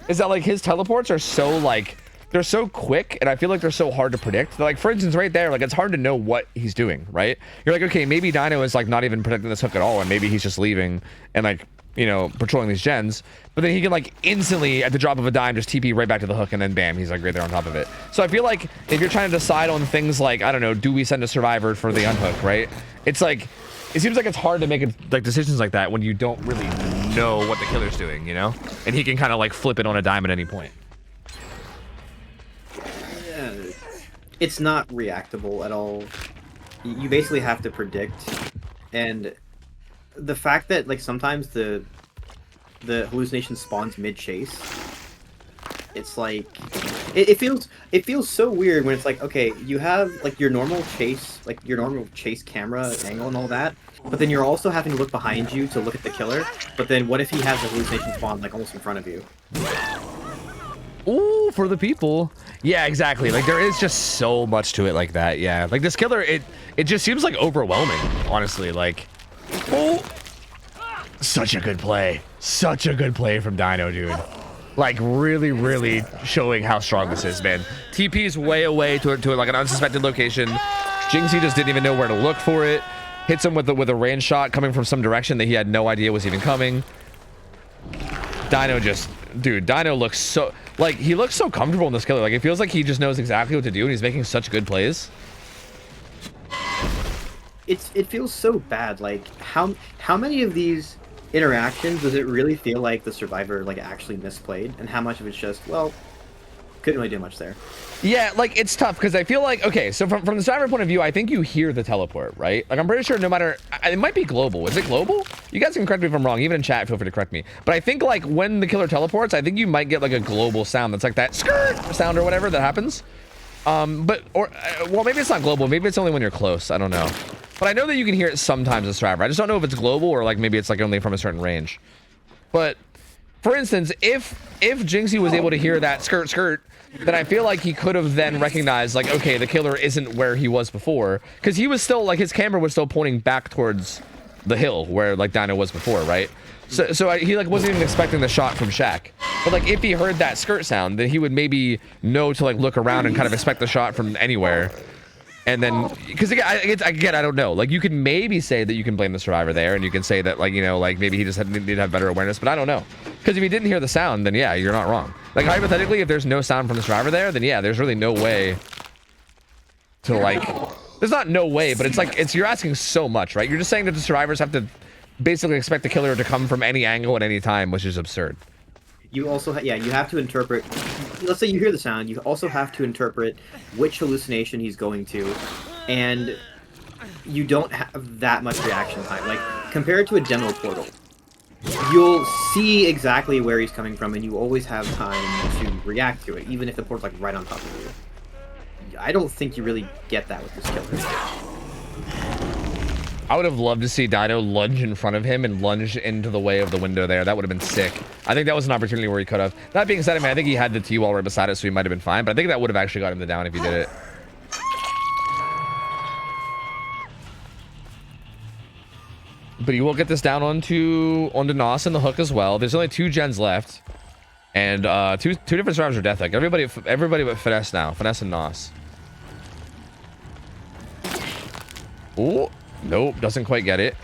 Is that like his teleports are so like they're so quick, and I feel like they're so hard to predict. Like for instance, right there, like it's hard to know what he's doing, right? You're like, okay, maybe Dino is like not even protecting this hook at all, and maybe he's just leaving and like, you know, patrolling these gens. But then he can like instantly at the drop of a dime just TP right back to the hook, and then bam, he's like right there on top of it. So I feel like if you're trying to decide on things like, I don't know, do we send a survivor for the unhook, right? It's like it seems like it's hard to make like decisions like that when you don't really know what the killer's doing, you know? And he can kind of like flip it on a dime at any point. Yeah, it's not reactable at all. You basically have to predict, and the fact that like sometimes the hallucination spawns mid chase, it's like it feels so weird when it's like, okay, you have like your normal chase camera angle and all that, but then you're also having to look behind you to look at the killer. But then what if he has the hallucination spawn like almost in front of you? Ooh, for the people. Yeah, exactly. Like there is just so much to it like that. Yeah, like this killer, it just seems like overwhelming, honestly. Like, oh, such a good play from Dino, dude. Like really, really showing how strong this is, man. TP's way away to like an unsuspected location. Jinxie just didn't even know where to look for it. Hits him with a range shot coming from some direction that he had no idea was even coming. Dino just, dude, Dino looks so, like, he looks so comfortable in this killer. Like, it feels like he just knows exactly what to do, and he's making such good plays. It feels so bad. Like, how many of these interactions does it really feel like the survivor like actually misplayed, and how much of it's just, well, couldn't really do much there. Yeah, like, it's tough because I feel like, okay, so from the survivor point of view, I think you hear the teleport, right? Like, I'm pretty sure no matter, it might be global. Is it global? You guys can correct me if I'm wrong. Even in chat, feel free to correct me. But I think, like, when the killer teleports, I think you might get, like, a global sound that's like that skirt sound or whatever that happens. Well, maybe it's not global. Maybe it's only when you're close. I don't know. But I know that you can hear it sometimes as survivor. I just don't know if it's global or, like, maybe it's, like, only from a certain range. But, for instance, if Jinxie was able to hear that skirt, then I feel like he could have then recognized, like, okay, the killer isn't where he was before, because he was still, like, his camera was still pointing back towards the hill where, like, Dino was before, right? So he, like, wasn't even expecting the shot from Shaq. But, like, if he heard that skirt sound, then he would maybe know to, like, look around and kind of expect the shot from anywhere. And then, because again, I don't know. Like, you can maybe say that you can blame the survivor there, and you can say that, like, you know, like, maybe he just needed to have better awareness, but I don't know. Because if he didn't hear the sound, then yeah, you're not wrong. Like, hypothetically, if there's no sound from the survivor there, then yeah, there's really no way to, like, there's not no way, but it's like, you're asking so much, right? You're just saying that the survivors have to basically expect the killer to come from any angle at any time, which is absurd. You also, you have to interpret, let's say you hear the sound, you also have to interpret which hallucination he's going to, and you don't have that much reaction time. Like, compared to a demo portal, you'll see exactly where he's coming from, and you always have time to react to it, even if the portal's, like, right on top of you. I don't think you really get that with this killer. I would have loved to see Dino lunge in front of him and lunge into the way of the window there. That would have been sick. I think that was an opportunity where he could have. That being said, I mean, I think he had the T-wall right beside it, so he might have been fine. But I think that would have actually got him the down if he did it. But he will get this down onto Nos and the hook as well. There's only 2 gens left. And two different survivors are death hook. Everybody but Finesse now. Finesse and Nos. Ooh. Nope, doesn't quite get it.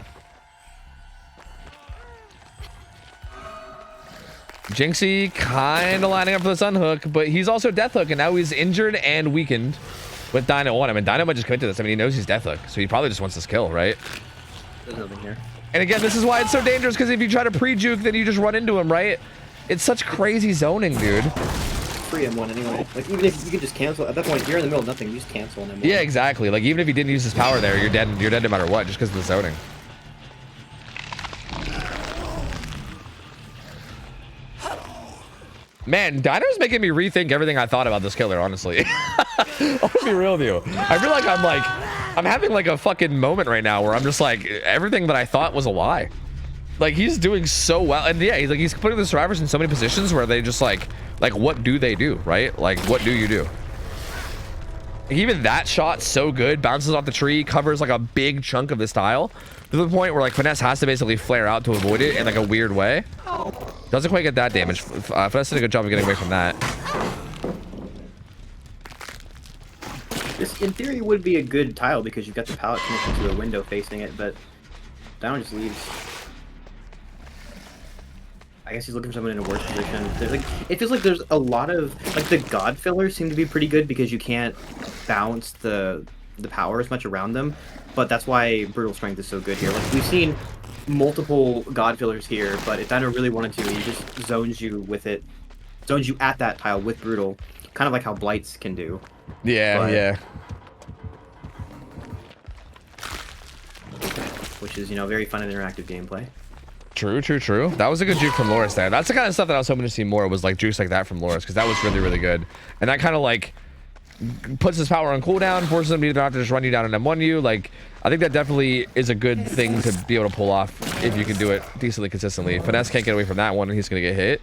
Jinxie kind of lining up for this unhook, but he's also death hook, and now he's injured and weakened with Dino on him. And Dino might just commit to this. I mean, he knows he's death hook, so he probably just wants this kill, right? There's nothing here. And again, this is why it's so dangerous, because if you try to pre-juke, then you just run into him, right? It's such crazy zoning, dude. 3M1 anyway. Like, even if you could just cancel, at that point, you're in the middle of nothing, you just cancel an M1. Yeah, exactly. Like, even if he didn't use his power there, you're dead no matter what, just because of the zoning. Man, Dino's making me rethink everything I thought about this killer, honestly. I'm gonna be real with you. I feel like I'm having like a fucking moment right now where I'm just like, everything that I thought was a lie. Like, he's doing so well, and yeah, he's putting the survivors in so many positions where they just like what do they do, right? Like, what do you do? Like, even that shot so good, bounces off the tree, covers like a big chunk of this tile to the point where like Finesse has to basically flare out to avoid it in like a weird way. Doesn't quite get that damage. Finesse did a good job of getting away from that. This, in theory, would be a good tile because you've got the pallet connected to a window facing it, but Dino just leaves. I guess he's looking for someone in a worse position. Like, it feels like there's a lot of, like, the God fillers seem to be pretty good because you can't bounce the power as much around them, but that's why Brutal Strength is so good here. Like, we've seen multiple God fillers here, but if Dino really wanted to, he just zones you with it, zones you at that tile with Brutal, kind of like how Blights can do. Yeah, but, yeah. Which is, you know, very fun and interactive gameplay. True. That was a good juke from Loris there. That's the kind of stuff that I was hoping to see more, was like jukes like that from Loris, because that was really, really good. And that kind of like puts his power on cooldown, forces him to not just run you down and M1 you. Like, I think that definitely is a good thing to be able to pull off if you can do it decently consistently. Finesse can't get away from that one, and he's going to get hit.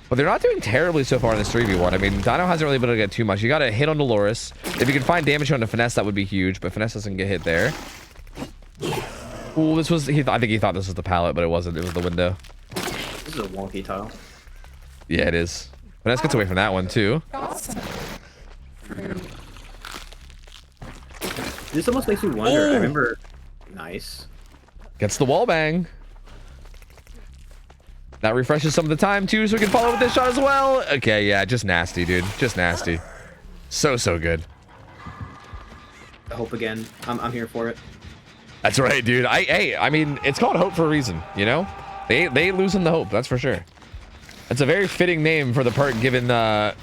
But they're not doing terribly so far in this 3v1. I mean, Dino hasn't really been able to get too much. You got to hit on Dolores. If you can find damage on the Finesse, that would be huge, but Finesse doesn't get hit there. Ooh, this was, I think he thought this was the pallet, but it wasn't. It was the window. This is a wonky tile. Yeah, it is. Finesse gets away from that one, too. This almost makes me wonder. I remember... Nice. Gets the wall bang. That refreshes some of the time too, so we can follow with this shot as well. Okay, yeah, just nasty, dude. Just nasty. So good. Hope again. I'm here for it. That's right, dude. I mean, it's called hope for a reason, you know? They ain't losing the hope, that's for sure. It's a very fitting name for the part given the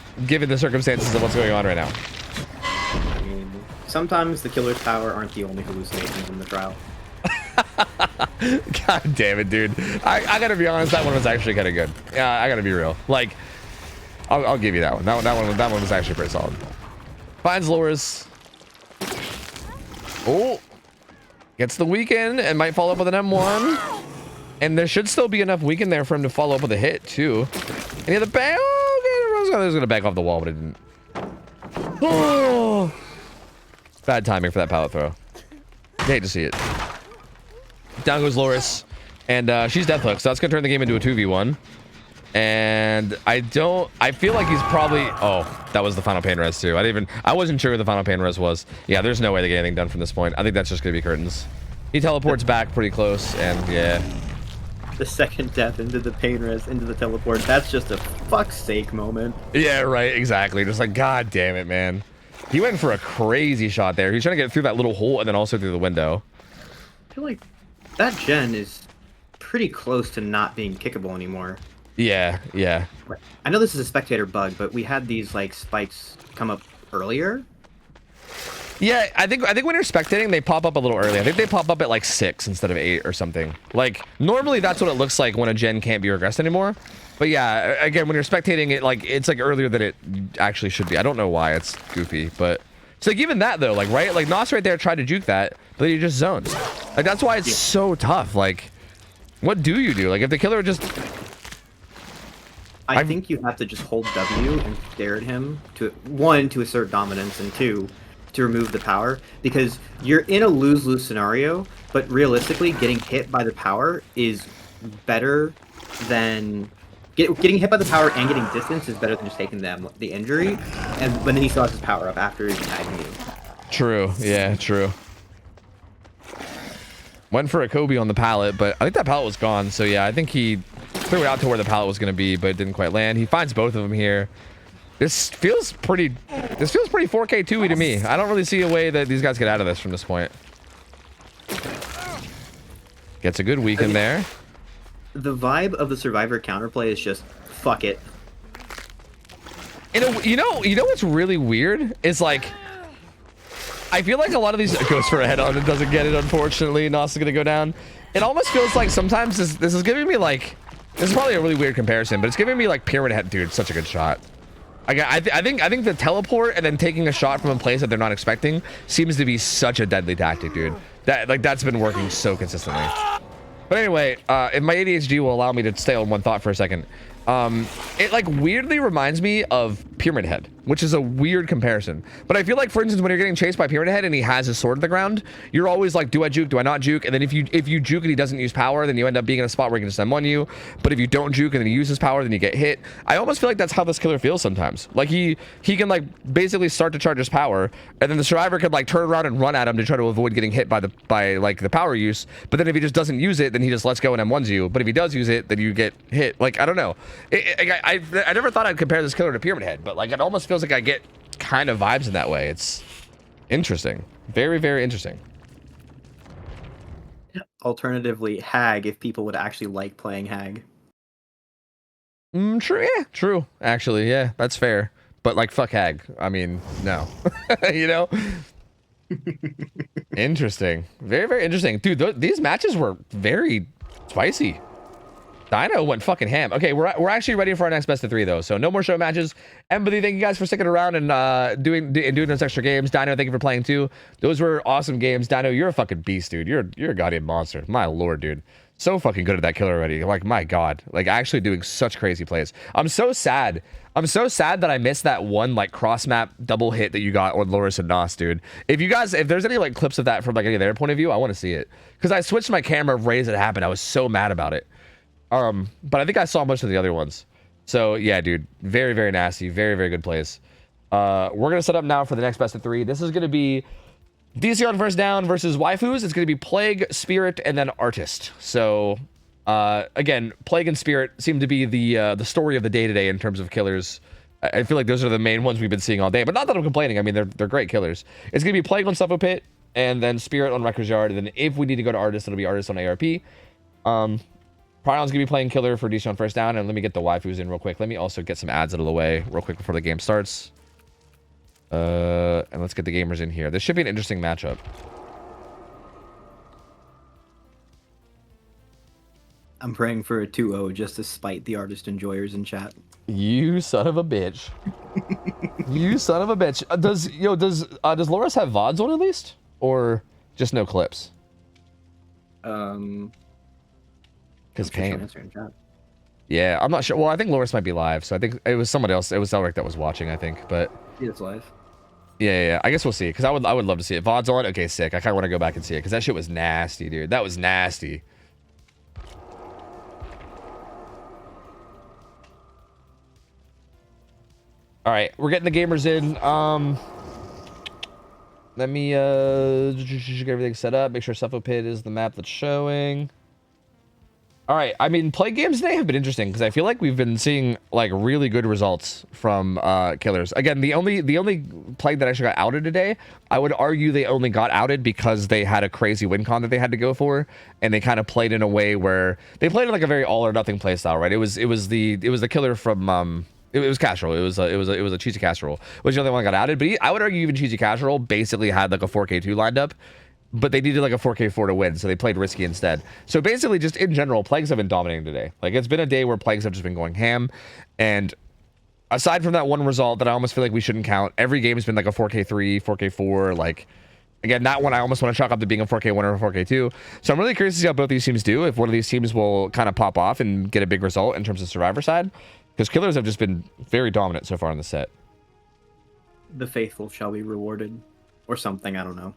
circumstances of what's going on right now. I mean, sometimes the killer's power aren't the only hallucinations in the trial. God damn it, dude. I gotta be honest, that one was actually kind of good. Yeah, I gotta be real. Like, I'll give you that one. That one was actually pretty solid. Finds Loris. Oh, gets the weaken and might follow up with an M1. And there should still be enough weaken there for him to follow up with a hit too. And he had the bang. Oh, okay, I was gonna back off the wall, but it didn't. Oh, bad timing for that pallet throw. Hate to see it. Down goes Loris, and she's deathhook, so that's gonna turn the game into a 2v1. And I feel like he's probably, oh, that was the final pain res too. I wasn't sure who the final pain res was. Yeah, there's no way to get anything done from this point. I think that's just gonna be curtains. He teleports back pretty close, and yeah. The second death into the pain res, into the teleport, that's just a fuck's sake moment. Yeah, right, exactly. Just like, god damn it, man. He went for a crazy shot there. He's trying to get through that little hole and then also through the window. I feel like that gen is pretty close to not being kickable anymore. Yeah. I know this is a spectator bug, but we had these like spikes come up earlier. Yeah, I think when you're spectating, they pop up a little early. I think they pop up at like 6 instead of 8 or something. Like, normally that's what it looks like when a gen can't be regressed anymore. But yeah, again, when you're spectating it, like, it's like earlier than it actually should be. I don't know why, it's goofy, but it's like even that though, like, right? Like, Nos right there tried to juke that, but then he just zoned. Like, that's why it's so tough. Like, what do you do? Like, if the killer just... I think you have to just hold W and stare at him to, one, to assert dominance, and two, to remove the power, because you're in a lose-lose scenario, but realistically, getting hit by the power is better than... Getting hit by the power and getting distance is better than just taking the injury, and then he still has his power up after he's tagging you. True, yeah, true. Went for a Kobe on the pallet, but I think that pallet was gone, so yeah, I think he threw it out to where the pallet was going to be, but it didn't quite land. He finds both of them here. This feels pretty 4K 2-y to me. I don't really see a way that these guys get out of this from this point. Gets a good weak in there. The vibe of the Survivor counterplay is just, fuck it. You know what's really weird? Is like, I feel like a lot of these goes for a head on and doesn't get it, unfortunately. Nos is going to go down. It almost feels like sometimes this is giving me like, this is probably a really weird comparison, but it's giving me like Pyramid Head. Dude, such a good shot. I think the teleport and then taking a shot from a place that they're not expecting seems to be such a deadly tactic, dude. That's been working so consistently. But anyway, if my ADHD will allow me to stay on one thought for a second, it like weirdly reminds me of Pyramid Head, which is a weird comparison. But I feel like, for instance, when you're getting chased by Pyramid Head and he has his sword at the ground, you're always like, do I juke? Do I not juke? And then if you juke and he doesn't use power, then you end up being in a spot where he can just M1 you. But if you don't juke and then he uses power, then you get hit. I almost feel like that's how this killer feels sometimes. Like he can like basically start to charge his power, and then the survivor could like turn around and run at him to try to avoid getting hit by like the power use. But then if he just doesn't use it, then he just lets go and M1s you. But if he does use it, then you get hit. Like, I don't know. I never thought I'd compare this killer to Pyramid Head, but like it almost feels like I get kind of vibes in that way. It's interesting. Very, very interesting. Alternatively, Hag, if people would actually like playing Hag. True, yeah, true. Actually, yeah, that's fair. But like, fuck Hag. I mean, no. You know? Interesting. Very, very interesting. Dude, these matches were very spicy. Dino went fucking ham. Okay, we're actually ready for our next best of 3 though, so no more show matches. Empathy, thank you guys for sticking around and doing those extra games. Dino, thank you for playing too. Those were awesome games. Dino, you're a fucking beast, dude. You're a goddamn monster. My lord, dude. So fucking good at that killer already. Like, my god. Like, actually doing such crazy plays. I'm so sad that I missed that one like cross map double hit that you got on Loris and Nos, dude. If there's any like clips of that from like any of their point of view, I want to see it. Because I switched my camera right as it happened. I was so mad about it. But I think I saw most of the other ones. So yeah, dude, very, very nasty. Very, very good plays. We're going to set up now for the next best of 3. This is going to be DC on first down versus waifus. It's going to be Plague, Spirit, and then Artist. So Again, Plague and Spirit seem to be the story of the day today in terms of killers. I feel like those are the main ones we've been seeing all day, but not that I'm complaining. I mean, they're great killers. It's gonna be Plague on Suffolk Pit, and then Spirit on Wrecker's Yard, and then if we need to go to Artist, it'll be Artist on ARP. Prion's gonna be playing killer for DC on first down, and let me get the waifus in real quick. Let me also get some ads out of the way real quick before the game starts. And let's get the gamers in here. This should be an interesting matchup. I'm praying for a 2-0 just to spite the artist enjoyers in chat. You son of a bitch. You son of a bitch. Does Loris have VODs on at least? Or just no clips? Because pain. Yeah, I'm not sure. Well, I think Loris might be live, so I think it was someone else. It was Elric that was watching, I think, but... Yeah, it's live. Yeah. I guess we'll see, because I would love to see it. VOD's on? Okay, sick. I kind of want to go back and see it, because that shit was nasty, dude. That was nasty. All right, we're getting the gamers in. Let me get everything set up. Make sure Suffolk Pit is the map that's showing. All right, I mean, play games today have been interesting because I feel like we've been seeing like really good results from killers. Again, the only plague that actually got outed today, I would argue they only got outed because they had a crazy win con that they had to go for, and they kind of played in a way where they played in like a very all or nothing play style, right? It was the killer from It was Casserole. It was a Cheesy Casserole, which the only one that got outed. But I would argue even Cheesy Casserole basically had like a 4K2 lined up, but they needed like a 4K4 to win, so they played risky instead. So basically, just in general, plagues have been dominating today. Like it's been a day where plagues have just been going ham, and aside from that one result that I almost feel like we shouldn't count, every game has been like a 4K3, 4K4. Like again, that one I almost want to chalk up to being a 4K1 or a 4K2. So I'm really curious to see how both these teams do. If one of these teams will kind of pop off and get a big result in terms of Survivor side. Because killers have just been very dominant so far in the set. The faithful shall be rewarded. Or something, I don't know.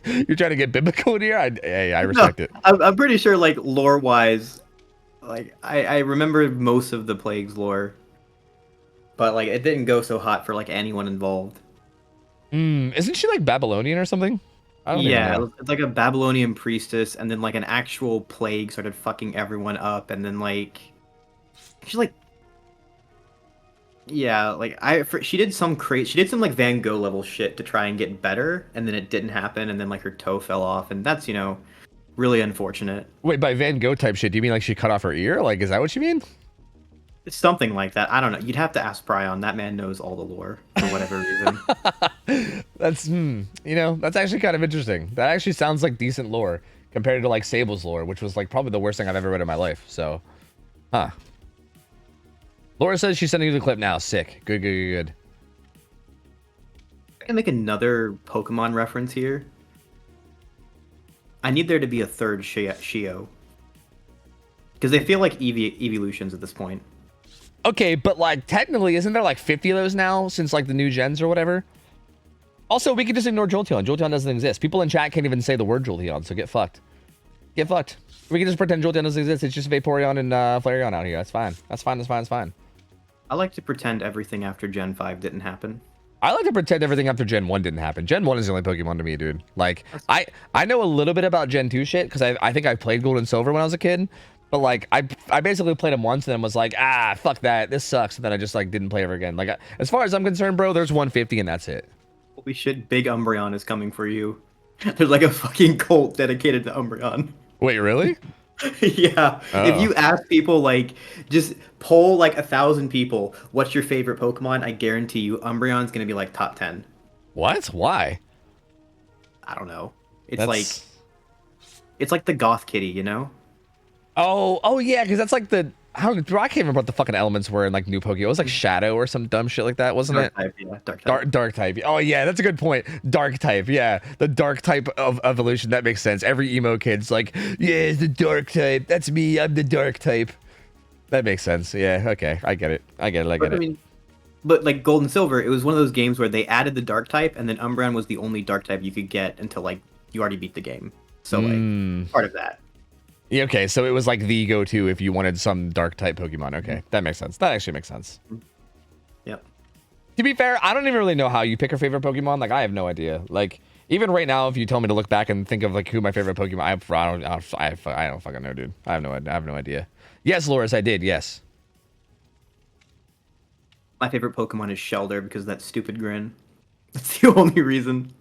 You're trying to get biblical in here? I respect it. I'm pretty sure, like, lore-wise, like, I remember most of the Plague's lore. But, like, it didn't go so hot for, like, anyone involved. Isn't she, like, Babylonian or something? I don't even know. It's like a Babylonian priestess, and then, like, an actual plague started fucking everyone up, and then, like... She's like, yeah, like she did some like Van Gogh level shit to try and get better, and then it didn't happen, and then like her toe fell off, and that's really unfortunate. Wait, by Van Gogh type shit, do you mean like she cut off her ear? Like, is that what you mean? It's something like that. I don't know. You'd have to ask Pryon. That man knows all the lore for whatever reason. That's that's actually kind of interesting. That actually sounds like decent lore compared to like Sable's lore, which was like probably the worst thing I've ever read in my life. So, huh. Laura says she's sending you the clip now. Sick. Good. I can make another Pokemon reference here. I need there to be a third Shio. Because they feel like evolutions at this point. Okay, but like technically, isn't there like 50 of those now since like the new gens or whatever? Also, we could just ignore Jolteon. Jolteon doesn't exist. People in chat can't even say the word Jolteon, so get fucked. Get fucked. We can just pretend Jolteon doesn't exist. It's just Vaporeon and Flareon out here. That's fine. That's fine. I like to pretend everything after Gen 5 didn't happen. I like to pretend everything after Gen 1 didn't happen. Gen 1 is the only Pokemon to me, dude. Like, I know a little bit about Gen 2 shit, because I think I played Gold and Silver when I was a kid. But, like, I basically played them once and then was like, fuck that. This sucks. And then I just, like, didn't play ever again. Like, as far as I'm concerned, bro, there's 150 and that's it. Holy shit, Big Umbreon is coming for you. There's, like, a fucking cult dedicated to Umbreon. Wait, really? Yeah. Oh. If you ask people, like, just poll like 1,000 people, what's your favorite Pokemon? I guarantee you Umbreon's gonna be like top 10. What? Why? I don't know. It's like the goth kitty, you know? Oh yeah, because that's like the I can't remember what the fucking elements were in like new Pokemon. It was like Shadow or some dumb shit like that, wasn't Dark it? type, yeah. Dark type. Dark type. Oh yeah, that's a good point. Dark type, yeah. The dark type of evolution, that makes sense. Every emo kid's like, yeah, it's the dark type. That's me, I'm the dark type. That makes sense. Yeah, okay. I get it. I mean, but like Gold and Silver, it was one of those games where they added the dark type, and then Umbreon was the only dark type you could get until like you already beat the game. So like part of that. Yeah, okay, so it was like the go-to if you wanted some dark type Pokemon. Okay, that makes sense. That actually makes sense. Yep. To be fair, I don't even really know how you pick your favorite Pokemon. Like, I have no idea. Like, Even right now, if you tell me to look back and think of like who my favorite Pokemon, I don't fucking know, dude. I have no idea. Yes, Loris, I did. Yes. My favorite Pokemon is Shelder because of that stupid grin. That's the only reason.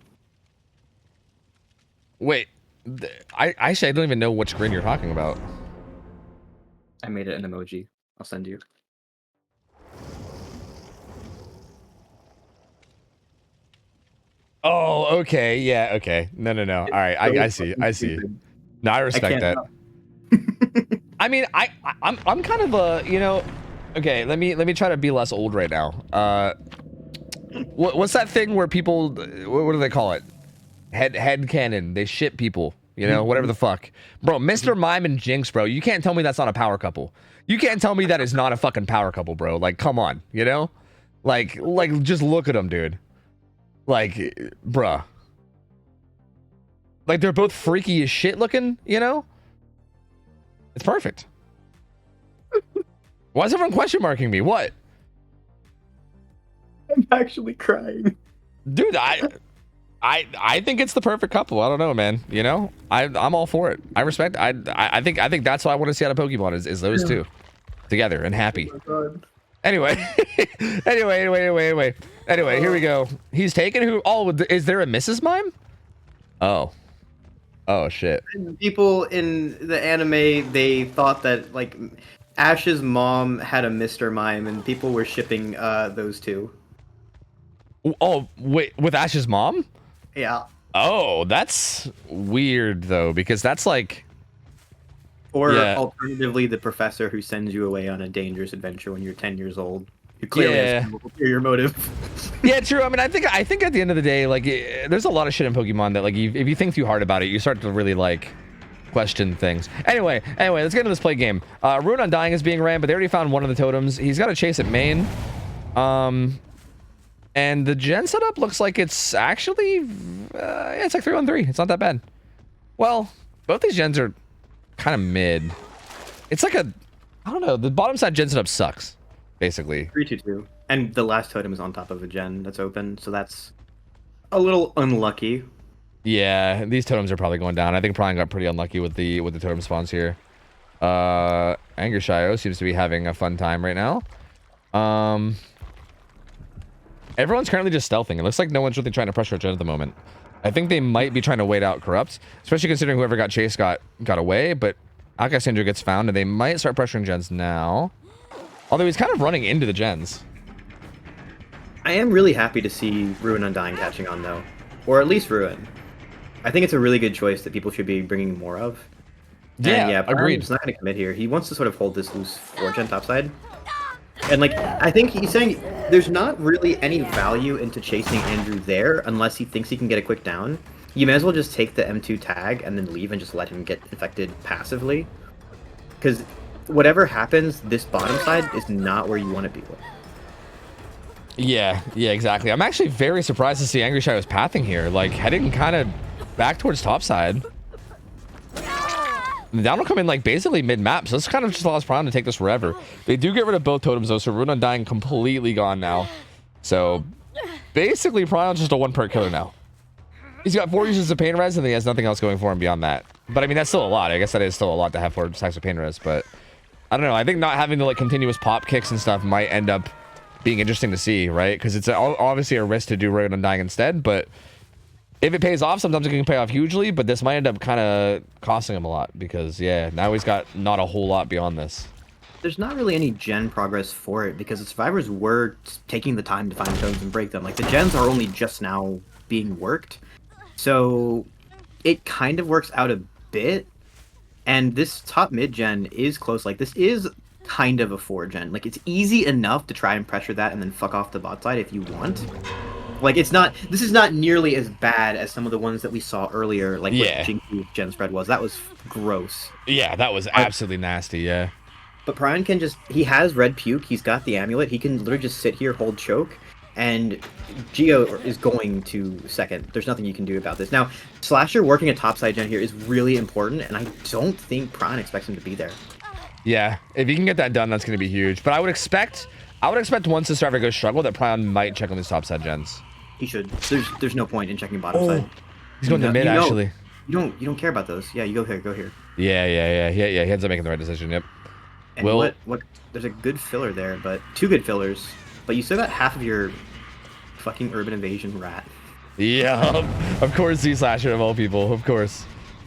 Wait, I don't even know which grin you're talking about. I made it an emoji. I'll send you. Oh, okay, yeah, okay. No. All right, I see. No, I respect that. I mean, I'm kind of a, you know, okay. Let me try to be less old right now. What's that thing where people, what do they call it? Head cannon. They ship people. You know, whatever the fuck, bro. Mr. Mime and Jinx, bro. You can't tell me that's not a power couple. You can't tell me that is not a fucking power couple, bro. Like, come on, you know, like just look at them, dude. Like, bruh. Like, they're both freaky as shit looking, you know? It's perfect. Why is everyone question marking me? What? I'm actually crying. Dude, I think it's the perfect couple. I don't know, man. You know? I'm all for it. I respect I think that's what I want to see out of Pokemon is those two. Together and happy. Oh my God. Anyway, anyway, here we go. He's taken who? Oh, is there a Mrs. Mime? Oh shit. People in the anime, they thought that like Ash's mom had a Mr. Mime, and people were shipping those two. Oh wait, with Ash's mom? Yeah. Oh, that's weird though, because that's like. Or yeah. Alternatively, the professor who sends you away on a dangerous adventure when you're 10 years old. You clearly has some ulterior motive. Yeah, true. I mean, I think at the end of the day, like, there's a lot of shit in Pokemon that, like, if you think too hard about it, you start to really, like, question things. Anyway, let's get into this play game. Ruin Undying is being ran, but they already found one of the totems. He's got to chase at main. And the gen setup looks like it's actually, it's like 3-1-3. It's not that bad. Well, both these gens are kind of mid. It's like a, I don't know, the bottom side gen setup sucks, basically. 3-2-2. And the last totem is on top of a gen that's open, so that's a little unlucky. Yeah, these totems are probably going down. I think Prime got pretty unlucky with the totem spawns here. Anger Shio seems to be having a fun time right now. Everyone's currently just stealthing. It looks like no one's really trying to pressure a gen at the moment. I think they might be trying to wait out Corrupt, especially considering whoever got chased got away, but Alakazandra gets found, and they might start pressuring gens now. Although he's kind of running into the gens. I am really happy to see Ruin Undying catching on, though. Or at least Ruin. I think it's a really good choice that people should be bringing more of. Yeah, and agreed. He's not going to commit here. He wants to sort of hold this loose 4-gen topside. And, like, I think he's saying there's not really any value into chasing Andrew there unless he thinks he can get a quick down. You may as well just take the M2 tag and then leave and just let him get infected passively. Because whatever happens, this bottom side is not where you want to be with. Yeah, exactly. I'm actually very surprised to see Angry Shadow's pathing here, like heading kind of back towards topside. The down will come in like basically mid-map, so this kind of just allows Prime to take this forever. They do get rid of both totems though, so Ruin Undying completely gone now. So basically Prime's just a 1-perk killer now. He's got 4 uses of pain res and he has nothing else going for him beyond that. But I mean, that's still a lot. I guess that is still a lot to have 4 stacks of pain res, but I don't know. I think not having the like continuous pop kicks and stuff might end up being interesting to see, right? Because it's obviously a risk to do Ruin Undying instead, but if it pays off, sometimes it can pay off hugely, but this might end up kind of costing him a lot because, yeah, now he's got not a whole lot beyond this. There's not really any gen progress for it because the survivors were taking the time to find totems and break them. Like, the gens are only just now being worked, so it kind of works out a bit, and this top mid-gen is close. Like, this is kind of a 4-gen. Like, it's easy enough to try and pressure that and then fuck off the bot side if you want. Like, it's not, this is not nearly as bad as some of the ones that we saw earlier, like what Jinky gen spread was. That was gross. Yeah, that was absolutely nasty, yeah. But Brian can just, he has red puke, he's got the amulet, he can literally just sit here, hold choke, and Geo is going to second. There's nothing you can do about this. Now, Slasher working a topside gen here is really important, and I don't think Brian expects him to be there. Yeah, if he can get that done, that's going to be huge. But I would expect once the server goes struggle that Prion might check on these topside gens. He should. There's no point in checking bottom side. He's going to mid, you know, actually. You don't care about those. Yeah, you go here. Go here. Yeah. He ends up making the right decision. Yep. And what? There's a good filler there, but 2 good fillers. But you still got half of your fucking urban invasion rat. Yeah, of course, Z Slasher of all people, of course.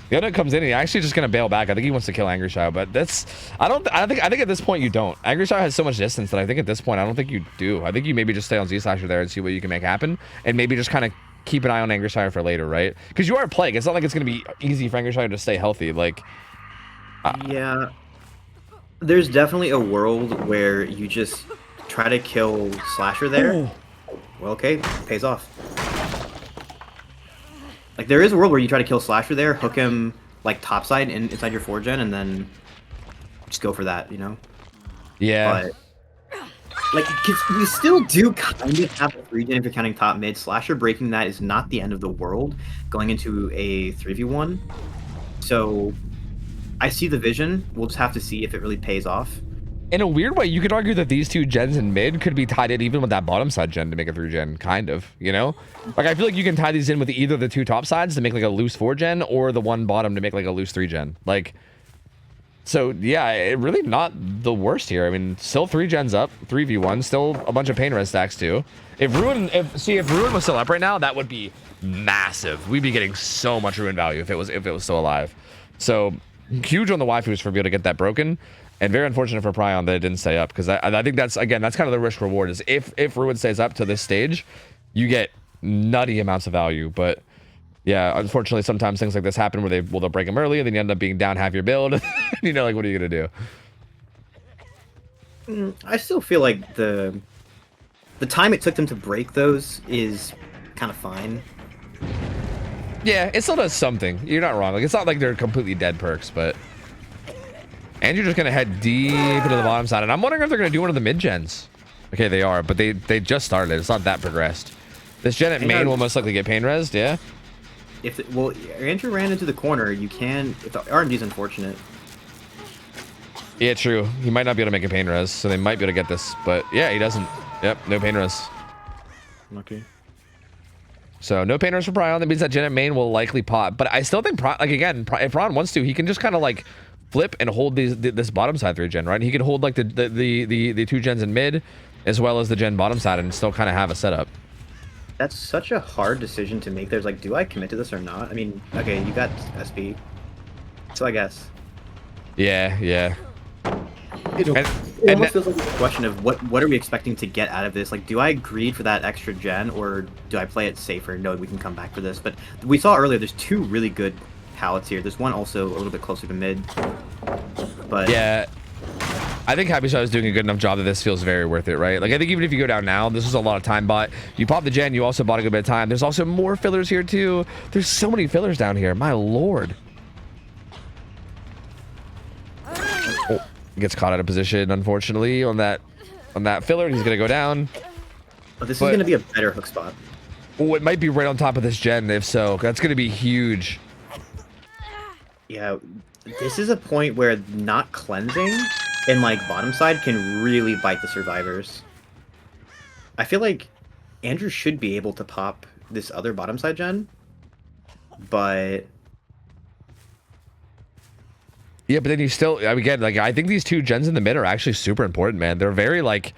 The other comes in and he's actually just gonna bail back. I think he wants to kill Angry Shadow, but that's I think at this point you don't. Angry Shadow has so much distance that I think at this point I don't think you do. I think you maybe just stay on Z Slasher there and see what you can make happen, and maybe just kind of keep an eye on Angry Shadow for later, right? Because you are Plague. It's not like it's gonna be easy for Angry Shadow to stay healthy. Like, Yeah, there's definitely a world where you just try to kill Slasher there. Ooh. Well, okay, pays off. Like, there is a world where you try to kill Slasher there, hook him, like, topside inside your 4-gen, and then just go for that, you know? yeah. But, like, 'cause you still do kind of have a 3-gen if you're counting top mid. Slasher breaking that is not the end of the world going into a 3v1. So, I see the vision. We'll just have to see if it really pays off. In a weird way, you could argue that these 2 gens in mid could be tied in even with that bottom side gen to make a 3-gen, kind of, you know? Like, I feel like you can tie these in with either the 2 top sides to make like a loose 4-gen or the 1 bottom to make like a loose 3-gen. Like, so yeah, it really not the worst here. I mean, still 3 gens up, 3v1, still a bunch of pain res stacks too. If Ruin was still up right now, that would be massive. We'd be getting so much Ruin value if it was still alive. So huge on the waifus for being able to get that broken. And very unfortunate for Prion that it didn't stay up, because I think that's kind of the risk reward is if Ruin stays up to this stage, you get nutty amounts of value. But yeah, unfortunately, sometimes things like this happen where they'll break them early, and then you end up being down half your build. You know, like, what are you gonna do? I still feel like the time it took them to break those is kind of fine. Yeah, it still does something. You're not wrong. Like, it's not like they're completely dead perks, but. And you're just gonna head deep into the bottom side, and I'm wondering if they're gonna do one of the mid gens. Okay, they are, but they just started. It's not that progressed. This gen at main will most likely get pain resed, yeah. Well, Andrew ran into the corner. You can. If the RMD's unfortunate. Yeah, true. He might not be able to make a pain res, so they might be able to get this, but yeah, he doesn't. Yep, no pain res. Okay. So no pain res for Prion. That means that gen at main will likely pop. But I still think if Prion wants to, he can just kind of like flip and hold this bottom side 3-gen, right? He could hold like the 2 gens in mid as well as the gen bottom side and still kind of have a setup. That's such a hard decision to make. There's like, do I commit to this or not? I mean, okay, you got SP, so I guess. Yeah. It almost feels like a question of what are we expecting to get out of this? Like, do I greed for that extra gen, or do I play it safer? No, we can come back for this. But we saw earlier, there's 2 really good pallets here. There's one also a little bit closer to mid. But yeah, I think Happy Shot is doing a good enough job that this feels very worth it, right? Like, I think even if you go down now, this was a lot of time bought. You pop the gen, you also bought a good bit of time. There's also more fillers here too. There's so many fillers down here. My lord. Oh, gets caught out of position, unfortunately, on that filler. He's gonna go down. But this is gonna be a better hook spot. Oh, it might be right on top of this gen. If so, that's gonna be huge. Yeah, this is a point where not cleansing and like bottom side can really bite the survivors. I feel like Andrew should be able to pop this other bottom side gen, but yeah, but then you still, again, like, I think these 2 gens in the mid are actually super important, man. They're very like,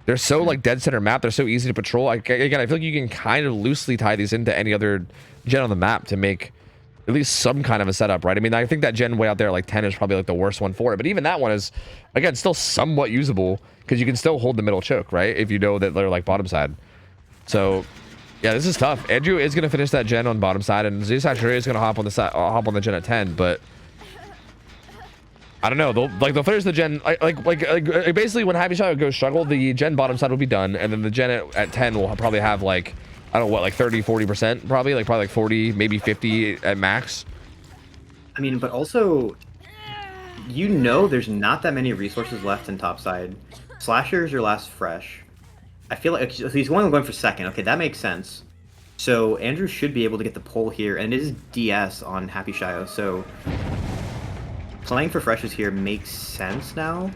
they're so like dead center map. They're so easy to patrol. Again, I feel like you can kind of loosely tie these into any other gen on the map to make at least some kind of a setup, right? I mean, I think that gen way out there, like 10, is probably like the worst one for it. But even that one is, again, still somewhat usable because you can still hold the middle choke, right? If you know that they're like bottom side. So, yeah, this is tough. Andrew is going to finish that gen on bottom side, and Zusatcher is going to hop on the gen at 10, but I don't know. They'll finish the gen like basically when Happy Shot goes struggle, the gen bottom side will be done, and then the gen at 10 will probably have like, I don't know what, like 30-40% probably like 40, maybe 50 at max. I mean, but also, you know, there's not that many resources left in topside. Slasher is your last fresh. I feel like he's going for second. Okay, that makes sense. So Andrew should be able to get the pull here, and it is DS on Happy Shio. So playing for freshes here makes sense now.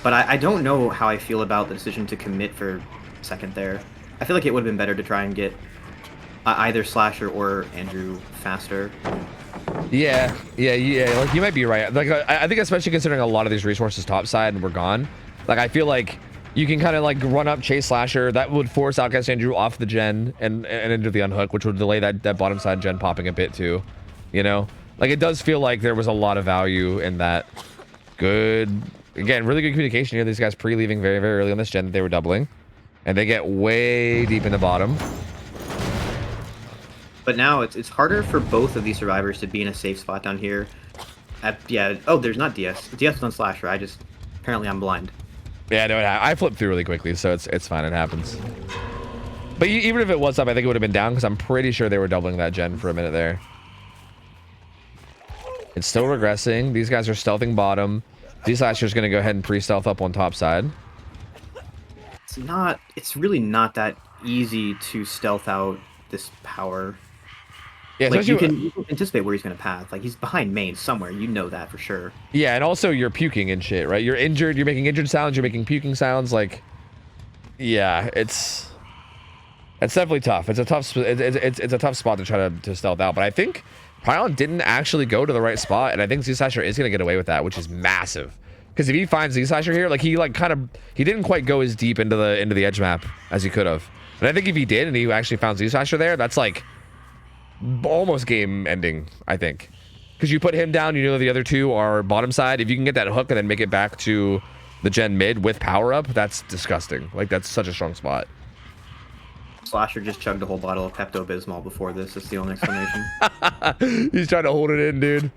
But I don't know how I feel about the decision to commit for second there. I feel like it would have been better to try and get either Slasher or Andrew faster. Yeah. Like you might be right. Like I think especially considering a lot of these resources topside were gone. Like I feel like you can kind of like run up, chase Slasher. That would force Outcast Andrew off the gen and into the unhook, which would delay that bottom side gen popping a bit too. You know, like it does feel like there was a lot of value in that. Good. Again, really good communication here. These guys pre-leaving very, very early on this gen that they were doubling. And they get way deep in the bottom. But now it's harder for both of these survivors to be in a safe spot down here. Yeah. Oh, there's not DS. DS was on Slasher. Apparently I'm blind. Yeah, no, I flipped through really quickly, so it's fine. It happens. But even if it was up, I think it would have been down because I'm pretty sure they were doubling that gen for a minute there. It's still regressing. These guys are stealthing bottom. Z-Slasher's going to go ahead and pre-stealth up on top side. It's really not that easy to stealth out this power. Yeah, like you can anticipate where he's going to path. Like he's behind main somewhere. You know that for sure. Yeah, and also you're puking and shit, right? You're injured. You're making injured sounds. You're making puking sounds. Like, yeah, it's definitely tough. It's a tough spot to try to stealth out. But I think Pylon didn't actually go to the right spot, and I think Z-Slasher is going to get away with that, which is massive. Because if he finds Z-Slasher here, like he didn't quite go as deep into the edge map as he could have. And I think if he did and he actually found Z-Slasher there, that's like almost game ending, I think. Because you put him down, you know the other two are bottom side. If you can get that hook and then make it back to the gen mid with power up, that's disgusting. Like that's such a strong spot. Slasher just chugged a whole bottle of Pepto-Bismol before this. That's the only explanation. He's trying to hold it in, dude.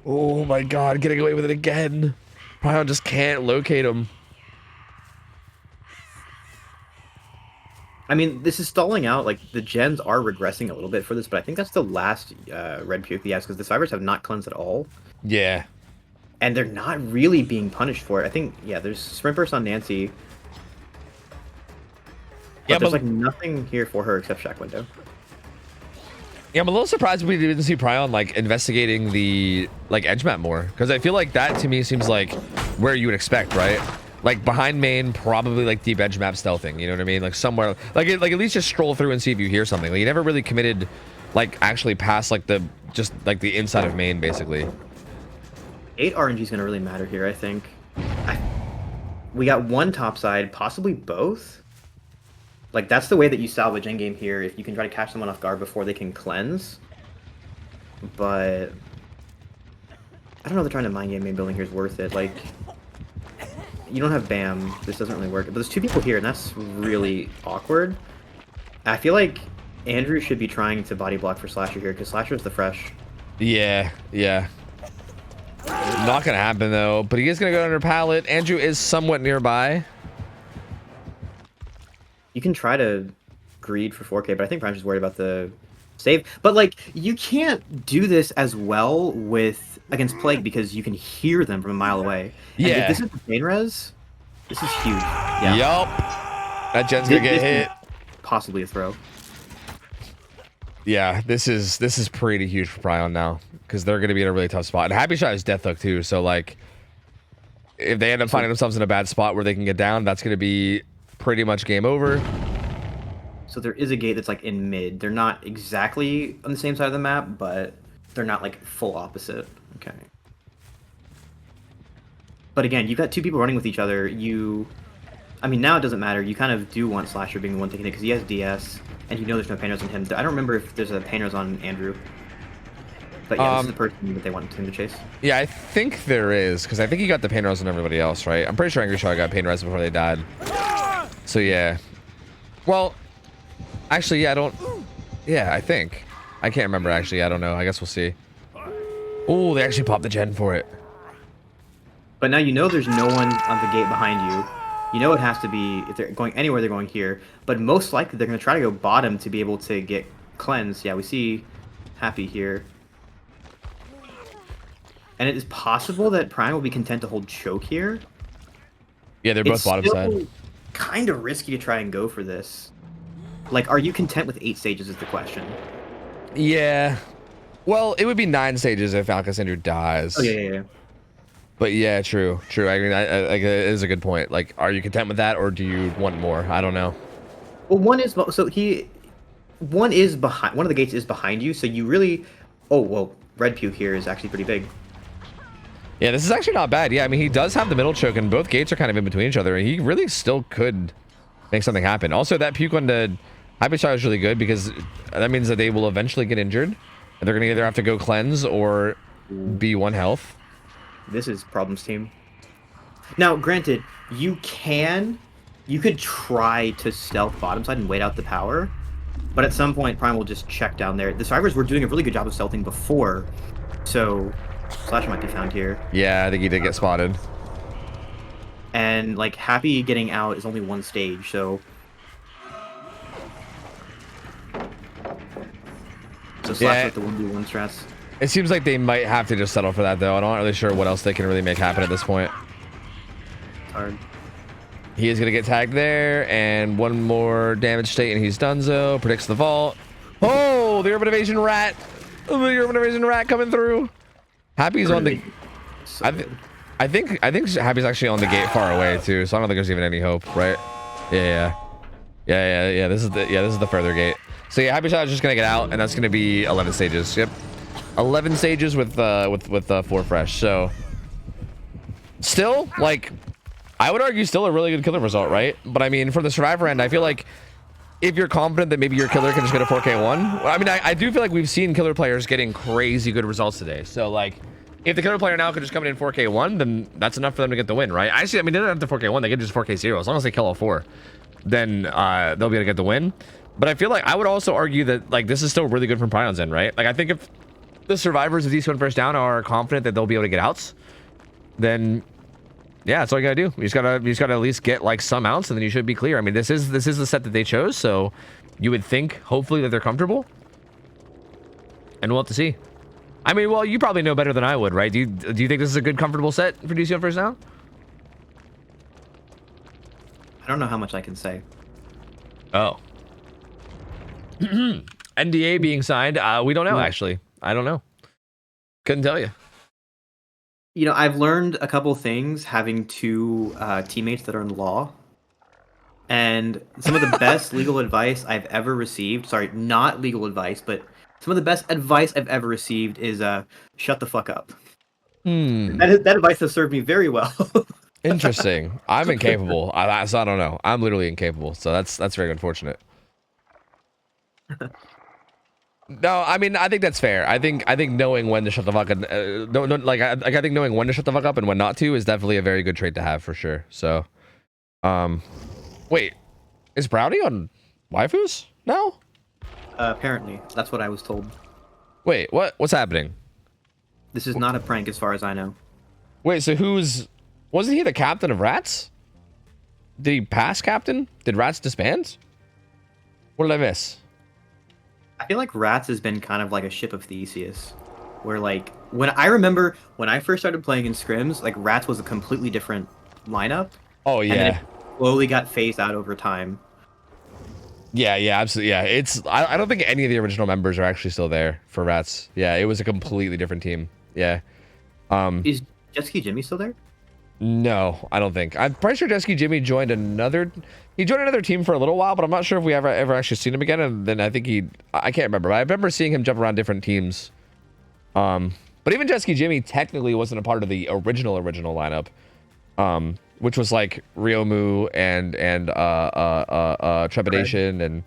Oh my god, getting away with it again. Pylon just can't locate him. I mean, this is stalling out. Like, the gens are regressing a little bit for this, but I think that's the last red puke he has, because the survivors have not cleansed at all. Yeah. And they're not really being punished for it. I think, yeah, there's Sprint Burst on Nancy. But there's, like, nothing here for her except Shack Window. Yeah, I'm a little surprised we didn't see Pryon, like, investigating the, like, edge map more. Because I feel like that, to me, seems like where you would expect, right? Like, behind main, probably, like, deep edge map stealthing, you know what I mean? Like, somewhere, like at least just stroll through and see if you hear something. Like, you never really committed, like, actually past, like, the inside of main, basically. 8 RNG is going to really matter here, I think. We got one top side, possibly both. Like, that's the way that you salvage endgame here, if you can try to catch someone off guard before they can cleanse. But I don't know if trying to mind game main building here is worth it. Like, you don't have BAM. This doesn't really work. But there's two people here, and that's really awkward. I feel like Andrew should be trying to body block for Slasher here, because Slasher's the fresh. Yeah. Not gonna happen, though. But he is gonna go under pallet. Andrew is somewhat nearby. You can try to greed for 4K, but I think Prime's just worried about the save. But, like, you can't do this as well against Plague because you can hear them from a mile away. And yeah. If this is the pain res, this is huge. Yeah. Yup. That gen's gonna get hit. Possibly a throw. Yeah, this is pretty huge for Pryon now, because they're gonna be in a really tough spot. And Happy Shot is death hook too, so like, if they end up finding themselves in a bad spot where they can get down, that's gonna be pretty much game over. So there is a gate that's like in mid. They're not exactly on the same side of the map, but they're not like full opposite. Okay. But again, you've got two people running with each other. I mean, now it doesn't matter. You kind of do want Slasher being the one taking it because he has DS, and you know there's no painters on him. I don't remember if there's a painters on Andrew. But yeah, this is the person that they want him to chase. Yeah, I think there is, because I think he got the pain res on everybody else, right? I'm pretty sure Angry Shot got pain res before they died. So yeah. Well, actually, yeah, I think. I can't remember, actually. I don't know. I guess we'll see. Oh, they actually popped the gen for it. But now you know there's no one on the gate behind you. You know it has to be, if they're going anywhere, they're going here. But most likely they're going to try to go bottom to be able to get cleansed. Yeah, we see Happy here. And it is possible that Prime will be content to hold choke here. Yeah, they're both bottom side. Kind of risky to try and go for this. Like, are you content with 8 stages is the question. Yeah. Well, it would be 9 stages if Alcasander dies. Oh, yeah. But yeah, true. I mean, it is a good point. Like, are you content with that, or do you want more? I don't know. Well, one is, so one is behind. One of the gates is behind you, so you really. Oh well, red puke here is actually pretty big. Yeah, this is actually not bad. Yeah, I mean, he does have the middle choke, and both gates are kind of in between each other. He really still could make something happen. Also, that puke on the Happy Shot is really good because that means that they will eventually get injured. And they're going to either have to go cleanse or be 1 health. This is Problems team. Now, granted, you could try to stealth bottom side and wait out the power, but at some point, Prime will just check down there. The survivors were doing a really good job of stealthing before, so Slash might be found here. Yeah, I think he did get spotted. And like Happy getting out is only 1 stage, so Slash Yeah. with the 1v1 strats. It seems like they might have to just settle for that, though. I'm not really sure what else they can really make happen at this point. It's hard. He is going to get tagged there, and 1 more damage state, and he's donezo. Predicts the vault. Oh, the Urban Evasion Rat. The Urban Evasion Rat coming through. Happy's on the... So I think Happy's actually on the gate far away, too, so I don't think there's even any hope, right? Yeah. This is the further gate. So yeah, Happy Shot is just going to get out, and that's going to be 11 stages. Yep. 11 stages with 4 fresh. So still, like, I would argue still a really good killer result, right? But I mean, from the survivor end, I feel like if you're confident that maybe your killer can just get a 4K1, I mean, I do feel like we've seen killer players getting crazy good results today. So like, if the killer player now could just come in 4K1, then that's enough for them to get the win, right? Actually, I mean, they don't have to 4K1, they can just 4K0. As long as they kill all 4, then they'll be able to get the win. But I feel like I would also argue that like this is still really good from Prion's end, right? Like I think if the survivors of D1 first down are confident that they'll be able to get outs, then yeah, that's all you gotta do. You just gotta at least get like some outs, and then you should be clear. I mean, this is the set that they chose, so you would think hopefully that they're comfortable, and we'll have to see. I mean, well, you probably know better than I would, right? Do you think this is a good, comfortable set for D1 first down? I don't know how much I can say. Oh. NDA being signed. We don't know, actually. I don't know. Couldn't tell you. You know, I've learned a couple things having 2 teammates that are in law. And some of the best legal advice I've ever received, sorry, not legal advice, but some of the best advice I've ever received is shut the fuck up. That advice has served me very well. Interesting. I'm incapable. So I don't know. I'm literally incapable. So that's very unfortunate. No, I mean, I think that's fair. I think knowing when to shut the fuck up, I think knowing when to shut the fuck up and when not to is definitely a very good trait to have for sure. So, wait, is Brownie on waifus now? Apparently, that's what I was told. Wait, what's happening? This is not a prank as far as I know. Wait, so wasn't he the captain of Rats? Did he pass captain? Did Rats disband? What did I miss? I feel like Rats has been kind of like a ship of Theseus, where like when I first started playing in scrims, like Rats was a completely different lineup. Oh yeah. And then it slowly got phased out over time. Yeah, absolutely. Yeah, I don't think any of the original members are actually still there for Rats. Yeah, it was a completely different team. Yeah. Is Jetski Jimmy still there? No, I don't think. I'm pretty sure Jetski Jimmy joined another team for a little while, but I'm not sure if we ever actually seen him again. And then I think I can't remember, but I remember seeing him jump around different teams. But even Jetski Jimmy technically wasn't a part of the original lineup, which was like Ryomu and Trepidation and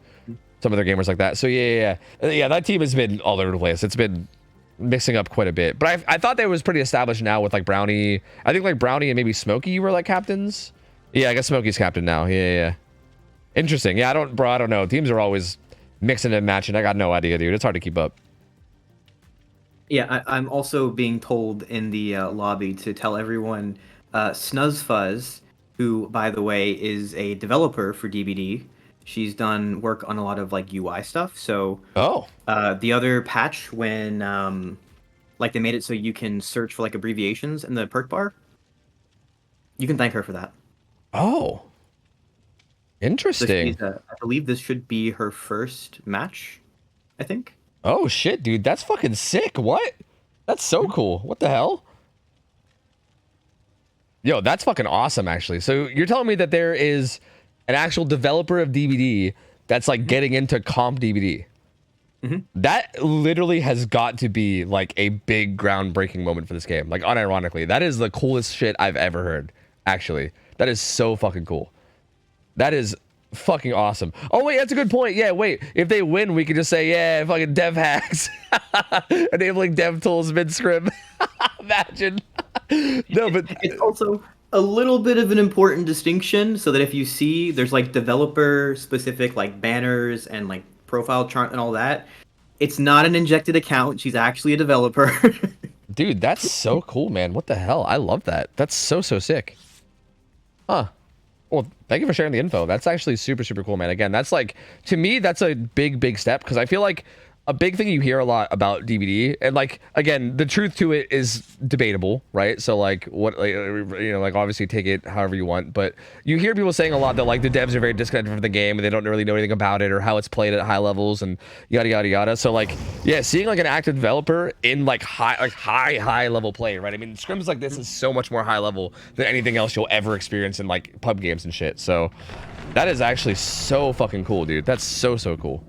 some other gamers like that. So yeah, that team has been all over the place. It's been mixing up quite a bit, but I thought that was pretty established now with like Brownie. I think like Brownie and maybe Smokey were like captains. Yeah, I guess Smokey's captain now. Yeah. Interesting. Yeah, I don't know. Teams are always mixing and matching. I got no idea, dude. It's hard to keep up. Yeah, I'm also being told in the lobby to tell everyone Snuzzfuzz, who by the way is a developer for DBD. She's done work on a lot of like UI stuff. So the other patch when like they made it so you can search for like abbreviations in the perk bar, you can thank her for that. Oh, interesting. So I believe this should be her first match, I think. Oh shit, dude, that's fucking sick. What? That's so cool. What the hell? Yo, that's fucking awesome, actually. So you're telling me that there is an actual developer of DBD that's like getting into comp DVD. That literally has got to be like a big groundbreaking moment for this game. Like unironically, that is the coolest shit I've ever heard. Actually, that is so fucking cool. That is fucking awesome. Oh wait, that's a good point. Yeah, wait. If they win, we could just say, yeah, fucking dev hacks, enabling dev tools mid scrim. Imagine. No, but It's also a little bit of an important distinction, so that if you see there's like developer specific like banners and like profile chart and all that, it's not an injected account. She's actually a developer. dude, that's so cool, man. What the hell? I love that. That's so sick. Huh. Well, thank you for sharing the info. That's actually super cool, man. Again, that's like, to me, that's a big step, because I feel like a big thing you hear a lot about DVD, and like, again, the truth to it is debatable, right? So like, what, like, you know, like obviously take it however you want, but you hear people saying a lot that like the devs are very disconnected from the game and they don't really know anything about it or how it's played at high levels and yada. So like, yeah, seeing like an active developer in like high level play, right? I mean, scrims like this is so much more high level than anything else you'll ever experience in like pub games and shit. So that is actually so fucking cool, dude. That's so cool.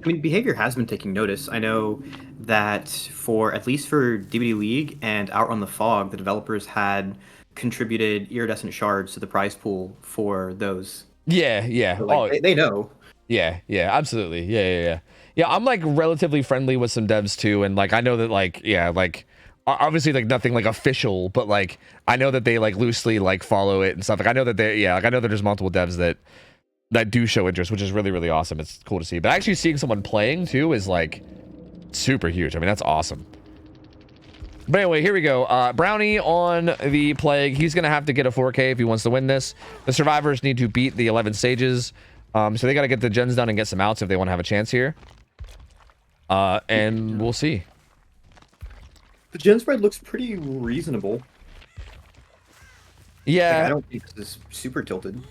I mean, behavior has been taking notice. I know that for at least for DVD League and Out on the Fog, the developers had contributed iridescent shards to the prize pool for those. Yeah. So, like, they know. Yeah, absolutely. Yeah. I'm like relatively friendly with some devs too, and like I know that like like obviously like nothing like official, but like I know that they like loosely like follow it and stuff. Like I know that like I know that there's multiple devs that do show interest, which is really awesome. It's cool to see. But actually seeing someone playing too is like super huge. I mean, that's awesome. But anyway, here we go. Brownie on the Plague. He's gonna have to get a 4K if he wants to win this. The survivors need to beat the 11 stages. So they got to get the gens done and get some outs if they want to have a chance here. And we'll see. The gen spread looks pretty reasonable. Yeah. Like, I don't think this is super tilted.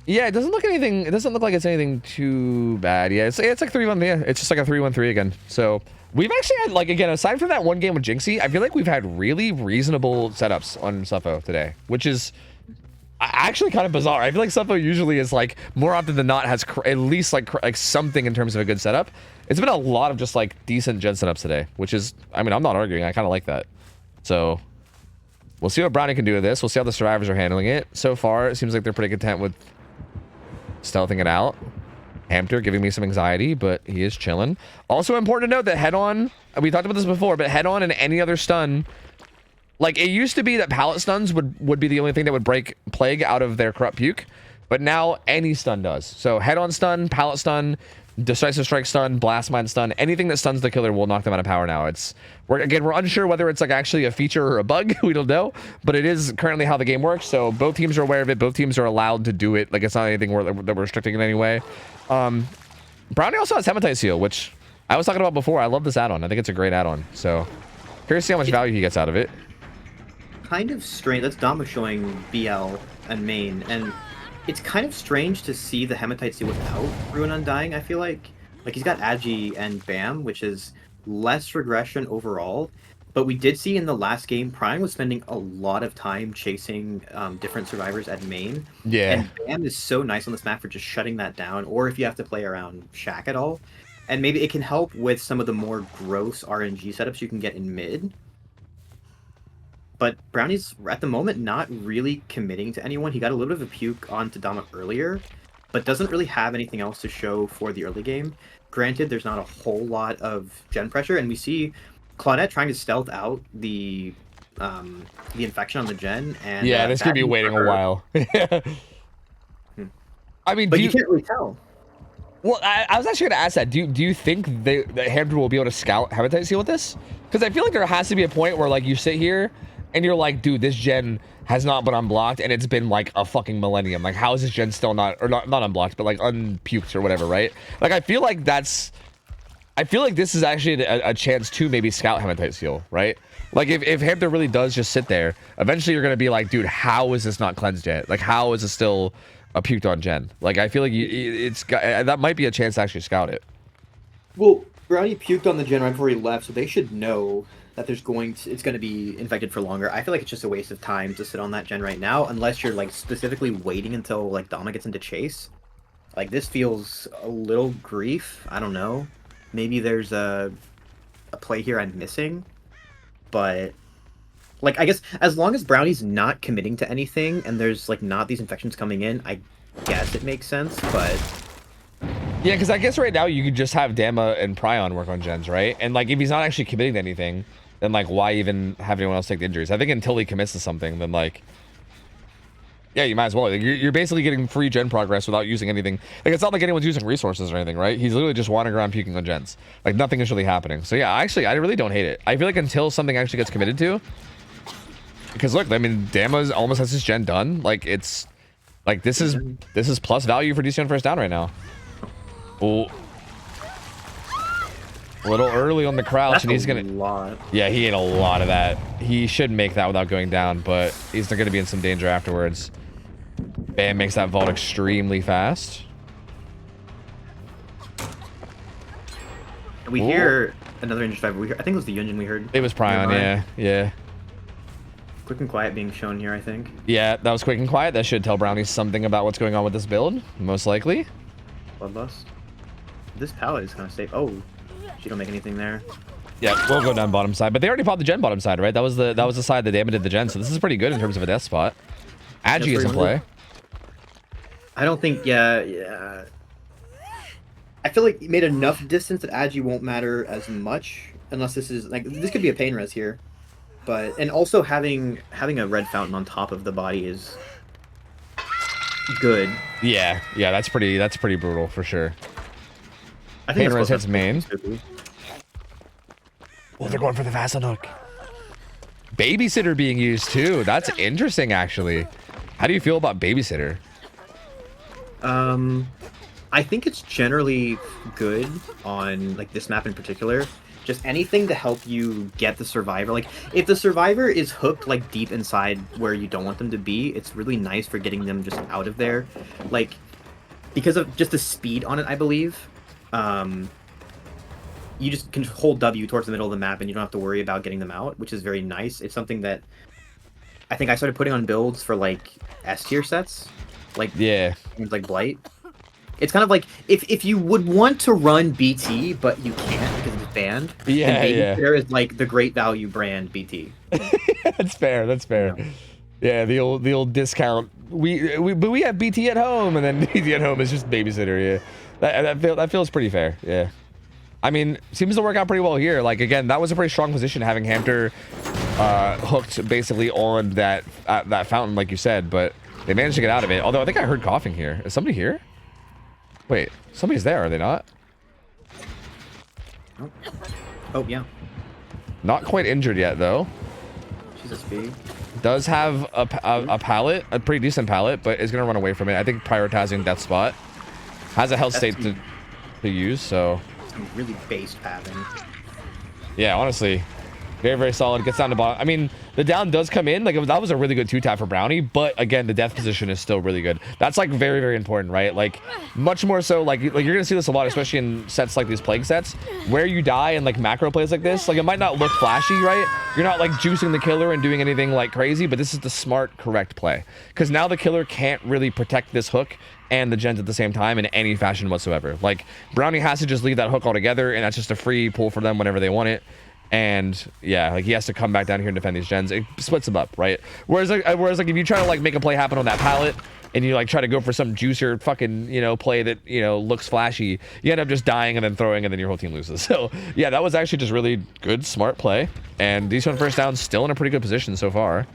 Yeah, it doesn't look anything. It doesn't look like it's anything too bad. Yeah, it's like 3-1. Yeah, it's just like a 3-1-3 again. So we've actually had, like, again, aside from that one game with Jinxie, I feel like we've had really reasonable setups on Suffo today, which is actually kind of bizarre. I feel like Suffo usually is like more often than not has at least like something in terms of a good setup. It's been a lot of just like decent gen setups today, which is, I mean, I'm not arguing. I kind of like that. So we'll see what Brownie can do with this. We'll see how the survivors are handling it. So far, it seems like they're pretty content with stealthing it out. Hamter giving me some anxiety, but he is chilling. Also important to note that head-on, we talked about this before, but head-on and any other stun, like it used to be that pallet stuns would be the only thing that would break Plague out of their corrupt puke, but now any stun does. So head-on stun, pallet stun, decisive strike stun, blast mine stun, anything that stuns the killer will knock them out of power now. We're unsure whether it's like actually a feature or a bug. We don't know, but it is currently how the game works. So both teams are aware of it. Both teams are allowed to do it. Like it's not anything that we're restricting in any way. Brownie also has Hematite Seal, which I was talking about before. I love this add-on. I think it's a great add-on. So curious to see how much value he gets out of it. Kind of strange. That's Dama showing BL and main, and it's kind of strange to see the Hematite Seal without Ruin Undying, I feel like. Like, he's got Agi and Bam, which is less regression overall. But we did see in the last game, Prime was spending a lot of time chasing different survivors at main. Yeah. And Bam is so nice on this map for just shutting that down, or if you have to play around Shack at all. And maybe it can help with some of the more gross RNG setups you can get in mid. But Brownie's, at the moment, not really committing to anyone. He got a little bit of a puke onto Dama earlier, but doesn't really have anything else to show for the early game. Granted, there's not a whole lot of gen pressure, and we see Claudette trying to stealth out the infection on the gen. And yeah, this could be waiting a while. I mean, but you can't really tell. Well, I was actually going to ask that. Do you think that Hamter will be able to scout Hematite Seal with this? Because I feel like there has to be a point where like you sit here and you're like, dude, this gen has not been unblocked, and it's been like a fucking millennium. Like, how is this gen still not unblocked, but like unpuked or whatever, right? Like, I feel like this is actually a chance to maybe scout Hematite Seal, right? Like, if Hamter really does just sit there, eventually you're gonna be like, dude, how is this not cleansed yet? Like, how is it still a puked on gen? Like, I feel like that might be a chance to actually scout it. Well, Brownie puked on the gen right before he left, so they should know that it's going to be infected for longer. I feel like it's just a waste of time to sit on that gen right now, unless you're like specifically waiting until like Dama gets into chase. Like this feels a little grief. I don't know. Maybe there's a play here I'm missing, but like I guess as long as Brownie's not committing to anything and there's like not these infections coming in, I guess it makes sense. But Yeah, because I guess right now you could just have Dama and Prion work on gens, right? And like if he's not actually committing to anything, then like why even have anyone else take the injuries? I think until he commits to something, then like yeah, you might as well. Like, you're basically getting free gen progress without using anything. Like it's not like anyone's using resources or anything, right? He's literally just wandering around puking on gens. Like nothing is really happening. So yeah, actually I really don't hate it. I feel like until something actually gets committed to, because look, I mean Dama almost has his gen done. Like it's like this is plus value for DC on first down right now. Oh, a little early on the crouch. that's And he's a gonna lot. yeah, he ate a lot of that. He should make that without going down, but he's going to be in some danger afterwards. Bam makes that vault extremely fast. We hear another injured driver. I think it was the Yunjin we heard. It was Prion, nearby. yeah. Quick and quiet being shown here, I think. Yeah, that was quick and quiet. That should tell Brownie something about what's going on with this build, most likely. Bloodlust. This pallet is kind of safe. Oh, she don't make anything there. Yeah, we'll go down bottom side, but they already popped the gen bottom side, right? That was the side that Damon did the gen, so this is pretty good in terms of a death spot. Agi is in play. I don't think, yeah. I feel like he made enough distance that Agi won't matter as much unless this is like this could be a pain res here, but and also having a red fountain on top of the body is good. Yeah, that's pretty brutal for sure. I think Pain res that's hits main. spooky. Oh, they're going for the fast on hook. Babysitter being used too. That's interesting, actually. How do you feel about babysitter? I think it's generally good on like this map in particular. Just anything to help you get the survivor. Like if the survivor is hooked like deep inside where you don't want them to be, it's really nice for getting them just out of there. Like because of just the speed on it, I believe. You just can hold W towards the middle of the map and you don't have to worry about getting them out, which is very nice. It's something that I think I started putting on builds for like S tier sets. Like Yeah. things like Blight. It's kind of like if you would want to run BT but you can't because it's banned. Yeah, yeah. There is like the great value brand BT. That's fair. Yeah, the old discount. But we have BT at home, and then BT at home is just babysitter. Yeah, that feels pretty fair. Yeah, I mean, seems to work out pretty well here. Like again, that was a pretty strong position having Hamter hooked basically on that fountain, like you said. But they managed to get out of it. Although I think I heard coughing here. Is somebody here? Wait, somebody's there. Are they not? Oh yeah, Not quite injured yet though. she's a speed. Does have a pallet, a pretty decent pallet, but is gonna run away from it. I think prioritizing death spot. Has a health state to use, so Some really based pathing. yeah, honestly, very, very solid. Gets down to bottom. I mean, the down does come in. Like that was a really good 2-tap for Brownie, but again, the death position is still really good. That's like very, very important, right? Like much more so. Like you're gonna see this a lot, especially in sets like these plague sets, where you die in like macro plays like this. Like it might not look flashy, right? You're not like juicing the killer and doing anything like crazy, but this is the smart, correct play. Because now the killer can't really protect this hook and the gens at the same time in any fashion whatsoever. Like Brownie has to just leave that hook altogether, and that's just a free pull for them whenever they want it. And yeah, like he has to come back down here and defend these gens. It splits them up, right? Whereas like if you try to like make a play happen on that pallet and you like try to go for some juicier fucking play that looks flashy, you end up just dying and then throwing, and then your whole team loses. So yeah, that was actually just really good, smart play. And these one first down still in a pretty good position so far.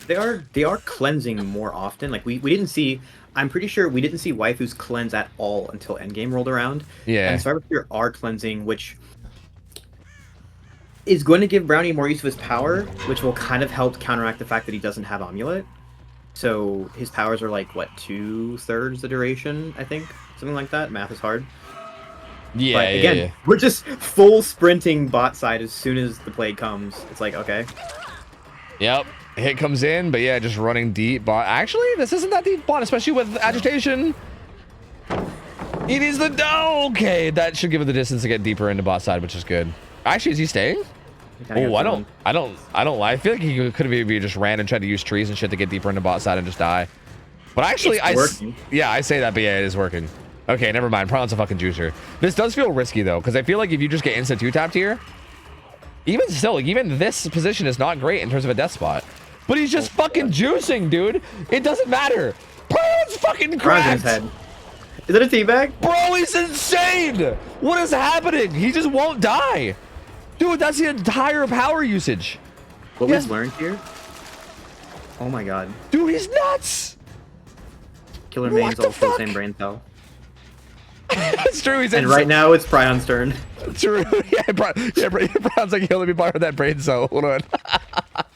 They are cleansing more often. Like we didn't see. I'm pretty sure we didn't see waifus cleanse at all until endgame rolled around. Yeah. And Survivor here are cleansing, which is going to give Brownie more use of his power, which will kind of help counteract the fact that he doesn't have Amulet. So his powers are like, what, 2/3 the duration, I think? Something like that. Math is hard. Yeah, But again, yeah. we're just full sprinting bot side as soon as the plague comes. It's like, okay. Yep. Hit comes in, but yeah, just running deep bot. Actually, this isn't that deep bot, especially with agitation. It is the okay. That should give it the distance to get deeper into bot side, which is good. Actually, is he staying? Oh, I don't. I feel like he could have maybe just ran and tried to use trees and shit to get deeper into bot side and just die. But actually, working. yeah, I say that, but yeah, it is working. Okay, never mind. Prion's a fucking juicer. This does feel risky though, because I feel like if you just get instant 2-tapped here, even still, like, even this position is not great in terms of a death spot. But he's just fucking juicing, dude. It doesn't matter. Prion's fucking Prion's in his cracked. head. Is it a teabag? Bro, he's insane. What is happening? He just won't die. Dude, that's the entire power usage. What Yes. we've learned here? Oh my god. Dude, he's nuts. Killer What Main's the also the fuck? same brain cell. It's true. He's And insane. right now it's Prion's turn. True. Brown's like, yo, let me borrow that brain cell. Hold on.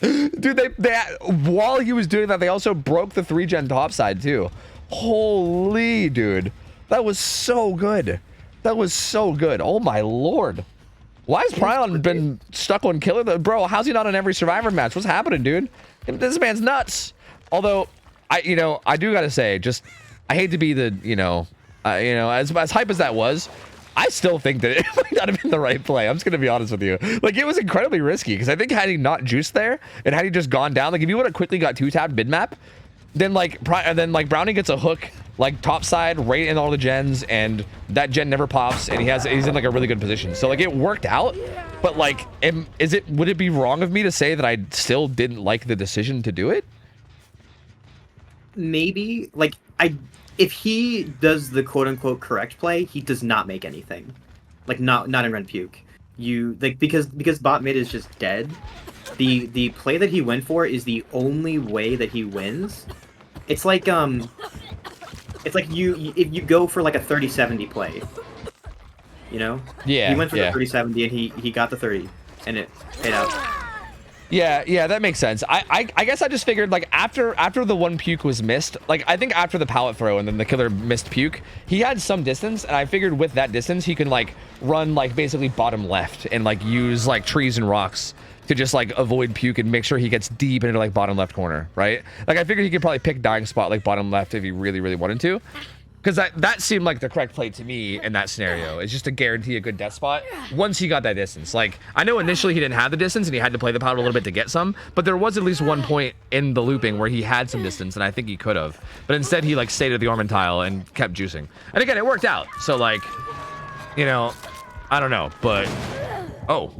Dude, they while he was doing that, they also broke the 3-gen topside too. Holy dude. That was so good. That was so good. Oh my lord. Why has Prion been stuck on killer? Bro, how's he not on every Survivor match? What's happening, dude? This man's nuts. Although, I do gotta say, just, I hate to be the, as hype as that was, I still think that it might not have been the right play. I'm just gonna be honest with you. Like, it was incredibly risky because I think had he not juiced there and had he just gone down, like if you would have quickly got 2-tapped mid-map, then like Brownie gets a hook like top side right in all the gens, and that gen never pops, and he's in like a really good position. So like it worked out, but like, would it be wrong of me to say that I still didn't like the decision to do it? Maybe, like, if he does the quote-unquote correct play, he does not make anything. Like, not in Red Puke. Because bot mid is just dead, the play that he went for is the only way that he wins. It's like, if you go for like a 30-70 play, you know? Yeah, He went for yeah. the 30-70 and he got the 30, and it paid out. Yeah, that makes sense. I guess I just figured, like, after the one puke was missed, like, I think after the pallet throw and then the killer missed puke, he had some distance, and I figured with that distance he can like run like basically bottom left and like use like trees and rocks to just like avoid puke and make sure he gets deep into like bottom left corner, right? Like, I figured he could probably pick dying spot like bottom left if he really wanted to. Because that seemed like the correct play to me in that scenario. It's just to guarantee a good death spot once he got that distance. Like, I know initially he didn't have the distance and he had to play the powder a little bit to get some, but there was at least one point in the looping where he had some distance, and I think he could have. But instead he like stayed at the Ormantile and kept juicing. And again, it worked out. So like, I don't know, but oh,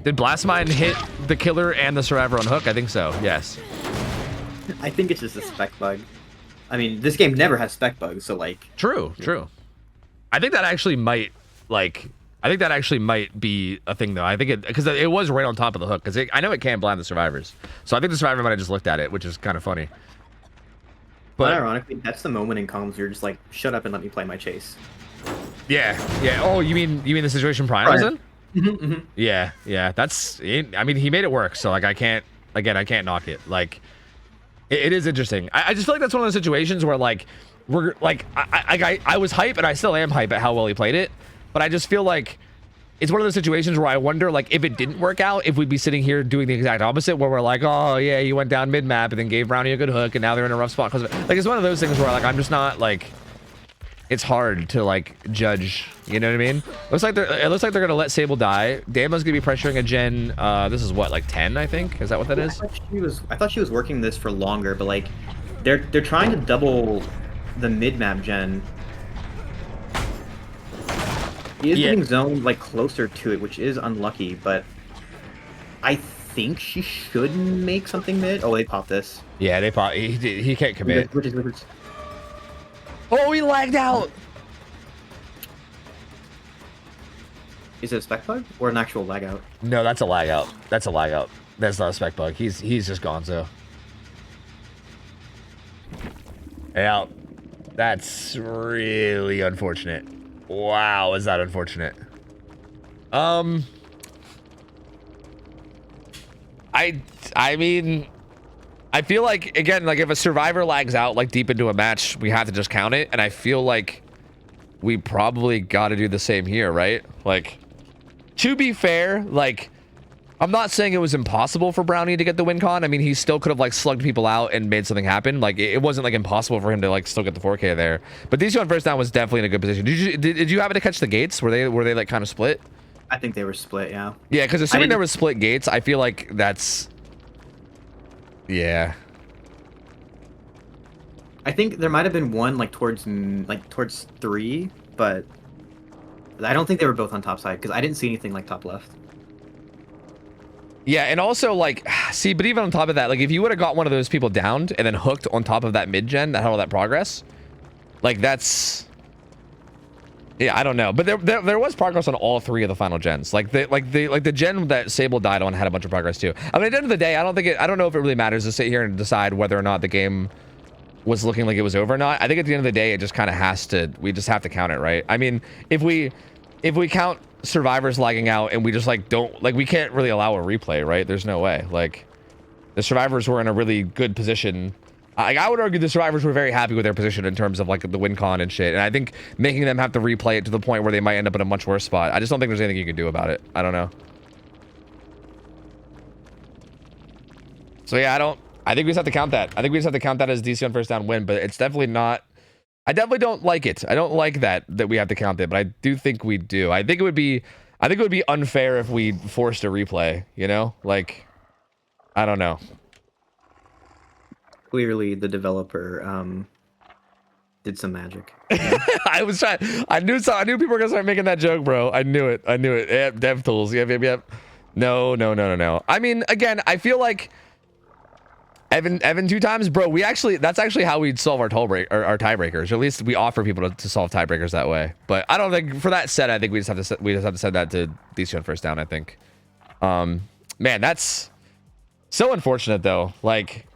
did Blast Mine hit the killer and the survivor on hook? I think so. Yes. I think it's just a spec bug. I mean, this game never has spec bugs, so like... True. I think that actually might, be a thing, though. I think because it was right on top of the hook, because I know it can blind the survivors. So I think the survivor might have just looked at it, which is kind of funny. But ironically, that's the moment in comms you're just like, shut up and let me play my chase. Yeah. Oh, you mean the situation Prime was in? Mm-hmm. Yeah. That's, I mean, he made it work, so like I can't knock it. Like, it is interesting. I just feel like that's one of those situations where like we're like I was hype and I still am hype at how well he played it, but I just feel like it's one of those situations where I wonder, like, if it didn't work out, if we'd be sitting here doing the exact opposite, where we're like, oh yeah, you went down mid map and then gave Brownie a good hook and now they're in a rough spot. Like, it's one of those things where like I'm just not like, it's hard to like judge, you know what I mean? It looks like they're gonna let Sable die. Damo's gonna be pressuring a gen. This is what, like 10, I think. Is that what that is? I thought she was working this for longer, but like they're trying to double the mid map gen. He is getting zoned like closer to it, which is unlucky, but I think she should make something mid. Oh, they popped this. Yeah, they pop. He can't commit. Which Oh, he lagged out. is it a spec bug or an actual lag out? No, that's a lag out. That's not a spec bug. He's just gonzo. Yeah, that's really unfortunate. Wow, is that unfortunate? I mean, I feel like, again, like if a survivor lags out like deep into a match, we have to just count it, and I feel like we probably got to do the same here, right? Like, to be fair, like, I'm not saying it was impossible for Brownie to get the win con. I mean, he still could have like slugged people out and made something happen. Like, it wasn't like impossible for him to like still get the 4K there. But these two on first down was definitely in a good position. Did you happen to catch the gates? Were they like kind of split? I think they were split, yeah. Yeah, because assuming there was split gates, I feel like that's, yeah. I think there might have been one like towards 3, but I don't think they were both on top side because I didn't see anything like top left. Yeah, and also like, see, but even on top of that, like if you would have got one of those people downed and then hooked on top of that mid gen that had all that progress, like that's, yeah, I don't know, but there was progress on all 3 of the final gens. Like the gen that Sable died on had a bunch of progress too. I mean, at the end of the day, I don't know if it really matters to sit here and decide whether or not the game was looking like it was over or not. I think at the end of the day, it just kind of has to. We just have to count it, right? I mean, if we count survivors lagging out and we just like don't like, we can't really allow a replay, right? There's no way. Like the survivors were in a really good position. I would argue the survivors were very happy with their position in terms of like the win con and shit. And I think making them have to replay it to the point where they might end up in a much worse spot, I just don't think there's anything you can do about it. I don't know. So yeah, I think we just have to count that. I think we just have to count that as DC on first down win, but it's definitely not. I definitely don't like it. I don't like that we have to count it, but I do think we do. I think it would be unfair if we forced a replay, you know? Like, I don't know. Clearly, the developer did some magic. I was trying. I knew people were gonna start making that joke, bro. I knew it. Yeah, dev tools. Yep. No. I mean, again, I feel like Evan 2 times, bro. That's actually how we'd solve our tiebreakers. Or at least we offer people to solve tiebreakers that way. But I don't think for that set, I think we just have to send that to DC on first down. I think. Man, that's so unfortunate though. Like,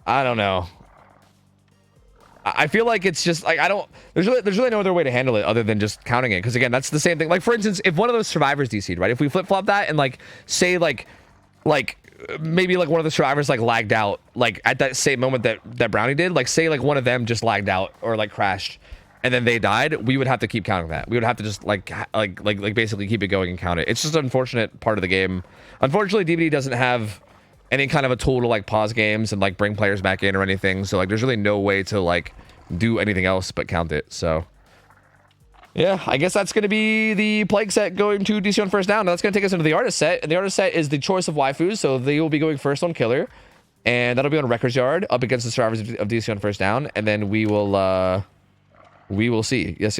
I don't know. I feel like it's just like there's really no other way to handle it other than just counting it. Because again, that's the same thing. Like for instance, if one of those survivors DC'd, right? If we flip flop that and like say like maybe like one of the survivors like lagged out like at that same moment that Brownie did, like say like one of them just lagged out or like crashed and then they died, we would have to keep counting that. We would have to just like basically keep it going and count it. It's just an unfortunate part of the game. Unfortunately, DVD doesn't have any kind of a tool to like pause games and like bring players back in or anything, so like there's really no way to like do anything else but count it. So yeah, I guess that's going to be the plague set going to DC on first down. Now that's going to take us into the artist set. And the artist set is the choice of waifus. So they will be going first on Killer. And that'll be on Wrecker's Yard up against the survivors of DC on first down. And then we will see. Yes.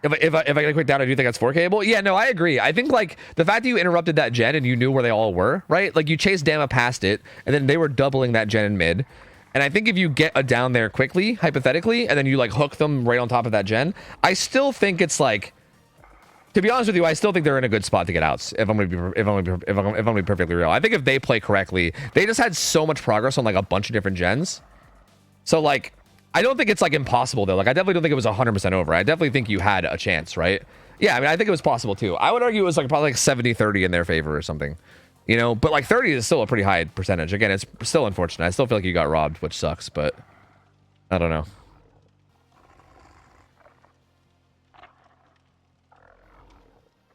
If I get a quick down, I do think that's 4Kable. Yeah, no, I agree. I think like the fact that you interrupted that gen and you knew where they all were, right? Like you chased Dama past it, and then they were doubling that gen in mid. And I think if you get a down there quickly, hypothetically, and then you like hook them right on top of that gen, I still think it's like, to be honest with you, I still think they're in a good spot to get outs. If I'm gonna be perfectly real, I think if they play correctly, they just had so much progress on like a bunch of different gens. So like, I don't think it's like impossible though. Like I definitely don't think it was 100% over. I definitely think you had a chance, right? Yeah, I mean, I think it was possible too. I would argue it was like probably like 70-30 in their favor or something, you know, but like 30 is still a pretty high percentage. Again, it's still unfortunate. I still feel like you got robbed, which sucks, but I don't know.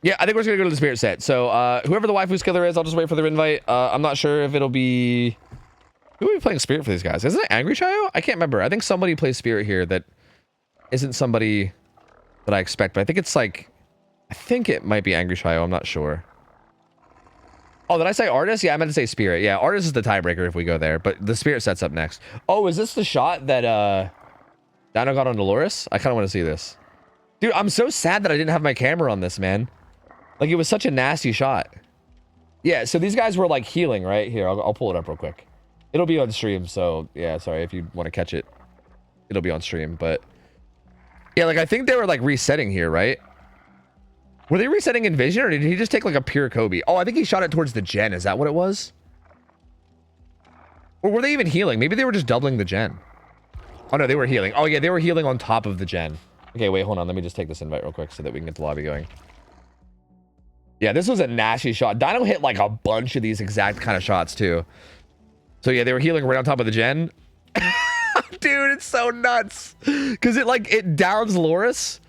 Yeah, I think we're just gonna go to the spirit set. So whoever the waifu's killer is, I'll just wait for their invite. I'm not sure if it'll be... Who are we playing spirit for these guys? Isn't it Angry Chayo? I can't remember. I think somebody plays spirit here that isn't somebody that I expect, but I think it's like... I think it might be Angry Chayo. I'm not sure. Oh, did I say artist? Yeah, I meant to say spirit. Yeah, artist is the tiebreaker if we go there, but the spirit set's up next. Oh, is this the shot that Dino got on Dolores? I kind of want to see this. Dude, I'm so sad that I didn't have my camera on this, man. Like, it was such a nasty shot. Yeah, so these guys were like healing, right? Here, I'll pull it up real quick. It'll be on stream, so yeah, sorry if you want to catch it. It'll be on stream, but yeah, like I think they were like resetting here, right? Were they resetting in vision, or did he just take like a pure Kobe? Oh, I think he shot it towards the gen. Is that what it was? Or were they even healing? Maybe they were just doubling the gen. Oh no, they were healing. Oh yeah, they were healing on top of the gen. Okay, wait, hold on. Let me just take this invite real quick so that we can get the lobby going. Yeah, this was a nasty shot. Dino hit like a bunch of these exact kind of shots too. So yeah, they were healing right on top of the gen. Dude, it's so nuts. Cause it downs Loris.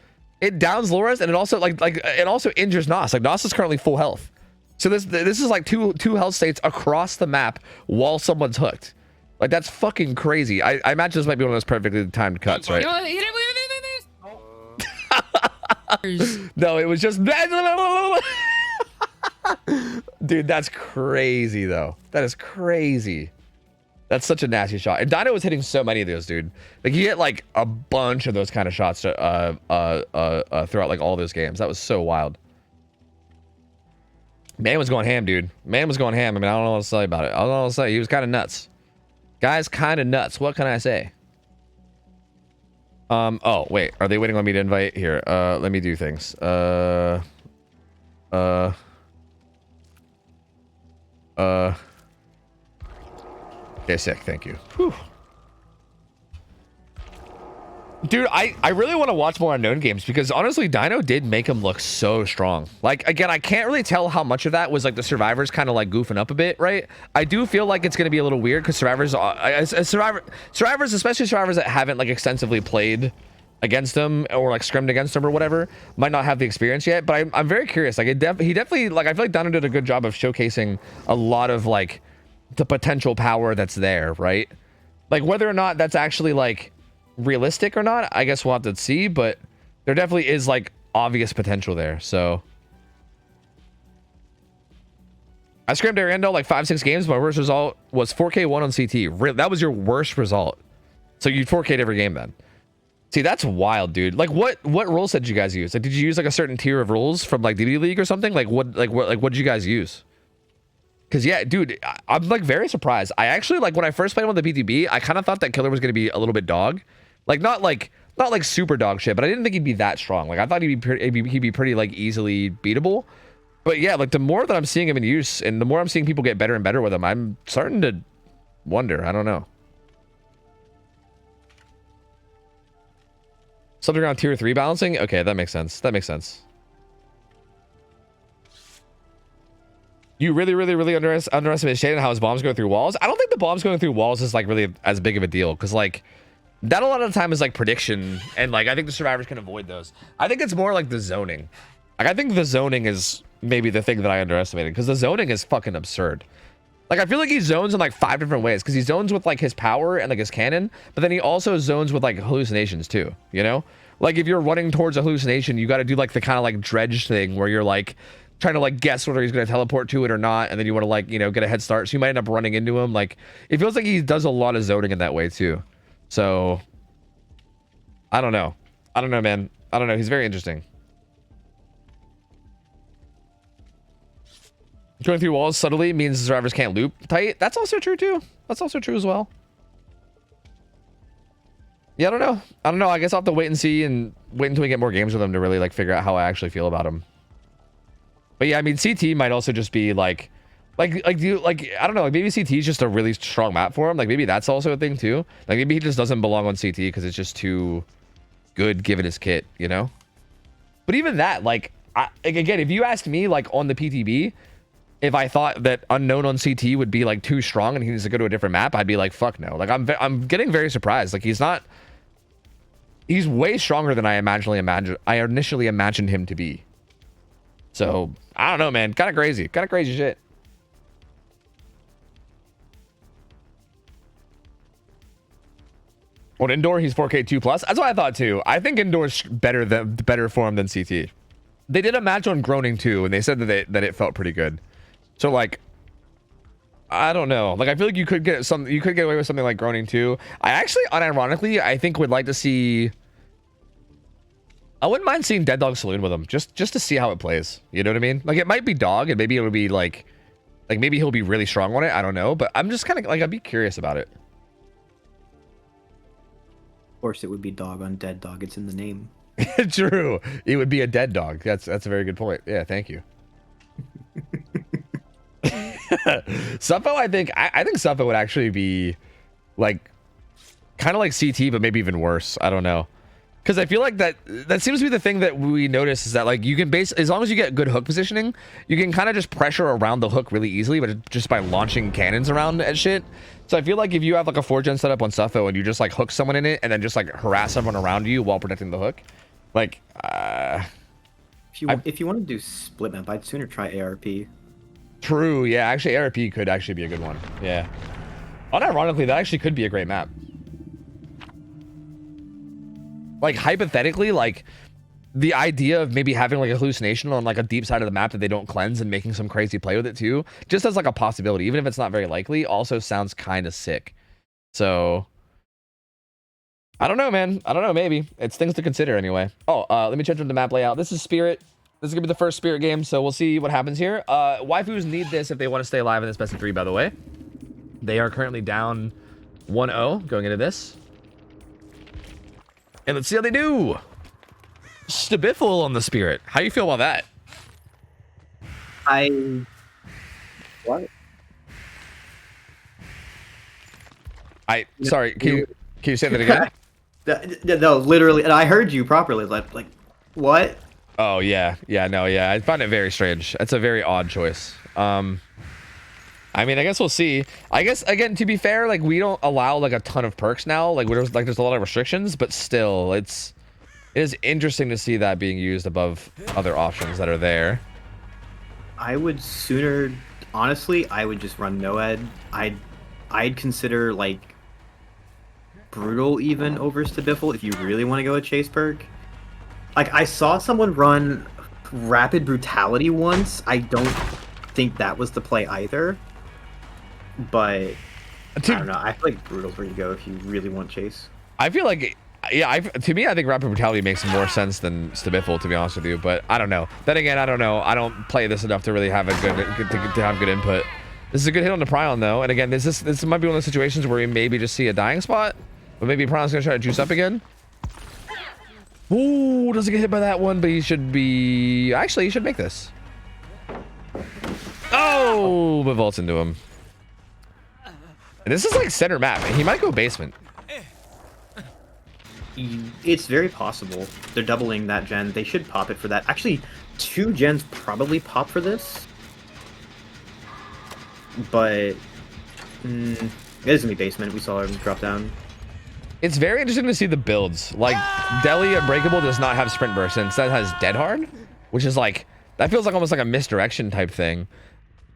It downs Loris, and it also it also injures Nos. Like Nos is currently full health. So this is like two health states across the map while someone's hooked. Like that's fucking crazy. I imagine this might be one of those perfectly timed cuts, right? No, it was just Dude, that's crazy though. That is crazy. That's such a nasty shot. And Dino was hitting so many of those, dude. Like, he hit like a bunch of those kind of shots throughout like all those games. That was so wild. Man was going ham, dude. Man was going ham. I mean, I don't know what to say about it. I don't know what to say. He was kind of nuts. Guy's kind of nuts. What can I say? Oh, wait. Are they waiting on me to invite? Here, let me do things. Okay, sick. Thank you. Whew. Dude, I really want to watch more unknown games because honestly, Dino did make him look so strong. Like, again, I can't really tell how much of that was like the survivors kind of like goofing up a bit, right? I do feel like it's going to be a little weird because survivors, especially survivors that haven't like extensively played against them or like scrimmed against them or whatever, might not have the experience yet. But I'm very curious. Like, he definitely, like, I feel like Dino did a good job of showcasing a lot of like the potential power that's there, right? Like, whether or not that's actually like realistic or not, I guess we'll have to see, but there definitely is like obvious potential there. So I scrimmed Ariando like 5-6 games. My worst result was 4K1 on CT. That was your worst result. So you 4K'd every game then. See, that's wild, dude. Like, what rule set did you guys use? Like, did you use like a certain tier of rules from like DBD League or something? Like, what did you guys use? Because yeah, dude, I'm like very surprised. I actually, like, when I first played him on the PTB, I kind of thought that Killer was going to be a little bit dog. Like, not like super dog shit, but I didn't think he'd be that strong. Like, I thought he'd be pretty like easily beatable. But yeah, like, the more that I'm seeing him in use and the more I'm seeing people get better and better with him, I'm starting to wonder. I don't know. Something around tier 3 balancing? Okay, that makes sense. That makes sense. You really underestimate Shade and how his bombs go through walls. I don't think the bombs going through walls is like really as big of a deal because like that a lot of the time is like prediction and like I think the survivors can avoid those. I think it's more like the zoning. Like, I think the zoning is maybe the thing that I underestimated because the zoning is fucking absurd. Like, I feel like he zones in like 5 different ways because he zones with like his power and like his cannon, but then he also zones with like hallucinations too, you know? Like, if you're running towards a hallucination, you got to do like the kind of like dredge thing where you're like trying to like guess whether he's going to teleport to it or not, and then you want to like, you know, get a head start, so you might end up running into him. Like, it feels like he does a lot of zoning in that way too. So I don't know, man. I don't know. He's very interesting. Going through walls subtly means the survivors can't loop tight. That's also true too. That's also true as well. Yeah, I don't know. I guess I'll have to wait and see and wait until we get more games with him to really like figure out how I actually feel about him. But yeah, I mean, CT might also just be like I don't know, like maybe CT is just a really strong map for him. Like, maybe that's also a thing too. Like, maybe he just doesn't belong on CT because it's just too good given his kit, you know? But even that, like again, if you asked me like on the PTB, if I thought that unknown on CT would be like too strong and he needs to go to a different map, I'd be like, fuck no. Like, I'm getting very surprised. Like, he's way stronger than I initially imagined him to be. So I don't know, man. Kind of crazy shit. On indoor, he's 4K 2+. That's what I thought too. I think indoor's better for him than CT. They did a match on Groaning too, and they said that it felt pretty good. So like, I don't know. Like, I feel like you could get away with something like Groaning too. I actually, unironically, I think would like to see. I wouldn't mind seeing Dead Dog Saloon with him, just to see how it plays. You know what I mean? Like, it might be dog, and maybe it would be like maybe he'll be really strong on it. I don't know, but I'm just kind of like, I'd be curious about it. Of course, it would be dog on Dead Dog. It's in the name. True. It would be a dead dog. That's a very good point. Yeah, thank you. Sufo, I think Sufo would actually be like kind of like CT, but maybe even worse. I don't know. Because I feel like that seems to be the thing that we notice is that like you can as long as you get good hook positioning, you can kind of just pressure around the hook really easily, but just by launching cannons around and shit. So I feel like if you have like a 4-gen setup on Sufo and you just like hook someone in it and then just like harass everyone around you while protecting the hook, like if you want to do split map, I'd sooner try ARP. True, yeah, actually ARP could actually be a good one. Yeah. Unironically, that actually could be a great map. Like, hypothetically, like the idea of maybe having like a hallucination on like a deep side of the map that they don't cleanse and making some crazy play with it too, just as like a possibility, even if it's not very likely, also sounds kind of sick. So I don't know, man. I don't know. Maybe it's things to consider anyway. Oh, let me change the map layout. This is Spirit. This is gonna be the first Spirit game, so we'll see what happens here. Waifus need this if they want to stay alive in this best of 3, by the way. They are currently down 1-0 going into this. And let's see how they do. Stabiffle on the Spirit. How you feel about that? What? Sorry, can you say that again? No, literally, and I heard you properly. Like, what? Oh yeah, no, I find it very strange. It's a very odd choice. I mean, I guess we'll see. I guess again, to be fair, like we don't allow like a ton of perks now. Like there's a lot of restrictions, but still, it is interesting to see that being used above other options that are there. I would sooner, honestly, I would just run Noed. I'd consider like Brutal even over Stabiffle if you really want to go a chase perk. Like I saw someone run Rapid Brutality once. I don't think that was the play either. But I don't know. I feel like Brutal's where you go if you really want chase. I feel like, yeah, to me, I think Rapid Brutality makes more sense than Stabiffle, to be honest with you. But I don't know. Then again, I don't know. I don't play this enough to really have a to have good input. This is a good hit on the Prion though. And again, this might be one of those situations where we maybe just see a dying spot, but maybe Prion's gonna try to juice up again. Ooh, doesn't get hit by that one, but he should be. Actually, he should make this. Oh, but vaults into him. And this is like center map. He might go basement. It's very possible. They're doubling that gen. They should pop it for that. Actually, 2 gens probably pop for this. But it is gonna be basement. We saw him drop down. It's very interesting to see the builds. Like Deli Unbreakable does not have sprint burst, and instead has Dead Hard, which is like that feels like almost like a misdirection type thing.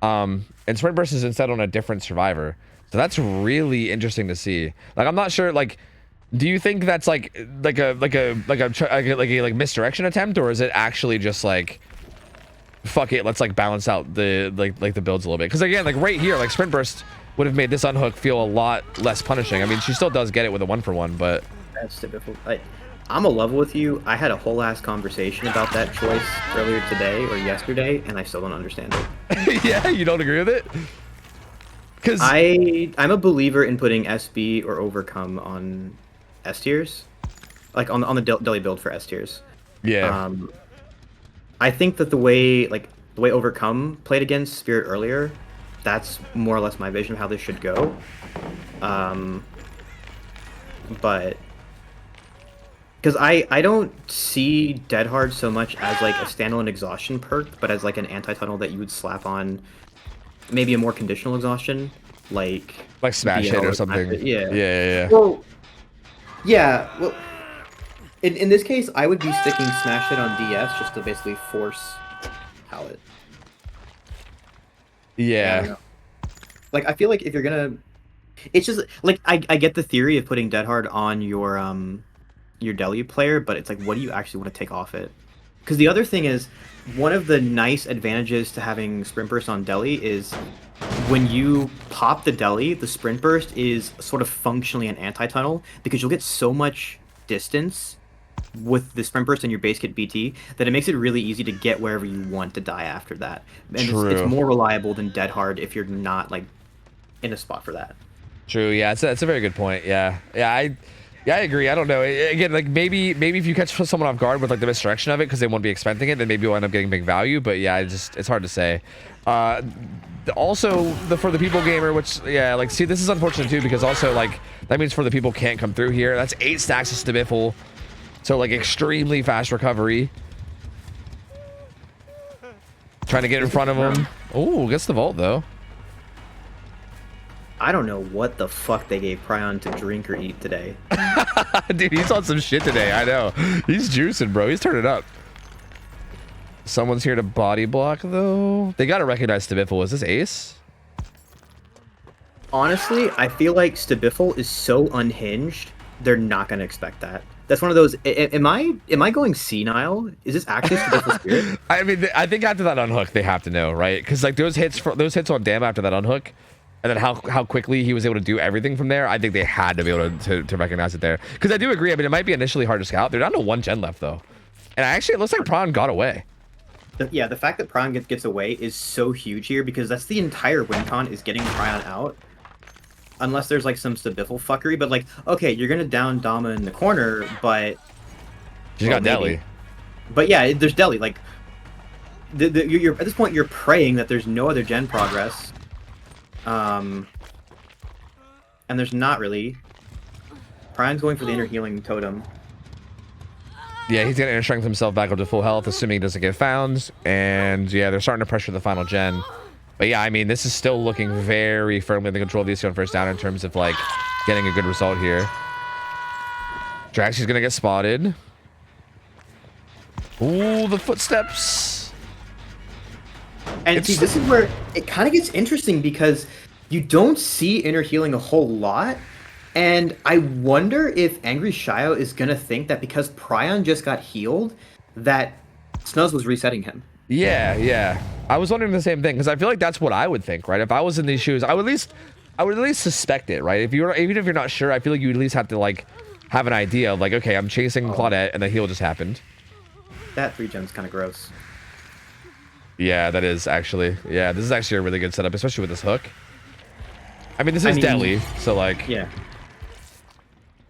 And sprint burst is instead on a different survivor. So that's really interesting to see. Like I'm not sure. Like, do you think that's like a misdirection attempt, or is it actually just like, fuck it, let's like balance out the like the builds a little bit? Because again, like right here, like sprint burst would have made this unhook feel a lot less punishing. I mean, she still does get it with a 1-for-1, but That's typical. I'm a level with you. I had a whole ass conversation about that choice earlier today or yesterday, and I still don't understand it. yeah, you don't agree with it? Because I'm a believer in putting SB or Overcome on S tiers, like on the Deli build for S tiers. Yeah. I think that the way Overcome played against Spirit earlier, that's more or less my vision of how this should go. But because I don't see Dead Hard so much as like a standalone exhaustion perk, but as like an anti-tunnel that you would slap on maybe a more conditional exhaustion, like smash hit or something. Yeah. Well, yeah. Well, in this case, I would be sticking smash hit on DS just to basically force pallet. Yeah. Like I feel like if you're gonna, it's just like I get the theory of putting Dead Hard on your Deli player, but it's like, what do you actually want to take off it? Because the other thing is, one of the nice advantages to having Sprint Burst on Deli is when you pop the Deli, the Sprint Burst is sort of functionally an anti-tunnel, because you'll get so much distance with the Sprint Burst and your base kit BT that it makes it really easy to get wherever you want to die after that. And it's more reliable than Dead Hard if you're not like in a spot for that. True. Yeah, it's a very good point. Yeah, I agree. I don't know. Again, like maybe if you catch someone off guard with like the misdirection of it because they won't be expecting it, then maybe you'll end up getting big value. But yeah, it's hard to say. Also, for the people gamer, which like see, this is unfortunate too, because also like that means for the people can't come through here. That's 8 stacks of Stabiffle, so like extremely fast recovery. Trying to get in front of him. Oh, gets the vault though. I don't know what the fuck they gave Prion to drink or eat today. Dude, he's on some shit today. I know. He's juicing, bro. He's turning up. Someone's here to body block, though. They got to recognize Stabiffle. Is this Ace? Honestly, I feel like Stabiffle is so unhinged, they're not going to expect that. That's one of those. Am I going senile? Is this actually Stabiliful Spirit? I mean, I think after that unhook, they have to know, right? Because like those hits on Dam after that unhook, and then how quickly he was able to do everything from there. I think they had to be able to recognize it there. Because I do agree. I mean, it might be initially hard to scout. They're down to 1 gen left though, and actually it looks like Prawn got away. Yeah, the fact that Prawn gets away is so huge here because that's the entire win con is getting Prawn out. Unless there's like some Stabiffle fuckery, but like, okay, you're gonna down Dama in the corner, but She's got Deli. But yeah, there's Deli. Like, you're at this point you're praying that there's no other gen progress, and there's not really. Prawn's going for the inner healing totem. Yeah, he's gonna inner strength himself back up to full health, assuming he doesn't get found. And yeah, they're starting to pressure the final gen. But yeah, I mean, this is still looking very firmly in the control of the on first down in terms of like getting a good result here. Draxy's gonna get spotted. Ooh, the footsteps. And see, this is where it kind of gets interesting because you don't see inner healing a whole lot. And I wonder if Angry Shio is going to think that because Prion just got healed, that Snuzz was resetting him. Yeah. I was wondering the same thing because I feel like that's what I would think, right? If I was in these shoes, I would at least suspect it, right? Even if you're not sure, I feel like you at least have to like have an idea of like, okay, I'm chasing Claudette and the heal just happened. That 3 gen's kind of gross. Yeah, that is actually. Yeah, this is actually a really good setup, especially with this hook. I mean, this is deadly, so like. Yeah.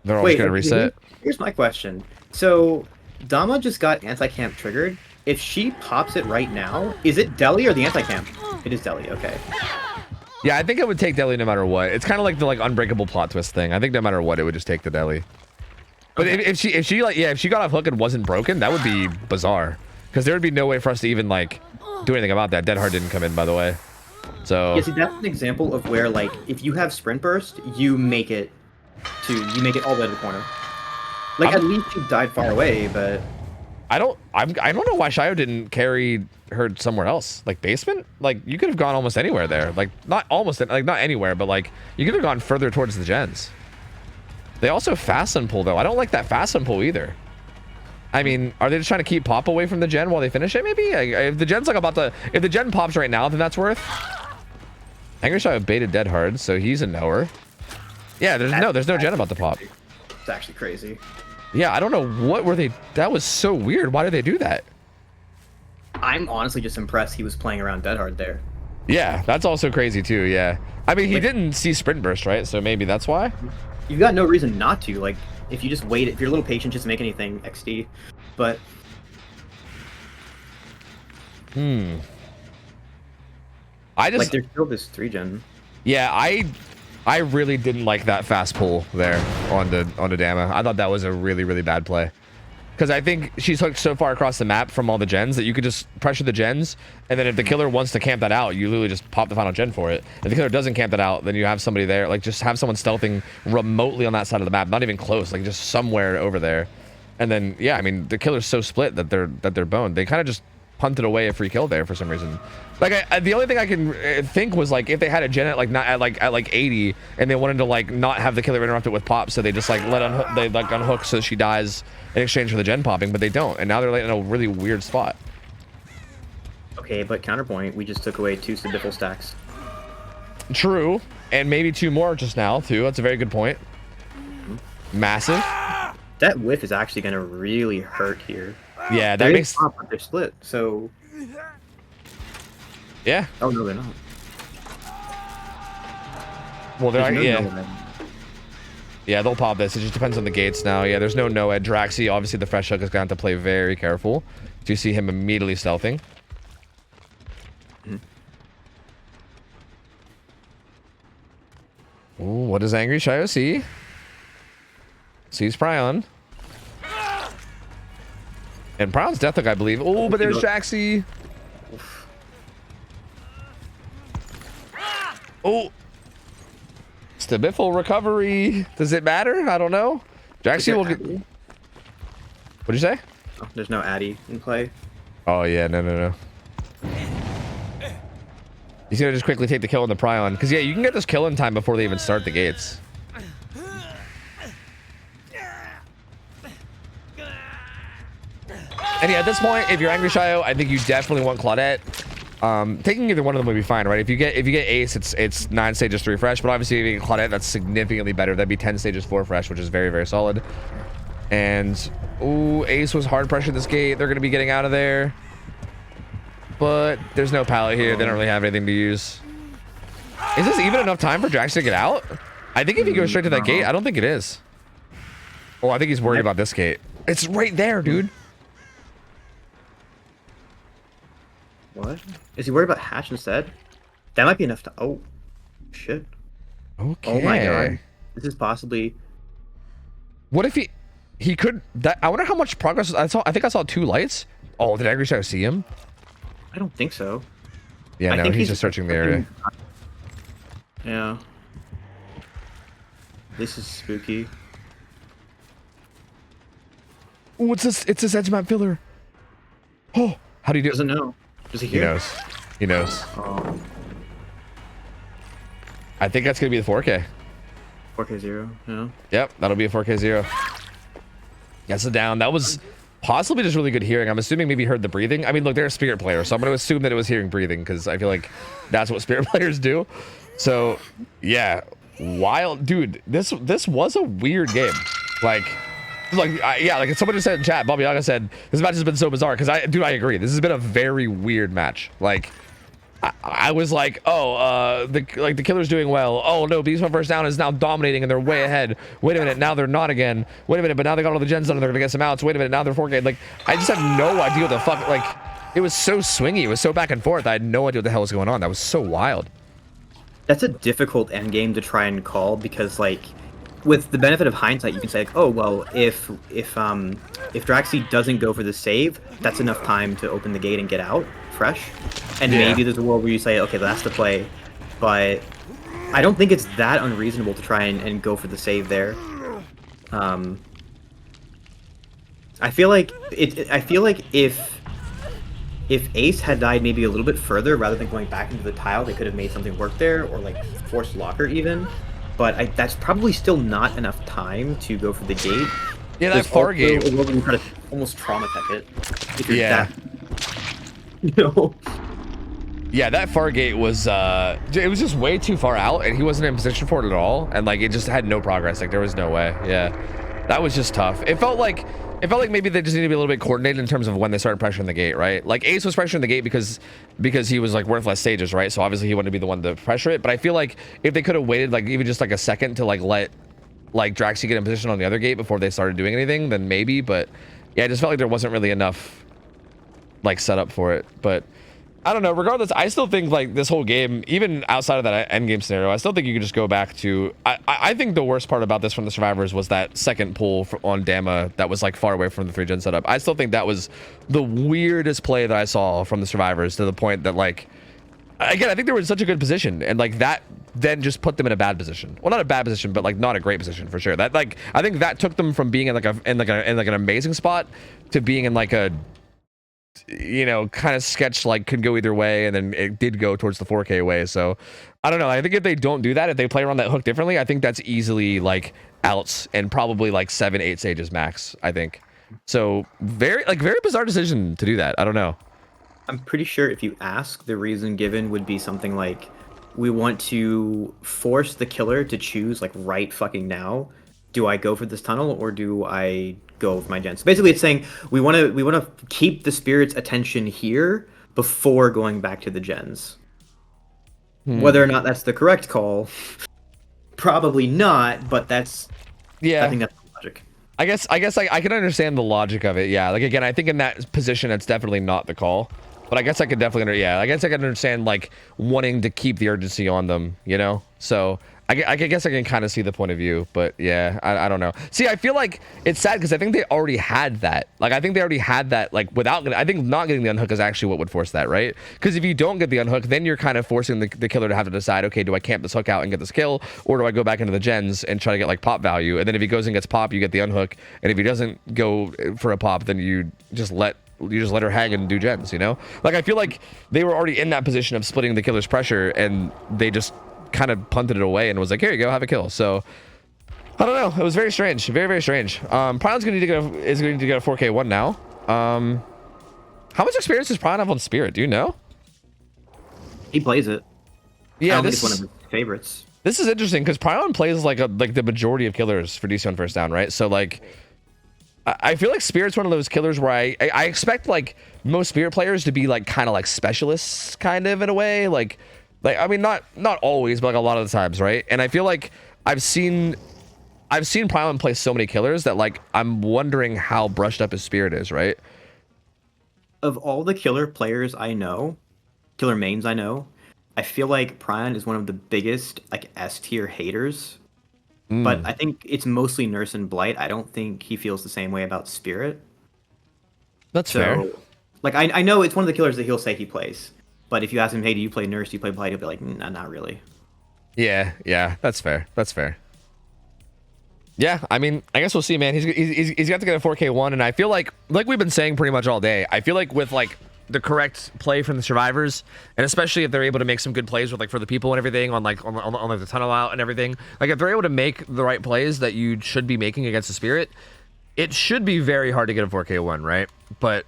They're always going to reset. Here's my question. So, Dama just got anti-camp triggered. If she pops it right now, is it Deli or the anti-camp? It is Deli, okay. Yeah, I think it would take Deli no matter what. It's kind of like the like unbreakable plot twist thing. I think no matter what, it would just take the Deli. But okay. if she got off hook and wasn't broken, that would be bizarre. Because there would be no way for us to even like do anything about that. Dead Hard didn't come in, by the way. So yeah, see, that's an example of where like if you have sprint burst, you make it all the way to the corner. Like at least you died far away, but I don't know why Shio didn't carry her somewhere else. Like basement? Like you could have gone almost anywhere there. Like not anywhere, but like you could have gone further towards the gens. They also fasten pull though. I don't like that fasten pull either. I mean, are they just trying to keep Pop away from the gen while they finish it? Maybe if the gen's like if the gen pops right now, then that's worth. Angry Shio baited Dead Hard, so he's a knower. Yeah, there's no gen about to pop. It's actually crazy. Yeah, I don't know what were they. That was so weird. Why did they do that? I'm honestly just impressed he was playing around Dead Hard there. Yeah, that's also crazy too. Yeah, I mean he didn't see sprint burst, right? So maybe that's why. You've got no reason not to. Like if you just wait, if you're a little patient, just make anything XD. But I just like there's still this 3 gen. Yeah, I really didn't like that fast pull there on the Dama. I thought that was a really, really bad play. Because I think she's hooked so far across the map from all the gens that you could just pressure the gens, and then if the killer wants to camp that out, you literally just pop the final gen for it. If the killer doesn't camp that out, then you have somebody there, like just have someone stealthing remotely on that side of the map, not even close, like just somewhere over there. And then yeah, I mean the killer's so split that they're boned. They kind of just punted away a free kill there for some reason. Like the only thing I can think was like if they had a gen at like 80 and they wanted to like not have the killer interrupted with pop, so they just like unhook so she dies in exchange for the gen popping, but they don't, and now they're like in a really weird spot. Okay, but counterpoint, we just took away 2 Stabiffle stacks. True, and maybe 2 more just now too. That's a very good point. Massive. That whiff is actually gonna really hurt here. Yeah, that makes. They're split, so. Yeah. Oh no, they're not. Well, they're no yeah. Yeah, they'll pop this. It just depends on the gates now. Yeah, there's no Noed. Draxy, obviously the fresh hook is gonna have to play very careful. Do you see him immediately stealthing? Ooh, what does Angry Shio see? Sees Prion. And Prion's death hook, I believe. Oh, but there's Draxy. Oh. Stabiffle recovery. Does it matter? I don't know. Draxy will get. What'd you say? Oh, there's no Addy in play. Oh, yeah. No. He's gonna just quickly take the kill on the Prion. Because, yeah, you can get this kill in time before they even start the gates. And yeah, at this point, if you're Angry Shio, I think you definitely want Claudette. Taking either one of them would be fine, right? If you get Ace, it's 9 stages 3 fresh, but obviously if you get Claudette, that's significantly better. That'd be 10 stages 4 fresh, which is very, very solid. And ooh, Ace was hard pressured this gate. They're gonna be getting out of there. But there's no pallet here. They don't really have anything to use. Is this even enough time for Drax to get out? I think if he goes straight to that gate, I don't think it is. Oh, I think he's worried about this gate. It's right there, dude. What? Is he worried about Hatch instead? That might be enough to... Oh, shit. Okay. Oh my god. This is possibly... What if he could... I wonder how much progress... I think I saw 2 lights. Oh, did Angry Shadow see him? I don't think so. Yeah, I no, think he's just searching the area. Yeah. This is spooky. Oh, what's this? It's this edge map filler. Oh, how do you do it? Doesn't know. Does he He hear? knows. He knows. Oh, I think that's going to be the 4K. 4K0, yeah. Yep, that'll be a 4K0. Yes, a down. That was possibly just really good hearing. I'm assuming maybe he heard the breathing. I mean, look, they're a spirit player, so I'm going to assume that it was hearing breathing because I feel like that's what spirit players do. So, yeah, wild. Dude, this was a weird game. Like someone just said in chat, Bobby Yaga said, this match has been so bizarre because I agree. This has been a very weird match. Like, I was like, oh, the killer's doing well. Oh no, Beast One First Down is now dominating and they're way ahead. Wait a minute, now they're not again. Wait a minute, but now they got all the gens done and they're gonna get some outs. Wait a minute, now they're 4K. Like, I just have no idea what the fuck. Like, it was so swingy. It was so back and forth. I had no idea what the hell was going on. That was so wild. That's a difficult end game to try and call because, like, with the benefit of hindsight, you can say, like, oh well, if Draxi doesn't go for the save, that's enough time to open the gate and get out fresh. And maybe there's a world where you say, okay, that's the play, but I don't think it's that unreasonable to try and go for the save there. I feel like if Ace had died maybe a little bit further rather than going back into the tile, they could have made something work there, or like forced locker even. But that's probably still not enough time to go for the gate. Yeah, that far gate. Try to almost trauma tech it. If you're Yeah. you know. Yeah, that far gate was it was just way too far out and he wasn't in position for it at all, and like it just had no progress. Like there was no way. Yeah, that was just tough. It felt like maybe they just need to be a little bit coordinated in terms of when they started pressuring the gate, right? Like Ace was pressuring the gate because he was like worth less stages, right? So obviously he wanted to be the one to pressure it. But I feel like if they could have waited like even just like a second to like let like Draxi get in position on the other gate before they started doing anything, then maybe. But yeah, I just felt like there wasn't really enough like setup for it. But I don't know. Regardless, I still think like this whole game, even outside of that end game scenario, I still think you could just go back to. I think the worst part about this from the survivors was that second pull on Dama that was like far away from the 3-gen setup. I still think that was the weirdest play that I saw from the survivors, to the point that like, again, I think they were in such a good position, and like that then just put them in a bad position. Well, not a bad position, but like not a great position for sure. That like I think that took them from being in like an amazing spot to being in like a, you know, kind of sketch, like could go either way, and then it did go towards the 4K way. So I don't know. I think if they don't do that, if they play around that hook differently, I think that's easily like outs and probably like 7-8 stages max, I think. So very bizarre decision to do that. I don't know. I'm pretty sure if you ask, the reason given would be something like, we want to force the killer to choose like right fucking now. Do I go for this tunnel or do I go with my gens? Basically, it's saying we want to keep the spirit's attention here before going back to the gens. Whether or not that's the correct call, probably not. But that's I think that's the logic. I guess I can understand the logic of it. Yeah, like again, I think in that position, it's definitely not the call. But I guess I could definitely I guess I can understand like wanting to keep the urgency on them, you know. So I guess I can kind of see the point of view, but yeah, I don't know. See, I feel like it's sad because I think they already had that. Like, I think they already had that, like, without... I think not getting the unhook is actually what would force that, right? Because if you don't get the unhook, then you're kind of forcing the killer to have to decide, okay, do I camp this hook out and get this kill, or do I go back into the gens and try to get, like, pop value? And then if he goes and gets pop, you get the unhook, and if he doesn't go for a pop, then you just let her hang and do gens, you know? Like, I feel like they were already in that position of splitting the killer's pressure, and they just kind of punted it away and was like, here you go, have a kill. So I don't know, it was very strange, very strange. Prion's is going to get a 4K1 now. How much experience does Prime have on Spirit? Do you know? He plays it. Yeah, I don't think this it's one of his favorites. this is interesting because Prion plays like the majority of killers for DC on first down, right? So like, I feel like Spirit's one of those killers where I expect like most Spirit players to be like kind of like specialists, kind of in a way. Like I mean not always, but like a lot of the times, right? And I feel like I've seen Prion play so many killers that like I'm wondering how brushed up his Spirit is, right? Of all the killer players I know, killer mains I know, I feel like Prion is one of the biggest like S tier haters. But I think it's mostly Nurse and Blight. I don't think he feels the same way about Spirit. That's fair. Like I know it's one of the killers that he'll say he plays. But if you ask him, hey, do you play Nurse? Do you play Blight? He'll be like, nah, not really. Yeah, that's fair. That's fair. Yeah, I mean, I guess we'll see, man. He's got to get a 4K one, and I feel like we've been saying pretty much all day, I feel like with like the correct play from the survivors, and especially if they're able to make some good plays with like for the people and everything on like on the tunnel out and everything, like if they're able to make the right plays that you should be making against the Spirit, it should be very hard to get a 4K one, right? But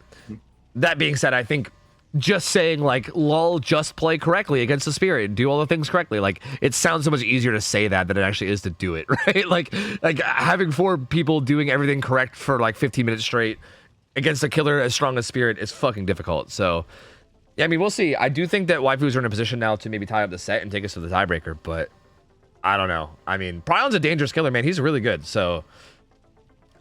that being said, I think just saying like lol, just play correctly against the Spirit, do all the things correctly, like it sounds so much easier to say that than it actually is to do it, right? like having 4 people doing everything correct for like 15 minutes straight against a killer as strong as Spirit is fucking difficult. So yeah, I mean, we'll see. I do think that waifus are in a position now to maybe tie up the set and take us to the tiebreaker, but I don't know. I mean, Prion's a dangerous killer, man. He's really good, so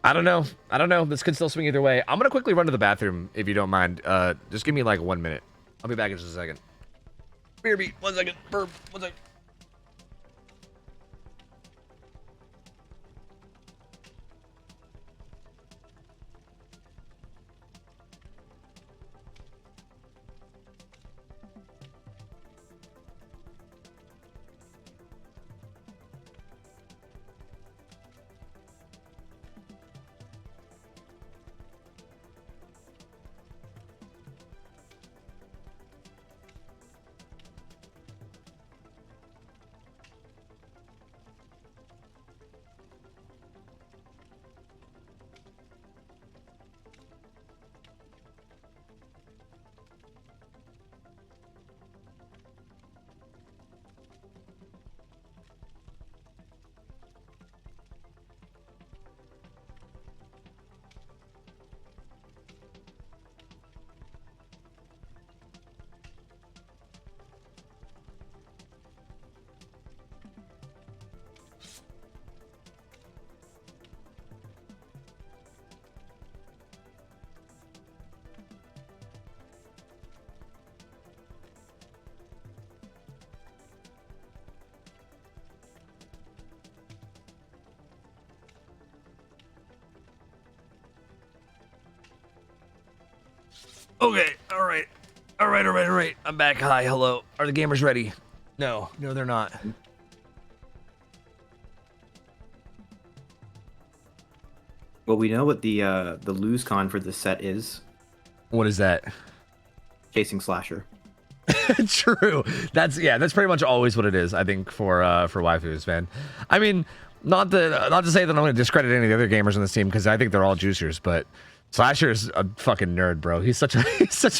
I don't know. This could still swing either way. I'm gonna quickly run to the bathroom if you don't mind. Just give me like 1 minute. I'll be back in just a second. Beer beat. 1 second. Burp. 1 second. Okay, all right. I'm back. Hi, hello. Are the gamers ready? No, they're not. Well, we know what the lose con for this set is. What is that? Chasing Slasher. True. That's pretty much always what it is, I think, for waifus, man. I mean, not to say that I'm going to discredit any of the other gamers on this team, because I think they're all juicers, but Slasher's a fucking nerd, bro. He's such a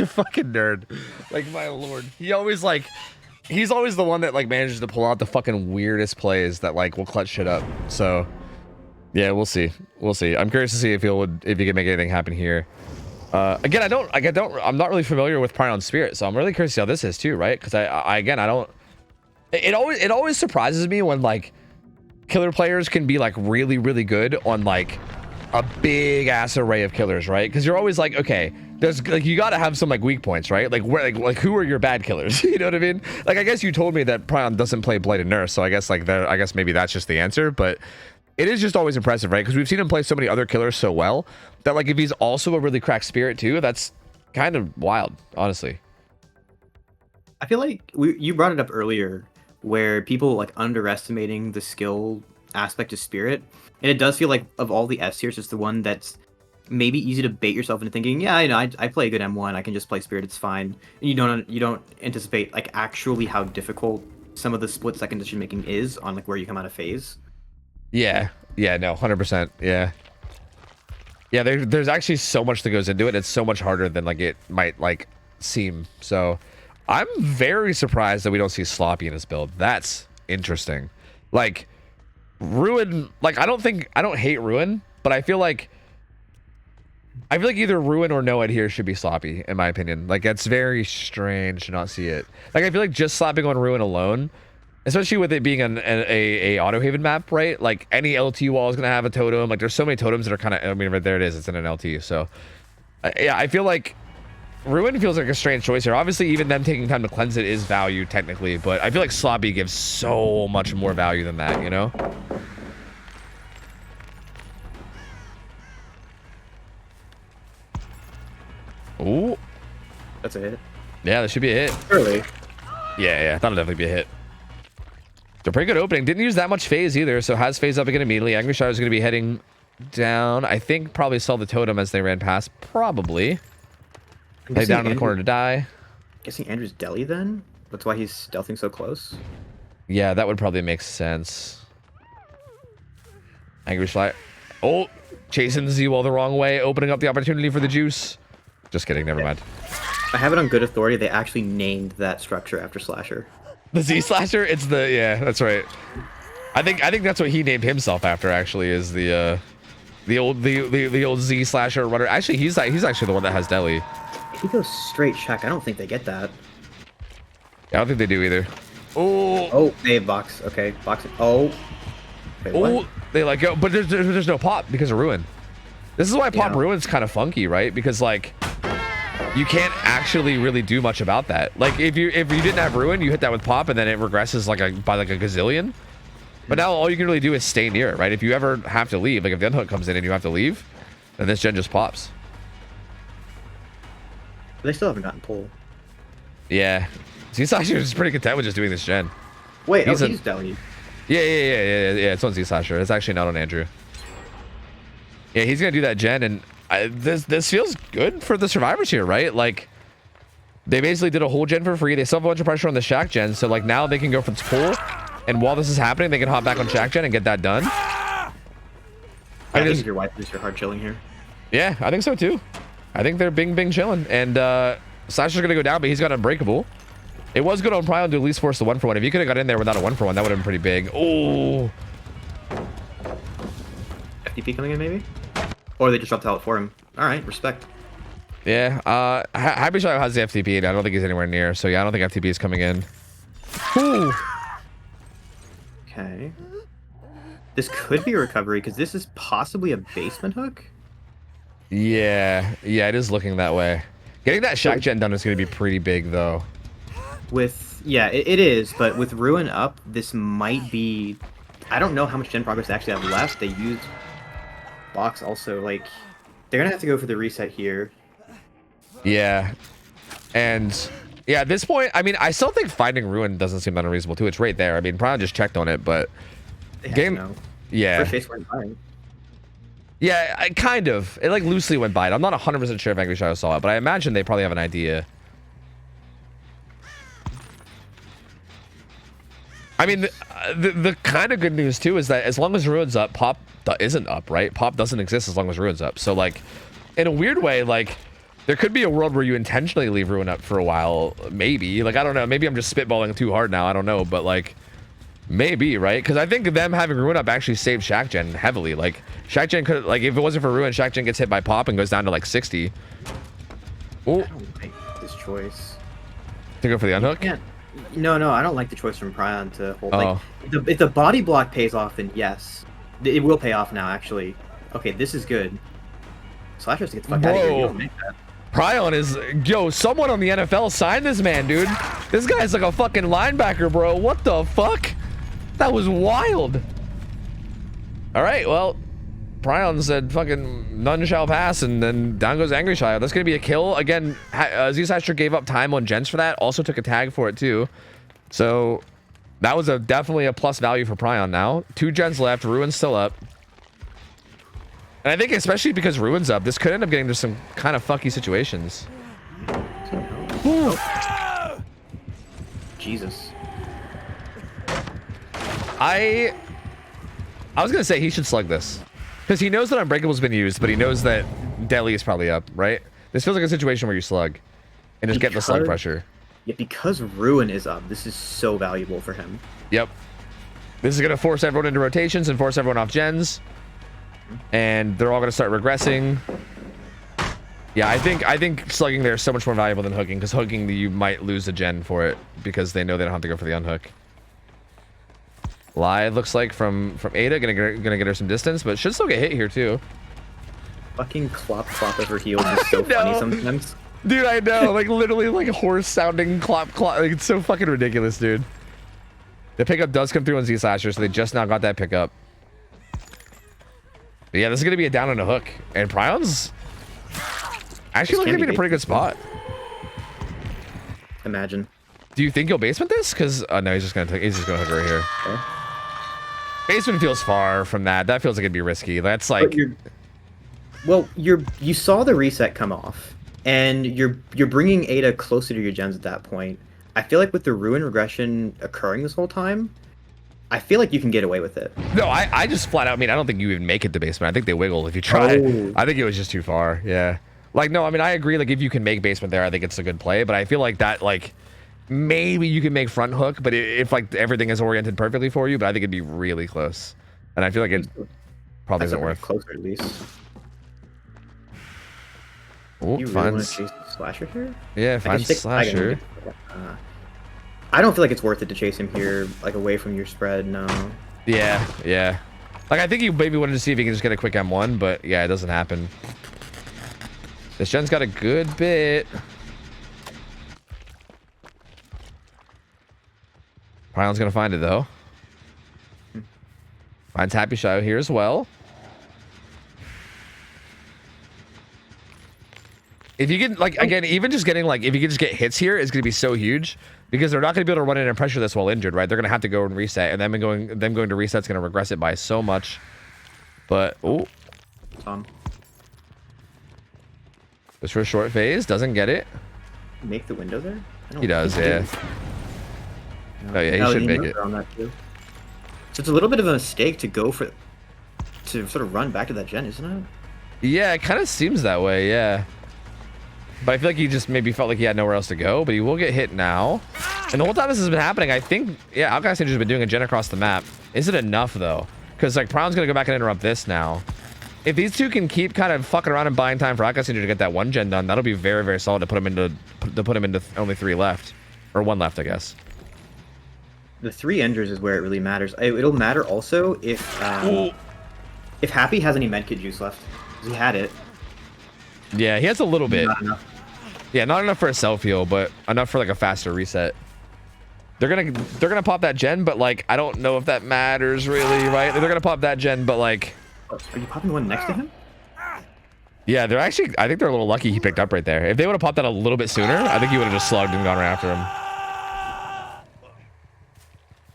fucking nerd. Like, my lord. He's always the one that like manages to pull out the fucking weirdest plays that like will clutch shit up. So yeah, we'll see. I'm curious to see if he can make anything happen here. Again, I'm not really familiar with Prion Spirit, so I'm really curious to see how this is too, right? Because it always surprises me when like killer players can be like really, really good on like a big ass array of killers, right? Because you're always like, okay, there's like you got to have some like weak points, right? Like where like who are your bad killers? You know what I mean? Like I guess you told me that Prion doesn't play Blight and Nurse, so I guess maybe that's just the answer, but it is just always impressive, right? Because we've seen him play so many other killers so well that like if he's also a really cracked Spirit too, that's kind of wild, honestly. I feel like you brought it up earlier where people like underestimating the skill aspect of Spirit, and it does feel like of all the S tiers, it's the one that's maybe easy to bait yourself into thinking, yeah, I play a good M1, I can just play Spirit, it's fine. And you don't anticipate like actually how difficult some of the split second decision making is on like where you come out of phase. Yeah, no, 100%, yeah. Yeah, there's actually so much that goes into it. It's so much harder than like it might like seem. So I'm very surprised that we don't see Sloppy in his build. That's interesting. Like Ruin, like I don't hate Ruin, but I feel like either Ruin or Noed here should be Sloppy, in my opinion. Like it's very strange to not see it. Like I feel like just slapping on Ruin alone, especially with it being a auto haven map, right? Like any LT wall is gonna have a totem. Like there's so many totems that are kind of, I mean, right there it is. It's in an LT. So yeah, I feel like Ruin feels like a strange choice here. Obviously, even them taking time to cleanse it is value technically, but I feel like Sloppy gives so much more value than that, you know? Ooh. That's a hit. Yeah, that should be a hit. Early. Yeah, that'll definitely be a hit. So pretty good opening. Didn't use that much phase either, so has phase up again immediately. Angry Shadow is going to be heading down. I think probably saw the totem as they ran past. Probably. Lay down in the corner to die. Guessing Andrew's deli then? That's why he's stealthing so close? Yeah, that would probably make sense. Angry Shadow. Oh, chasing the Z-Wall the wrong way, opening up the opportunity for the juice. Just kidding, never mind. I have it on good authority. They actually named that structure after Slasher. The Z Slasher? It's the, yeah, that's right. I think that's what he named himself after, actually, is the old Z Slasher runner. Actually, he's actually the one that has deli. He goes straight check. I don't think they get that. Yeah, I don't think they do either. Oh, Oh, they have box. Okay, box. Oh. Wait, oh, what? they let go, but there's no pop because of Ruin. This is why pop Yeah. Ruin's kind of funky, right? Because like you can't actually really do much about that. Like if you didn't have Ruin, you hit that with pop and then it regresses by like a gazillion. But now all you can really do is stay near it, right? If you ever have to leave, like if the unhook comes in and you have to leave, then this gen just pops. They still haven't gotten pull. Yeah. Z-Slasher is pretty content with just doing this gen. Wait, He's he's deli. Yeah. It's on Z-Slasher. It's actually not on Andrew. Yeah, he's gonna do that gen, and this feels good for the survivors here, right? Like, they basically did a whole gen for free. They still have a bunch of pressure on the Shack gen, so like now they can go for this pull, and while this is happening, they can hop back on Shack gen and get that done. I think your wife is your hard chilling here. Yeah, I think so too. I think they're bing chilling, and Slasher's gonna go down, but he's got Unbreakable. It was good on Prion to at least force the 1-for-1. If you could have got in there without a 1-for-1, that would have been pretty big. Oh. FTP coming in maybe? Or they just dropped out for him. All right, respect. Yeah, Happy Shadow has the FTP, and I don't think he's anywhere near, so yeah, I don't think FTP is coming in. Ooh. Okay. This could be a recovery because this is possibly a basement hook. Yeah, it is looking that way. Getting that Shack gen done is going to be pretty big, though. Yeah, it is, but with Ruin up, this might be. I don't know how much gen progress they actually have left. They used box also. Like, they're gonna have to go for the reset here. Yeah, and yeah, at this point, I mean, I still think finding Ruin doesn't seem that unreasonable too. It's right there. I mean, Brian just checked on it, but They have game, to know. yeah, First face went fine. yeah, I kind of. It like loosely went by it. I'm not 100% sure if Angry Shadow saw it, but I imagine they probably have an idea. I mean, the kind of good news too is that as long as Ruin's up, Pop isn't up, right? Pop doesn't exist as long as Ruin's up. So like, in a weird way, like there could be a world where you intentionally leave Ruin up for a while, maybe. Like I don't know, maybe I'm just spitballing too hard now. I don't know, but like maybe, right? Because I think them having Ruin up actually saved Shack Gen heavily. Like Shack Gen could, like if it wasn't for Ruin, Shack Gen gets hit by Pop and goes down to like 60. Oh, I don't like this choice. to go for the unhook. Yeah. No, I don't like the choice from Prion to hold. Oh. Like, if the body block pays off, then yes, it will pay off now. Actually, okay, this is good. Slasher has to get the fuck out of here. You don't make that. Prion is, yo, someone on the NFL signed this man, dude. This guy's like a fucking linebacker, bro. What the fuck? That was wild. All right, well, Prion said fucking none shall pass, and then down goes Angry Shadow. That's going to be a kill. Again, Z-Slasher gave up time on gens for that. Also took a tag for it, too. So that was definitely a plus value for Prion now. 2 gens left. Ruin's still up. And I think especially because Ruin's up, this could end up getting to some kind of fucky situations. Ooh. Jesus. I was going to say he should slug this. Because he knows that Unbreakable's been used, but he knows that Deli is probably up, right? This feels like a situation where you slug and just get the slug pressure. Yeah, because Ruin is up, this is so valuable for him. Yep. This is going to force everyone into rotations and force everyone off gens. And they're all going to start regressing. Yeah, I think slugging there is so much more valuable than hooking, because hooking, you might lose a gen for it because they know they don't have to go for the unhook. Live looks like from Ada, gonna get her some distance, but should still get hit here too. Fucking clop over heels is so funny sometimes. Dude, I know, like literally like horse sounding clop. Like, it's so fucking ridiculous, dude. The pickup does come through on Z Slasher, so they just now got that pickup. But yeah, this is gonna be a down and a hook, and Prion's actually looking to be in a pretty good spot. Imagine. Do you think he'll basement this? Because no, he's just gonna hook right here. Okay. Basement feels far from that. That feels like it'd be risky. That's like. You saw the reset come off, and you're bringing Ada closer to your gens at that point. I feel like with the Ruin regression occurring this whole time, I feel like you can get away with it. No, I just flat out. I mean, I don't think you even make it to basement. I think they wiggle if you try. Oh. I think it was just too far. Yeah. Like, no, I mean, I agree. Like, if you can make basement there, I think it's a good play. But I feel like that, like, maybe you can make front hook, but if like everything is oriented perfectly for you, but I think it'd be really close. And I feel like it probably isn't worth. Closer at least. Oh, You really want to chase the slasher here? Yeah, find slasher. I don't feel like it's worth it to chase him here, like away from your spread. No. Yeah, yeah. Like, I think he maybe wanted to see if he can just get a quick M1, but yeah, it doesn't happen. This gen's got a good bit. Prion's gonna find it though. Finds Happy Shadow here as well. If you get, like, again, even just getting, like, if you can just get hits here is going to be so huge, because they're not going to be able to run in and pressure this while injured, right? They're going to have to go and reset, and them going to reset is going to regress it by so much. But, oh. Just for a short phase, doesn't get it. Make the window there? He does, yeah. Oh, yeah, he should make it. On that too. So it's a little bit of a mistake to go for, to sort of run back to that gen, isn't it? Yeah, it kind of seems that way, yeah. But I feel like he just maybe felt like he had nowhere else to go, but he will get hit now. And the whole time this has been happening, I think, yeah, Outcast Ninja's been doing a gen across the map. Is it enough, though? Because, like, Prion's going to go back and interrupt this now. If these two can keep kind of fucking around and buying time for Outcast Ninja to get that one gen done, that'll be very, very solid to put him into only 3 left. Or 1 left, I guess. The 3 enders is where it really matters. It'll matter also if Happy has any medkit juice left. Because he had it. Yeah, he has a little bit. Not enough. Yeah, not enough for a self heal, but enough for like a faster reset. They're gonna pop that gen, but like I don't know if that matters really, right? They're gonna pop that gen, but like. Are you popping the one next to him? Yeah, they're actually. I think they're a little lucky he picked up right there. If they would have popped that a little bit sooner, I think he would have just slugged and gone right after him.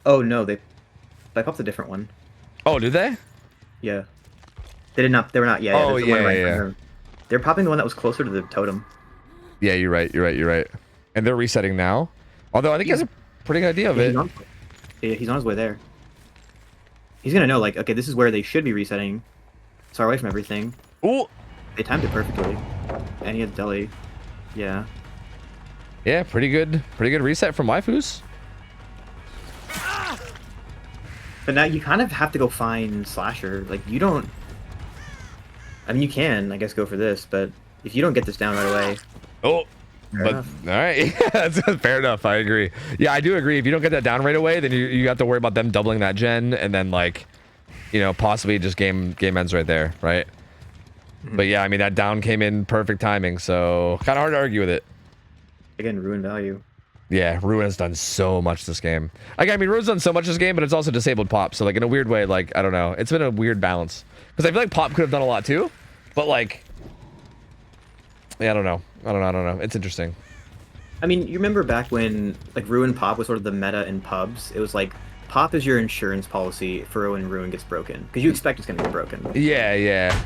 Oh no, they popped a different one. Oh, did they? Yeah. They did not. They were not. Yeah. Oh yeah. They're popping the one that was closer to the totem. Yeah, you're right. And they're resetting now. Although I think he has a pretty good idea of it. He's on his way there. He's gonna know, like, okay, this is where they should be resetting. It's far away from everything. Ooh. They timed it perfectly. And he had deli. Yeah. Yeah, pretty good reset from waifus. But now you kind of have to go find Slasher. Like, you don't... I mean, you can, I guess, go for this, but if you don't get this down right away... Oh, but all right, that's fair enough. I agree. Yeah, I do agree. If you don't get that down right away, then you have to worry about them doubling that gen, and then like, you know, possibly just game ends right there, right? Mm-hmm. But yeah, I mean that down came in perfect timing, so kind of hard to argue with it. Again, Ruin value. Yeah, Ruin has done so much this game. Like, I mean, Ruin's done so much this game, but it's also disabled Pop. So like in a weird way, like I don't know, it's been a weird balance because I feel like Pop could have done a lot too, but like, yeah, I don't know. It's interesting. I mean, you remember back when like Ruin Pop was sort of the meta in pubs? It was like Pop is your insurance policy for when Ruin gets broken because you expect it's gonna get broken. Yeah.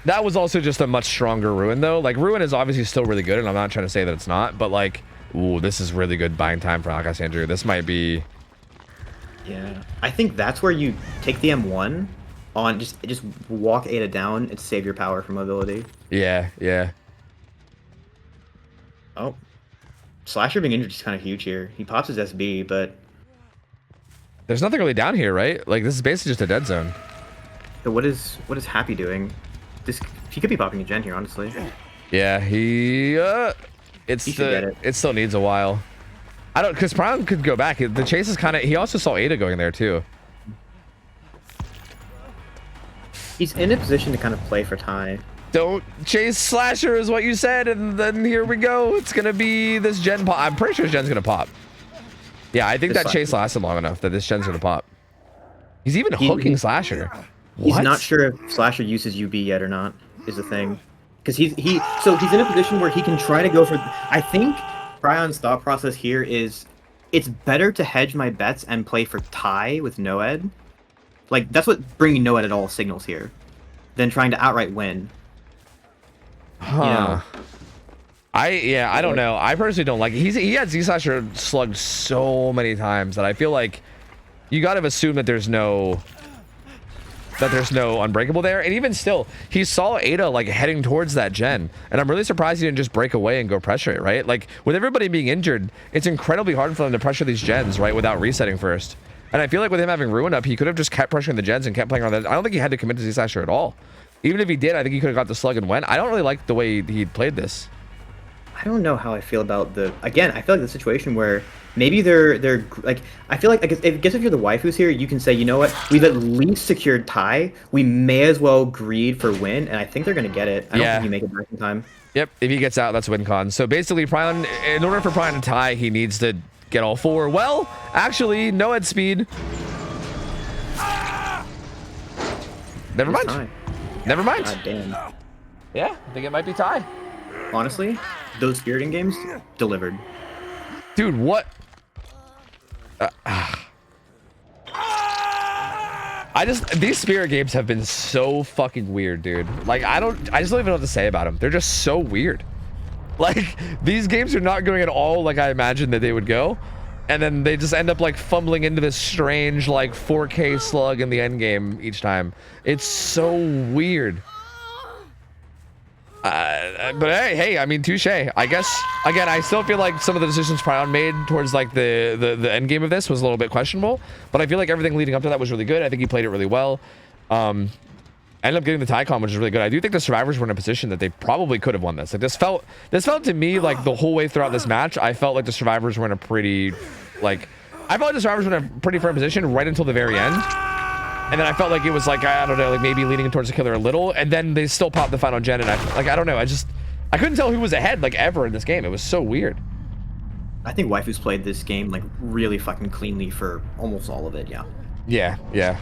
That was also just a much stronger Ruin though. Like Ruin is obviously still really good, and I'm not trying to say that it's not, but like, ooh, this is really good buying time for Akash Andrew. This might be. Yeah, I think that's where you take the M1 on just walk Ada down and save your power for mobility. Yeah, yeah. Oh, Slasher being injured is kind of huge here. He pops his SB, but There's nothing really down here, right? Like, this is basically just a dead zone. what is Happy doing? He could be popping a gen here, honestly. Yeah, he He should get it. it still needs a while. I don't, because Prime could go back. The chase is kind of, he also saw Ada going there too. He's in a position to kind of play for tie. Don't chase Slasher is what you said, and then here we go. It's gonna be this gen pop. I'm pretty sure this gen's gonna pop. Yeah, I think This that chase Slasher. lasted long enough that this gen's gonna pop. He's even hooking Slasher. He's What? not sure if Slasher uses UB yet or not, is the thing. Because he's in a position where he can try to go for. I think Prion's thought process here is, it's better to hedge my bets and play for tie with Noed. Like, that's what bringing Noed at all signals here, than trying to outright win. Huh. You know? I don't know. I personally don't like it. He had Z Slasher slugged so many times that I feel like you gotta assume that there's no unbreakable there. And even still, he saw Ada like heading towards that gen, and I'm really surprised he didn't just break away and go pressure it, right? Like, with everybody being injured, it's incredibly hard for them to pressure these gens, right, without resetting first. And I feel like with him having Ruin up, he could have just kept pressuring the gens and kept playing around that. I don't think he had to commit to Z Slasher at all. Even if he did, I think he could have got the slug and went. I don't really like the way he played this. I don't know how I feel about again, I feel like the situation where maybe they're like, I feel like, I guess if you're the waifus here, you can say, you know what, we've at least secured tie, we may as well greed for win, and I think they're gonna get it. I don't think you make it back in time. Yep, if he gets out, that's win con. So basically, Prion, in order for Prion to tie, he needs to get all four. Well, actually, no head speed. Never mind. Tie. Never mind. God damn. Yeah, I think it might be tie. Honestly, those spiriting games delivered. Dude, what? These spirit games have been so fucking weird, dude. Like, I just don't even know what to say about them. They're just so weird. Like, these games are not going at all like I imagined that they would go. And then they just end up like fumbling into this strange like 4K slug in the end game each time. It's so weird. But hey, I mean, touche. I guess, again, I still feel like some of the decisions Prion made towards like the end game of this was a little bit questionable, but I feel like everything leading up to that was really good. I think he played it really well. Ended up getting the Tycon, which is really good. I do think the survivors were in a position that they probably could have won this. Like, this felt to me like the whole way throughout this match, I felt like the survivors were in a pretty, like, I felt like the survivors were in a pretty firm position right until the very end. And then I felt like it was like, I don't know, like maybe leaning towards the killer a little, and then they still popped the final gen, and I don't know, I couldn't tell who was ahead like ever in this game. It was so weird. I think Waifu's played this game like really fucking cleanly for almost all of it. Yeah. Yeah.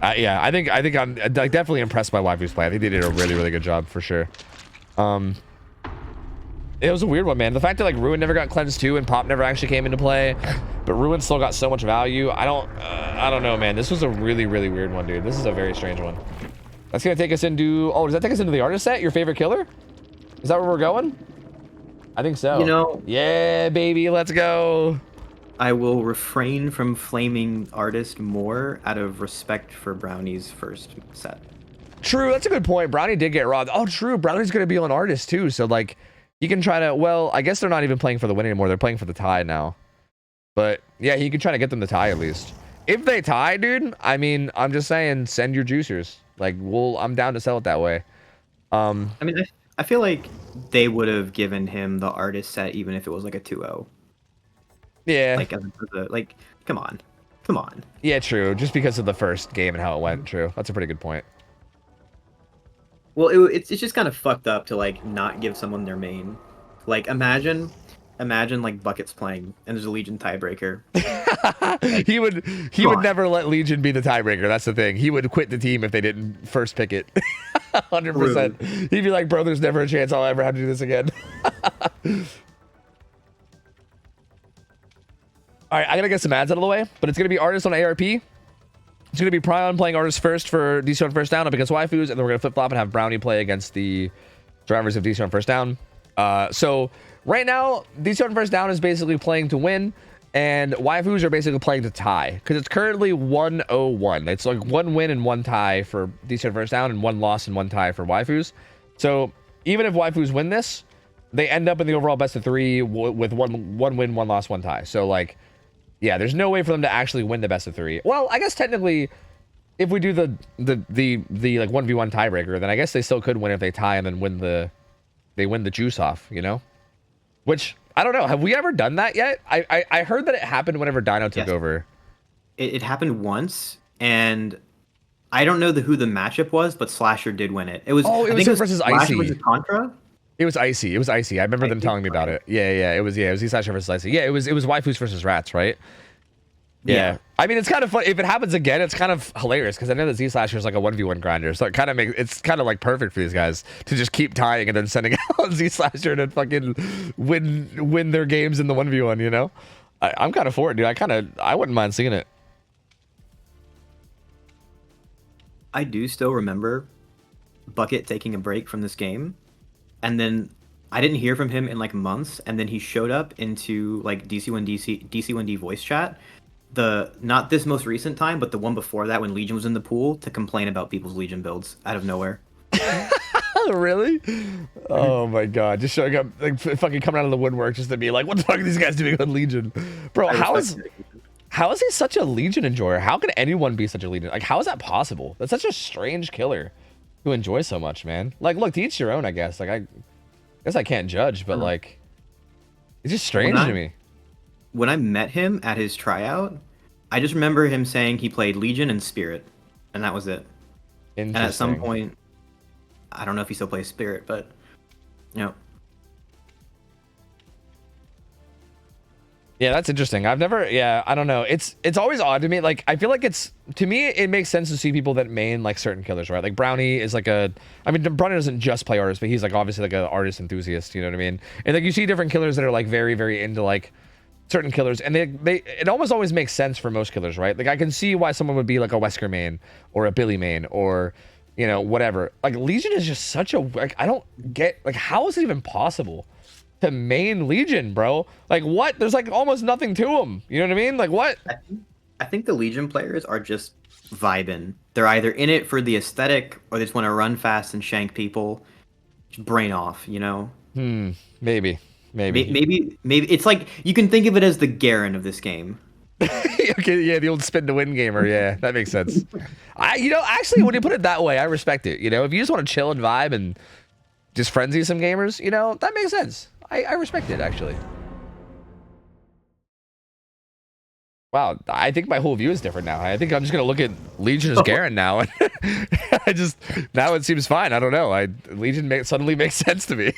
I think I'm like definitely impressed by Waifu's play. I think they did a really, really good job for sure. It was a weird one, man. The fact that like Ruin never got cleansed too, and Pop never actually came into play, but Ruin still got so much value. I don't know, man. This was a really, really weird one, dude. This is a very strange one. That's gonna take us into. Oh, does that take us into the artist set? Your favorite killer? Is that where we're going? I think so. You know. Yeah, baby. Let's go. I will refrain from flaming artist more out of respect for Brownie's first set. True, that's a good point. Brownie did get robbed. Oh, true. Brownie's gonna be on artist too, so like. He can try to, well, I guess they're not even playing for the win anymore. They're playing for the tie now. But yeah, he could try to get them to tie at least. If they tie, dude, I mean, I'm just saying, send your juicers. Like, I'm down to sell it that way. I mean, I feel like they would have given him the artist set even if it was like a 2-0. Yeah. Like, come on. Yeah, true. Just because of the first game and how it went. True. That's a pretty good point. Well, it's just kind of fucked up to like not give someone their main. Like, imagine like Bucket's playing and there's a Legion tiebreaker. Like, he would never let Legion be the tiebreaker. That's the thing. He would quit the team if they didn't first pick it. 100%. He'd be like, bro, there's never a chance I'll ever have to do this again. All right, I gotta get some ads out of the way, but it's gonna be artists on ARP. It's going to be Prion playing artist first for DC on first down up against Waifus, and then we're going to flip-flop and have Brownie play against the drivers of DC on first down. So right now, DC on first down is basically playing to win. and waifus are basically playing to tie because it's currently 1-0-1. It's like 1 win and 1 tie for DC first down and 1 loss and 1 tie for waifus. So even if waifus win this, they end up in the overall best of 3 with one win, 1 loss, 1 tie. So like, yeah, there's no way for them to actually win the best of 3. Well, I guess technically, if we do the like 1v1 tiebreaker, then I guess they still could win if they tie and then win the juice off, you know? Which I don't know. Have we ever done that yet? I heard that it happened whenever Dino took over. It happened once, and I don't know who the matchup was, but Slasher did win it. It was Oh, it was him versus Slasher Icy. versus Contra. It was Icy. It was Icy. I remember them telling me about it. Yeah. It was Z-Slasher versus Icy. Yeah, it was waifus versus rats, right? Yeah. I mean, it's kind of fun. If it happens again, it's kind of hilarious because I know that Z-Slasher is like a 1v1 grinder. So it kind of it's kind of like perfect for these guys to just keep tying and then sending out Z-Slasher to fucking win their games in the 1v1, you know? I'm kind of for it, dude. I wouldn't mind seeing it. I do still remember Bucket taking a break from this game, and then I didn't hear from him in like months, and then he showed up into like DC1D voice chat. Not this most recent time, but the one before that when Legion was in the pool to complain about people's Legion builds out of nowhere. Really? Oh my god. Just showing up, like fucking coming out of the woodwork just to be like, what the fuck are these guys doing on Legion? Bro, how is he such a Legion enjoyer? How can anyone be such a Legion? Like, how is that possible? That's such a strange killer who enjoys so much, man. Like, look, to each your own, I guess. Like, I guess I can't judge, but like, it's just strange to me. When I met him at his tryout, I just remember him saying he played Legion and Spirit, and that was it. And at some point, I don't know if he still plays Spirit, but you know. Yeah, that's interesting. I don't know. It's always odd to me. Like, I feel like to me, it makes sense to see people that main like certain killers, right? Like Brownie is like I mean, Brownie doesn't just play artists, but he's like obviously like an artist enthusiast, you know what I mean? And like you see different killers that are like very, very into like certain killers, and it almost always makes sense for most killers, right? Like I can see why someone would be like a Wesker main or a Billy main or, you know, whatever. Like Legion is just such a, like, I don't get, like, how is it even possible to main Legion, bro? Like, what? There's like almost nothing to them. You know what I mean? Like, what? I think the Legion players are just vibing. They're either in it for the aesthetic or they just want to run fast and shank people. Just brain off, you know? Maybe. Maybe it's like you can think of it as the Garen of this game. Okay, yeah, the old spin to win gamer. Yeah, that makes sense. Actually, when you put it that way, I respect it. You know, if you just want to chill and vibe and just frenzy some gamers, you know, that makes sense. I respect it, actually. Wow, I think my whole view is different now. I think I'm just gonna look at Legion as Garen now. Now it seems fine. I don't know. Legion suddenly makes sense to me.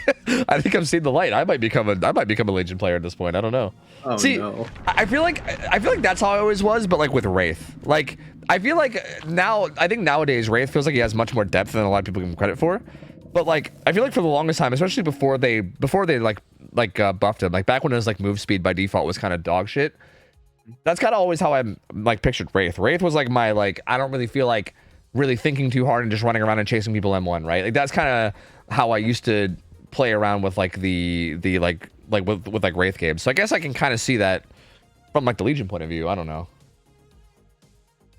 I think I'm seeing the light. I might become a Legion player at this point. I don't know. Oh, see, no. I feel like that's how I always was, but like with Wraith. Like I feel like I think nowadays Wraith feels like he has much more depth than a lot of people give him credit for. But like I feel like for the longest time, especially before they buffed him, like back when it was like move speed by default was kind of dog shit. That's kind of always how I'm like pictured Wraith. Wraith was like my like I don't really feel like really thinking too hard and just running around and chasing people M1, right? Like that's kind of how I used to play around with like the with like Wraith games. So I guess I can kind of see that from like the Legion point of view. I don't know.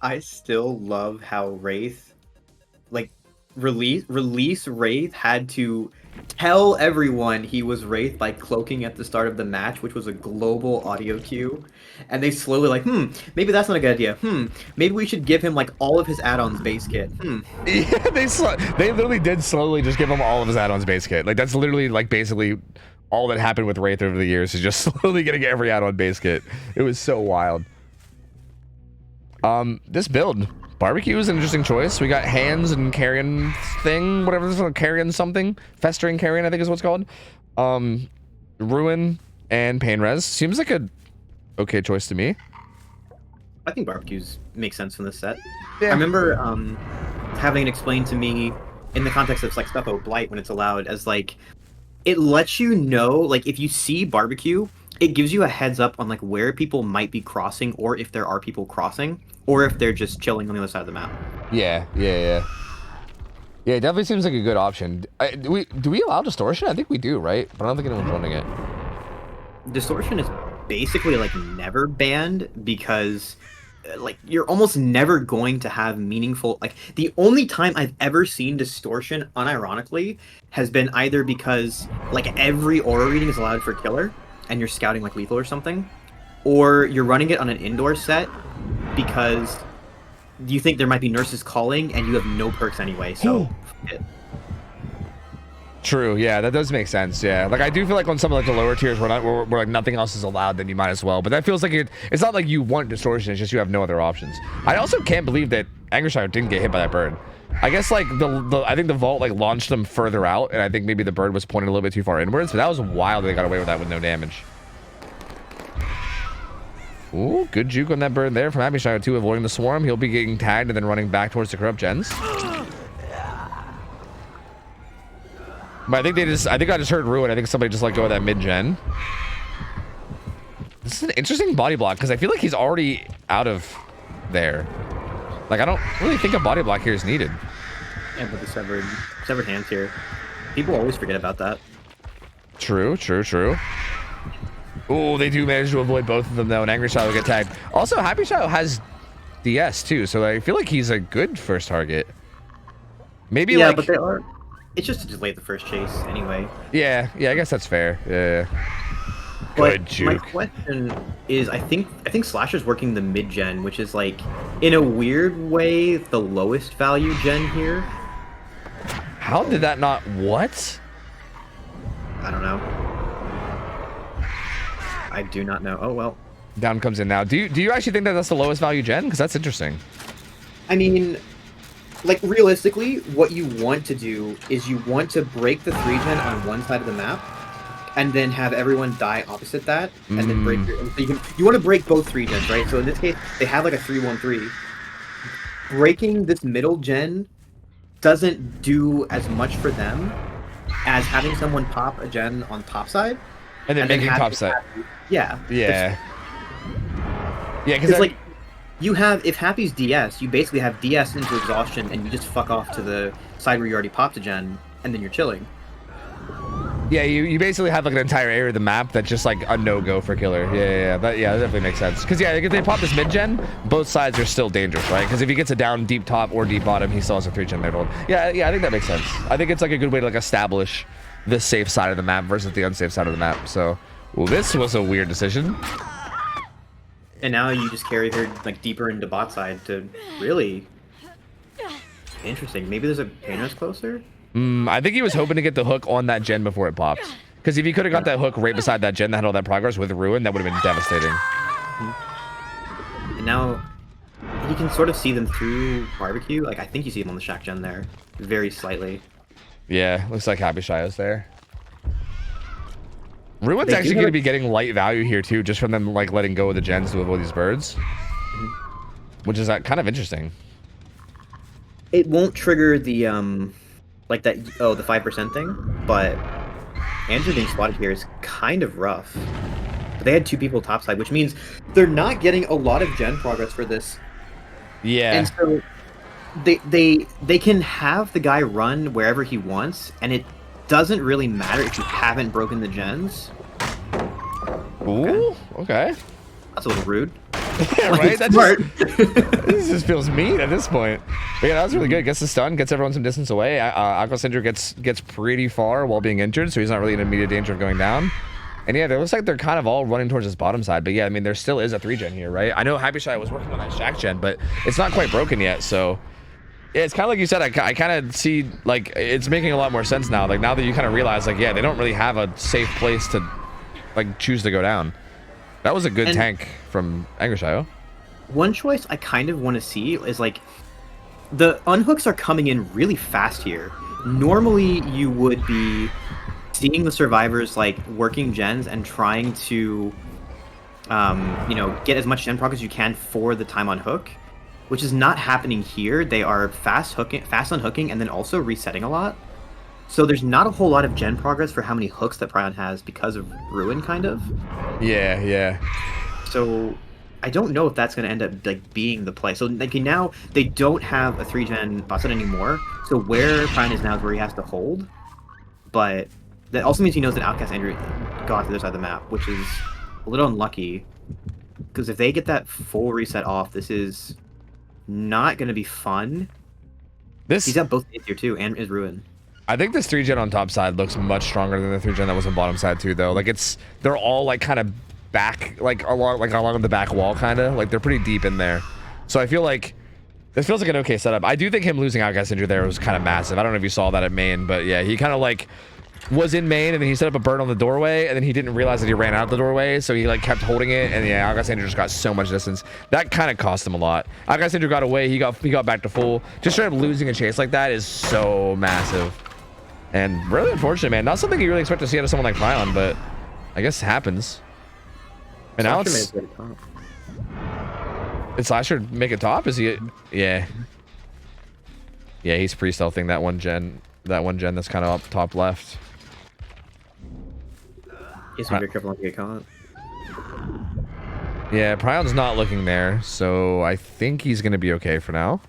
I still love how Wraith, like release Wraith had to tell everyone he was Wraith by cloaking at the start of the match, which was a global audio cue. And they slowly like, maybe that's not a good idea. Maybe we should give him like all of his add-ons base kit. Yeah, they literally did slowly just give him all of his add-ons base kit. Like that's literally like basically all that happened with Wraith over the years is just slowly getting every add-on base kit. It was so wild. This build, barbecue is an interesting choice. We got hands and carrion thing, whatever this is, carrion something, festering carrion I think is what's called. Ruin and pain res seems like a okay choice to me. I think barbecues make sense from this set. Yeah. I remember having it explained to me in the context of like stuff about Blight when it's allowed as like it lets you know like if you see barbecue, it gives you a heads up on like where people might be crossing or if there are people crossing or if they're just chilling on the other side of the map. Yeah, it definitely seems like a good option. Do we allow distortion? I think we do, right? But I don't think anyone's running it. Distortion is basically like never banned because like you're almost never going to have meaningful, like the only time I've ever seen distortion unironically has been either because like every aura reading is allowed for killer and you're scouting like lethal or something, or you're running it on an indoor set because you think there might be nurses calling and you have no perks anyway, so True, yeah, that does make sense. Yeah, like I do feel like on some of like the lower tiers where like nothing else is allowed, then you might as well. But that feels like it's not like you want distortion; it's just you have no other options. I also can't believe that Angershire didn't get hit by that bird. I guess like I think the vault like launched them further out, and I think maybe the bird was pointed a little bit too far inwards. But that was wild that they got away with that with no damage. Ooh, good juke on that bird there from Abishire too, avoiding the swarm. He'll be getting tagged and then running back towards the corrupt gens. But I think I just heard Ruin. I think somebody just let go of that mid-gen. This is an interesting body block because I feel like he's already out of there. Like I don't really think a body block here is needed. Yeah, but the severed hands here. People always forget about that. True. Oh, they do manage to avoid both of them though, and Angry Shadow will get tagged. Also, Happy Shadow has DS too, so I feel like he's a good first target. Maybe yeah, like... but they are. It's just to delay the first chase anyway. Yeah, I guess that's fair. Yeah. But Good juke. my question is, I think Slasher's working the mid gen, which is like, in a weird way, the lowest value gen here. How did that not... What? I don't know. I do not know. Oh well. Down comes in now. Do you actually think that that's the lowest value gen? Because that's interesting. I mean, like realistically, what you want to do is you want to break the 3-gen on one side of the map, and then have everyone die opposite that, and then break your... So you want to break both 3-gens, right? So in this case, they have like a 3-1-3. Breaking this middle gen doesn't do as much for them as having someone pop a gen on top side. And then making top side. Yeah. Yeah. Yeah, because like, you have, if Happy's DS, you basically have DS into exhaustion, and you just fuck off to the side where you already popped a gen, and then you're chilling. Yeah, you basically have like an entire area of the map that's just like a no-go for killer. Yeah, that definitely makes sense. Because yeah, if they pop this mid-gen, both sides are still dangerous, right? Because if he gets it down deep top or deep bottom, he still has a 3-gen there to hold. Yeah, I think that makes sense. I think it's like a good way to like establish the safe side of the map versus the unsafe side of the map. So, well, this was a weird decision. And now you just carry her like deeper into bot side to really interesting. Maybe there's a Painter's closer. I think he was hoping to get the hook on that gen before it popped. Because if he could have got that hook right beside that gen that had all that progress with Ruin, that would have been devastating. And now you can sort of see them through barbecue. Like I think you see them on the Shack gen there, very slightly. Yeah, looks like Happy Shio's there. Ruin's actually going to be getting light value here too, just from them like letting go of the gens to avoid these birds, which is kind of interesting. It won't trigger the like that, the 5% thing, but Andrew being spotted here is kind of rough. But they had 2 people topside, which means They're not getting a lot of gen progress for this. Yeah. and so they can have the guy run wherever he wants, and it doesn't really matter if you haven't broken the gens. Ooh, okay. That's a little rude. Yeah, Like, right? it's smart. This just feels mean at this point. But yeah, that was really good. Gets the stun, gets everyone some distance away. Aqua Cinder gets pretty far while being injured, so he's not really in immediate danger of going down. And yeah, it looks like they're kind of all running towards this bottom side. But yeah, I mean, there still is a 3-gen here, right? I know Happy Shy was working on that Shack gen, but it's not quite broken yet, so... Yeah, it's kind of like you said, I kind of see, like, it's making a lot more sense now. Like, now that you kind of realize, like, yeah, they don't really have a safe place to, like, choose to go down. That was a good tank from Angershio. One choice I kind of want to see is, like, the unhooks are coming in really fast here. Normally, you would be seeing the survivors, like, working gens and trying to, you know, get as much gen proc as you can for the time on hook, which is not happening here. They are fast unhooking, and then also resetting a lot. So there's not a whole lot of gen progress for how many hooks that Prion has because of Ruin, kind of. Yeah. So I don't know if that's going to end up like being the play. So like now they don't have a 3-gen bosset anymore. So where Prion is now is where he has to hold. But that also means he knows that Outcast Andrew got to the other side of the map, which is a little unlucky. Because if they get that full reset off, this is not going to be fun. He's got both tier 2 and is ruined. I think this 3-gen on top side looks much stronger than the 3-gen that was on bottom side too, though. Like they're all like kind of back, like along the back wall, kind of like they're pretty deep in there. So I feel like this feels like an okay setup. I do think him losing Outcast Injury there was kind of massive. I don't know if you saw that at main, but yeah, he kind of like was in main and then he set up a bird on the doorway and then he didn't realize that he ran out the doorway, so he like kept holding it, and yeah, Outcast Injury just got so much distance. That kind of cost him a lot. Outcast Injury got away, he got back to full. Just straight up losing a chase like that is so massive. And really unfortunate, man. Not something you really expect to see out of someone like Prion, but I guess it happens. And now it's Slasher make it top? Is he? Yeah. Yeah, he's pre-stealthing that one gen that's kind of up top left. He's gonna be careful not to get caught. Yeah, Prion's not looking there, so I think he's gonna be okay for now.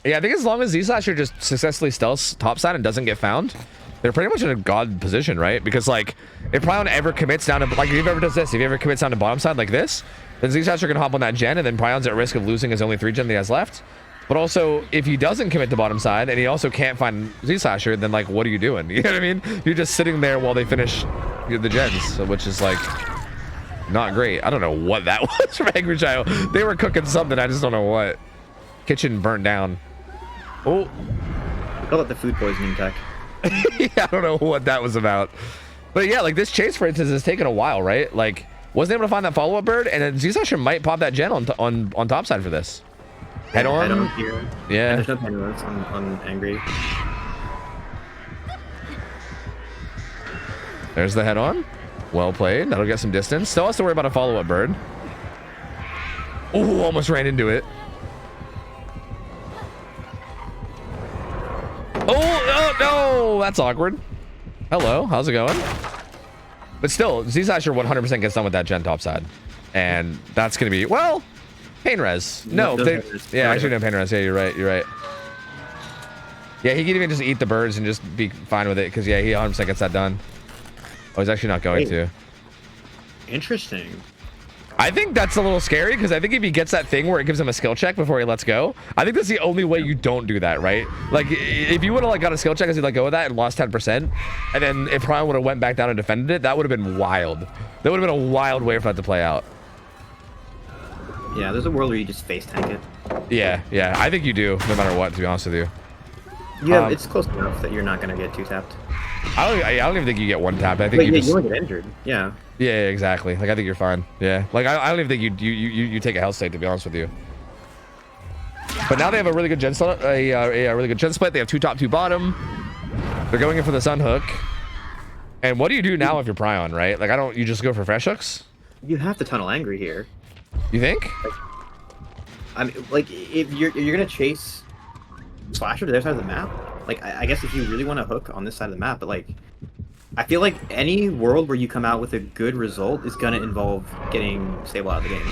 Yeah, I think as long as Z-Slasher just successfully stealths topside and doesn't get found, they're pretty much in a god position, right? Because like, if Prion ever commits down to, like, if he ever does this, if he ever commits down to bottom side like this, then Z-Slasher can hop on that gen, and then Prion's at risk of losing his only 3-gen that he has left. But also, if he doesn't commit to bottom side, and he also can't find Z-Slasher, then like, what are you doing? You know what I mean? You're just sitting there while they finish the gens, which is like, not great. I don't know what that was from Angry Child. They were cooking something, I just don't know what. Kitchen burnt down. Oh. We call it the food poisoning tech. Yeah, I don't know what that was about. But yeah, like this chase, for instance, has taken a while, right? Like, wasn't able to find that follow-up bird, and then Z-Slasher might pop that gen on top side for this. Head on. Head on here. Yeah. And there's no penalties on Angry. There's the head on. Well played. That'll get some distance. Still has to worry about a follow-up bird. Oh, almost ran into it. Oh, no, that's awkward. Hello, how's it going? But still, Z-Slasher 100% gets done with that gen top side. And that's going to be, well, pain res. No, yeah, actually no pain res. Yeah, you're right, you're right. Yeah, he can even just eat the birds and just be fine with it, because yeah, he 100% gets that done. Oh, he's actually not going to. Interesting. I think that's a little scary, because I think if he gets that thing where it gives him a skill check before he lets go, I think that's the only way you don't do that, right? Like, if you would have like got a skill check as he let go of that and lost 10%, and then if Prion would have went back down and defended it, that would have been wild. That would have been a wild way for that to play out. Yeah, there's a world where you just face tank it. Yeah, yeah, I think you do, no matter what, to be honest with you. Yeah, it's close enough that you're not gonna get 2-tapped. I don't even think you get 1-tapped. I think you just... you won't get injured. Yeah. Yeah, exactly. Like, I think you're fine. Yeah. Like, I don't even think you take a health state, to be honest with you. But now they have a really good gen split. A really good gen split. They have 2 top, 2 bottom. They're going in for the sun hook. And what do you do now if you're Prion, right? Like, you just go for fresh hooks? You have to tunnel Angry here. You think? I mean, like, if you're gonna chase Slasher to their side of the map, like, I guess if you really want to hook on this side of the map, but like, I feel like any world where you come out with a good result is gonna involve getting Stable out of the game,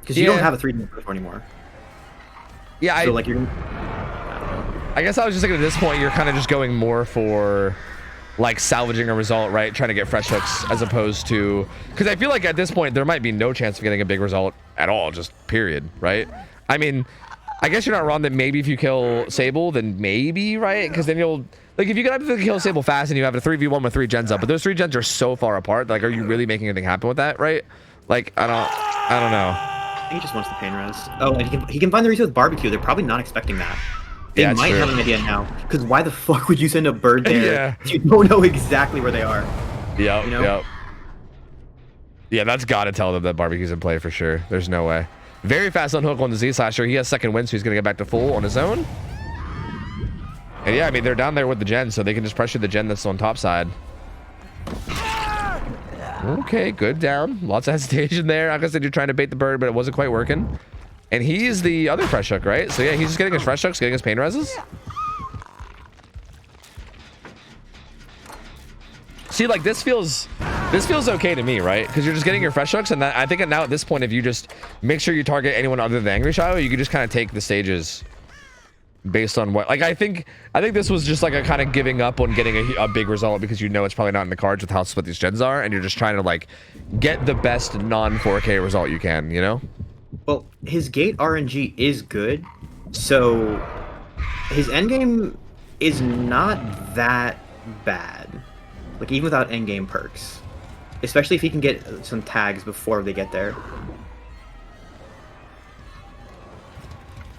because you don't have a 3-gen anymore. Yeah, so like you're. I don't know. I guess I was just thinking at this point you're kind of just going more for like salvaging a result, right? Trying to get fresh hooks as opposed to, because I feel like at this point there might be no chance of getting a big result at all, just period, right? I mean, I guess you're not wrong that maybe if you kill Sable, then maybe, right? Because then you'll, like, if you get up to kill Sable fast and you have a 3v1 with 3 gens up, but those 3 gens are so far apart, like, are you really making anything happen with that, right? Like, I don't know. He just wants the pain res. Oh, and he can find the reset with barbecue. They're probably not expecting that. They might have an idea now, because why the fuck would you send a bird there? Yeah. You don't know exactly where they are. Yep, you know? Yep. Yeah, that's got to tell them that barbecue's in play for sure. There's no way. Very fast on hook on the Z-Slasher. He has second win, so he's going to get back to full on his own. And yeah, I mean, they're down there with the gen, so they can just pressure the gen that's on top side. Okay, good down. Lots of hesitation there. Like I said, you're trying to bait the bird, but it wasn't quite working. And he's the other fresh hook, right? So yeah, he's just getting his fresh hooks, getting his pain reses. See, like, this feels okay to me, right? Because you're just getting your fresh hooks, and I think now at this point, if you just make sure you target anyone other than Angry Shadow, you can just kind of take the stages based on what, like, I think this was just like a kind of giving up on getting a big result because you know it's probably not in the cards with how split these gens are, and you're just trying to like get the best non 4K result you can, you know? Well, his gate RNG is good, so his endgame is not that bad. Like, even without endgame perks. Especially if he can get some tags before they get there.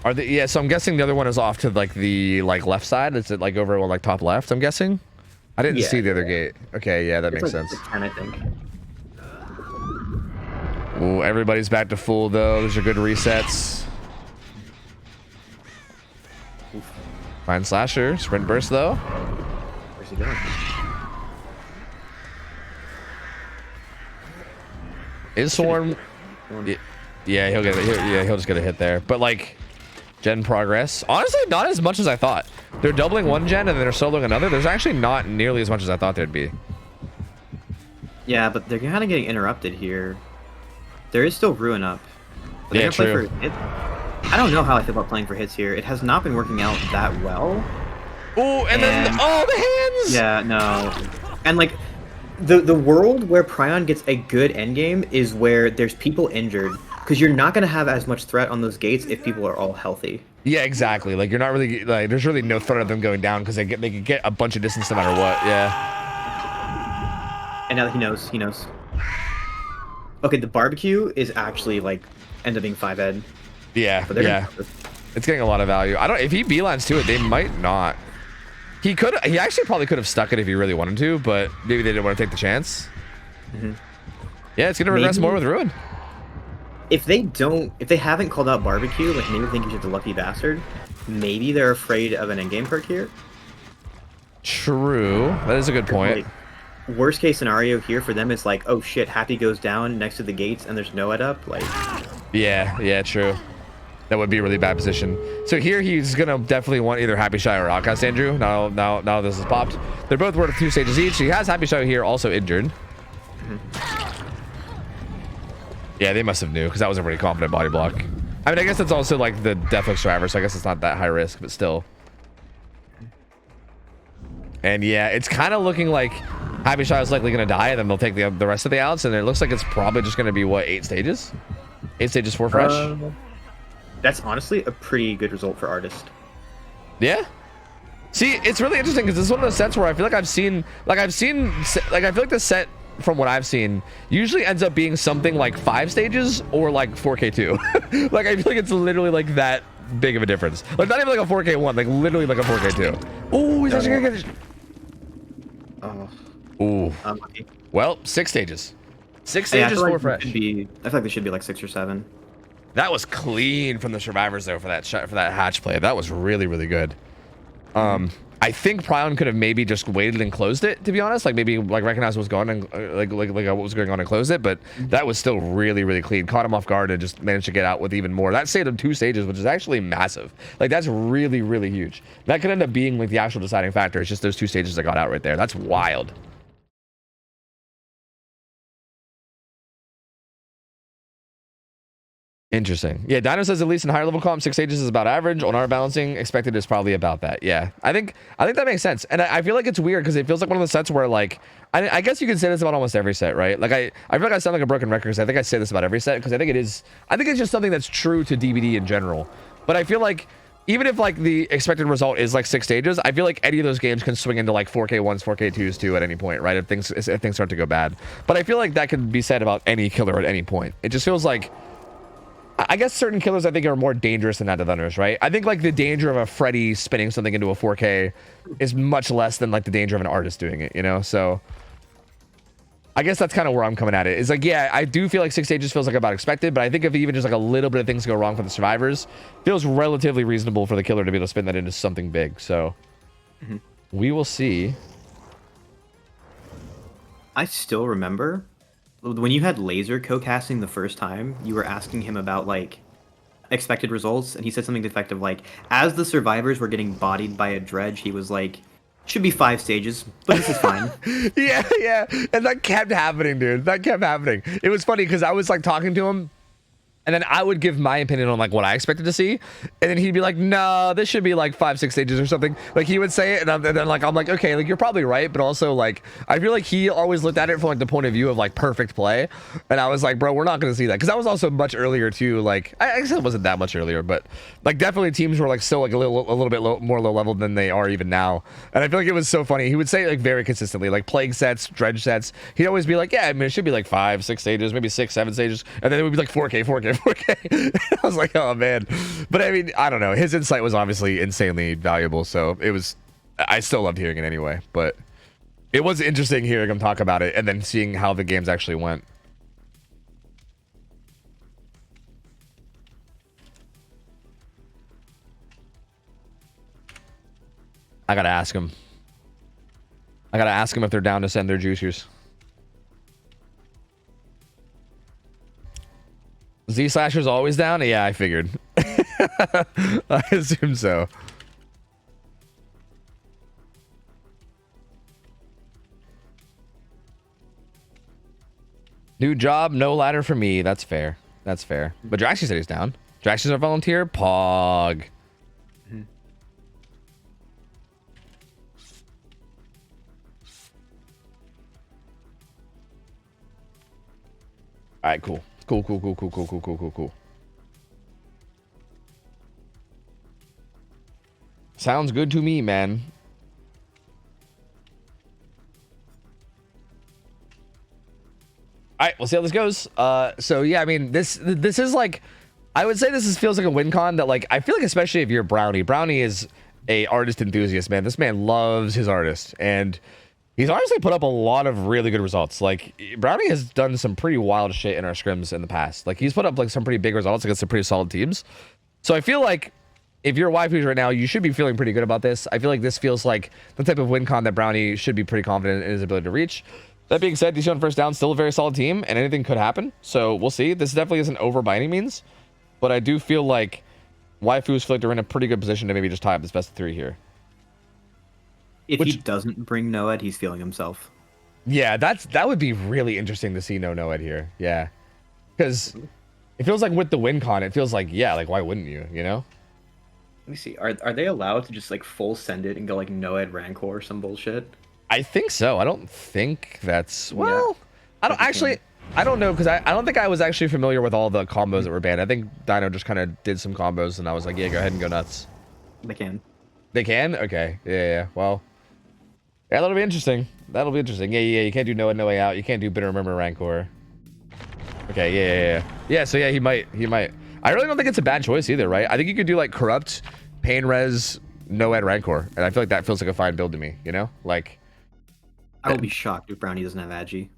Are they, yeah, so I'm guessing the other one is off to like the left side. Is it like over on like top left, I'm guessing? I didn't see the other gate. Okay, yeah, that makes sense. It's 10, I think. Ooh, everybody's back to full though. Those are good resets. Fine slasher, sprint burst though. Where's he going? Is Swarm? Yeah, he'll get it. He'll just get a hit there. But like, gen progress. Honestly, not as much as I thought. They're doubling one gen and then they're soloing another. There's actually not nearly as much as I thought there'd be. Yeah, but they're kind of getting interrupted here. There is still Ruin up. But Yeah, they're true. gonna play for I don't know how I feel about playing for hits here. It has not been working out that well. Ooh, and then the hands. Yeah, no. And like the world where Prion gets a good endgame is where there's people injured, because you're not gonna have as much threat on those gates if people are all healthy. Yeah, exactly. Like you're not really like there's really no threat of them going down because they can get a bunch of distance no matter what. Yeah. And now that he knows. Okay, the barbecue is actually like ends up being 5-ed. Yeah, But they're yeah. It's getting a lot of value. I don't. If he beelines to it, they might not. He could. He actually probably could have stuck it if he really wanted to, but maybe they didn't want to take the chance. Yeah, it's gonna regress more with Ruin. If they haven't called out barbecue, like maybe think he's the lucky bastard, maybe they're afraid of an endgame perk here. True. That is a good point. Like, worst case scenario here for them is like, oh shit, Happy goes down next to the gates and there's no up. Like, Yeah, true. That would be a really bad position. So here he's gonna definitely want either Happy Shy or Outcast Andrew. Now this is popped. They're both worth 2 stages each. He has Happy Shy here also injured. Yeah, they must have knew because that was a pretty confident body block. I mean, I guess it's also like the Deathlook survivor, so I guess it's not that high risk, but still. And yeah, it's kind of looking like Happy Shy is likely gonna die, and then they'll take the rest of the outs, and it looks like it's probably just gonna be what, 8 stages? 8 stages for fresh. that's honestly a pretty good result for Artist. Yeah. See, it's really interesting because this is one of those sets where I feel like I feel like the set from what I've seen usually ends up being something like 5 stages or like 4K2. Like I feel like it's literally like that big of a difference. Like not even like a 4K1, like literally like a 4K2. Oh, he's actually gonna get it. Oh, Ooh. unlucky. Well, 6 stages. 6 Yeah, I stages feel for like fresh. I feel like they should be like 6 or 7. That was clean from the survivors though for that shot, for that hatch play. That was really, really good. I think Prion could have maybe just waited and closed it, to be honest. Like maybe like recognized what was going on and like what was going on and closed it, but that was still really, really clean. Caught him off guard and just managed to get out with even more. That saved him 2 stages, which is actually massive. Like that's really, really huge. That could end up being like the actual deciding factor. It's just those 2 stages that got out right there. That's wild. Interesting. Yeah, Dino says at least in higher level comp, 6 stages is about average. On our balancing, expected is probably about that. Yeah, I think that makes sense. And I feel like it's weird because it feels like one of the sets where like, I guess you could say this about almost every set, right? Like I feel like I sound like a broken record because I think I say this about every set because I think it's just something that's true to DBD in general. But I feel like even if like the expected result is like 6 stages, I feel like any of those games can swing into like 4K1s, 4K2s too at any point, right? If things start to go bad. But I feel like that could be said about any killer at any point. It just feels like, I guess certain killers I think are more dangerous than that of others, right? I think like the danger of a Freddy spinning something into a 4K is much less than like the danger of an artist doing it, you know? So I guess that's kind of where I'm coming at it. Is like, yeah, I do feel like 6 stages feels like about expected, but I think if even just like a little bit of things go wrong for the survivors, feels relatively reasonable for the killer to be able to spin that into something big. So we will see. I still remember when you had Laser co-casting the first time, you were asking him about like expected results, and he said something to the effect of like, as the survivors were getting bodied by a dredge, he was like, should be 5 stages, but this is fine. yeah, and that kept happening, dude. That kept happening. It was funny because I was like talking to him, and then I would give my opinion on like what I expected to see, and then he'd be like, no, this should be like 5-6 stages or something. Like he would say it, and then like I'm like, okay, like you're probably right, but also like I feel like he always looked at it from like the point of view of like perfect play, and I was like, bro, we're not gonna see that, because that was also much earlier too. Like I guess it wasn't that much earlier, but like definitely teams were like still like a little bit more low level than they are even now. And I feel like it was so funny. He would say it like very consistently, like plague sets, dredge sets. He'd always be like, yeah, I mean it should be like 5-6 stages, maybe 6-7 stages, and then it would be like 4K. I was like, oh man. But I mean, I don't know, his insight was obviously insanely valuable, so it was, I still loved hearing it anyway. But it was interesting hearing him talk about it and then seeing how the games actually went. I gotta ask him if they're down to send their juicers. Z Slasher's always down? Yeah, I figured. I assume so. New job, no ladder for me. That's fair. That's fair. But Draxy said he's down. Draxy's our volunteer? Pog. All right, cool. Cool. Sounds good to me, man. All right, we'll see how this goes. So yeah, I mean, this is like, I would say feels like a win con that, like, I feel like especially if you're Brownie. Brownie is a artist enthusiast, man. This man loves his artist, and he's honestly put up a lot of really good results. Like, Brownie has done some pretty wild shit in our scrims in the past. Like, he's put up like some pretty big results against some pretty solid teams. So I feel like if you're waifus right now, you should be feeling pretty good about this. I feel like this feels like the type of win con that Brownie should be pretty confident in his ability to reach. That being said, DC on first down, still a very solid team, and anything could happen. So we'll see. This definitely isn't over by any means, but I do feel like waifus feel like they're in a pretty good position to maybe just tie up this best of 3 here. If he doesn't bring Noed, he's feeling himself. Yeah, that would be really interesting to see Noed here. Yeah, because it feels like with the win con, it feels like, yeah, like why wouldn't you? You know? Let me see. Are they allowed to just like full send it and go like Noed Rancor or some bullshit? I think so. I don't think that's, well, Yeah, I don't actually. I don't know, because I don't think I was actually familiar with all the combos that were banned. I think Dino just kind of did some combos, and I was like, yeah, go ahead and go nuts. They can. They can? Okay. Yeah. Well, yeah, that'll be interesting. That'll be interesting. Yeah. You can't do No Way Out. You can't do Bitter Murmur Rancor. Okay. Yeah. So yeah, he might. I really don't think it's a bad choice either, right? I think you could do like Corrupt, Pain Res, Noed Rancor, and I feel like that feels like a fine build to me. You know, like. I will be shocked if Brownie doesn't have Agi.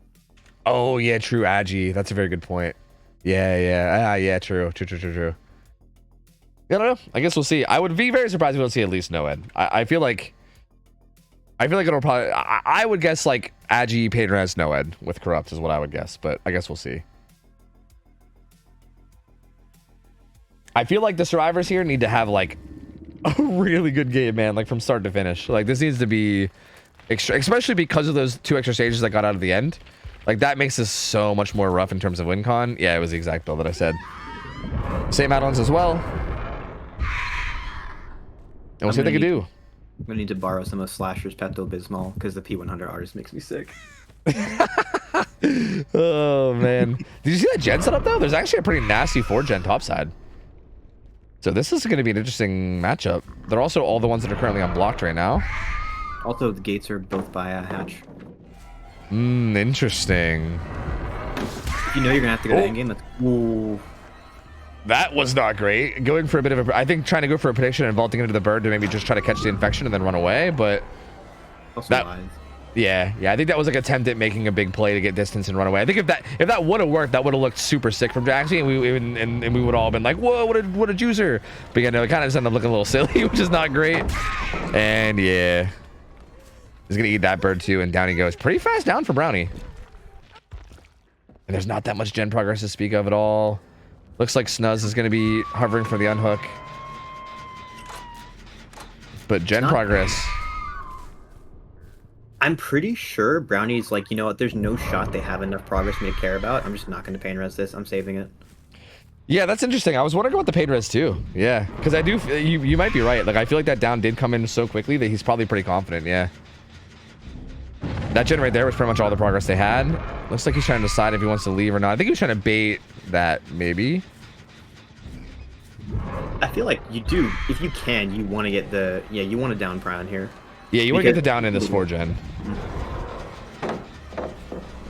Oh yeah, true, Agi. That's a very good point. Yeah. True. I don't know. I guess we'll see. I would be very surprised if we don't see at least Noed. I feel like it'll probably. I would guess like Agi, Pain Res, Noed with Corrupt is what I would guess, but I guess we'll see. I feel like the survivors here need to have like a really good game, man, like from start to finish. Like this needs to be extra, especially because of those 2 extra stages that got out of the end. Like that makes this so much more rough in terms of win con. Yeah, it was the exact build that I said. Same add-ons as well. And we'll see what they can do. I'm gonna need to borrow some of Slasher's Pepto-Bismol because the P100 artist makes me sick. Oh man, did you see that gen setup though? There's actually a pretty nasty 4-gen topside. So this is going to be an interesting matchup. They're also all the ones that are currently unblocked right now. Also, the gates are both by a hatch. Interesting. If you know you're gonna have to go to endgame, that's ooh. That was not great. Going for a bit of a, I think trying to go for a prediction and vaulting into the bird to maybe just try to catch the infection and then run away, but Also that, wise. yeah, I think that was like an attempt at making a big play to get distance and run away. I think if that would have worked, that would have looked super sick from Jaxie, and we would all have been like, whoa, what a juicer. But yeah, no, it kind of just ended up looking a little silly, which is not great. And yeah, he's gonna eat that bird too, and down he goes. Pretty fast down for Brownie. And there's not that much gen progress to speak of at all. Looks like Snuz is gonna be hovering for the unhook. But gen progress. I'm pretty sure Brownie's like, you know what, there's no shot they have enough progress for me to care about. I'm just not going to pain res this. I'm saving it. Yeah, that's interesting. I was wondering about the paid res too. Yeah, because I do. You might be right. Like I feel like that down did come in so quickly that he's probably pretty confident. Yeah. That gen right there was pretty much all the progress they had. Looks like he's trying to decide if he wants to leave or not. I think he was trying to bait that maybe. I feel like you do, if you can, you want to get the, yeah, you want to down Prime here. Yeah, you want to get the down in this 4 gen.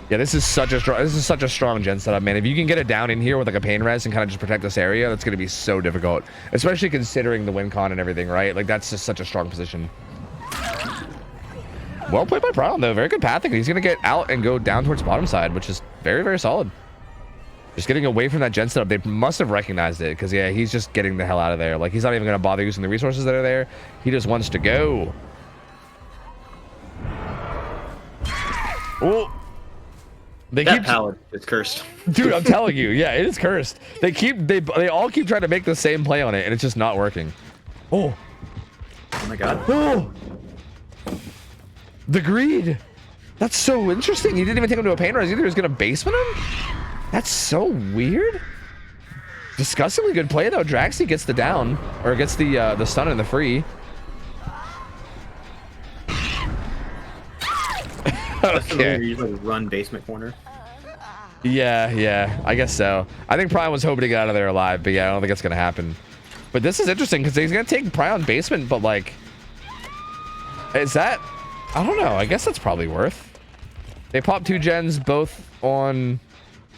Yeah, this is such a strong gen setup, man. If you can get it down in here with like a pain res and kind of just protect this area, that's going to be so difficult, especially considering the win con and everything, right? Like that's just such a strong position. Well played by Brown though. Very good pathing. He's going to get out and go down towards bottom side, which is very, very solid. Just getting away from that gen setup. They must have recognized it because yeah, he's just getting the hell out of there. Like he's not even going to bother using the resources that are there. He just wants to go. Oh. That pallet is cursed. Dude, I'm telling you, yeah, it is cursed. They all keep trying to make the same play on it, and it's just not working. Oh. Oh my god. Oh. The greed. That's so interesting. He didn't even take him to a pain res either. He was gonna basement him? That's so weird. Disgustingly good play though. Draxi gets the down, or gets the stun and the free. That's okay. You like run basement corner. Yeah, I guess so. I think Prime was hoping to get out of there alive, but yeah, I don't think that's gonna happen. But this is interesting because he's gonna take Prime basement, but like, is that? I don't know. I guess that's probably worth. They pop 2 gens both on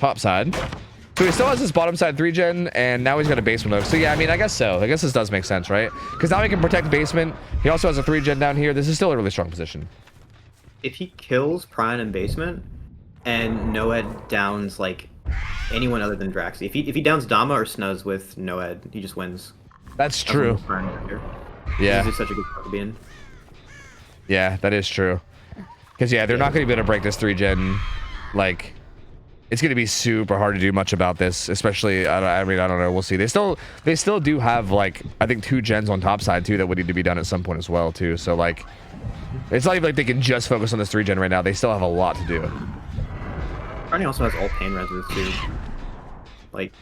top side, so he still has his bottom side 3 gen, and now he's got a basement hook. So yeah, I mean, I guess so. I guess this does make sense, right? Because now he can protect basement. He also has a 3 gen down here. This is still a really strong position. If he kills Prime in basement and Noed downs like anyone other than Draxi, if he downs Dama or Snuz with Noed, he just wins. That's true. Yeah. This is such a good spot to be in. Yeah, that is true. Because yeah, they're not going to be able to break this 3 gen. Like, it's going to be super hard to do much about this, especially. I mean, I don't know. We'll see. They still do have like I think 2 gens on top side too that would need to be done at some point as well too. So like. It's not even like they can just focus on this 3 gen right now. They still have a lot to do. Barney also has all pain reses too. Like,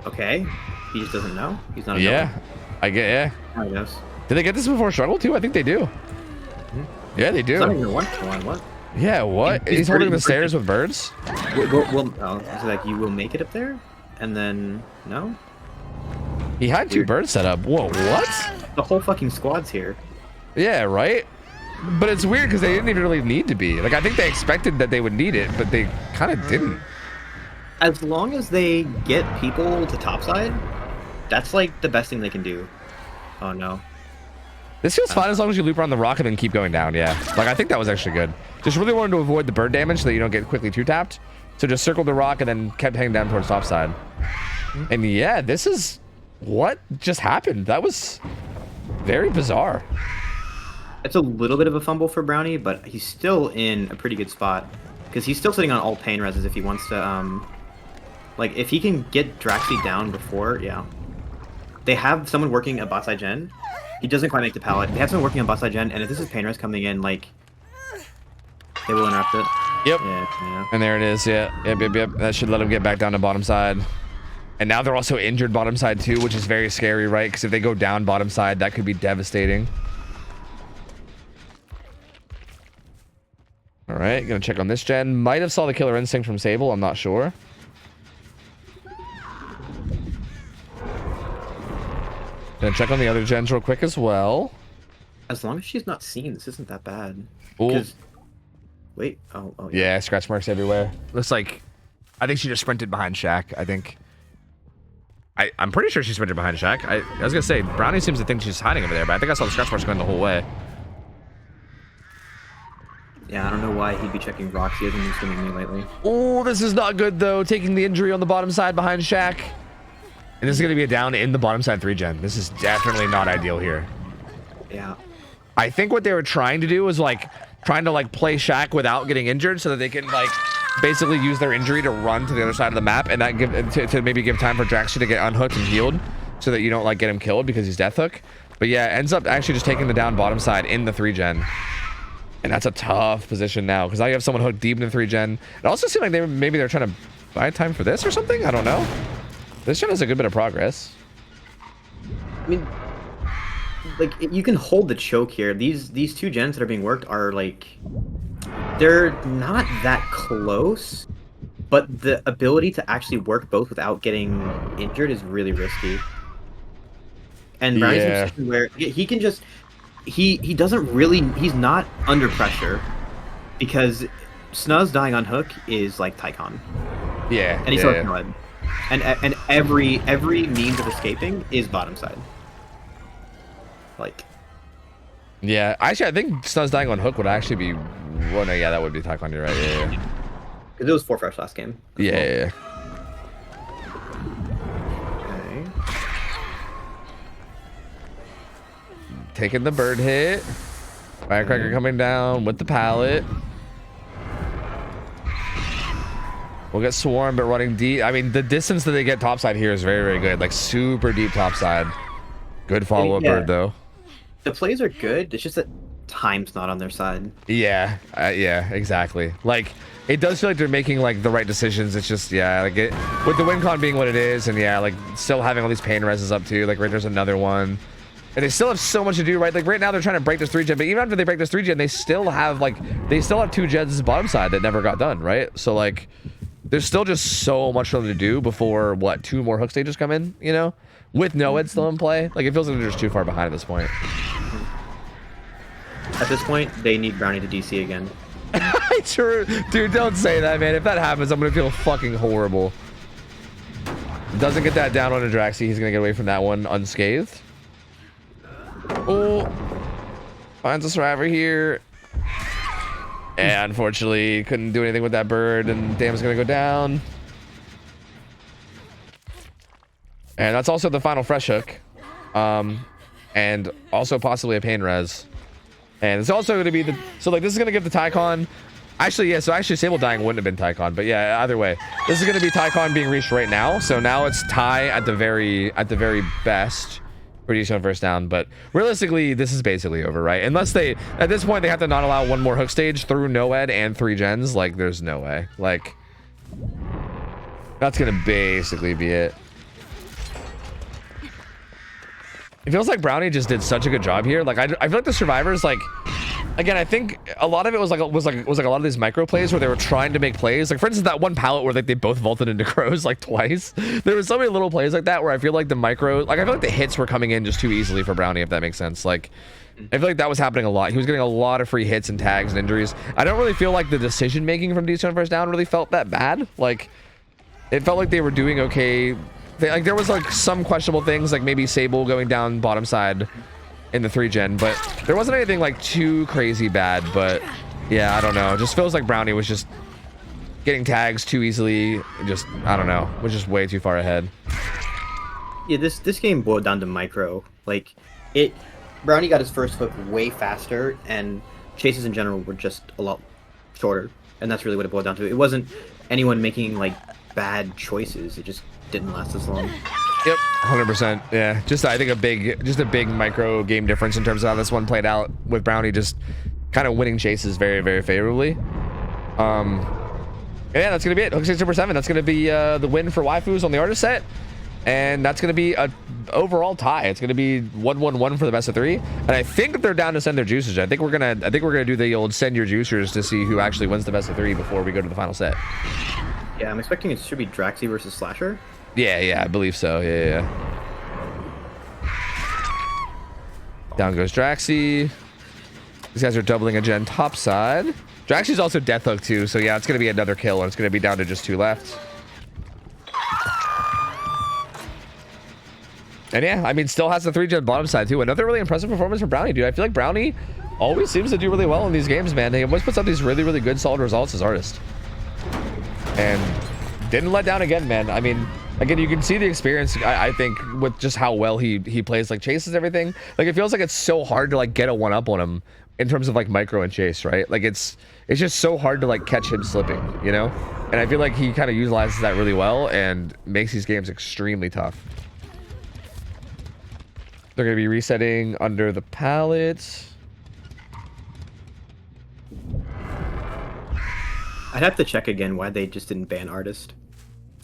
okay, he just doesn't know. He's not. Yeah, I get. Yeah. I guess. Did they get this before struggle too? I think they do. Yeah, they do. It's not even a 1-to-1. What? Yeah, what? He's holding the stairs with birds. Well, so like you will make it up there, and then no. He had 2 birds set up. Whoa, what? The whole fucking squad's here. Yeah, right? But it's weird because they didn't even really need to be. Like, I think they expected that they would need it, but they kind of didn't. As long as they get people to topside, that's like the best thing they can do. Oh no. This feels fine as long as you loop around the rock and then keep going down, yeah. Like, I think that was actually good. Just really wanted to avoid the bird damage so that you don't get quickly 2-tapped. So just circled the rock and then kept heading down towards topside. And yeah, this is... What just happened? That was very bizarre. It's a little bit of a fumble for Brownie, but he's still in a pretty good spot because he's still sitting on all pain reses if he wants to. Like if he can get Draxi down before, yeah. They have someone working a bot side gen. He doesn't quite make the pallet. They have someone working on bot side gen, and if this is pain res coming in, like they will interrupt it. Yep. Yeah. And there it is. Yeah. Yep. That should let him get back down to bottom side. And now they're also injured bottom side too, which is very scary, right? Because if they go down bottom side, that could be devastating. All right, gonna check on this gen. Might have saw the killer instinct from Sable. I'm not sure. Gonna check on the other gens real quick as well. As long as she's not seen, this isn't that bad. Ooh. Wait. Oh. Yeah, scratch marks everywhere. Looks like, I think she just sprinted behind Shaq. I think. I'm pretty sure she sprinted behind Shaq. I was gonna say Brownie seems to think she's hiding over there, but I think I saw the scratch marks going the whole way. Yeah, I don't know why he'd be checking rocks. He hasn't been swimming me lately. Oh, this is not good though. Taking the injury on the bottom side behind Shaq. And this is gonna be a down in the bottom side 3 gen. This is definitely not ideal here. Yeah. I think what they were trying to do was like trying to like play Shaq without getting injured so that they can like basically use their injury to run to the other side of the map and that give to maybe give time for Draxi to get unhooked and healed so that you don't like get him killed because he's death hook. But yeah, ends up actually just taking the down bottom side in the 3 gen. And that's a tough position now because now you have someone hooked deep in the 3 gen. It also seemed like maybe they're trying to buy time for this or something? I don't know. This gen has a good bit of progress. I mean, like you can hold the choke here. These two gens that are being worked are like, they're not that close, but the ability to actually work both without getting injured is really risky. And Brownie's in a position where he can just he doesn't really, he's not under pressure because Snuz dying on hook is like Tycon. Yeah. And he's on and every means of escaping is bottom side. Like, yeah, actually, I think Snuz dying on hook would actually be. Well, no, yeah, that would be Tycon. You're right. Yeah. Because it was 4 fresh last game. Yeah. Okay. Taking the bird hit. Firecracker coming down with the pallet. We'll get swarm, but running deep. I mean, the distance that they get topside here is very, very good. Like super deep topside. Good follow-up bird though. The plays are good. It's just that time's not on their side. Yeah, yeah, exactly. Like, it does feel like they're making like the right decisions. It's just, yeah, like it with the win con being what it is, and yeah, like still having all these pain reses up too. Like right there's another one, and they still have so much to do. Right, like right now they're trying to break this 3-gen, but even after they break this 3-gen, they still have 2 gens bottom side that never got done. Right, so like there's still just so much for them to do before what 2 more hook stages come in. You know, with Noed still in play, like it feels like they're just too far behind at this point. At this point, they need Brownie to DC again. True. Dude, don't say that, man. If that happens, I'm gonna feel fucking horrible. Doesn't get that down on a Draxi. He's gonna get away from that one unscathed. Oh, finds a survivor here. And unfortunately, couldn't do anything with that bird, and Dam's gonna go down. And that's also the final fresh hook. And also possibly a pain res. And it's also going to be the... So, like, this is going to give the Tycon... Actually, yeah, so actually Sable dying wouldn't have been Tycon. But yeah, either way. This is going to be Tycon being reached right now. So now it's tie at the very best for DC on first down. But realistically, this is basically over, right? Unless they... At this point, they have to not allow one more hook stage through Noed and 3 gens. Like, there's no way. Like... That's going to basically be it. It feels like Brownie just did such a good job here. Like I feel like the survivors, like, again, I think a lot of it was like a lot of these micro plays where they were trying to make plays. Like for instance, that one pallet where like they both vaulted into crows like twice. There was so many little plays like that where I feel like the micro, like I feel like the hits were coming in just too easily for Brownie, if that makes sense. Like I feel like that was happening a lot. He was getting a lot of free hits and tags and injuries. I don't really feel like the decision making from DC on first down really felt that bad. Like it felt like they were doing okay. Like there was like some questionable things, like maybe Sable going down bottom side in the 3-gen, but there wasn't anything like too crazy bad. But yeah, I don't know. It just feels like Brownie was just getting tags too easily. Just, I don't know, was just way too far ahead. Yeah, this game boiled down to micro. Like Brownie got his first hook way faster, and chases in general were just a lot shorter, and that's really what it boiled down to. It wasn't anyone making like bad choices. It just didn't last as long. Yep, 100%. Yeah, just I think a big micro game difference in terms of how this one played out, with Brownie just kind of winning chases very, very favorably. Yeah, that's gonna be it. Hook 6 Super 7. That's gonna be the win for waifus on the artist set, and that's gonna be a overall tie. It's gonna be 1-1-1 for the best of 3, and I think they're down to send their juicers. I think we're gonna do the old send your juicers to see who actually wins the best of 3 before we go to the final set. Yeah, I'm expecting it should be Draxi versus Slasher. Yeah, I believe so. Yeah. Down goes Draxi. These guys are doubling a gen top side. Draxi's also death hook too, so yeah, it's gonna be another kill, and it's gonna be down to just 2 left. And yeah, I mean, still has the 3-gen bottom side too. Another really impressive performance for Brownie, dude. I feel like Brownie always seems to do really well in these games, man. He always puts up these really, really good, solid results as artist. And didn't let down again, man. I mean, again, you can see the experience, I think, with just how well he plays, like chases everything. Like it feels like it's so hard to like get a 1-up on him in terms of like micro and chase, right? Like it's just so hard to like catch him slipping, you know? And I feel like he kind of utilizes that really well and makes these games extremely tough. They're gonna be resetting under the pallet. I'd have to check again why they just didn't ban Artist.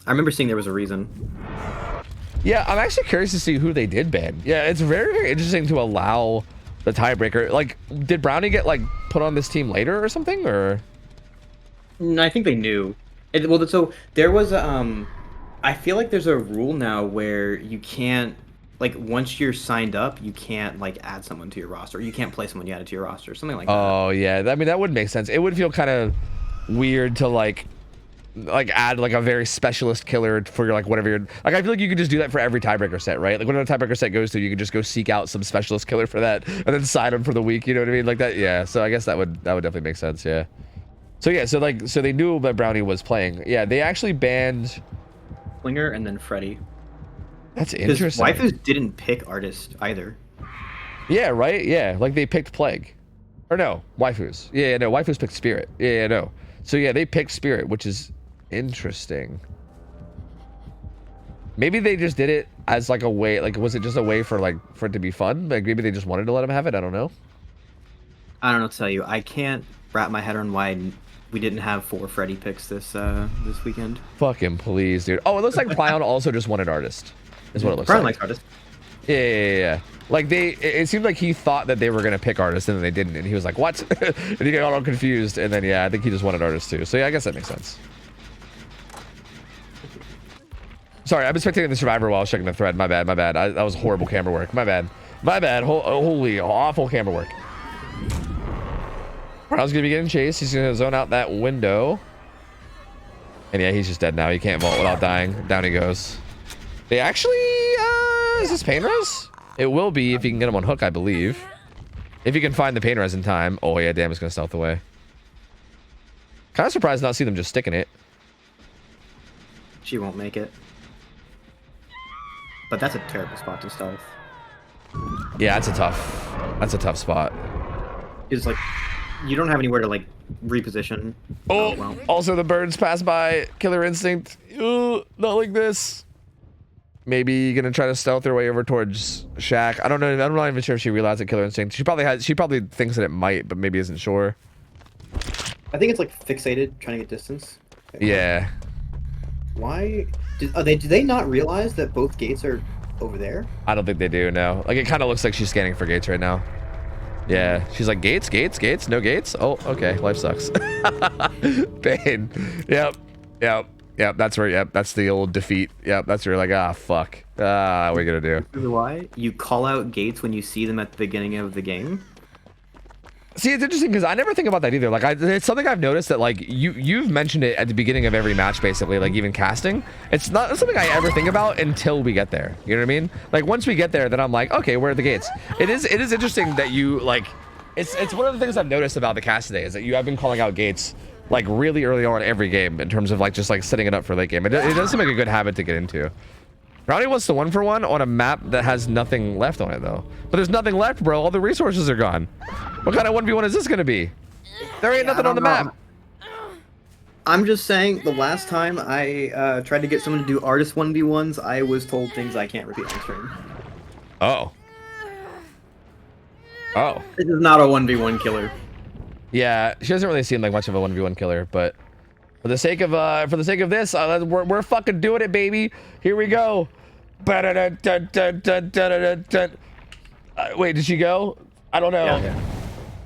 I remember seeing there was a reason. Yeah, I'm actually curious to see who they did ban. Yeah, it's very, very interesting to allow the tiebreaker. Like, did Brownie get like put on this team later or something, or? No, I think they knew. Well, so there was I feel like there's a rule now where you can't, like, once you're signed up, you can't like add someone to your roster. You can't play someone you added to your roster, something like that. Oh yeah, I mean that would make sense. It would feel kind of weird to like add like a very specialist killer for your like whatever you're like. I feel like you could just do that for every tiebreaker set, right? Like whatever the tiebreaker set goes to, you could just go seek out some specialist killer for that and then sign them for the week. You know what I mean? Like that. Yeah. So I guess that would definitely make sense. Yeah. So yeah. So like they knew that Brownie was playing. Yeah. They actually banned Klinger and then Freddy. That's Because interesting. waifus didn't pick artist either. Yeah. Right. Yeah. Like they picked Plague, or no waifus. Yeah. No waifus picked Spirit. Yeah. No. So yeah, they picked Spirit, which is interesting. Maybe they just did it as like a way, like was it just a way for it to be fun? Like maybe they just wanted to let him have it. I don't know. I don't know what to tell you. I can't wrap my head on why we didn't have 4 Freddy picks this weekend. Fucking please, dude. Oh, it looks like Plyon also just wanted artist. Is what it looks Brian like. likes artist. Yeah. Like it seemed like he thought that they were gonna pick artist and then they didn't, and he was like, "What?" And he got all confused. And then yeah, I think he just wanted artist too. So yeah, I guess that makes sense. Sorry, I've been spectating the Survivor while I was checking the thread. My bad. That was horrible camera work. My bad. Holy awful camera work. Brown's gonna be getting chased. He's gonna zone out that window. And yeah, he's just dead now. He can't vault without dying. Down he goes. They actually, is this pain res? It will be if you can get him on hook, I believe. If you can find the pain res in time. Oh yeah, damn, it's gonna stealth away. Kind of surprised not see them just sticking it. She won't make it. But that's a terrible spot to stealth. Yeah, that's a tough spot. It's like, you don't have anywhere to like reposition. Oh, well. Also the birds pass by. Killer instinct. Ooh, not like this. Maybe gonna try to stealth her way over towards Shaq. I don't know. I'm not even sure if she realized that killer instinct. She probably thinks that it might, but maybe isn't sure. I think it's like fixated, trying to get distance. Yeah. Why? Do they not realize that both gates are over there? I don't think they do. No. Like it kind of looks like she's scanning for gates right now. Yeah. She's like gates. No gates. Oh, okay. Life sucks. Pain. Yep. That's where. Yep. That's the old defeat. Yep. That's where you're like, ah, fuck. Ah, what are we gonna do? Why? You call out gates when you see them at the beginning of the game. See, it's interesting because I never think about that either. Like, it's something I've noticed that like you've mentioned it at the beginning of every match, basically. Like even casting, it's not something I ever think about until we get there. You know what I mean? Like once we get there, then I'm like, okay, where are the gates? It is interesting that you like. It's one of the things I've noticed about the cast today is that you have been calling out gates like really early on every game in terms of like just like setting it up for late game. It does seem like a good habit to get into. Brownie wants the 1-for-1 on a map that has nothing left on it though. But there's nothing left, bro. All the resources are gone. What kind of 1v1 is this gonna be? There ain't nothing on the map. I'm just saying, the last time I tried to get someone to do artist 1v1s, I was told things I can't repeat on stream. Oh. This is not a 1v1 killer. Yeah, she doesn't really seem like much of a 1v1 killer, but for the sake of this, we're fucking doing it, baby. Here we go. Wait, did she go? I don't know. Yeah.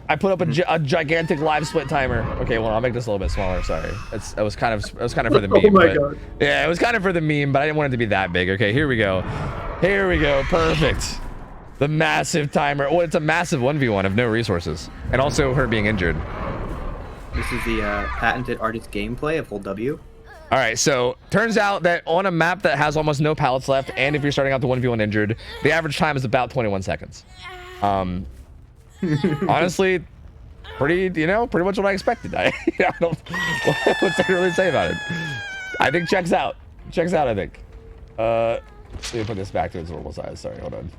I put up a gigantic live split timer. Okay, well I'll make this a little bit smaller. Sorry, it was kind of for the meme. Oh my but, god. Yeah, it was kind of for the meme, but I didn't want it to be that big. Okay, here we go. Perfect. The massive timer. Well, it's a massive 1v1 of no resources, and also her being injured. This is the patented artist gameplay of Hold W. All right, so turns out that on a map that has almost no pallets left, and if you're starting out the 1v1 injured, the average time is about 21 seconds. Honestly, pretty much what I expected. I don't, what's there to really say about it? I think checks out, I think. Let me put this back to its normal size. Sorry, hold on.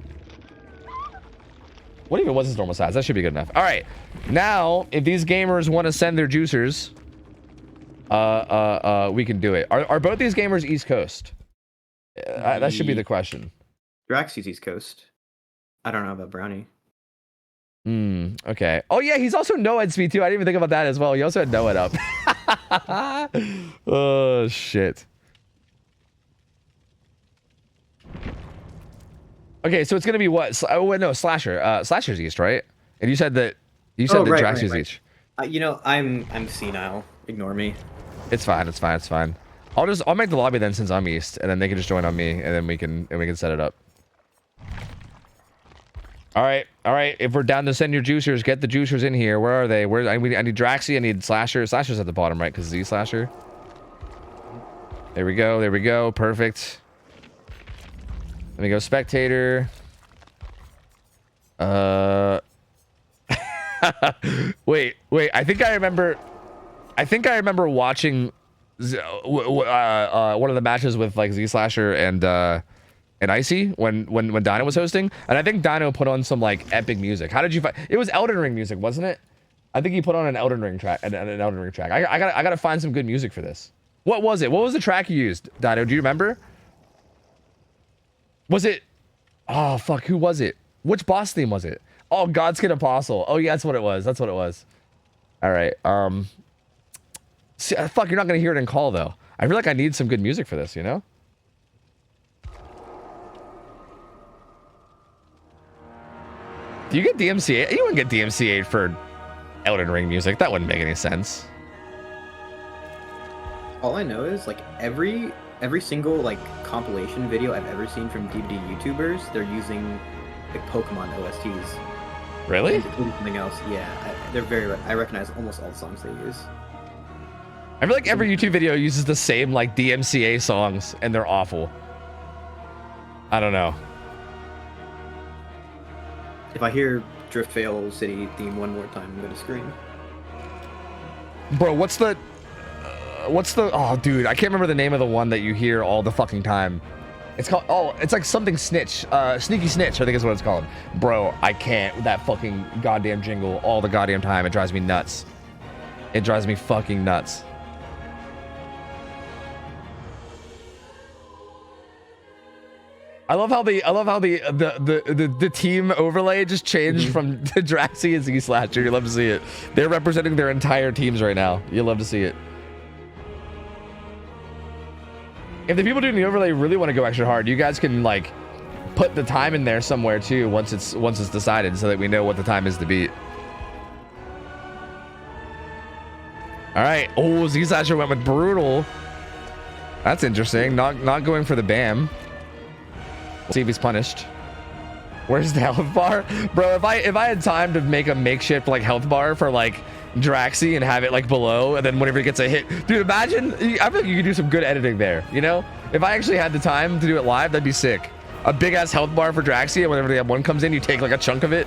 What even was its normal size? That should be good enough. All right, now if these gamers want to send their juicers, we can do it. Are both these gamers East Coast? That should be the question. Drax is East Coast. I don't know about Brownie. Okay. Oh yeah, he's also no-ed speed too. I didn't even think about that as well. He also had no-ed up. Oh shit. Okay, so it's gonna be what? Oh wait, no, Slasher. Slasher's East, right? And you said that Right, Draxi's right. East. You know, I'm senile. Ignore me. It's fine. It's fine. It's fine. I'll make the lobby then since I'm East, and then they can just join on me, and then we can set it up. All right. If we're down to send your juicers, get the juicers in here. Where are they? I need Draxi. I need Slasher. Slasher's at the bottom, right? Because Z Slasher. There we go. There we go. Perfect. Let me go spectator. Wait. I think I remember watching one of the matches with like Z Slasher and Icy when Dino was hosting, and I think Dino put on some like epic music. How did you find it? Was Elden Ring music, wasn't it? I think he put on an Elden Ring track. I gotta find some good music for this. What was it? What was the track you used, Dino? Do you remember? Was it? Oh fuck, who was it? Which boss theme was it? Oh, Godskin Apostle. Oh yeah, that's what it was. That's what it was. All right. See, fuck, you're not gonna hear it in call though. I feel like I need some good music for this, you know? Do you get DMCA? You wouldn't get DMCA for Elden Ring music. That wouldn't make any sense. All I know is like every single like compilation video I've ever seen from DVD YouTubers, they're using like Pokemon OSTs. Really? Including something else. Yeah, they're very. I recognize almost all the songs they use. I feel like every YouTube video uses the same like DMCA songs, and they're awful. I don't know. If I hear Driftveil City theme one more time, I'm gonna scream. Bro, what's the? Oh, dude, I can't remember the name of the one that you hear all the fucking time. It's called. Oh, it's like something Snitch. Sneaky Snitch, I think is what it's called. Bro, I can't with that fucking goddamn jingle all the goddamn time. It drives me nuts. It drives me fucking nuts. I love how the team overlay just changed from Draxi and Z Slasher. You love to see it. They're representing their entire teams right now. You love to see it. If the people doing the overlay really want to go extra hard, you guys can like put the time in there somewhere too once it's decided, so that we know what the time is to beat. All right. Oh, Z Slasher went with brutal. That's interesting. Not going for the BAM. See if he's punished. Where's the health bar? Bro, if I had time to make a makeshift like health bar for like Draxi and have it like below, and then whenever he gets a hit, dude, imagine. I feel like you could do some good editing there, you know? If I actually had the time to do it live, that'd be sick. A big ass health bar for Draxi, and whenever the M1 comes in, you take like a chunk of it.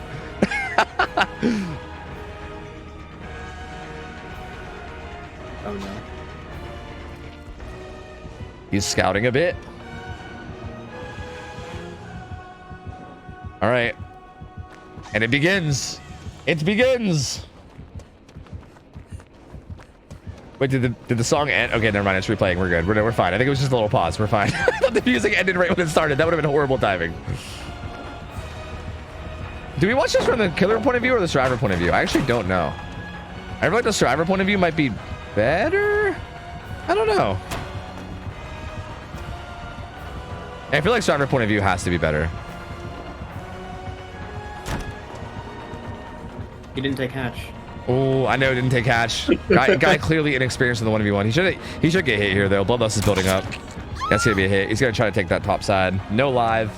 Oh no. He's scouting a bit. All right. And it begins. It begins. Wait, did the song end? Okay, never mind. It's replaying. We're good. We're fine. I think it was just a little pause. We're fine. I thought the music ended right when it started. That would have been horrible timing. Do we watch this from the killer point of view or the striver point of view? I actually don't know. I feel like the striver point of view might be better. I don't know. I feel like striver point of view has to be better. He didn't take hatch. Oh, I know it didn't take hatch. Guy clearly inexperienced in the 1v1. He should get hit here though. Bloodlust is building up. That's gonna be a hit. He's gonna try to take that top side. No live.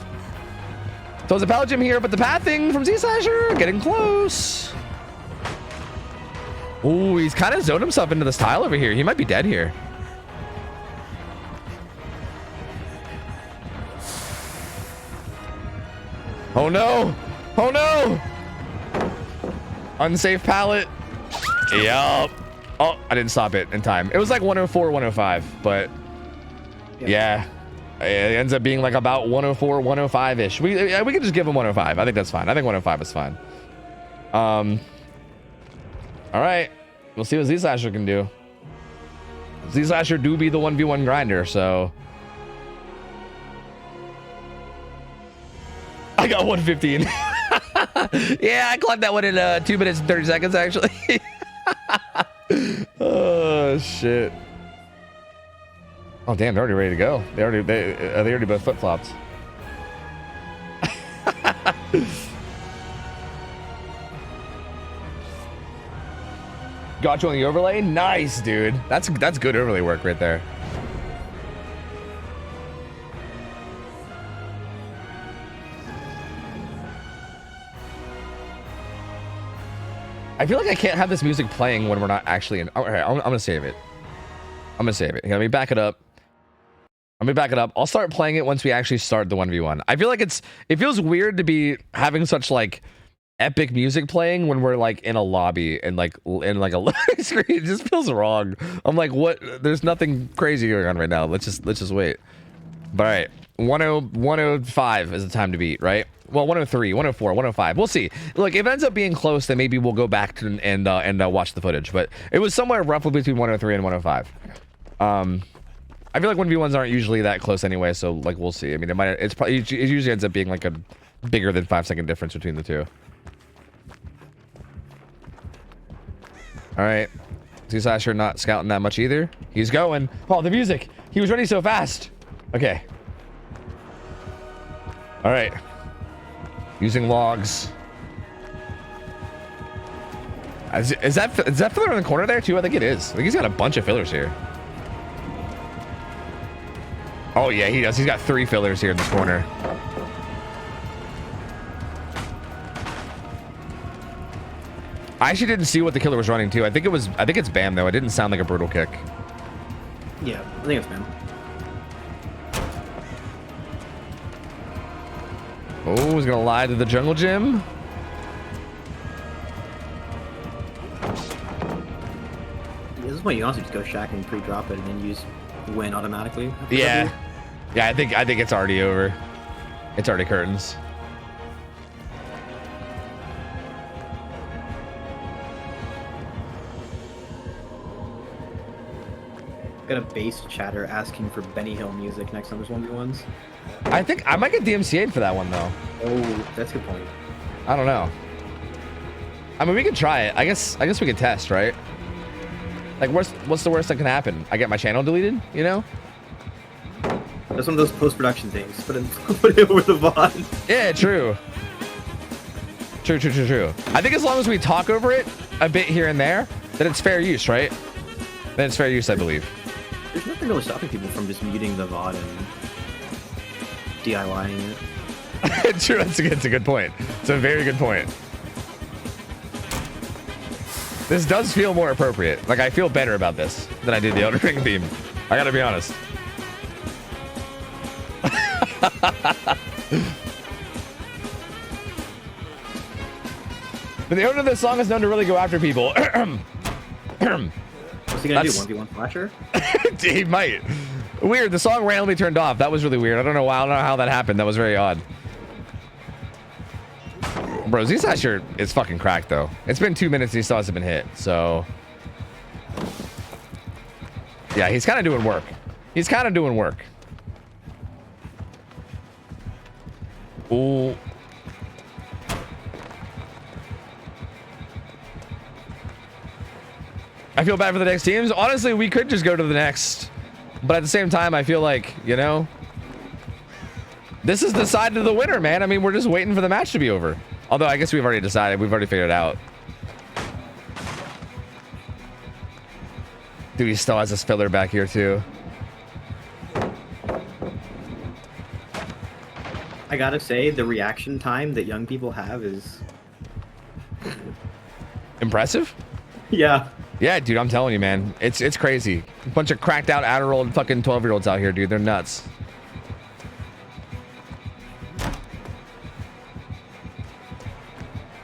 So there's a pallet gym here, but the pathing from Z Slasher getting close. Oh, he's kind of zoned himself into this tile over here. He might be dead here. Oh no! Oh no! Unsafe pallet. Yup. Oh, I didn't stop it in time. It was like 104, 105, but yeah. It ends up being like about 104, 105-ish. We can just give him 105. I think that's fine. I think 105 is fine. All right. We'll see what Z Slasher can do. Z Slasher do be the 1v1 grinder, so. I got 115. Yeah, I clocked that one in 2 minutes and 30 seconds, actually. Oh, shit. Oh, damn, they're already ready to go. They already both flip-flopped. Got you on the overlay? Nice, dude. That's good overlay work right there. I feel like I can't have this music playing when we're not actually in. All right, I'm gonna save it. I'm gonna save it. Let me back it up. I'll start playing it once we actually start the 1v1. I feel like it feels weird to be having such like epic music playing when we're like in a lobby and like in like a loading screen. It just feels wrong. I'm like, what? There's nothing crazy going on right now. Let's just wait. But all right, 105 is the time to beat, right? Well, 103, 104, 105. We'll see. Look, if it ends up being close, then maybe we'll go back to and watch the footage. But it was somewhere roughly between 103 and 105. I feel like 1v1s aren't usually that close anyway, so like we'll see. I mean, it usually ends up being like a bigger than 5-second difference between the two. All right, Z-Slasher not scouting that much either. He's going. Oh, the music. He was ready so fast. Okay. All right. Using logs. Is that filler in the corner there too? I think it is. I think he's got a bunch of fillers here. Oh yeah, he does. He's got 3 fillers here in this corner. I actually didn't see what the killer was running to. I think it's Bam though. It didn't sound like a brutal kick. Yeah, I think it's Bam. Oh, he's gonna lie to the jungle gym. This is why you honestly just go Shack and pre-drop it and then use win automatically. Yeah. Yeah, I think it's already over. It's already curtains. Got a bass chatter asking for Benny Hill music next time there's 1v1s. I think I might get DMCA'd for that one though. Oh, that's a good point. I don't know. I mean, we could try it. I guess we could test, right? Like, what's the worst that can happen? I get my channel deleted, you know? That's one of those post-production things. Put it over the VOD. Yeah, true. True. I think as long as we talk over it a bit here and there, then it's fair use, right? Then it's fair use, I believe. There's nothing really stopping people from just muting the VOD and DIYing it. True, it's a good point. It's a very good point. This does feel more appropriate. Like, I feel better about this than I did the Elden Ring theme. I gotta be honest. But the owner of this song is known to really go after people. What's he gonna do? 1v1 flasher? He might. Weird. The song randomly turned off. That was really weird. I don't know how that happened. That was very odd. Bro, Z-Slasher is fucking cracked though. It's been 2 minutes and he still hasn't been hit. So yeah, he's kind of doing work. Ooh. I feel bad for the next teams. Honestly, we could just go to the next. But at the same time, I feel like, you know, this is decided the winner, man. I mean, we're just waiting for the match to be over. Although I guess we've already decided. We've already figured it out. Dude, he still has this filler back here too. I gotta say, the reaction time that young people have is impressive. Yeah. Yeah, dude, I'm telling you, man. It's crazy. A bunch of cracked out, Adderall fucking 12-year-olds out here, dude. They're nuts.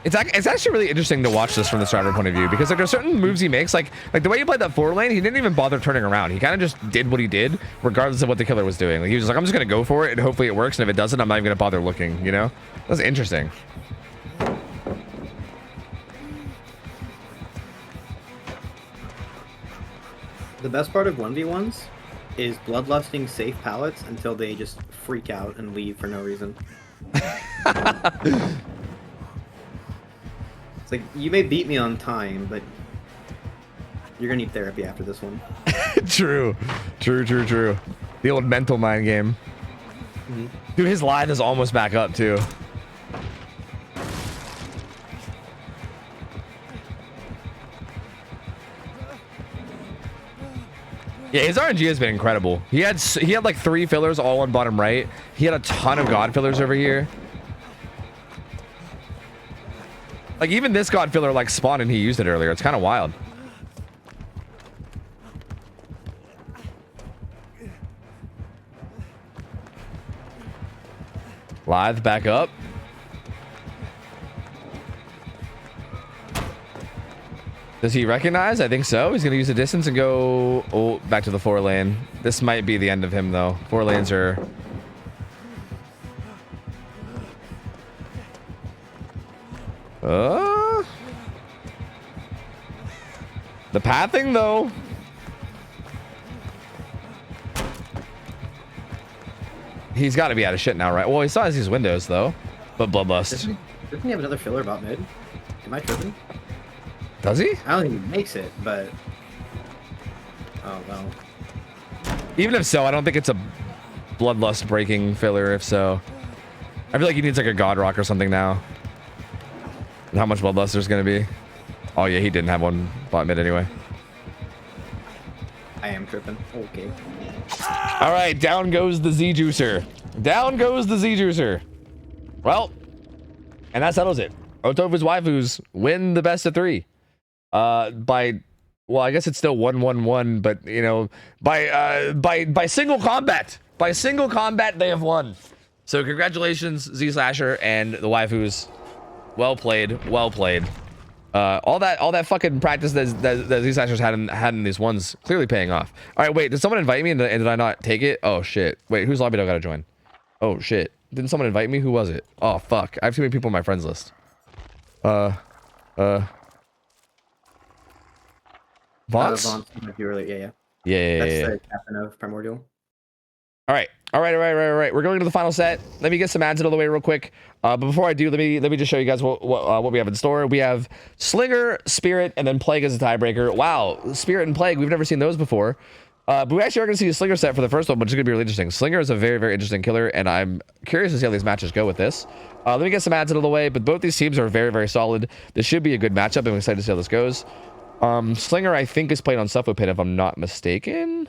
It's actually really interesting to watch this from the strider point of view because like there's certain moves he makes, like the way he played that forward lane, he didn't even bother turning around. He kind of just did what he did, regardless of what the killer was doing. Like he was just like, I'm just gonna go for it, and hopefully it works. And if it doesn't, I'm not even gonna bother looking. You know, that's interesting. The best part of 1v1s is bloodlusting safe pallets until they just freak out and leave for no reason. It's like, you may beat me on time, but you're gonna need therapy after this one. True. The old mental mind game. Mm-hmm. Dude, his line is almost back up too. Yeah, his RNG has been incredible. He had like 3 fillers all on bottom right. He had a ton of God fillers over here. Like even this God filler like spawned and he used it earlier. It's kind of wild. Lithe back up. Does he recognize? I think so. He's going to use the distance and go back to the 4 lane. This might be the end of him, though. 4 lanes are... The pathing, though. He's got to be out of shit now, right? Well, he still has these windows, though. But Bloodlust. Doesn't he have another filler about mid? Am I tripping? Does he? I don't think he makes it, but... Oh, no. Even if so, I don't think it's a Bloodlust breaking filler, if so. I feel like he needs like a God Rock or something now. And how much Bloodlust there's going to be. Oh, yeah, he didn't have one bot mid anyway. I am tripping. Okay. All right, down goes the Z Juicer. Down goes the Z Juicer. Well, and that settles it. OhTofu's waifus win the best of 3. By, well, I guess it's still 1-1-1, but you know, by single combat. By single combat, they have won. So congratulations, Z Slasher and the waifus. Well played, well played. All that fucking practice that Z Slashers had in these ones clearly paying off. All right, wait, did someone invite me and did I not take it? Oh shit. Wait, whose lobby do I gotta join? Oh shit. Didn't someone invite me? Who was it? Oh fuck. I have too many people on my friends list. Vox? Vaughn, yeah. Yeah. That's the captain of Primordial. All right. We're going to the final set. Let me get some ads out of the way real quick. But before I do, let me just show you guys what we have in store. We have Slinger, Spirit, and then Plague as a tiebreaker. Wow, Spirit and Plague, we've never seen those before. But we actually are going to see a Slinger set for the first one, which is going to be really interesting. Slinger is a very, very interesting killer, and I'm curious to see how these matches go with this. Let me get some ads out of the way, but both these teams are very, very solid. This should be a good matchup, and I'm excited to see how this goes. Slinger, I think, is played on Suffolk Pit, if I'm not mistaken.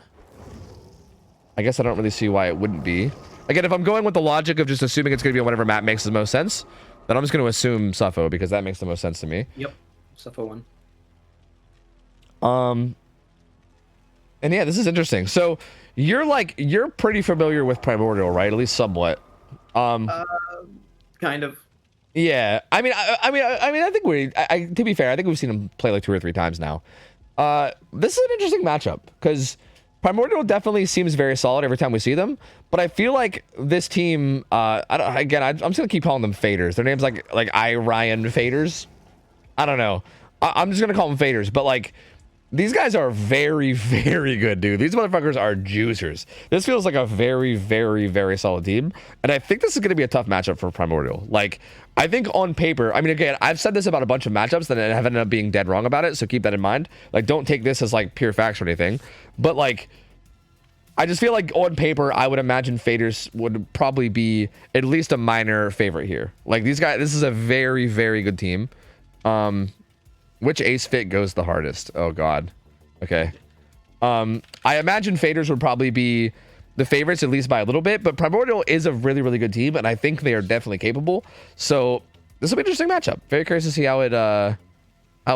I guess I don't really see why it wouldn't be. Again, if I'm going with the logic of just assuming it's going to be on whatever map makes the most sense, then I'm just going to assume Suffo because that makes the most sense to me. Yep, Suffo won. And yeah, this is interesting. So you're pretty familiar with Primordial, right? At least somewhat. Kind of. Yeah, I mean, I think to be fair, I think we've seen him play like 2 or 3 times now. This is an interesting matchup because Primordial definitely seems very solid every time we see them, but I feel like this team, I'm just gonna keep calling them faders. Their name's like Ryan Faders. I don't know. I'm just gonna call them faders, but like these guys are very, very good, dude. These motherfuckers are juicers. This feels like a very, very, very solid team, and I think this is gonna be a tough matchup for Primordial. Like, I think on paper, I mean, again, I've said this about a bunch of matchups that have ended up being dead wrong about it, so keep that in mind. Like, don't take this as like pure facts or anything, but like, I just feel like on paper, I would imagine faders would probably be at least a minor favorite here. Like these guys, this is a very, very good team. Which ace fit goes the hardest? Oh God. Okay. I imagine faders would probably be the favorites at least by a little bit, but Primordial is a really, really good team, and I think they are definitely capable. So this will be an interesting matchup. Very curious to see how it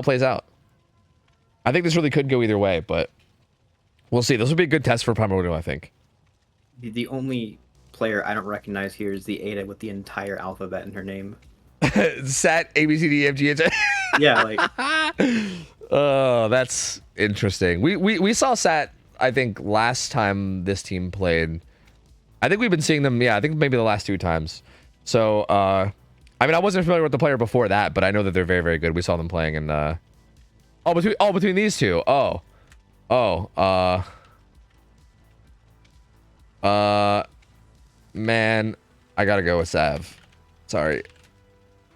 plays out. I think this really could go either way, but we'll see. This will be a good test for Primordial, I think. The only player I don't recognize here is the Ada with the entire alphabet in her name. Sat A B C D E F G H. Yeah, like. Oh, that's interesting. We saw Sat, I think, last time this team played. I think we've been seeing them. Yeah, I think maybe the last 2 times. So, I mean, I wasn't familiar with the player before that, but I know that they're very, very good. We saw them playing in. Between these two. Man, I gotta go with Sav. Sorry.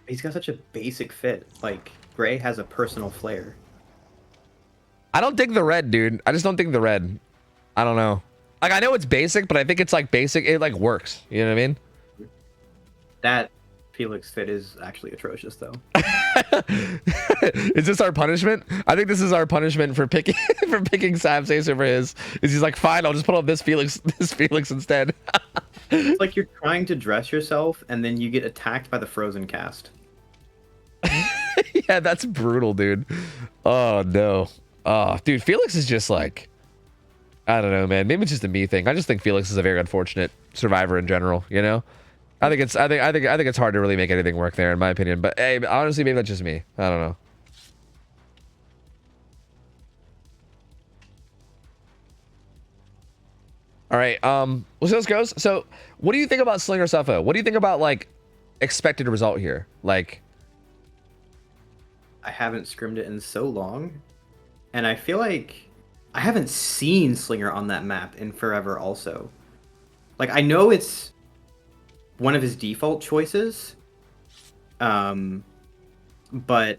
He's got such a basic fit. Like, Gray has a personal flair. I don't think the red, dude. I just don't think the red. I don't know. Like, I know it's basic, but I think it's like basic. It like works. You know what I mean? That Felix fit is actually atrocious, though. Is this our punishment? I think this is our punishment for picking for picking Sam's ace over his. Is he's like, fine, I'll just put on this Felix instead. It's like you're trying to dress yourself, and then you get attacked by the Frozen cast. Yeah, that's brutal, dude. Oh no. Oh, dude, Felix is just like, I don't know, man. Maybe it's just a me thing. I just think Felix is a very unfortunate survivor in general. You know, I think it's hard to really make anything work there, in my opinion. But hey, honestly, maybe that's just me. I don't know. All right. We'll see how this goes. So, what do you think about Slinger Suffolk? What do you think about like expected result here? Like, I haven't scrimmed it in so long, and I feel like I haven't seen Slinger on that map in forever also. Like, I know it's one of his default choices, but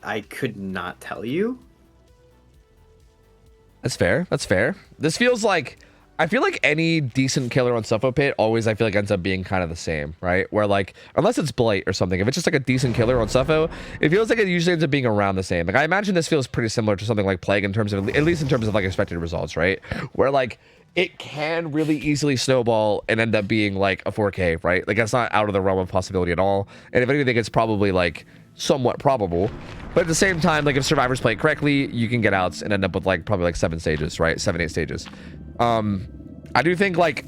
I could not tell you. That's fair. That's fair. This feels like, I feel like any decent killer on Suffo Pit always, I feel like, ends up being kind of the same, right? Where like, unless it's Blight or something, if it's just like a decent killer on Suffo, it feels like it usually ends up being around the same. Like, I imagine this feels pretty similar to something like Plague in terms of, at least in terms of like expected results, right? Where like, it can really easily snowball and end up being like a 4K, right? Like, that's not out of the realm of possibility at all. And if anything, it's probably like somewhat probable. But at the same time, like if survivors play it correctly, you can get outs and end up with like probably like 7 stages, right? 7-8 stages. I do think like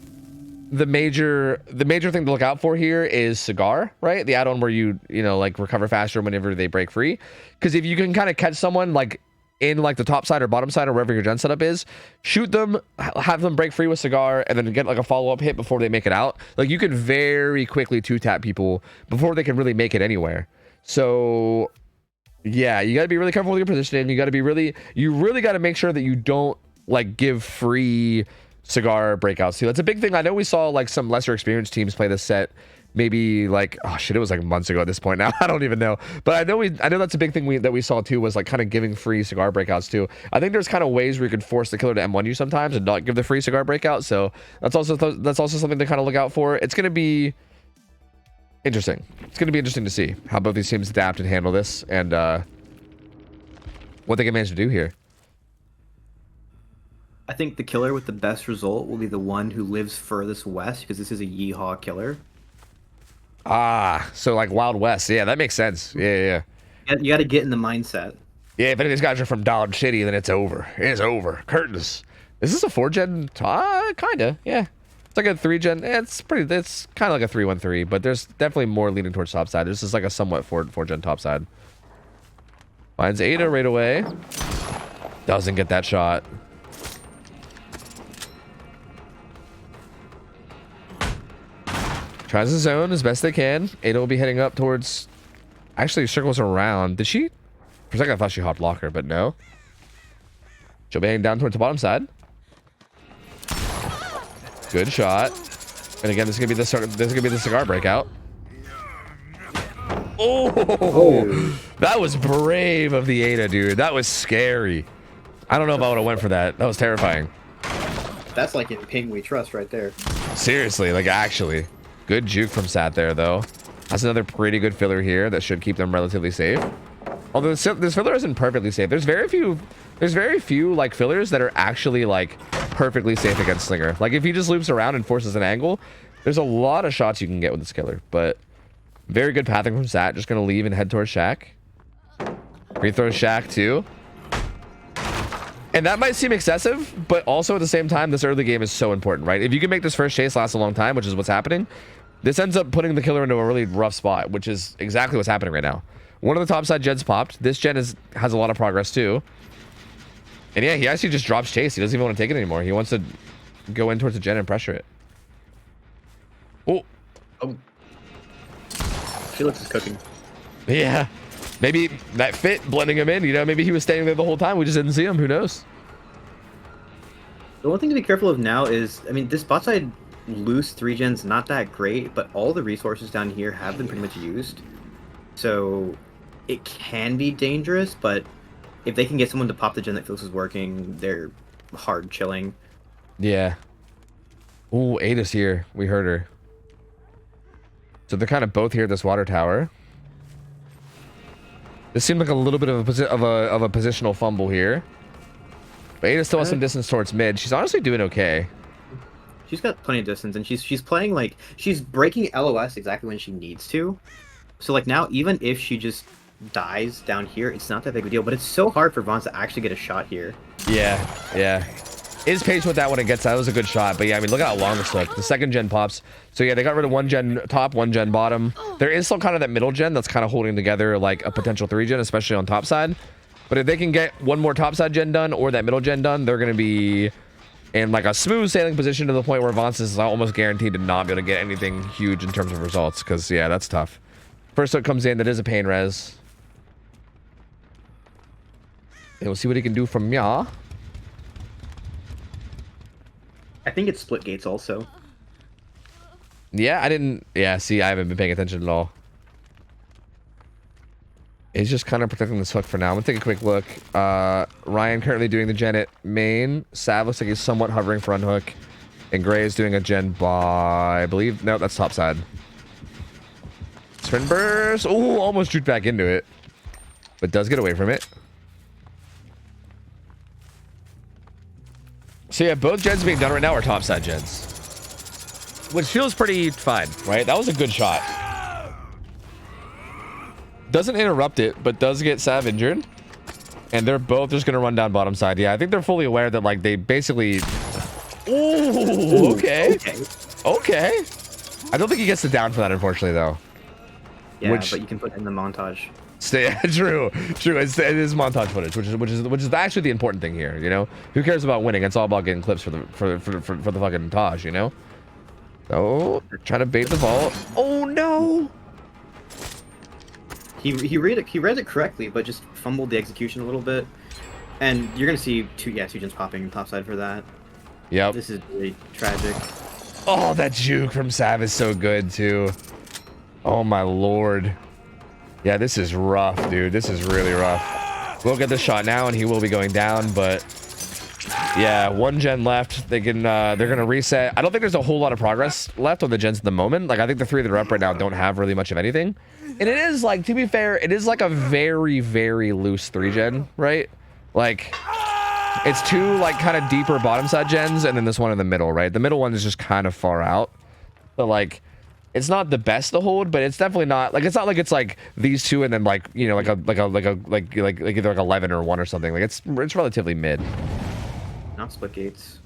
the major thing to look out for here is Cigar, right? The add-on where you know, like recover faster whenever they break free. Because if you can kind of catch someone like in like the top side or bottom side or wherever your gen setup is, shoot them, have them break free with Cigar, and then get like a follow-up hit before they make it out. Like, you can very quickly 2-tap people before they can really make it anywhere. So yeah, you got to be really careful with your positioning. You really got to make sure that you don't like give free Cigar breakouts too. That's a big thing. I know we saw like some lesser experienced teams play this set maybe like, oh shit, it was like months ago at this point now. I don't even know. But I know that's a big thing that we saw too, was like kind of giving free Cigar breakouts too. I think there's kind of ways where you could force the killer to M1 you sometimes and not give the free Cigar breakout. So that's also something to kind of look out for. It's going to be interesting. It's going to be interesting to see how both these teams adapt and handle this, and what they can manage to do here. I think the killer with the best result will be the one who lives furthest west, because this is a yeehaw killer. Ah, so like Wild West. Yeah, that makes sense. Yeah. You got to get in the mindset. Yeah, if any of these guys are from Dodge City, then it's over. It's over. Curtains. Is this a 4-gen? Kinda. Yeah. It's like a 3-gen. It's kind of like a 3-1-3, but there's definitely more leaning towards top side. This is like a somewhat 4-gen top side. Finds Ada right away. Doesn't get that shot. Tries his zone as best they can. Ada will be heading up towards... Actually, circles around. Did she? For a second, I thought she hopped locker, but no. She'll be heading down towards the bottom side. Good shot. And again, this is gonna be the Cigar breakout. Oh, that was brave of the Ada, dude. That was scary. I don't know if I would have went for that. That was terrifying. That's like in ping we trust right there. Seriously, like actually. Good juke from Sat there, though. That's another pretty good filler here that should keep them relatively safe. Although this filler isn't perfectly safe. There's very few like fillers that are actually like perfectly safe against Slinger. Like if he just loops around and forces an angle, there's a lot of shots you can get with this killer. But very good pathing from Sat. Just gonna leave and head towards Shack. Rethrow Shack too. And that might seem excessive, but also at the same time, this early game is so important, right? If you can make this first chase last a long time, which is what's happening, this ends up putting the killer into a really rough spot, which is exactly what's happening right now. One of the top side gens popped. This gen has a lot of progress too. And yeah, he actually just drops chase. He doesn't even want to take it anymore. He wants to go in towards the gen and pressure it. Oh. Felix is cooking. Yeah. Maybe that fit blending him in, you know, maybe he was staying there the whole time. We just didn't see him. Who knows? The one thing to be careful of now is, I mean, this bot side loose 3-gen's not that great, but all the resources down here have been pretty much used. So it can be dangerous, but if they can get someone to pop the gen that Felix is working, they're hard chilling. Yeah. Ooh, Ada's here. We heard her. So they're kind of both here at this water tower. This seemed like a little bit of a positional fumble here. But Ada still has some distance towards mid. She's honestly doing okay. She's got plenty of distance, and she's playing like she's breaking LOS exactly when she needs to. So like now, even if she just dies down here, it's not that big of a deal. But it's so hard for Vance to actually get a shot here. Yeah, yeah. Is patient with that when it gets out. That was a good shot. But yeah, I mean, look at how long this took. The second gen pops. So yeah, they got rid of 1 gen top, 1 gen bottom. There is still kind of that middle gen that's kind of holding together like a potential 3 gen, especially on top side. But if they can get one more top side gen done or that middle gen done, they're going to be in like a smooth sailing position to the point where Vance is almost guaranteed to not be able to get anything huge in terms of results. Because yeah, that's tough. First hook comes in. That is a pain res. And we'll see what he can do from ya. I think it's split gates also. Yeah, I didn't. Yeah, see, I haven't been paying attention at all. He's just kind of protecting this hook for now. I'm gonna take a quick look. Ryan currently doing the gen at main. Sav looks like he's somewhat hovering for unhook. And Gray is doing a gen by, I believe. No, that's top side. Sprint burst. Oh, almost juked back into it. But does get away from it. So yeah, both gens being done right now are topside gens. Which feels pretty fine, right? That was a good shot. Doesn't interrupt it, but does get Sav injured. And they're both just going to run down bottom side. Yeah, I think they're fully aware that, like, they basically... Ooh, okay. Okay. I don't think he gets the down for that, unfortunately, though. Yeah, but you can put it in the montage. True. It is montage footage, which is actually the important thing here. You know, who cares about winning? It's all about getting clips for the fucking Taj. You know. Oh, trying to bait the ball. Oh no. He read it correctly, but just fumbled the execution a little bit. And you're gonna see two gens popping topside for that. Yep. This is really tragic. Oh, that juke from Sav is so good too. Oh my lord. Yeah, this is rough, dude. This is really rough. We'll get the shot now, and he will be going down, but yeah, 1 gen left. They can, they're gonna reset. I don't think there's a whole lot of progress left on the gens at the moment. Like, I think the 3 that are up right now don't have really much of anything. And it is like, to be fair, it is like a very, very loose 3 gen, right? Like, it's 2 like kind of deeper bottom side gens, and then this one in the middle, right? The middle one is just kind of far out, but like, it's not the best to hold, but it's definitely not like, it's not like it's like these 2 and then like, you know, like either like 11 or 1 or something. Like it's relatively mid. Not split gates.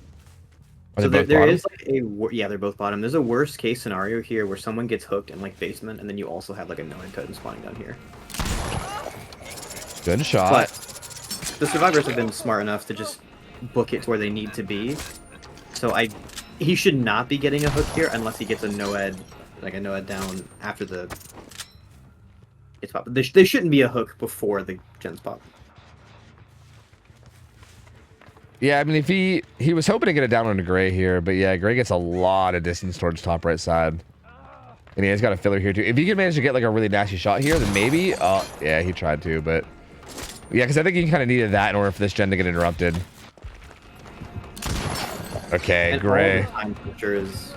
Are So they both there bottom? is like yeah, they're both bottom. There's a worst case scenario here where someone gets hooked in like basement, and then you also have like a no-end totem spawning down here. Good shot. But the survivors have been smart enough to just book it to where they need to be. So he should not be getting a hook here unless he gets a no-ed, like a no-ed down after the it's pop. There shouldn't be a hook before the gens pop. Yeah, I mean, if he was hoping to get it down onto Gray here, but yeah, Gray gets a lot of distance towards top right side. And he's got a filler here too. If he can manage to get like a really nasty shot here, then maybe. Oh, yeah, he tried to, but yeah, because I think he kind of needed that in order for this gen to get interrupted. Okay, And Gray. all the time picture is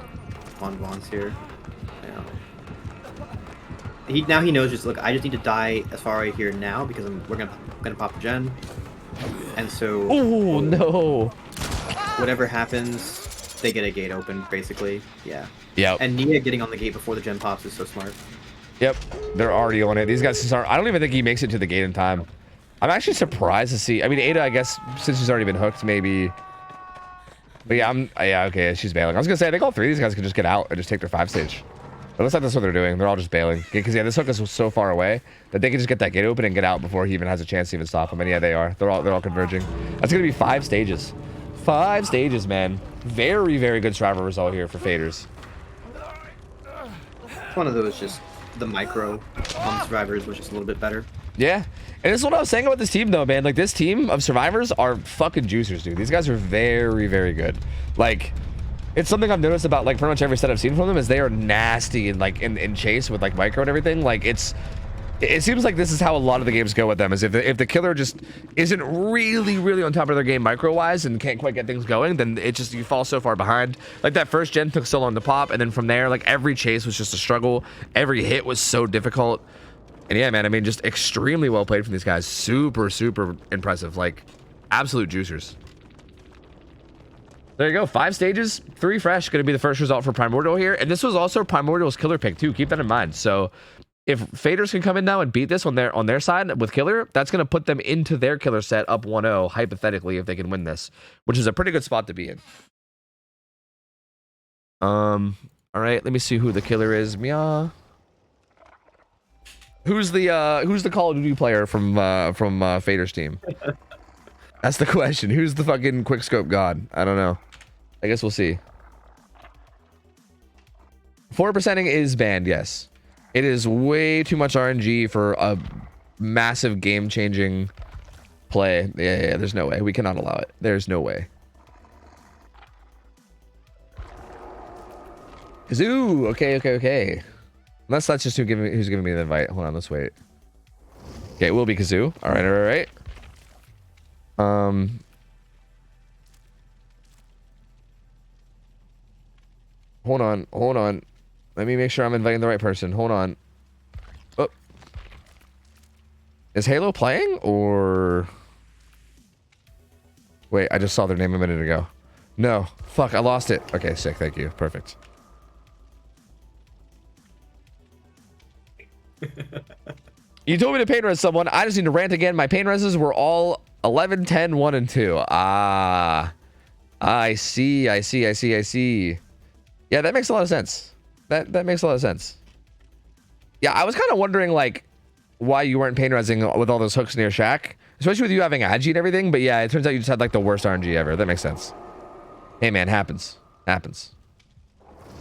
on Vance here. Yeah. Now he knows, just look, I just need to die as far away here now because we're gonna pop the gen. And so Oh no. whatever happens, they get a gate open, basically. Yeah. Yep. And Nia getting on the gate before the gen pops is so smart. Yep. They're already on it. These guys are. I don't even think he makes it to the gate in time. I'm actually surprised to see. I mean, Ada, I guess, since she's already been hooked, maybe. But yeah, yeah, okay, she's bailing. I was gonna say, I think all 3 of these guys can just get out and just take their 5 stage. It looks like that's what they're doing. They're all just bailing. Because yeah, this hook is so far away that they can just get that gate open and get out before he even has a chance to even stop him. And yeah, they are. They're all converging. That's gonna be 5 stages. 5 stages, man. Very, very good survivor result here for faders. One of those, just the micro on survivors was just a little bit better. Yeah. And this is what I was saying about this team, though, man. Like, this team of survivors are fucking juicers, dude. These guys are very, very good. Like, it's something I've noticed about, like, pretty much every set I've seen from them is they are nasty and, like, in chase with, like, micro and everything. Like, it's It seems like this is how a lot of the games go with them, is if the killer just isn't really on top of their game micro-wise and can't quite get things going, then it just, you fall so far behind. Like that first gen took so long to pop, and then from there, like every chase was just a struggle. Every hit was so difficult. And yeah, man, I mean, just extremely well played from these guys. Super impressive. Like, absolute juicers. There you go. 5 stages, 3 fresh. Going to be the first result for Primordial here. And this was also Primordial's killer pick, too. Keep that in mind. So if Faders can come in now and beat this on their side with killer, that's going to put them into their killer set up 1-0, hypothetically, if they can win this, which is a pretty good spot to be in. All right, let me see who the killer is. Mia. Who's the Call of Duty player from Fader's team? That's the question. Who's the fucking quickscope god? I don't know. I guess we'll see. 4%ing is banned, yes. It is way too much RNG for a massive game-changing play. Yeah, there's no way. We cannot allow it. There's no way. Kazoo! Okay. Unless that's just who's giving me the invite. Hold on, let's wait. Okay, it will be Kazoo. All right. Hold on. Let me make sure I'm inviting the right person. Hold on. Oh. Is Halo playing or... Wait, I just saw their name a minute ago. No. Fuck, I lost it. Okay, sick. Thank you. Perfect. You told me to pain res someone. I just need to rant again. My pain reses were all 11, 10, 1, and 2. Ah. I see. Yeah, that makes a lot of sense. That makes a lot of sense. Yeah, I was kind of wondering, like, why you weren't pain resing with all those hooks near Shack. Especially with you having Agi and everything. But yeah, it turns out you just had, like, the worst RNG ever. That makes sense. Hey, man, happens.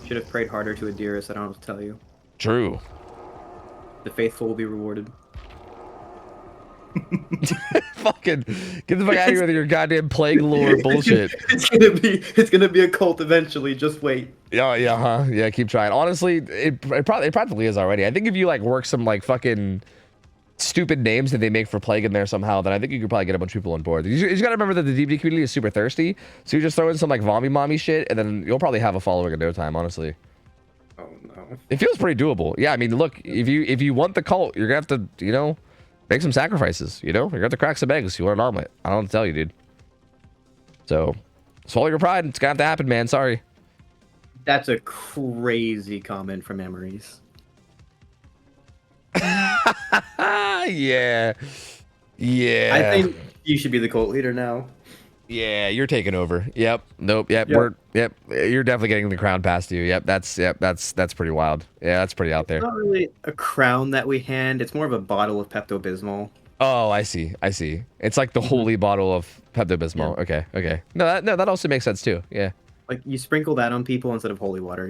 Should have prayed harder to Adiris, I don't know what to tell you. True. The faithful will be rewarded. Fucking get the fuck out of here with your goddamn plague lore bullshit. It's gonna be a cult eventually. Just wait. Yeah, keep trying. Honestly, it practically is already. I think if you like work some like fucking stupid names that they make for plague in there somehow, then I think you could probably get a bunch of people on board. You just gotta remember that the DBD community is super thirsty, so you just throw in some like mommy shit, and then you'll probably have a following in no time. Honestly. Oh no. It feels pretty doable. Yeah, I mean, look, if you want the cult, you're gonna have to, make some sacrifices. You're gonna have to crack some eggs. You want an omelet? I don't know what to tell you, dude. So, swallow your pride. It's gonna have to happen, man. Sorry. That's a crazy comment from Emery's. Yeah. I think you should be the cult leader now. Yeah, you're taking over. Yep. Nope. Yep. You're definitely getting the crown past you. Yep. That's pretty wild. Yeah, that's pretty out there. It's not really a crown that we hand. It's more of a bottle of Pepto-Bismol. Oh, I see. It's like the holy bottle of Pepto-Bismol. Yeah. Okay. No, that also makes sense too. Yeah. Like you sprinkle that on people instead of holy water,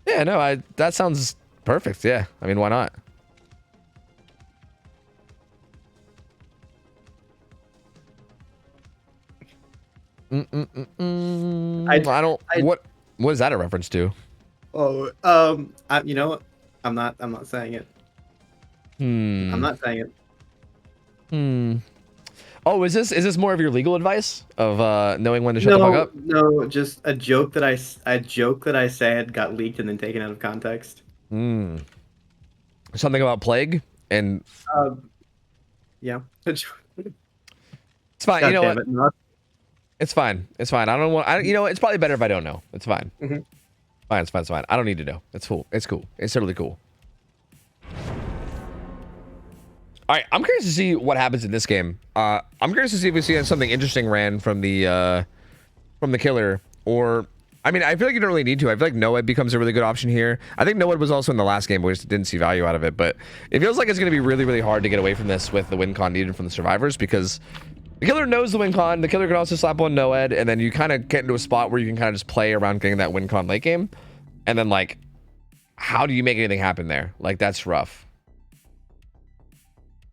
Yeah. No, that sounds perfect. Yeah. I mean, why not? I don't. What is that a reference to? Oh, you know what? I'm not saying it. I'm not saying it. Oh, is this more of your legal advice of knowing when to shut the fuck up? No, just a joke that I said got leaked and then taken out of context. Something about plague and. Yeah. It's fine. God, you know what? No. It's fine. It's probably better if I don't know. It's fine. It's fine. I don't need to know. It's cool. It's totally cool. All right, I'm curious to see what happens in this game. I'm curious to see if we see something interesting ran from the killer, or I mean, I feel like you don't really need to. I feel like Noed becomes a really good option here. I think Noed was also in the last game, but we just didn't see value out of it. But it feels like it's going to be really, really hard to get away from this with the win con needed from the survivors, because the killer knows the win con. The killer can also slap on Noed, and then you kind of get into a spot where you can kind of just play around getting that win con late game. And then, like, how do you make anything happen there? Like, that's rough.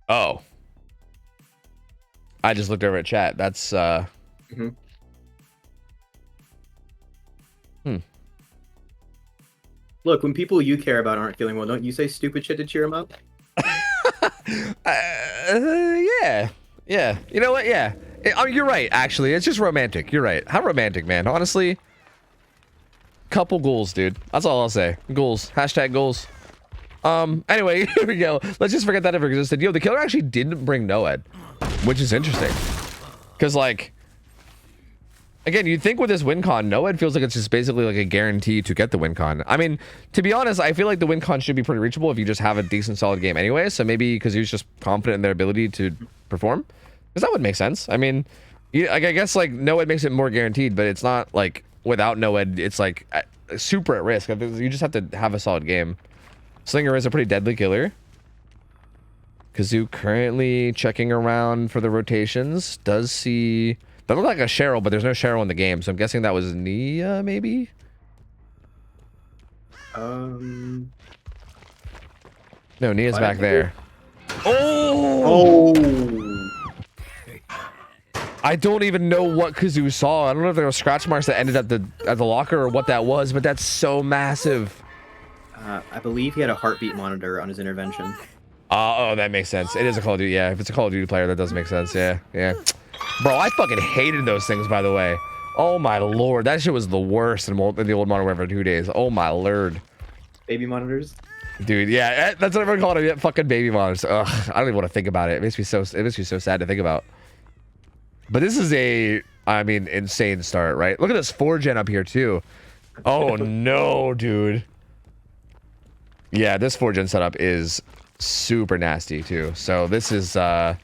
Oh. I just looked over at chat. That's, Look, when people you care about aren't feeling well, don't you say stupid shit to cheer them up? Yeah. You know what? Yeah. You're right, actually. It's just romantic. You're right. How romantic, man. Honestly. Couple goals, dude. That's all I'll say. Goals. Hashtag goals. Anyway, here we go. Let's just forget that ever existed. Yo, the killer actually didn't bring Noed, which is interesting. Because, like, again, you'd think with this win con, Noed feels like it's just basically like a guarantee to get the win con. I mean, to be honest, I feel like the win con should be pretty reachable if you just have a decent, solid game anyway. So maybe because he was just confident in their ability to perform. Because that would make sense. I mean, I guess, like, Noed makes it more guaranteed, but it's not, like, without Noed, it's, like, super at risk. You just have to have a solid game. Slinger is a pretty deadly killer. Kazoo currently checking around for the rotations. Does see... That looked like a Cheryl, but there's no Cheryl in the game, so I'm guessing that was Nia, maybe? No, Nia's back there. Oh! I don't even know what Kazoo saw. I don't know if there were scratch marks that ended at the locker or what that was, but that's so massive. I believe he had a heartbeat monitor on his intervention. Oh, that makes sense. It is a Call of Duty. Yeah, if it's a Call of Duty player, that does make sense. Yeah. Bro, I fucking hated those things, by the way. Oh my lord, that shit was the worst in the old Modern Warfare 2 days. Oh my lord. Baby monitors? Dude, yeah, that's what everyone called it. Yeah, fucking baby monitors. Ugh, I don't even want to think about it. It makes me so sad to think about. But this is I mean, insane start, right? Look at this 4-gen up here too. Oh no, dude. Yeah, this 4-gen setup is super nasty too. So this is I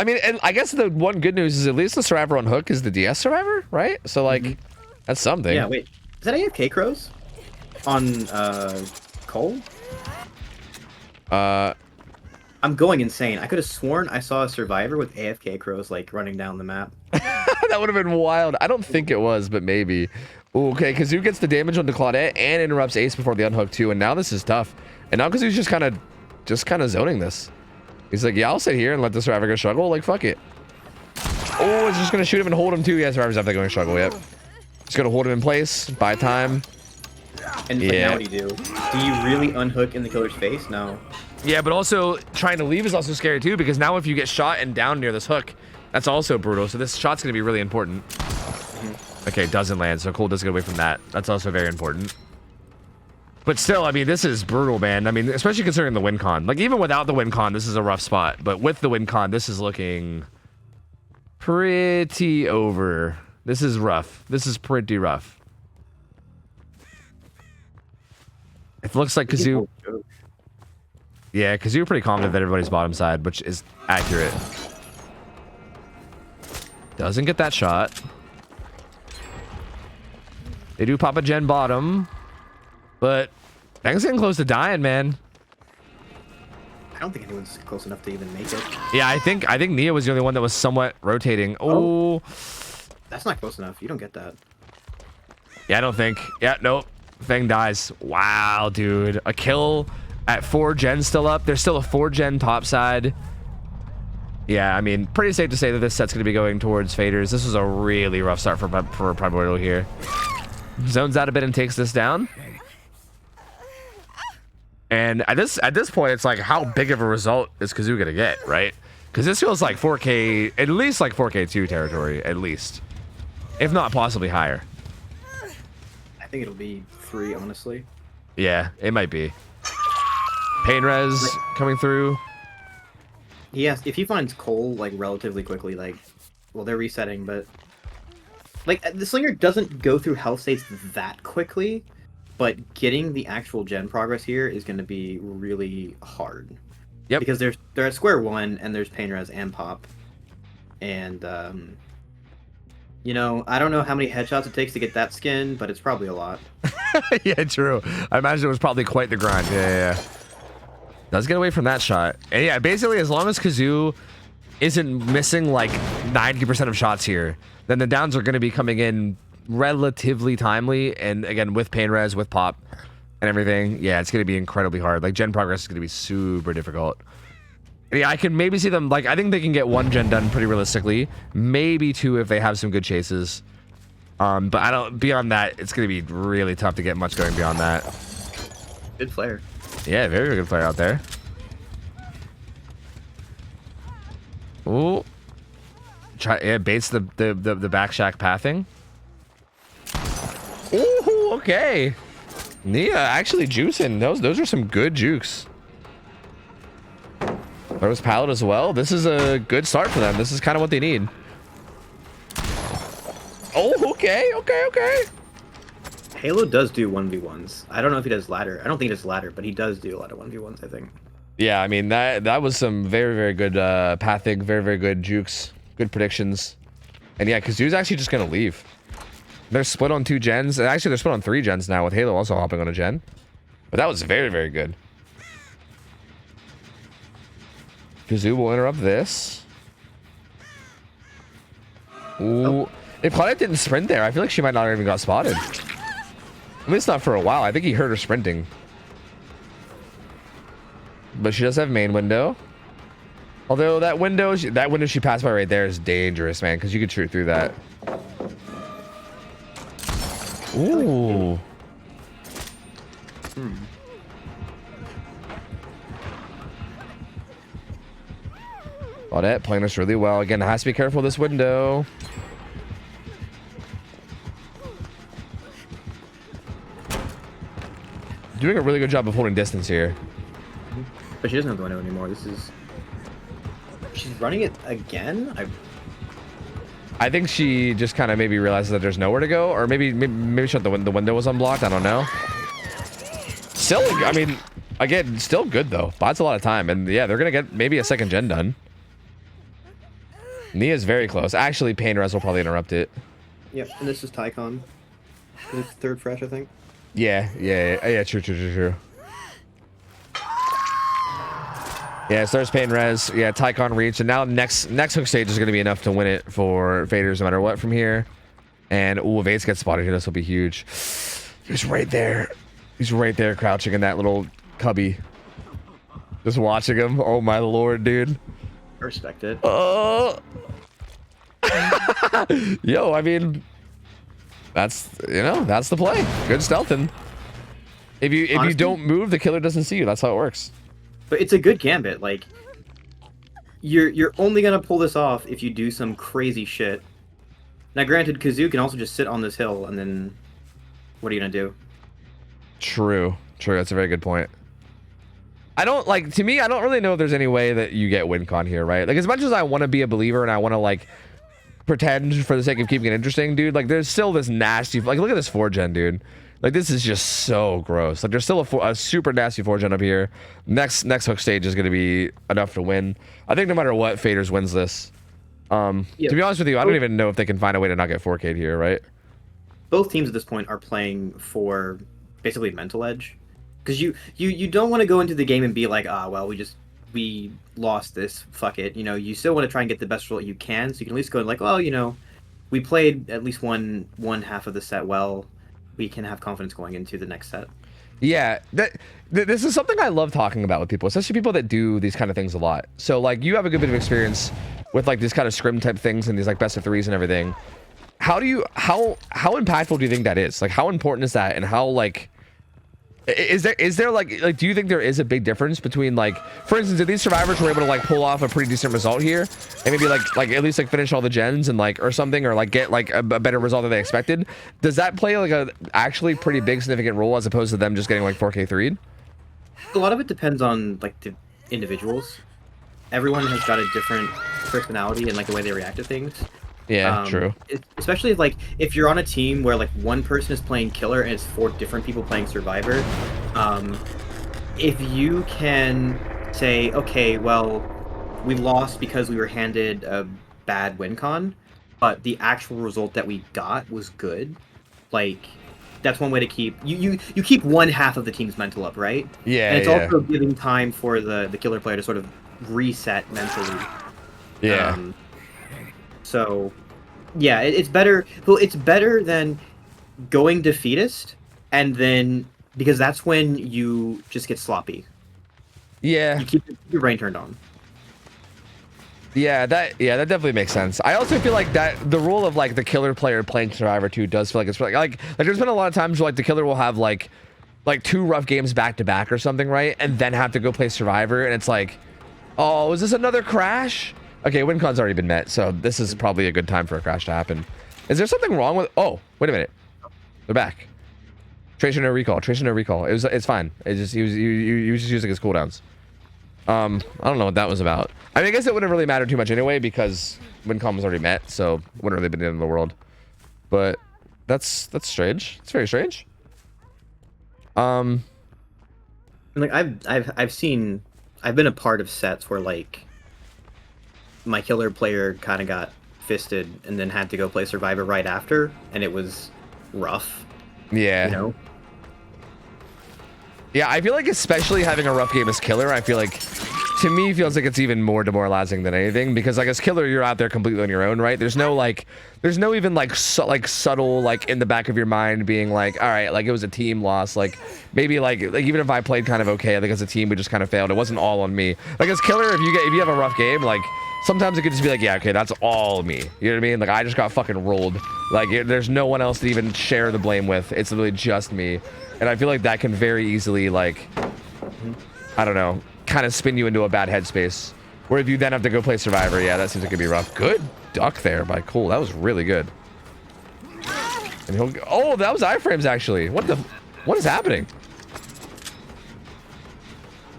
mean, and I guess the one good news is at least the survivor on Hook is the DS survivor, right? So like that's something. Yeah, wait. Is that AFK Crows? On Cole? I'm going insane. I could have sworn I saw a survivor with AFK Crows like running down the map. That would have been wild. I don't think it was, but maybe. Ooh, okay, Kazoo gets the damage onto Claudette and interrupts Ace before the unhook too, and now this is tough. And now Kazoo's just kind of zoning this. He's like, yeah, I'll sit here and let the survivor go struggle. Like, fuck it. Oh, it's just gonna shoot him and hold him too. Yeah, survivor's after going struggle. Yep. Just gonna hold him in place. Buy time. And like, now what do you do? Do you really unhook in the killer's face? No. Yeah, but also trying to leave is also scary too, because now if you get shot and down near this hook, that's also brutal. So this shot's gonna be really important. Okay, doesn't land, so Cole does get away from that. That's also very important. But still, I mean, this is brutal, man. I mean, especially considering the win con. Like, even without the win con, this is a rough spot. But with the win con, this is looking pretty over. This is rough. This is pretty rough. It looks like Kazoo... Yeah, Kazoo pretty confident that everybody's bottom side, which is accurate. Doesn't get that shot. They do pop a gen bottom, but Bang's getting close to dying, man. I don't think anyone's close enough to even make it. Yeah, I think Nia was the only one that was somewhat rotating. Oh. That's not close enough. You don't get that. Yeah, I don't think. Yeah, nope. Fang dies. Wow, dude. A kill at 4-gen still up. There's still a 4-gen top side. Yeah, I mean, pretty safe to say that this set's going to be going towards faders. This was a really rough start for Primordial here. Zones out a bit and takes this down. And at this point, it's like, how big of a result is Kazoo gonna get, right? Because this feels like 4K, at least like 4K2 territory, at least, if not possibly higher. I think it'll be 3, honestly. Yeah, it might be. Pain res coming through. Yes, if he finds Cole like relatively quickly, like, well, they're resetting, but. Like, the Slinger doesn't go through health states that quickly, but getting the actual gen progress here is going to be really hard. Yep. Because they're at square one, and there's pain res and pop. And, you know, I don't know how many headshots it takes to get that skin, but it's probably a lot. Yeah, true. I imagine it was probably quite the grind. Yeah. Does get away from that shot. And yeah, basically, as long as Kazoo isn't missing like 90% of shots here, then the downs are going to be coming in relatively timely, and again with pain res, with pop and everything. Yeah, it's going to be incredibly hard. Like, gen progress is going to be super difficult. Yeah, I can maybe see them, like, I think they can get 1 gen done pretty realistically, maybe 2 if they have some good chases. But I don't, beyond that, it's going to be really tough to get much going beyond that. Good player. Yeah, very good player out there. Ooh. It baits the back shack pathing. Ooh, okay. Nia actually juicing. Those are some good jukes. Throws pallet as well. This is a good start for them. This is kind of what they need. Oh, okay. Halo does do 1v1s. I don't know if he does ladder. I don't think he does ladder, but he does do a lot of 1v1s, I think. Yeah, I mean, that was some very, very good pathing, very, very good jukes, good predictions. And yeah, Kazoo's actually just going to leave. They're split on 2 gens. And actually, they're split on 3 gens now, with Halo also hopping on a gen. But that was very, very good. Kazoo will interrupt this. Ooh. Oh. If Claudette didn't sprint there, I feel like she might not have even got spotted. At least not for a while. I think he heard her sprinting. But she does have main window. Although that window she passed by right there is dangerous, man, because you could shoot through that. Ooh. Claudette playing this really well. Again, has to be careful of this window. Doing a really good job of holding distance here. But she doesn't have the window anymore. She's running it again? I think she just kind of maybe realizes that there's nowhere to go, or maybe the window was unblocked. I don't know. Still, I mean, again, still good though. Buys a lot of time, and yeah, they're gonna get maybe a second gen done. Nia's very close. Actually, Pain Res will probably interrupt it. Yep, and this is Tycon. It's third fresh, I think. Yeah, true. Yeah, so there's Pain Res. Yeah, Tycon reach, and now next hook stage is going to be enough to win it for Faders no matter what from here. And ooh, if Ace gets spotted here, this will be huge. He's right there. He's right there, crouching in that little cubby. Just watching him. Oh my lord, dude. I respect it. Yo, I mean, that's the play. Good stealthing. If you don't move, the killer doesn't see you. That's how it works. But it's a good gambit. Like, you're only gonna pull this off if you do some crazy shit. Now, granted, Kazoo can also just sit on this hill, and then what are you gonna do? True. That's a very good point. To me, I don't really know if there's any way that you get win con here, right? Like, as much as I want to be a believer and I want to like pretend for the sake of keeping it interesting, dude, like there's still this nasty, like look at this 4-gen, dude. Like this is just so gross. Like there's still a super nasty 4-gen up here. Next hook stage is going to be enough to win. I think no matter what, Faders wins this. To be honest with you, I don't even know if they can find a way to not get 4K'd here, right? Both teams at this point are playing for basically mental edge. Because you don't want to go into the game and be like, well, we lost this, fuck it. You know, you still want to try and get the best result you can, so you can at least go like, well, you know, we played at least one half of the set well. We can have confidence going into the next set. Yeah, this is something I love talking about with people, especially people that do these kind of things a lot. So like, you have a good bit of experience with like these kind of scrim type things and these like best of threes and everything. How impactful do you think that is? Like, how important is that, and how like is there like do you think there is a big difference between, like, for instance, if these survivors were able to like pull off a pretty decent result here and maybe like at least like finish all the gens and like or something, or like get like a better result than they expected, does that play like a actually pretty big significant role as opposed to them just getting like 4K 3'd? A lot of it depends on like the individuals. Everyone has got a different personality and like the way they react to things. Yeah, true. Especially if you're on a team where like one person is playing killer and it's 4 different people playing survivor, if you can say, okay, well, we lost because we were handed a bad win con, but the actual result that we got was good, like that's one way to keep you keep one half of the team's mental up, right? Yeah, and it's also giving time for the killer player to sort of reset mentally. Yeah. So, yeah, it's better. Well, it's better than going defeatist, and then because that's when you just get sloppy. Yeah. You keep your brain turned on. Yeah, that definitely makes sense. I also feel like that the role of like the killer player playing Survivor 2 does feel like it's like there's been a lot of times where like the killer will have like 2 rough games back to back or something, right? And then have to go play Survivor, and it's like, oh, is this another crash? Okay, win con's already been met, so this is probably a good time for a crash to happen. Is there something wrong with? Oh, wait a minute. They're back. Tracer no recall. Tracer no recall. It's fine. It's just he was just using his cooldowns. I don't know what that was about. I mean, I guess it wouldn't really matter too much anyway because WinCom was already met, so wouldn't really been the end of the world. But that's strange. It's very strange. Like I've been a part of sets where like my killer player kind of got fisted and then had to go play Survivor right after, and it was rough. Yeah. You know? Yeah, I feel like especially having a rough game as killer, I feel like, to me, feels like it's even more demoralizing than anything because like as killer, you're out there completely on your own, right? There's no even like subtle like in the back of your mind being like, all right, like it was a team loss, like maybe like even if I played kind of okay, like as a team we just kind of failed. It wasn't all on me. Like as killer, if you have a rough game, like sometimes it could just be like, yeah, okay, that's all me. You know what I mean? Like I just got fucking rolled. Like there's no one else to even share the blame with. It's literally just me. And I feel like that can very easily, like, I don't know, kind of spin you into a bad headspace. Where if you then have to go play Survivor, yeah, that seems like it'd be rough. Good duck there by Cole. That was really good. And he'll, oh, that was iframes actually. What is happening?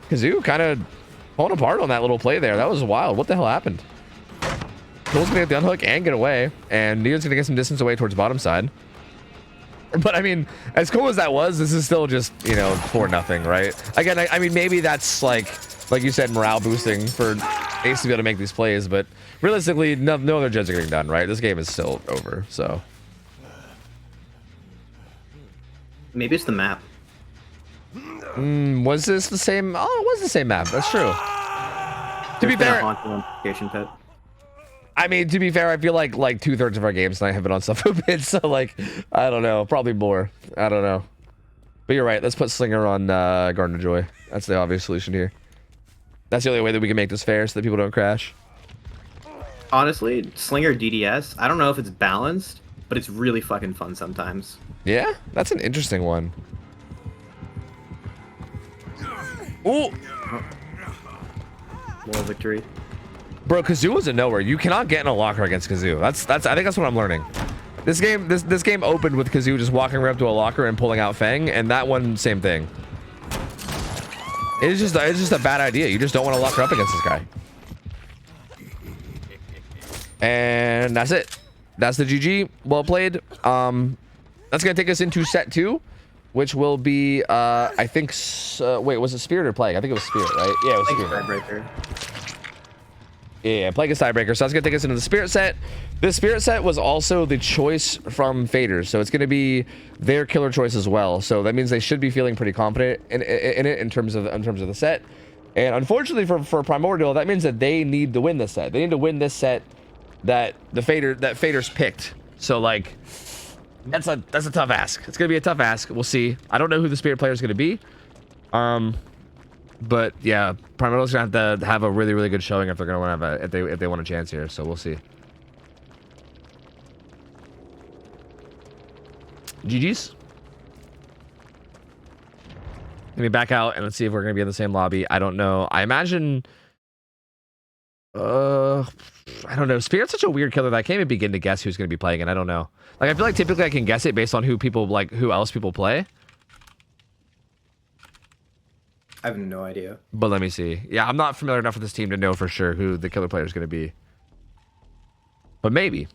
Kazoo kind of falling apart on that little play there. That was wild. What the hell happened? Cole's gonna get the unhook and get away, and Neo's gonna get some distance away towards bottom side. But I mean, as cool as that was, this is still just, you know, 4-0, right? Again, I mean, maybe that's like you said, morale boosting for Ace to be able to make these plays, but realistically, no other judges are getting done, right? This game is still over, so. Maybe it's the map. Was this the same? Oh, it was the same map. That's true. To be fair, I mean, to be fair, I feel like 2/3 of our games tonight have been on Suffo, so like, I don't know, probably more. I don't know. But you're right. Let's put Slinger on Garden of Joy. That's the obvious solution here. That's the only way that we can make this fair, so that people don't crash. Honestly, Slinger DDS. I don't know if it's balanced, but it's really fucking fun sometimes. Yeah, that's an interesting one. Ooh. Moral victory. Bro, Kazoo was a nowhere. You cannot get in a locker against Kazoo. I think that's what I'm learning. This game opened with Kazoo just walking right up to a locker and pulling out Fang, and that one, same thing. It's just a bad idea. You just don't want to locker up against this guy. And that's it. That's the GG. Well played. That's gonna take us into set 2, which will be I think wait, was it Spirit or Plague? I think it was Spirit, right? Yeah, it was Spirit. Tiebreaker. Yeah, Plague is tiebreaker. So that's gonna take us into the Spirit set. The Spirit set was also the choice from Faders, so it's gonna be their killer choice as well. So that means they should be feeling pretty confident in it in terms of the set. And unfortunately for Primordial, that means that they need to win this set. They need to win this set that Faders picked. So like, that's a tough ask. It's gonna be a tough ask. We'll see. I don't know who the Spirit player is gonna be. But yeah, Primordial's gonna have to have a really, really good showing if they're gonna want to have if they want a chance here. So we'll see. GG's. Let me back out and let's see if we're gonna be in the same lobby. I don't know. I imagine. I don't know. Spirit's such a weird killer that I can't even begin to guess who's gonna be playing it. I don't know. Like I feel like typically I can guess it based on who else people play. I have no idea. But let me see. Yeah, I'm not familiar enough with this team to know for sure who the killer player is going to be. But maybe.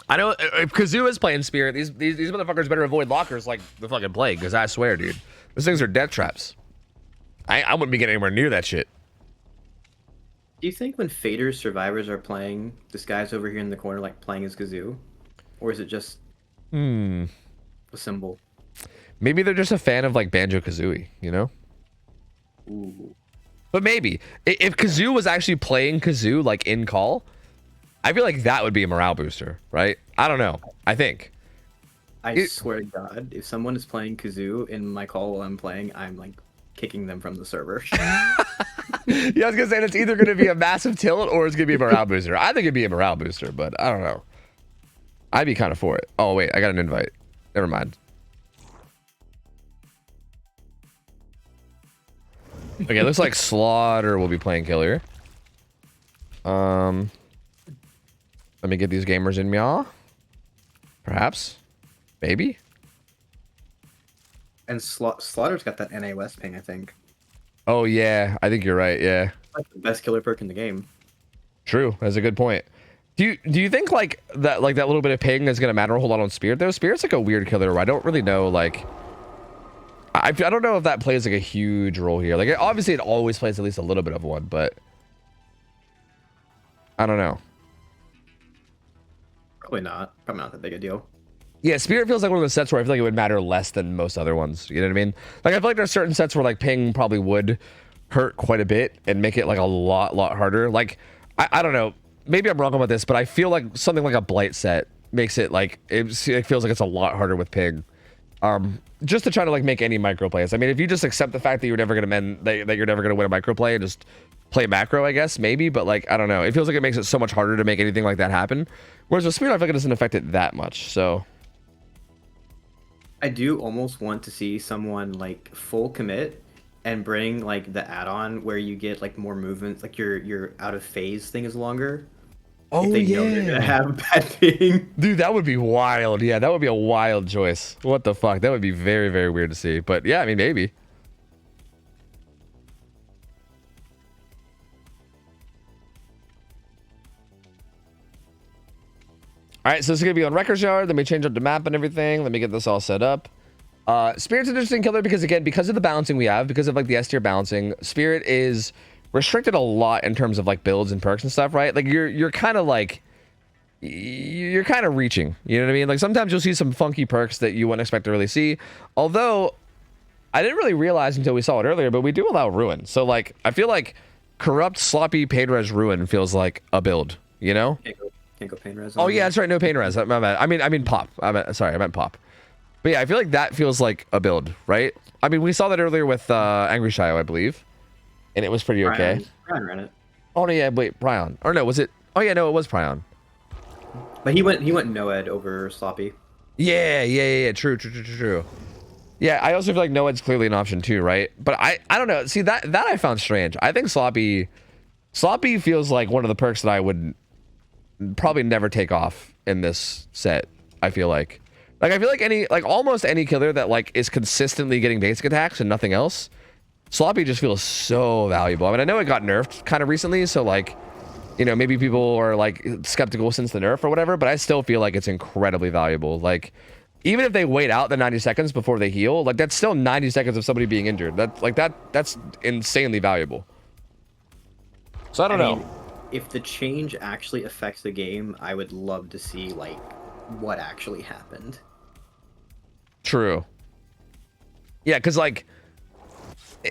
I know if Kazoo is playing Spirit, these motherfuckers better avoid lockers like the fucking plague, because I swear, dude, those things are death traps. I wouldn't be getting anywhere near that shit. Do you think when Faders survivors are playing, this guy's over here in the corner like playing as Kazoo? Or is it just a symbol? Maybe they're just a fan of like Banjo-Kazooie, you know? Ooh. But maybe if Kazoo was actually playing Kazoo like in call, I feel like that would be a morale booster, right? I don't know. I think. I swear to God, if someone is playing Kazoo in my call while I'm playing, I'm like kicking them from the server. Yeah, I was gonna say it's either gonna be a massive tilt or it's gonna be a morale booster. I think it'd be a morale booster, but I don't know. I'd be kind of for it. Oh wait, I got an invite. Never mind. Okay, looks like Slaughter will be playing killer. Let me get these gamers in meow. Perhaps. Maybe. And Slaughter's got that NA West ping, I think. Oh yeah, I think you're right. Yeah. That's the best killer perk in the game. True. That's a good point. Do you think like that little bit of ping is gonna matter a whole lot on Spirit though? Spirit's like a weird killer. I don't really know. Like, I don't know if that plays like a huge role here. Like, obviously it always plays at least a little bit of one, but I don't know. Probably not. Probably not that big a deal. Yeah, Spirit feels like one of those sets where I feel like it would matter less than most other ones. You know what I mean? Like, I feel like there's certain sets where like ping probably would hurt quite a bit and make it like a lot harder. Like, I don't know. Maybe I'm wrong about this, but I feel like something like a Blight set makes it like it feels like it's a lot harder with ping. Just to try to like make any micro plays. I mean, if you just accept the fact that you're never gonna that you're never gonna win a micro play and just play macro, I guess maybe. But like, I don't know. It feels like it makes it so much harder to make anything like that happen. Whereas with Spirit, I feel like it doesn't affect it that much. So I do almost want to see someone like full commit and bring like the add-on where you get like more movements, like your out of phase thing is longer. oh If they know they're gonna have a bad thing. dude, that would be wild. Yeah, that would be a wild choice. What the fuck? That would be very weird to see. But yeah, I mean, maybe. All right, so this is gonna be on Wrecker's Yard. Let me change up the map and everything. Let me get this all set up. Spirit's an interesting killer because again, because of the balancing we have, because of like the S tier balancing, Spirit is restricted a lot in terms of like builds and perks and stuff, right? Like you're kind of like you're kind of reaching, you know what I mean? Like sometimes you'll see some funky perks that you wouldn't expect to really see. Although I didn't really realize until we saw it earlier, but we do allow ruin. So like I feel like corrupt, sloppy, pain res ruin feels like a build, you know? Can't go pain res. Oh yeah, that's right. No pain res. I mean pop. I meant pop. But yeah, I feel like that feels like a build, right? I mean, we saw that earlier with Angry Shio, I believe, and it was pretty okay. Brian ran it. Oh no, yeah, wait, Prion. Or no, was it? Oh yeah, no, it was Prion. But he went Noed over Sloppy. Yeah. True. Yeah, I also feel like Noed's clearly an option too, right? But I don't know. See that I found strange. I think Sloppy feels like one of the perks that I would probably never take off in this set. I feel like I feel like almost any killer that like is consistently getting basic attacks and nothing else, Sloppy just feels so valuable. I mean, I know it got nerfed kind of recently, so like, you know, maybe people are like skeptical since the nerf or whatever, but I still feel like it's incredibly valuable. Like, even if they wait out the 90 seconds before they heal, like that's still 90 seconds of somebody being injured. That's insanely valuable. So I don't know. If the change actually affects the game, I would love to see like what actually happened. True. Yeah, because like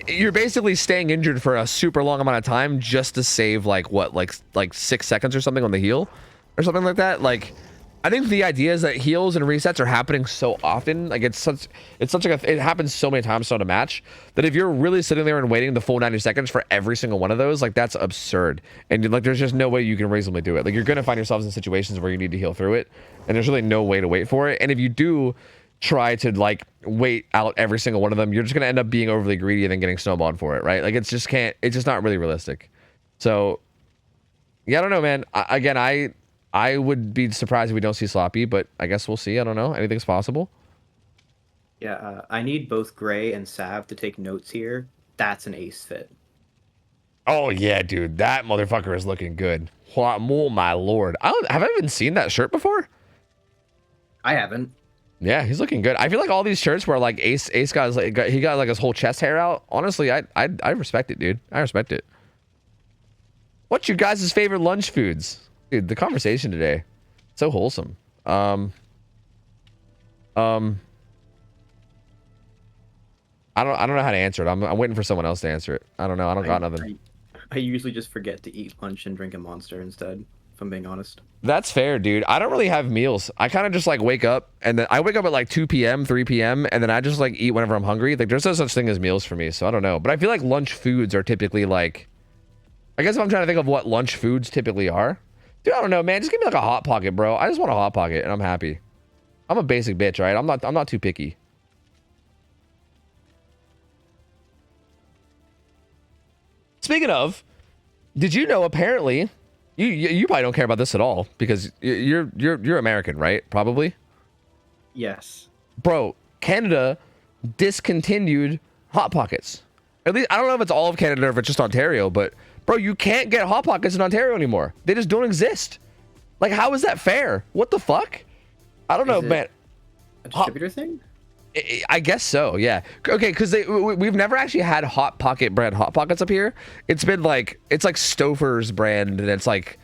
you're basically staying injured for a super long amount of time just to save like what, like 6 seconds or something on the heal or something like that. Like, I think the idea is that heals and resets are happening so often. Like it happens so many times on a match that if you're really sitting there and waiting the full 90 seconds for every single one of those, like that's absurd. And like there's just no way you can reasonably do it. Like you're gonna find yourselves in situations where you need to heal through it, and there's really no way to wait for it. And if you do try to like wait out every single one of them, you're just gonna end up being overly greedy and then getting snowballed for it, right? Like it's just not really realistic. So yeah, I don't know, man. I would be surprised if we don't see Sloppy, but I guess we'll see. I don't know. Anything's possible. Yeah, I need both Gray and Sav to take notes here. That's an ace fit. Oh yeah, dude, that motherfucker is looking good. Oh my lord, have I even seen that shirt before? I haven't. Yeah, he's looking good. I feel like all these shirts where like Ace got he got like his whole chest hair out. Honestly, I respect it, dude. I respect it. What's your guys' favorite lunch foods? Dude, the conversation today, so wholesome. I don't know how to answer it. I'm waiting for someone else to answer it. I don't know. I don't got nothing. I usually just forget to eat lunch and drink a Monster instead, if I'm being honest. That's fair, dude. I don't really have meals. I kind of just like wake up, and then I wake up at like 2 p.m., 3 p.m., and then I just like eat whenever I'm hungry. Like there's no such thing as meals for me, so I don't know. But I feel like lunch foods are typically like, I guess if I'm trying to think of what lunch foods typically are, dude, I don't know, man. Just give me like a Hot Pocket, bro. I just want a Hot Pocket, and I'm happy. I'm a basic bitch, right? I'm not too picky. Speaking of, did you know apparently you probably don't care about this at all because you're American, right? Probably. Yes. Bro, Canada discontinued Hot Pockets. At least I don't know if it's all of Canada or if it's just Ontario, but bro, you can't get Hot Pockets in Ontario anymore. They just don't exist. Like, how is that fair? What the fuck? I don't know, man. A distributor thing? I guess so, yeah. Okay, because we've never actually had Hot Pocket brand Hot Pockets up here. It's been like, it's like Stouffer's brand, and it's like,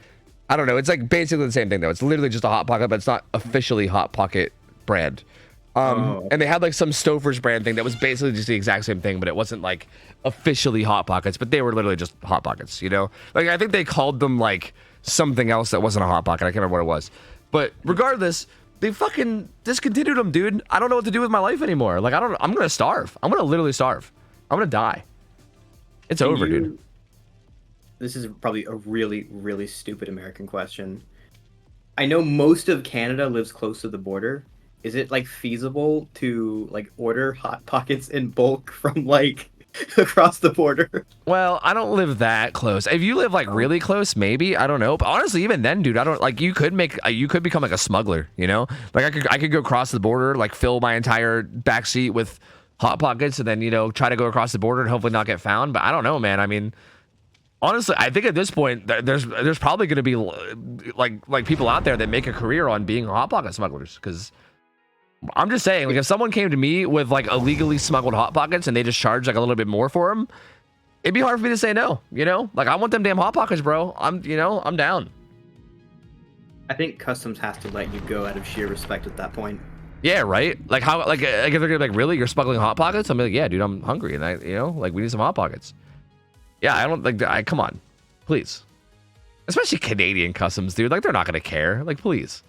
I don't know, it's like basically the same thing though. It's literally just a Hot Pocket, but it's not officially Hot Pocket brand. And they had like some Stouffer's brand thing that was basically just the exact same thing, but it wasn't like officially Hot Pockets, but they were literally just Hot Pockets, you know? Like, I think they called them like something else that wasn't a Hot Pocket. I can't remember what it was. But regardless, they fucking discontinued them, dude. I don't know what to do with my life anymore. Like, I'm gonna starve. I'm gonna literally starve. I'm gonna die. It's over, dude. This is probably a really, really stupid American question. I know most of Canada lives close to the border. Is it like feasible to like order Hot Pockets in bulk from like across the border? Well, I don't live that close. If you live like really close, maybe, I don't know. But honestly, even then, dude, I don't like, you could become like a smuggler, you know? Like I could go across the border, like fill my entire backseat with Hot Pockets and then, you know, try to go across the border and hopefully not get found. But I don't know, man. I mean, honestly, I think at this point there's probably going to be like people out there that make a career on being Hot Pocket smugglers, because I'm just saying, like, if someone came to me with like illegally smuggled Hot Pockets and they just charged like a little bit more for them, it'd be hard for me to say no, you know? Like, I want them damn Hot Pockets, bro. I'm down. I think customs has to let you go out of sheer respect at that point. Yeah, right? Like, how, like if they're gonna be like, really, you're smuggling Hot Pockets? I'm like, yeah, dude, I'm hungry, and like, we need some Hot Pockets. Yeah, I don't like, come on, please. Especially Canadian customs, dude. Like, they're not gonna care. Like, please.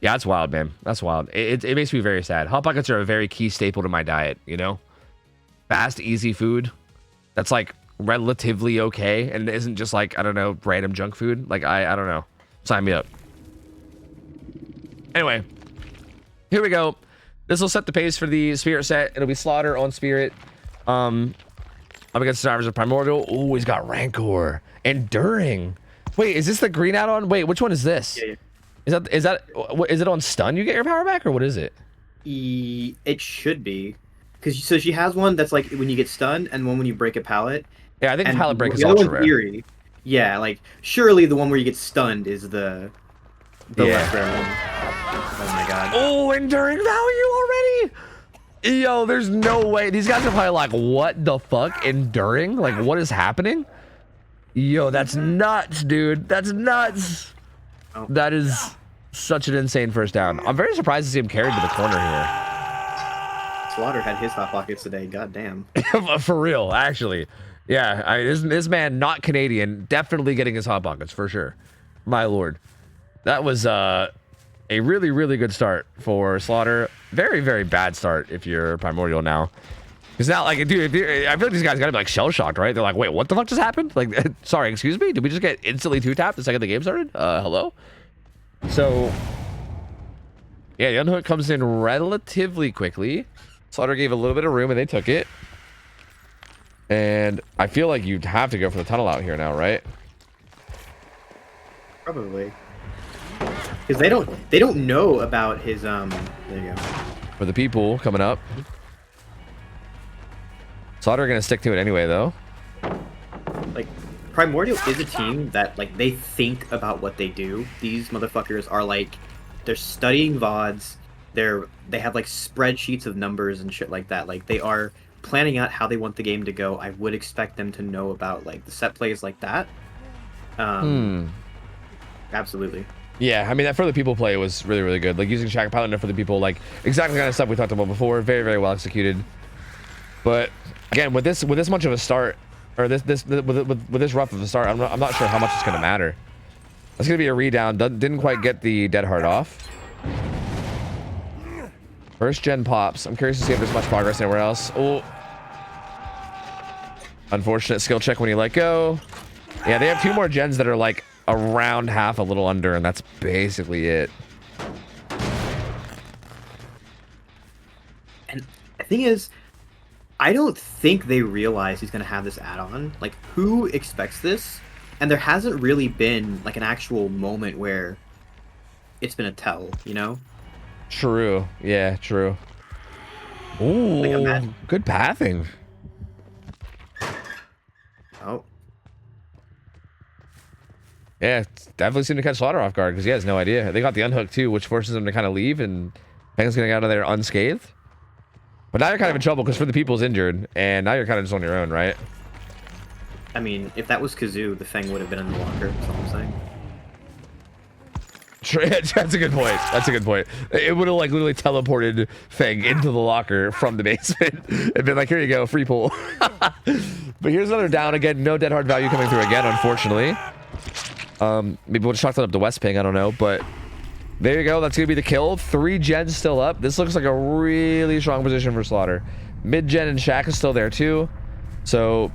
Yeah, that's wild, man. That's wild. It makes me very sad. Hot Pockets are a very key staple to my diet, you know? Fast, easy food that's like relatively okay and isn't just like, I don't know, random junk food. Like, I don't know. Sign me up. Anyway, here we go. This will set the pace for the Spirit set. It'll be Slaughter on Spirit. Up against Survivors of Primordial. Oh, he's got Rancor. Enduring. Wait, is this the green add-on? Wait, which one is this? Yeah. Is it on stun you get your power back, or what is it? It should be, because so she has one that's like when you get stunned, and one when you break a pallet. Yeah, I think pallet break is the ultra other rare. Theory, yeah, like surely the one where you get stunned is the less rare one. Oh my god. Oh, enduring value already. Yo, there's no way. These guys are probably like, what the fuck? Enduring? Like, what is happening? Yo, that's nuts, dude. That's nuts. Oh. That is such an insane first down. I'm very surprised to see him carried to the corner here. Slaughter had his Hot Pockets today. God damn. For real, actually. Yeah, this man, not Canadian, definitely getting his Hot Pockets, for sure. My lord. That was a really, really good start for Slaughter. Very, very bad start if you're Primordial now. Because now, like, dude, I feel like these guys gotta be like shell shocked, right? They're like, wait, what the fuck just happened? Like, sorry, excuse me? Did we just get instantly two-tapped the second the game started? Hello? So, yeah, the unhook comes in relatively quickly. Slaughter gave a little bit of room and they took it. And I feel like you'd have to go for the tunnel out here now, right? Probably. Because they don't know about his there you go. For the people coming up. Slaughter are gonna stick to it anyway, though. Like, Primordial is a team that, like, they think about what they do. These motherfuckers are like, they're studying VODs. They have like spreadsheets of numbers and shit like that. Like, they are planning out how they want the game to go. I would expect them to know about like the set plays like that. Absolutely. Yeah, I mean, that for the people play was really, really good. Like, using Shack Pilot for the people, like, exactly the kind of stuff we talked about before. Very, very well executed. But again, with this much of a start, or with this rough of a start, I'm not sure how much it's gonna matter. It's gonna be a redown. Didn't quite get the Dead Hard off. First gen pops. I'm curious to see if there's much progress anywhere else. Oh, unfortunate skill check when you let go. Yeah, they have 2 more gens that are like around half, a little under, and that's basically it. And the thing is, I don't think they realize he's gonna have this add-on. Like, who expects this? And there hasn't really been like an actual moment where it's been a tell, you know? True. Yeah, true. Ooh, imagine- good pathing. Oh, Yeah, it's definitely seemed to catch Slaughter off guard because he has no idea. They got the unhook too, which forces him to kind of leave, and Fang's gonna get out of there unscathed. But now you're kind of in trouble because For the People's injured, and now you're kind of just on your own, right? I mean, if that was Kazoo, the Fang would have been in the locker. That's all I'm saying. That's a good point. That's a good point. It would have like literally teleported Fang into the locker from the basement and been like, here you go, free pull. But here's another down again. No dead hard value coming through again, unfortunately. Maybe we'll just chalk that up to West Ping. I don't know, but there you go. That's gonna be the kill. 3 gens still up. This looks like a really strong position for Slaughter. Mid gen and Shaq is still there too. So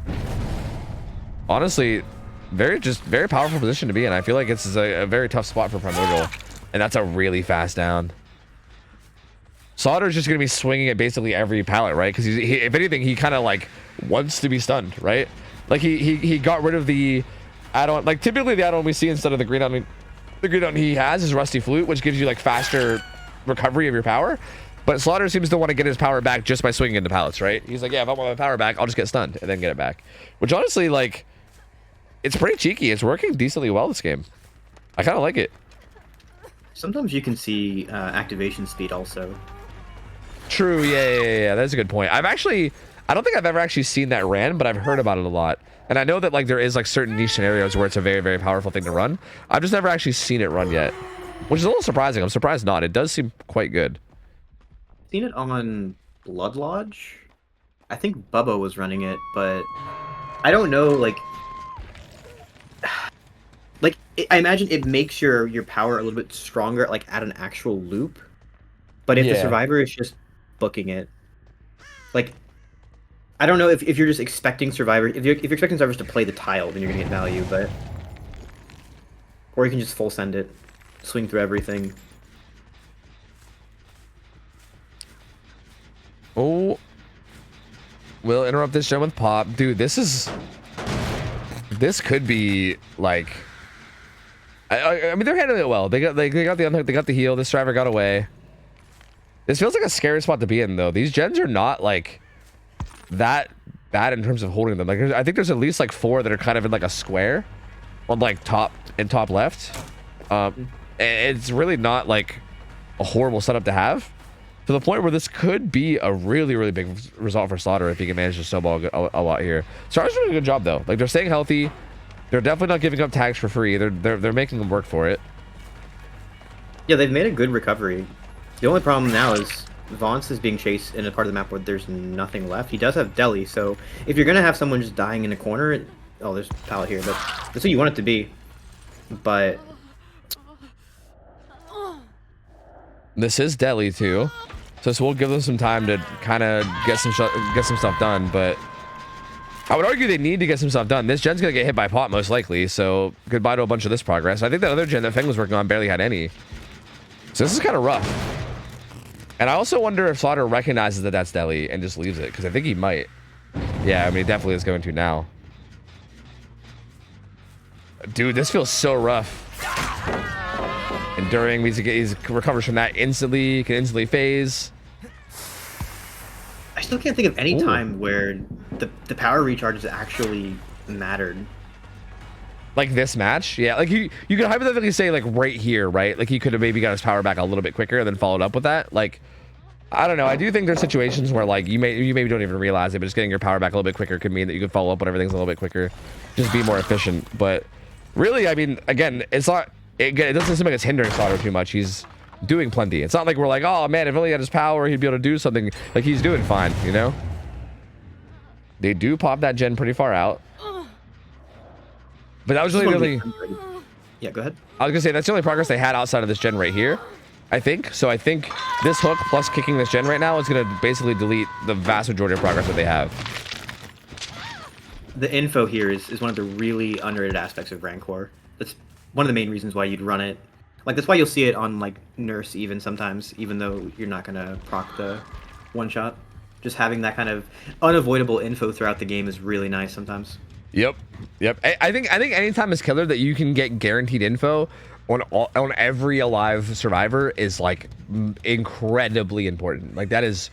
honestly, very powerful position to be in. I feel like it's a very tough spot for Primordial, and that's a really fast down. Slaughter's just gonna be swinging at basically every pallet, right? Because if anything, he kind of like wants to be stunned, right? Like he got rid of the add-on. Like typically the add-on we see instead of the green on, the green on he has is Rusty Flute, which gives you like faster recovery of your power. But Slaughter seems to want to get his power back just by swinging into pallets, right? He's like, yeah, if I want my power back, I'll just get stunned and then get it back. Which honestly, like, it's pretty cheeky. It's working decently well this game. I kind of like it. Sometimes you can see activation speed also. True, yeah. That's a good point. I don't think I've ever actually seen that ran, but I've heard about it a lot. And I know that like there is like certain niche scenarios where it's a very, very powerful thing to run. I've just never actually seen it run yet, which is a little surprising. I'm surprised not. It does seem quite good. Seen it on Blood Lodge. I think Bubba was running it, but I don't know. Like I imagine it makes your power a little bit stronger, like at an actual loop. But if the survivor is just booking it, like I don't know if you're just expecting survivors. If you're expecting survivors to play the tile, then you're gonna get value. But or you can just full send it, swing through everything. Oh, we'll interrupt this gen with Pop, dude. This could be like. I mean, they're handling it well. They got the unhook, they got the heal. This driver got away. This feels like a scary spot to be in, though. These gens are not like that bad in terms of holding them. Like, I think there's at least like 4 that are kind of in like a square on like top left. It's really not like a horrible setup to have, to the point where this could be a really, really big result for Slaughter if he can manage to snowball a lot here. Slaughter's doing a good job though. Like, they're staying healthy. They're definitely not giving up tags for free. They're making them work for it. Yeah, they've made a good recovery. The only problem now is Vance is being chased in a part of the map where there's nothing left. He does have Deli, so if you're gonna have someone just dying in a corner, oh, there's a pallet here. That's what you want it to be. But this is Deli too, so this will give them some time to kind of get some stuff done. But I would argue they need to get some stuff done. This gen's gonna get hit by Pot most likely, so goodbye to a bunch of this progress. I think that other gen that Feng was working on barely had any, so this is kind of rough. And I also wonder if Slaughter recognizes that that's Deli and just leaves it, because I think he might. Yeah, I mean, he definitely is going to now. Dude, this feels so rough. Enduring means he recovers from that instantly, can instantly phase. I still can't think of any time where the power recharges actually mattered. Like this match? Yeah, like you could hypothetically say like right here, right? Like he could have maybe got his power back a little bit quicker and then followed up with that. Like, I don't know. I do think there's situations where like you maybe don't even realize it, but just getting your power back a little bit quicker could mean that you could follow up when everything's a little bit quicker. Just be more efficient. But really, I mean, again, it's not, it doesn't seem like it's hindering Slaughter too much. He's doing plenty. It's not like we're like, oh man, if only he had his power, he'd be able to do something. Like, he's doing fine, you know? They do pop that gen pretty far out. But that was really... Yeah, go ahead. I was gonna say, that's the only progress they had outside of this gen right here, I think. So I think this hook plus kicking this gen right now is gonna basically delete the vast majority of progress that they have. The info here is one of the really underrated aspects of Rancor. That's one of the main reasons why you'd run it. Like, that's why you'll see it on, like, Nurse even sometimes, even though you're not gonna proc the one-shot. just having that kind of unavoidable info throughout the game is really nice sometimes. Yep. I think anytime as killer that you can get guaranteed info on every alive survivor is like incredibly important. Like that is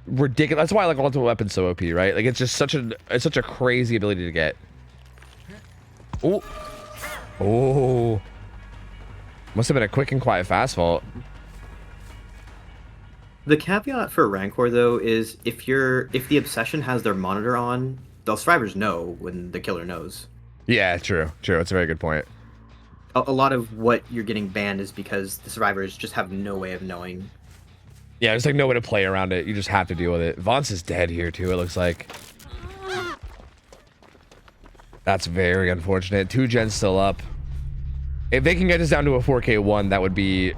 ridiculous. That's why I like ultimate weapons so OP, right? Like it's just such a crazy ability to get. Oh, must have been a quick and quiet fast fault. The caveat for Rancor though is if the obsession has their monitor on, the survivors know when the killer knows. Yeah, true. It's a very good point. A lot of what you're getting banned is because the survivors just have no way of knowing. Yeah, there's like no way to play around it. You just have to deal with it. Vance is dead here too, it looks like. That's very unfortunate. 2 gens still up. If they can get this down to a 4K1, that would be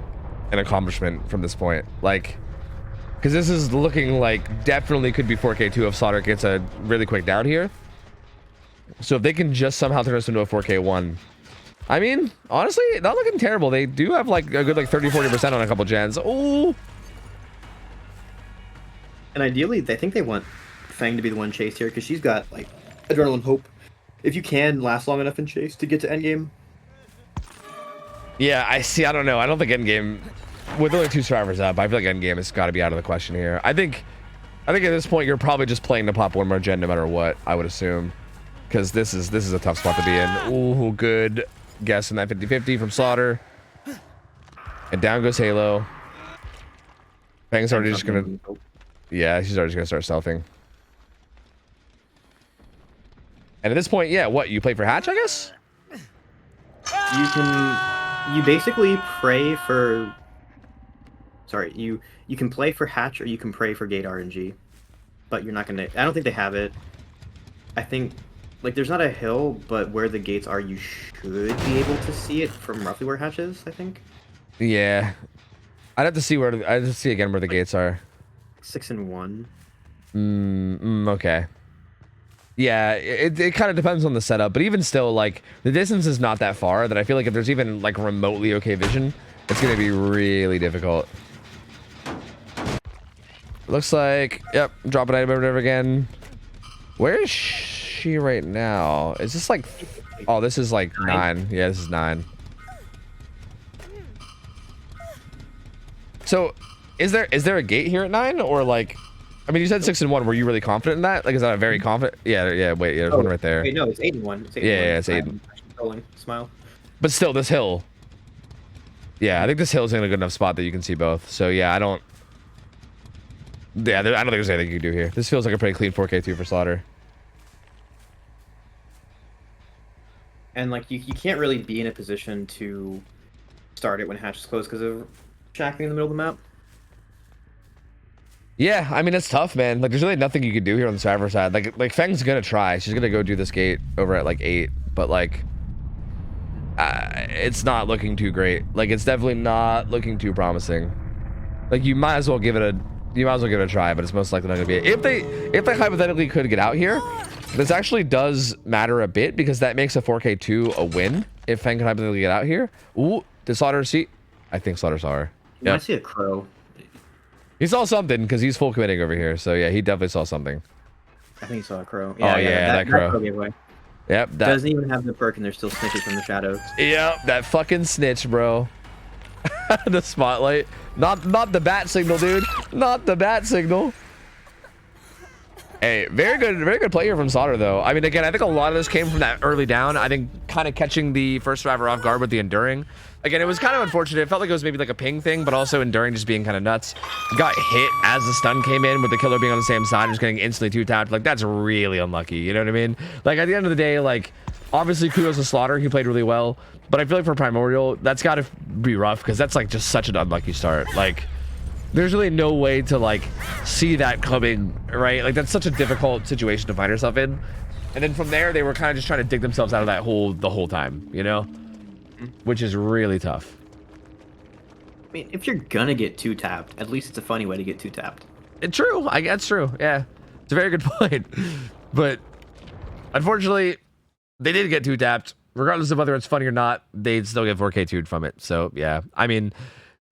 an accomplishment from this point. Like, because this is looking like definitely could be 4K2 if Slaughter gets a really quick down here. So if they can just somehow turn this into a 4K1, I mean, honestly, not looking terrible. They do have like a good like 30-40% on a couple gens. Oh. And ideally, I think they want Fang to be the one chased here because she's got like adrenaline hope. If you can last long enough in chase to get to endgame. Yeah, I see. I don't know. I don't think endgame, with only 2 survivors up, I feel like endgame has got to be out of the question here. I think at this point you're probably just playing to pop one more gen no matter what, I would assume, because this is a tough spot to be in. Ooh, good guess in that 50-50 from Slaughter, and down goes Halo. Fang's already just gonna, yeah, she's already just gonna start selfing. And at this point, yeah, what you play for Hatch, I guess. You basically pray for. Sorry, you can play for Hatch or you can pray for Gate RNG, but you're not gonna. I don't think they have it. I think like there's not a hill, but where the gates are, you should be able to see it from roughly where Hatch is. I think. Yeah, I'd have to see where. I'd have to see again where the gates are. 6 and 1. Okay. Yeah, it kind of depends on the setup, but even still, like, the distance is not that far that I feel like if there's even, like, remotely okay vision, it's going to be really difficult. Looks like, yep, drop an item over again. Where is she right now? Is this, like, oh, this is, like, 9. Yeah, this is 9. So, is there a gate here at 9, or, like... I mean, you said 6 and 1. Were you really confident in that? Like, is that a very confident? Yeah. Wait, yeah, there's one right there. Wait, no, it's 8 and 1. It's 8 yeah, and 1. it's 8. Rolling, smile. But still, this hill. Yeah, I think this hill's in a good enough spot that you can see both. So yeah, I don't. Yeah, I don't think there's anything you can do here. This feels like a pretty clean 4K2 for Slaughter. And like, you can't really be in a position to start it when Hatch is closed because of shacking in the middle of the map. Yeah, I mean, it's tough, man. Like, there's really nothing you can do here on the survivor side. Like Feng's gonna try. She's gonna go do this gate over at, like, 8. But, like, it's not looking too great. Like, it's definitely not looking too promising. Like, you might as well give it a try, but it's most likely not gonna be it. If they hypothetically could get out here, this actually does matter a bit because that makes a 4K2 a win if Feng can hypothetically get out here. Ooh, did Slaughter see? I think Slaughter saw her. Yeah, I see a crow. He saw something because he's full committing over here. So yeah, he definitely saw something. I think he saw a crow. Yeah, that crow. Gave away. Yep. That doesn't even have the perk, and there's still snitches from the shadows. Yep, that fucking snitch, bro. The spotlight. Not the bat signal, dude. Not the bat signal. Hey, very good play here from Slaughter, though. I mean, again, I think a lot of this came from that early down. I think kind of catching the first survivor off guard with the enduring. Again, it was kind of unfortunate. It felt like it was maybe like a ping thing, but also enduring just being kind of nuts. Got hit as the stun came in with the killer being on the same side, just getting instantly 2-tapped. Like, that's really unlucky. You know what I mean? Like, at the end of the day, like, obviously kudos to Slaughter. He played really well. But I feel like for Primordial, that's got to be rough because that's like just such an unlucky start. Like, there's really no way to like see that coming, right? Like, that's such a difficult situation to find yourself in. And then from there, they were kind of just trying to dig themselves out of that hole the whole time, you know? Which is really tough. I mean, if you're gonna get 2-tapped, at least it's a funny way to get 2-tapped. True. That's true. Yeah. It's a very good point. But unfortunately, they did get 2-tapped. Regardless of whether it's funny or not, they'd still get 4K2'd from it. So, yeah. I mean,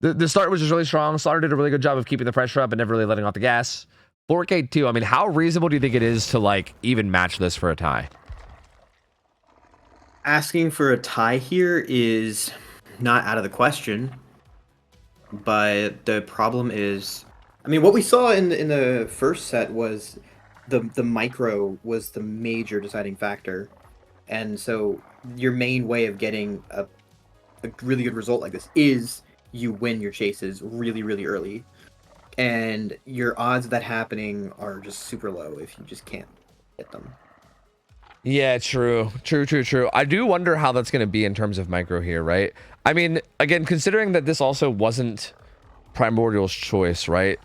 the start was just really strong. Slaughter did a really good job of keeping the pressure up and never really letting off the gas. 4K2. I mean, how reasonable do you think it is to like even match this for a tie? Asking for a tie here is not out of the question, but the problem is, I mean, what we saw in the first set was the micro was the major deciding factor, and so your main way of getting a really good result like this is you win your chases really, really early, and your odds of that happening are just super low if you just can't get them. Yeah, true. I do wonder how that's going to be in terms of micro here, right? I mean, again, considering that this also wasn't Primordial's choice, right?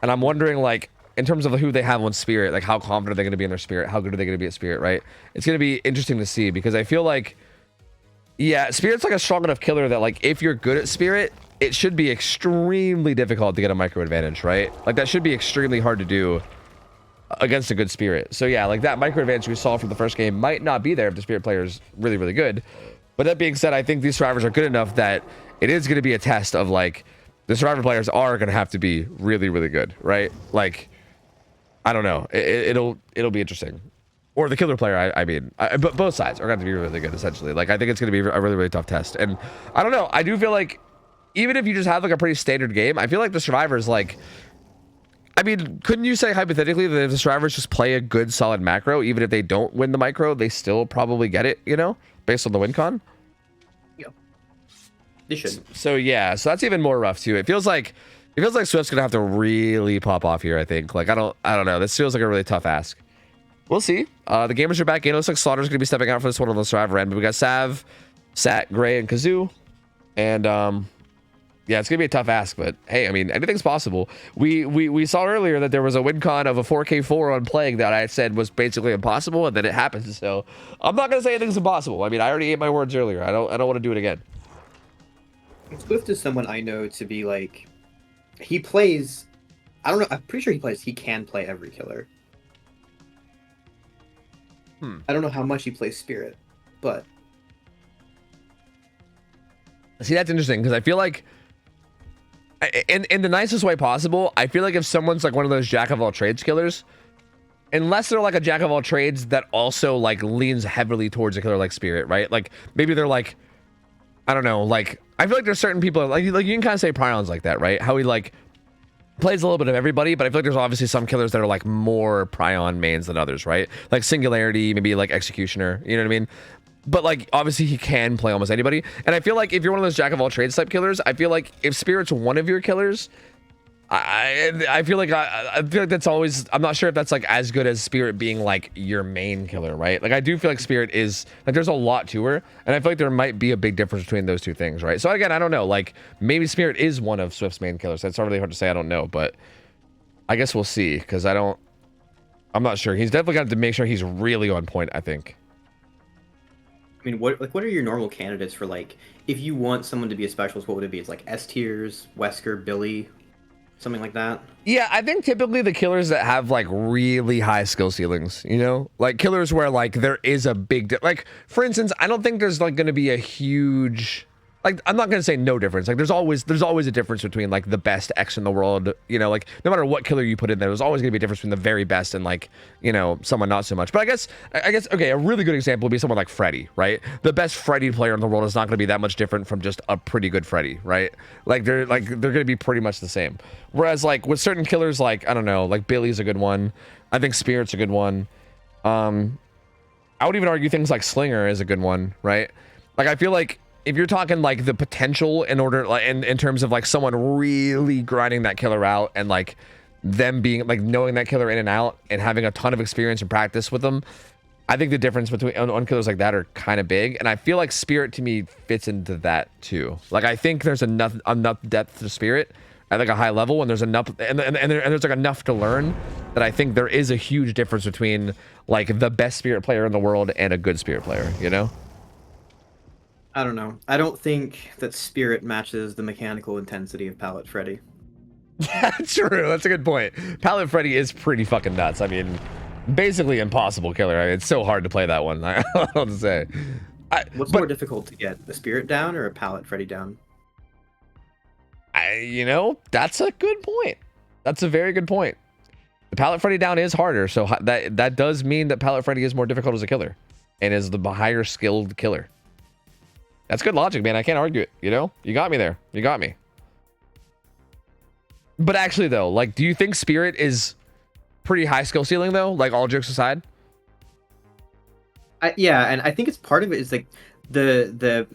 And I'm wondering, like, in terms of who they have on Spirit, like, how confident are they going to be in their Spirit? How good are they going to be at Spirit, right? It's going to be interesting to see, because I feel like, yeah, Spirit's like a strong enough killer that, like, if you're good at Spirit, it should be extremely difficult to get a micro advantage, right? Like, that should be extremely hard to do against a good Spirit. So yeah, like that micro advantage we saw from the first game might not be there if the Spirit player is really, really good. But that being said, I think these survivors are good enough that it is going to be a test of like the survivor players are going to have to be really, really good, right? Like, I don't know. It'll be interesting. Or the killer player, I mean, but both sides are going to be really good, essentially. Like, I think it's going to be a really, really tough test. And I don't know. I do feel like even if you just have like a pretty standard game, I feel like the survivors, like, I mean, couldn't you say hypothetically that if the survivors just play a good solid macro, even if they don't win the micro, they still probably get it, you know, based on the win con? Yeah, they should. So yeah, so that's even more rough too. It feels like Swift's gonna have to really pop off here, I think. Like I don't know. This feels like a really tough ask. We'll see. The gamers are back in. It looks like Slaughter's gonna be stepping out for this one on the survivor end, but we got Sav, Sat, Gray, and Kazoo. And yeah, it's gonna be a tough ask, but hey, I mean, anything's possible. We saw earlier that there was a win con of a 4K4 on Plague that I had said was basically impossible, and then it happened. So I'm not gonna say anything's impossible. I mean, I already ate my words earlier. I don't want to do it again. Swift is someone I know to be like, he plays. I don't know. I'm pretty sure he can play every killer. I don't know how much he plays Spirit, but see, that's interesting because I feel like. In the nicest way possible, I feel like if someone's like one of those jack of all trades killers, unless they're like a jack of all trades that also like leans heavily towards a killer like Spirit, right? Like maybe they're like, I don't know, like I feel like there's certain people like you can kind of say Prion's like that, right? How he like plays a little bit of everybody, but I feel like there's obviously some killers that are like more Prion mains than others, right? Like Singularity, maybe like Executioner, you know what I mean? But like obviously he can play almost anybody, and I feel like if you're one of those jack of all trades type killers, I feel like if Spirit's one of your killers, I feel like I feel like that's always, I'm not sure if that's like as good as Spirit being like your main killer, right? Like I do feel like Spirit is like there's a lot to her, and I feel like there might be a big difference between those two things, right? So again, I don't know, like maybe Spirit is one of Swift's main killers. That's really hard to say. I don't know, but I guess we'll see, because I'm not sure. He's definitely got to make sure he's really on point, I think. I mean, what are your normal candidates for like if you want someone to be a specialist? What would it be? It's like S tiers, Wesker, Billy, something like that. Yeah, I think typically the killers that have like really high skill ceilings, you know, like killers where like there is a big like for instance, I don't think there's like going to be a huge. Like, I'm not going to say no difference. Like, there's always a difference between, like, the best X in the world. You know, like, no matter what killer you put in there, there's always going to be a difference between the very best and, like, you know, someone not so much. But I guess, okay, a really good example would be someone like Freddy, right? The best Freddy player in the world is not going to be that much different from just a pretty good Freddy, right? Like, they're going to be pretty much the same. Whereas, like, with certain killers, like, I don't know, like, Billy's a good one. I think Spirit's a good one. I would even argue things like Slinger is a good one, right? Like, I feel like if you're talking like the potential in order like in terms of like someone really grinding that killer out and like them being like knowing that killer in and out and having a ton of experience and practice with them, I think the difference between on killers like that are kind of big, and I feel like Spirit to me fits into that too. Like I think there's enough depth to Spirit at like a high level, and there's enough and there's like enough to learn that I think there is a huge difference between like the best Spirit player in the world and a good Spirit player, you know? I don't know. I don't think that Spirit matches the mechanical intensity of Palette Freddy. True, that's a good point. Palette Freddy is pretty fucking nuts. I mean, basically impossible killer. I mean, it's so hard to play that one. I don't know what to say. What's more difficult to get, a Spirit down or a Palette Freddy down? You know, that's a good point. That's a very good point. The Pallet Freddy down is harder, so that does mean that Pallet Freddy is more difficult as a killer, and is the higher skilled killer. That's good logic, man. I can't argue it. You know, you got me there. You got me. But actually, though, like, do you think Spirit is pretty high skill ceiling though? Like, all jokes aside. Yeah, and I think it's part of it is like the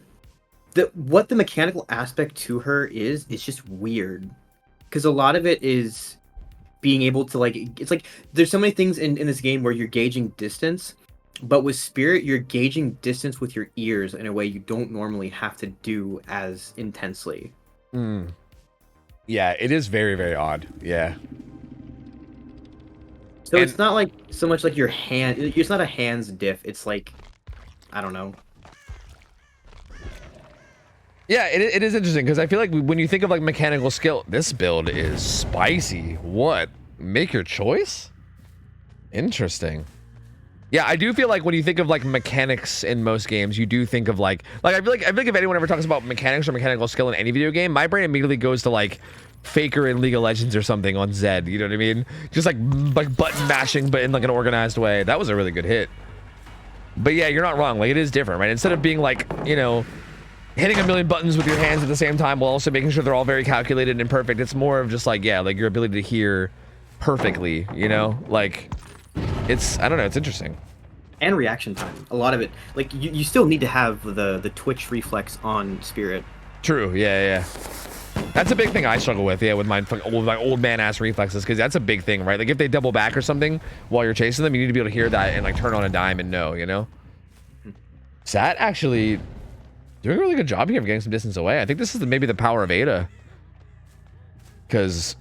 what the mechanical aspect to her is just weird, because a lot of it is being able to, like, it's like there's so many things in this game where you're gauging distance, but with Spirit you're gauging distance with your ears in a way you don't normally have to do as intensely. Yeah, it is very, very odd. Yeah. So it's not like so much like your hand. It's not a hands diff. It's like, I don't know. Yeah, it is interesting because I feel like when you think of like mechanical skill, this build is spicy. What? Make your choice? Interesting. Yeah, I do feel like when you think of like mechanics in most games, you do think of like I feel like if anyone ever talks about mechanics or mechanical skill in any video game, my brain immediately goes to like Faker in League of Legends or something on Zed. You know what I mean? Just like button mashing, but in like an organized way. That was a really good hit. But yeah, you're not wrong. Like, it is different, right? Instead of being like, you know, hitting a million buttons with your hands at the same time while also making sure they're all very calculated and perfect, it's more of just like, yeah, like your ability to hear perfectly, you know? Like, it's, I don't know, it's interesting. And reaction time. A lot of it, like, you still need to have the twitch reflex on Spirit. True, yeah. That's a big thing I struggle with, yeah, with my old man ass reflexes, because that's a big thing, right? Like, if they double back or something while you're chasing them, you need to be able to hear that and like turn on a dime and know, you know? Sat actually doing a really good job here of getting some distance away. I think this is maybe the power of Ada, because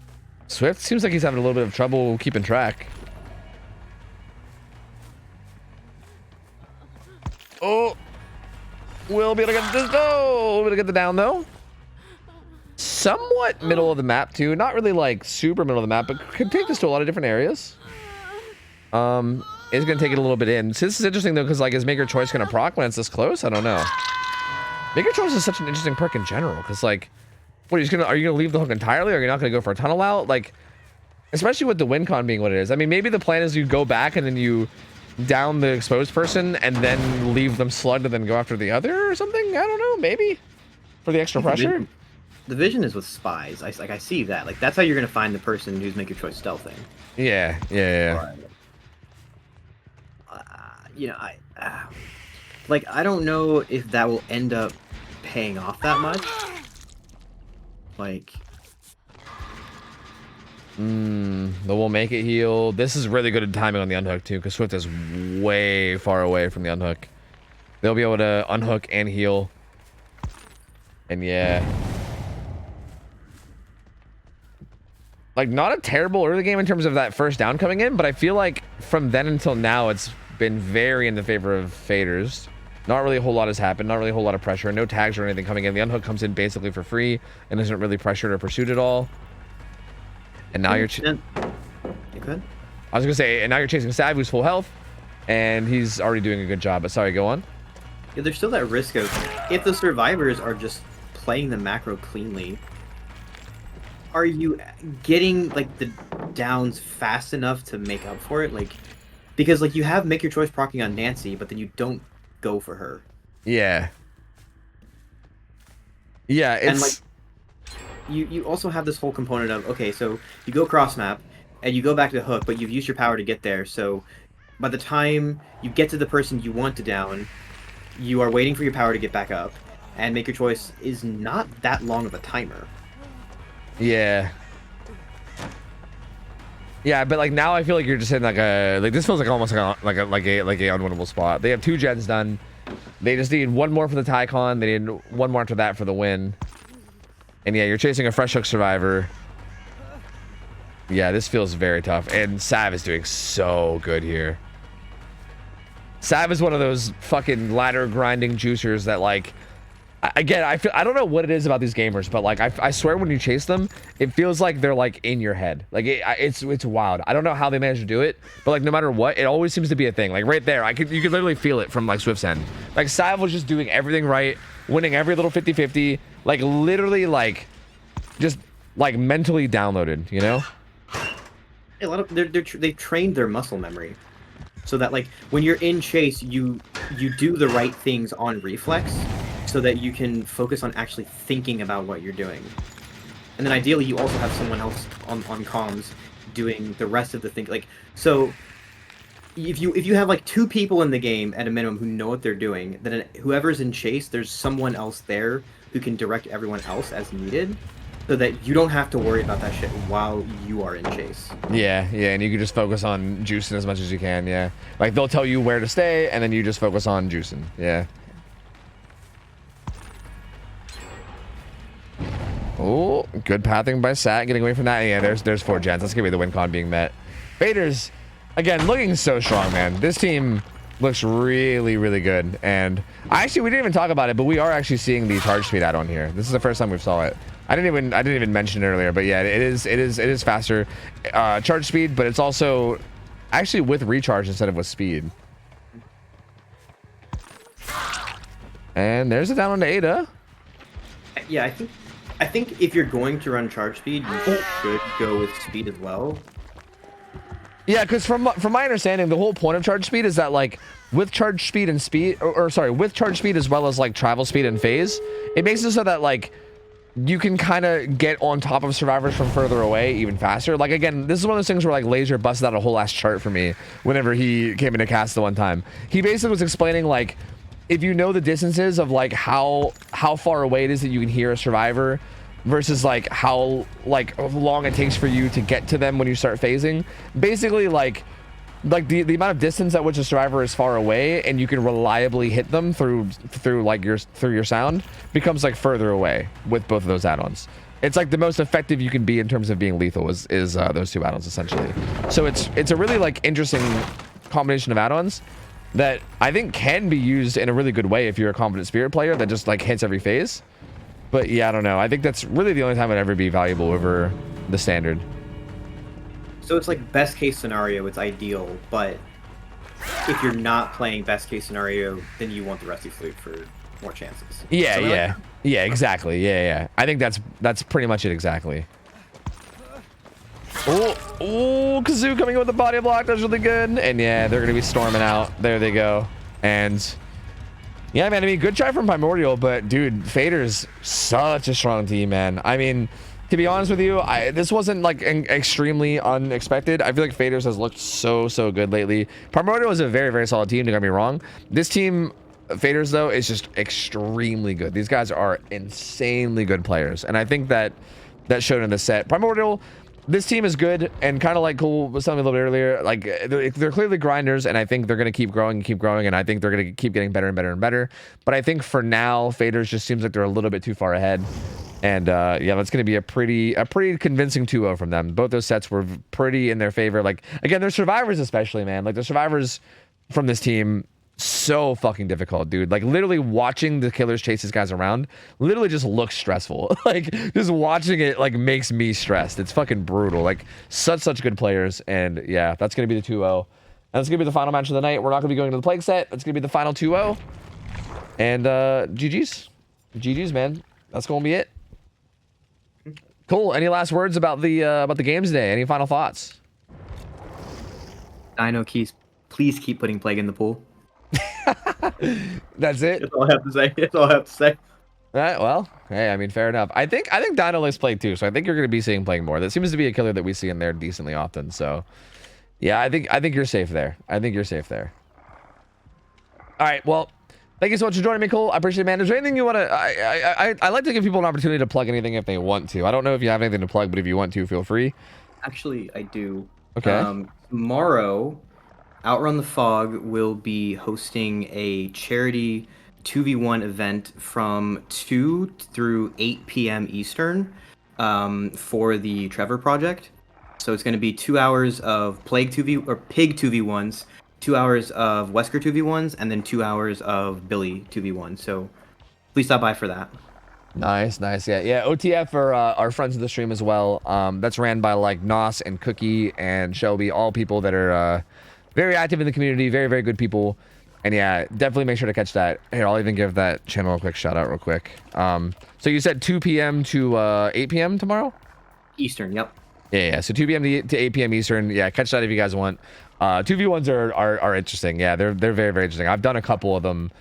Swift seems like he's having a little bit of trouble keeping track. Oh, we'll be able to get this. No, we'll be able to get the down though. Somewhat middle of the map too, not really like super middle of the map, but could take this to a lot of different areas. It's gonna take it a little bit in. So this is interesting though, because like, is Make Your Choice gonna proc when it's this close? I don't know. Make Your Choice is such an interesting perk in general, because like, what are you gonna leave the hook entirely, or are you not gonna go for a tunnel out? Like, especially with the win con being what it is. I mean, maybe the plan is you go back and then you down the exposed person and then leave them slugged and then go after the other or something. I don't know, maybe for the extra pressure. The vision is with spies. I see that. Like, that's how you're gonna find the person who's Make Your Choice stealthing. Yeah. You know, like, I don't know if that will end up paying off that much. Like, but we'll make it heal. This is really good at timing on the unhook too, because Swift is way far away from the unhook. They'll be able to unhook and heal. And yeah, like, not a terrible early game in terms of that first down coming in, but I feel like from then until now it's been very in the favor of faders. Not really a whole lot has happened, not really a whole lot of pressure, no tags or anything coming in. The unhook comes in basically for free and isn't really pressured or pursued at all. And now you're you could? I was gonna say, and now you're chasing Sav, who's full health, and he's already doing a good job. But sorry, go on. Yeah, there's still that risk of, if the survivors are just playing the macro cleanly, are you getting like the downs fast enough to make up for it? Like, because like you have Make Your Choice proccing on Nancy, but then you don't go for her. Yeah, it's, and like, you also have this whole component of, okay, so you go cross map and you go back to the hook, but you've used your power to get there. So by the time you get to the person you want to down, you are waiting for your power to get back up, and Make Your Choice is not that long of a timer. Yeah, but like now I feel like you're just in like a, like, this feels like almost like a unwinnable spot. They have 2 gens done. They just need one more for the Tycon. They need one more after that for the win. And yeah, you're chasing a fresh hook survivor. Yeah, this feels very tough. And Sav is doing so good here. Sav is one of those fucking ladder grinding juicers that, like, again, I don't know what it is about these gamers, but like, I swear when you chase them, it feels like they're like in your head. Like, it's wild. I don't know how they manage to do it, but like, no matter what, it always seems to be a thing. Like right there, you could literally feel it from like Swift's end. Like, Sav was just doing everything right, winning every little 50-50, like literally like just like mentally downloaded, you know? A lot of they've trained their muscle memory, so that like when you're in chase, you do the right things on reflex, so that you can focus on actually thinking about what you're doing. And then ideally, you also have someone else on comms doing the rest of the thing. Like so, if you have like 2 people in the game at a minimum who know what they're doing, then whoever's in chase, there's someone else there who can direct everyone else as needed, so that you don't have to worry about that shit while you are in chase. Yeah, and you can just focus on juicing as much as you can. Yeah, like they'll tell you where to stay, and then you just focus on juicing. Yeah. Oh, good pathing by Sat, getting away from that. Yeah, there's 4 gens. That's gonna be the win con being met. Faders, again, looking so strong, man. This team looks really, really good. And we didn't even talk about it, but we are actually seeing the charge speed add-on here. This is the first time we saw it. I didn't even mention it earlier, but yeah, it is faster charge speed, but it's also actually with recharge instead of with speed. And there's a down on to Ada. Yeah, I think if you're going to run charge speed, you should go with speed as well. Yeah, because from my understanding, the whole point of charge speed is that like with charge speed and speed, or sorry, with charge speed as well as like travel speed and phase, it makes it so that like you can kind of get on top of survivors from further away even faster. Like again, this is one of those things where like Laser busted out a whole ass chart for me whenever he came into cast the one time. He basically was explaining like if you know the distances of like how far away it is that you can hear a survivor versus like how long it takes for you to get to them when you start phasing, basically like the amount of distance at which a survivor is far away and you can reliably hit them through your sound becomes like further away with both of those add-ons. It's like the most effective you can be in terms of being lethal is those 2 add-ons essentially. So it's a really like interesting combination of add-ons that I think can be used in a really good way if you're a Confident Spirit player that just like hits every phase. But yeah, I don't know. I think that's really the only time it'd ever be valuable over the standard. So it's like best case scenario, it's ideal, but if you're not playing best case scenario, then you want the Rusty Flute for more chances. Yeah, Something yeah. like Yeah, exactly. Yeah. I think that's pretty much it exactly. Oh, Kazoo coming in with the body block. That's really good. And yeah, they're going to be storming out. There they go. And yeah, man, I mean, good try from Primordial, but dude, Fader's such a strong team, man. I mean, to be honest with you, this wasn't like extremely unexpected. I feel like Faders has looked so good lately. Primordial is a very, very solid team, don't get me wrong. This team, Faders, though, is just extremely good. These guys are insanely good players, and I think that showed in the set. Primordial, this team is good, and kind of like Cole was telling me a little bit earlier, like they're clearly grinders, and I think they're going to keep growing, and I think they're going to keep getting better and better and better. But I think for now, Faders just seems like they're a little bit too far ahead. And yeah, that's going to be a pretty convincing 2-0 from them. Both those sets were pretty in their favor. Like, again, they're survivors especially, man. Like, the survivors from this team, so fucking difficult, dude. Like, literally watching the killers chase these guys around literally just looks stressful. Like, just watching it, like, makes me stressed. It's fucking brutal. Like, such good players. And yeah, that's going to be the 2-0. And that's going to be the final match of the night. We're not going to be going to the plague set. That's going to be the final 2-0. And GG's. GG's, man. That's going to be it. Cool. Any last words about the games today? Any final thoughts? Dino Keys, please keep putting Plague in the pool. That's it. That's all I have to say. That's all I have to say. All right. Well, hey, I mean, fair enough. I think Dino likes Plague too, so I think you're going to be seeing Plague more. That seems to be a killer that we see in there decently often. So, yeah, I think you're safe there. I think you're safe there. All right. Well, thank you so much for joining me, Cole. I appreciate it, man. Is there anything you want to... I like to give people an opportunity to plug anything if they want to. I don't know if you have anything to plug, but if you want to, feel free. Actually, I do. Okay. Tomorrow, Outrun the Fog will be hosting a charity 2v1 event from 2 through 8 p.m. Eastern for the Trevor Project. So it's going to be 2 hours of Pig 2v1s, 2 hours of Wesker 2v1s, and then 2 hours of Billy 2v1. So please stop by for that. Nice. Yeah. OTF are friends of the stream as well. That's ran by like Nos and Cookie and Shelby, all people that are very active in the community, very good people. And yeah, definitely make sure to catch that. Here, I'll even give that channel a quick shout out real quick. So you said 2 p.m. to 8 p.m. tomorrow? Eastern, yep. Yeah. So 2 p.m. to 8 p.m. Eastern. Yeah, catch that if you guys want. 2v1s are interesting. Yeah, they're very, very interesting. I've done a couple of them,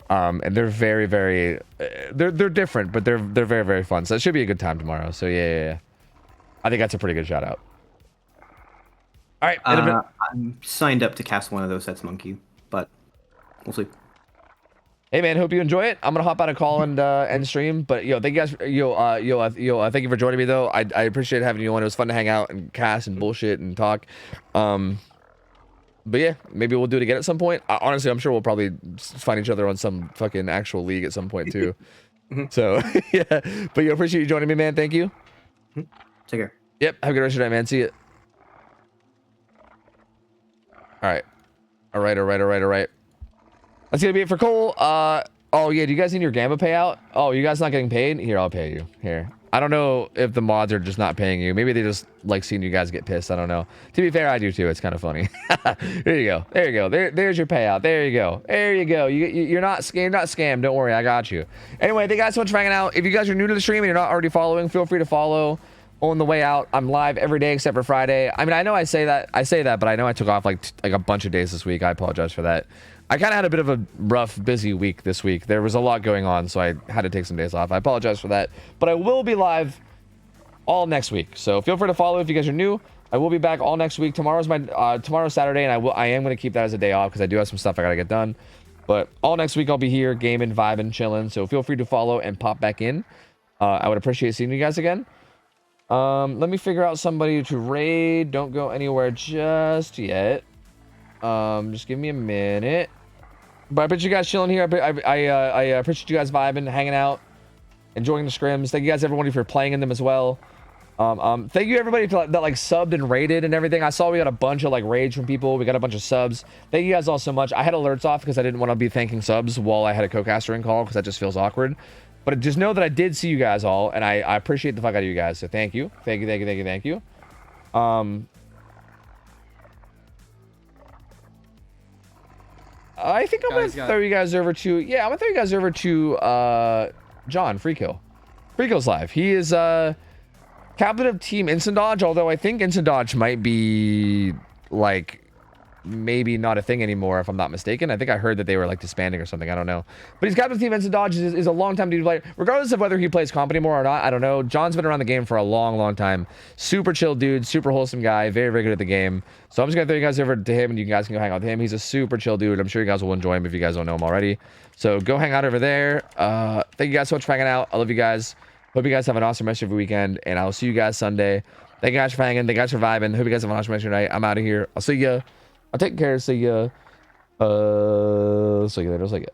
and they're very, very they're different, but they're very, very fun. So it should be a good time tomorrow. So yeah. I think that's a pretty good shout out. All right. I'm signed up to cast one of those sets, Monkey, but we'll see. Hey man, hope you enjoy it. I'm gonna hop out of call and end stream. But thank you guys. Thank you for joining me though. I appreciate having you on. It was fun to hang out and cast and bullshit and talk. But yeah, maybe we'll do it again at some point. Honestly, I'm sure we'll probably find each other on some fucking actual league at some point too. So yeah, but appreciate you joining me, man. Thank you. Take care. Yep. Have a good rest of your night, man. See you. All right. That's gonna be it for Cole. Oh yeah, do you guys need your Gamma payout? Oh, you guys not getting paid? Here, I'll pay you. Here. I don't know if the mods are just not paying you. Maybe they just like seeing you guys get pissed. I don't know. To be fair, I do too. It's kind of funny. There you go. There's your payout. There you go. You're not scammed. Don't worry, I got you. Anyway, thank you guys so much for hanging out. If you guys are new to the stream and you're not already following, feel free to follow. On the way out, I'm live every day except for Friday. I mean, I know I say that, but I know I took off like a bunch of days this week. I apologize for that. I kind of had a bit of a rough, busy week this week. There was a lot going on, so I had to take some days off. I apologize for that, but I will be live all next week. So feel free to follow if you guys are new. I will be back all next week. Tomorrow's Saturday, and I am going to keep that as a day off because I do have some stuff I got to get done. But all next week I'll be here, gaming, vibing, chilling. So feel free to follow and pop back in. I would appreciate seeing you guys again. Let me figure out somebody to raid. Don't go anywhere just yet. Just give me a minute. But I appreciate you guys chilling here. I appreciate you guys vibing, hanging out, enjoying the scrims. Thank you guys everybody for playing in them as well. Thank you everybody that like subbed and rated and everything. I saw we got a bunch of like rage from people. We got a bunch of subs. Thank you guys all so much. I had alerts off because I didn't want to be thanking subs while I had a co-caster in call because that just feels awkward. But just know that I did see you guys all, and I appreciate the fuck out of you guys. So thank you. I think I'm gonna throw you guys over to John Freekill. Freekill's live. He is captain of Team Instant Dodge, although I think Instant Dodge might be like maybe not a thing anymore if I'm not mistaken. I think I heard that they were like disbanding or something. I don't know. But he's captain of Team Instant Dodge, is a long time dude player. Regardless of whether he plays comp anymore or not, I don't know. John's been around the game for a long time. Super chill dude, super wholesome guy, very, very good at the game. So I'm just gonna throw you guys over to him and you guys can go hang out with him. He's a super chill dude. I'm sure you guys will enjoy him if you guys don't know him already. So go hang out over there. Thank you guys so much for hanging out. I love you guys. Hope you guys have an awesome rest of your weekend, and I'll see you guys Sunday. Thank you guys for hanging. Thank you guys for vibing. Hope you guys have an awesome rest of your night. I'm out of here. I'll see ya. I'll take care. See ya. See you later. See ya.